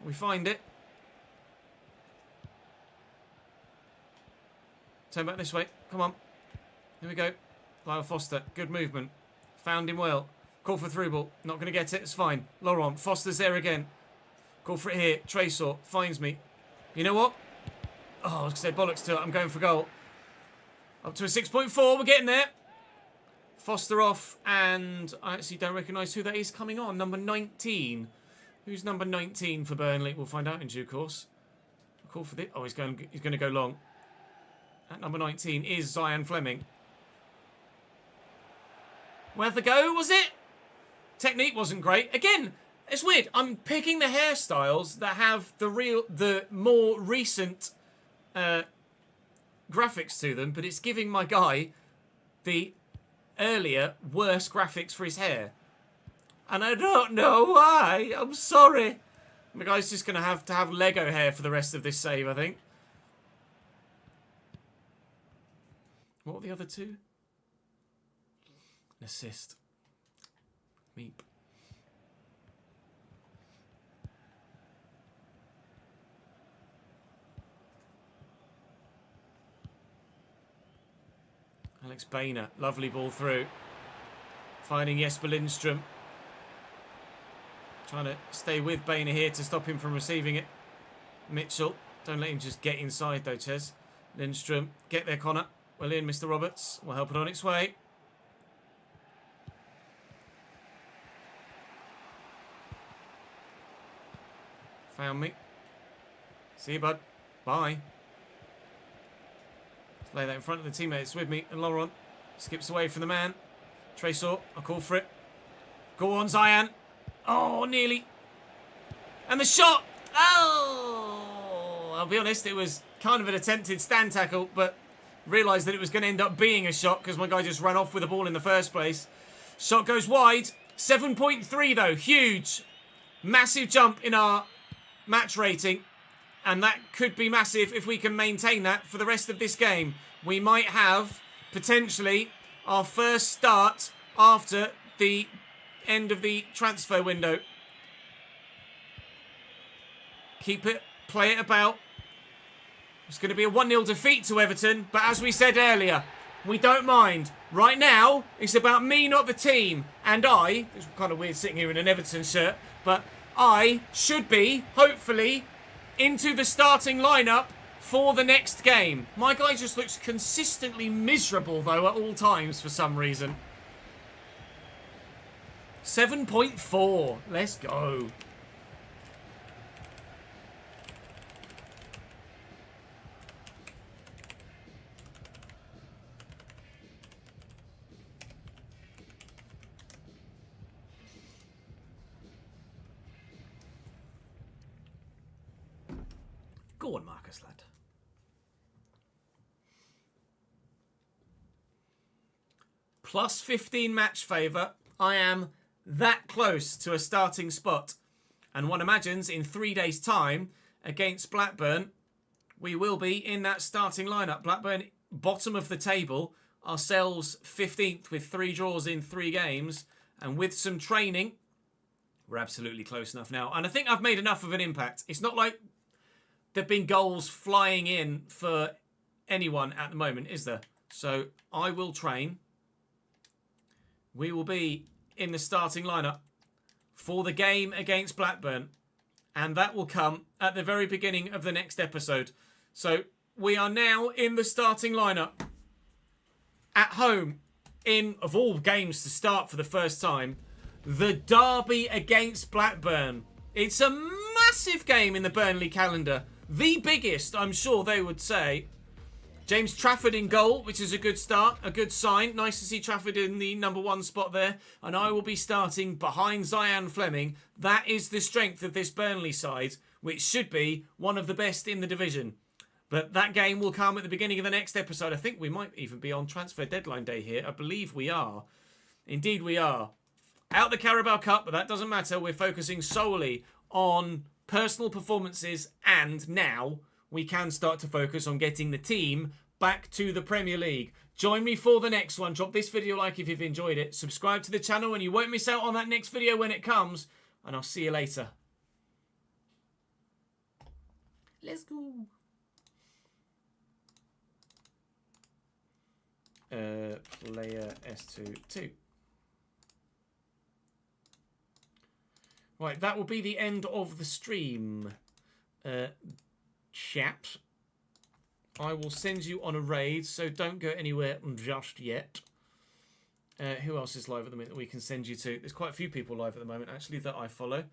We find it. Turn back this way. Come on. Here we go. Lyle Foster. Good movement. Found him well. Call for through ball. Not going to get it. It's fine. Laurent. Foster's there again. Call for it here. Tresor finds me. You know what? Oh, I was going to say bollocks to it. I'm going for goal. Up to a 6.4. We're getting there. Foster off. And I actually don't recognise who that is coming on. Number 19. Who's number 19 for Burnley? We'll find out in due course. I'll call for this. Oh, he's going to go long. At number 19 is Zion Fleming. Worth a go, was it? Technique wasn't great. Again, it's weird. I'm picking the hairstyles that have the more recent graphics to them, but it's giving my guy the earlier, worse graphics for his hair. And I don't know why. I'm sorry. My guy's just going to have Lego hair for the rest of this save, I think. What were the other two? An assist. Meep. Alex Bainer. Lovely ball through. Finding Jesper Lindstrom. Trying to stay with Bainer here to stop him from receiving it. Mitchell. Don't let him just get inside though, Ches. Lindstrom, get there, Connor. Well in, Mr. Roberts. We'll help it on its way. Found me. See you, bud. Bye. Let's lay that in front of the teammates with me. And Laurent skips away from the man. Tresor, I'll call for it. Go on, Zayan. Oh, nearly. And the shot. Oh! I'll be honest, it was kind of an attempted stand tackle, but realised that it was going to end up being a shot because my guy just ran off with the ball in the first place. Shot goes wide. 7.3 though. Huge. Massive jump in our match rating. And that could be massive if we can maintain that for the rest of this game. We might have, potentially, our first start after the end of the transfer window. Keep it, play it about. It's going to be a 1-0 defeat to Everton, but as we said earlier, we don't mind. Right now, it's about me, not the team. And I, it's kind of weird sitting here in an Everton shirt, but I should be, hopefully, into the starting lineup for the next game. My guy just looks consistently miserable, though, at all times for some reason. 7.4. Let's go. Go on, Marcus, lad. Plus 15 match favour. I am that close to a starting spot. And one imagines in 3 days' time against Blackburn, we will be in that starting lineup. Blackburn, bottom of the table. Ourselves 15th with 3 draws in 3 games. And with some training, we're absolutely close enough now. And I think I've made enough of an impact. It's not like there've been goals flying in for anyone at the moment, is there? So I will train. We will be in the starting lineup for the game against Blackburn. And that will come at the very beginning of the next episode. So we are now in the starting lineup at home in, of all games to start for the first time, the derby against Blackburn. It's a massive game in the Burnley calendar. The biggest, I'm sure they would say. James Trafford in goal, which is a good start, a good sign. Nice to see Trafford in the number 1 spot there. And I will be starting behind Zayan Fleming. That is the strength of this Burnley side, which should be one of the best in the division. But that game will come at the beginning of the next episode. I think we might even be on transfer deadline day here. I believe we are. Indeed we are. Out the Carabao Cup, but that doesn't matter. We're focusing solely on personal performances, and now we can start to focus on getting the team back to the Premier League. Join me for the next one. Drop this video a like if you've enjoyed it. Subscribe to the channel and you won't miss out on that next video when it comes. And I'll see you later. Let's go. Player S2. Right, that will be the end of the stream, chaps. I will send you on a raid, so don't go anywhere just yet. Who else is live at the minute that we can send you to? There's quite a few people live at the moment, actually, that I follow.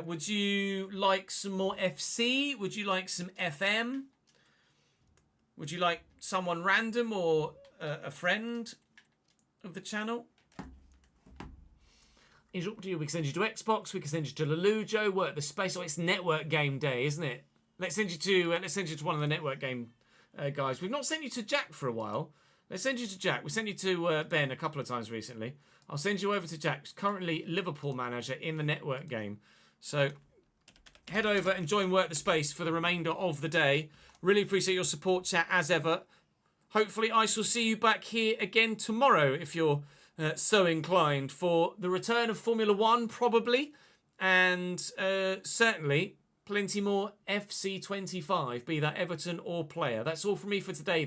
Would you like some more FC? Would you like some FM? Would you like someone random or a friend of the channel? It's up to you. We can send you to Xbox. We can send you to Lelujo. Work the space. Oh, it's network game day, isn't it? Let's send you to one of the network game guys. We've not sent you to Jack for a while. Let's send you to Jack. We sent you to Ben a couple of times recently. I'll send you over to Jack, who's currently Liverpool manager in the network game. So head over and join Work the Space for the remainder of the day. Really appreciate your support, chat, as ever. Hopefully I shall see you back here again tomorrow if you're so inclined, for the return of Formula 1 probably, and certainly plenty more FC25, be that Everton or player. That's all from me for today.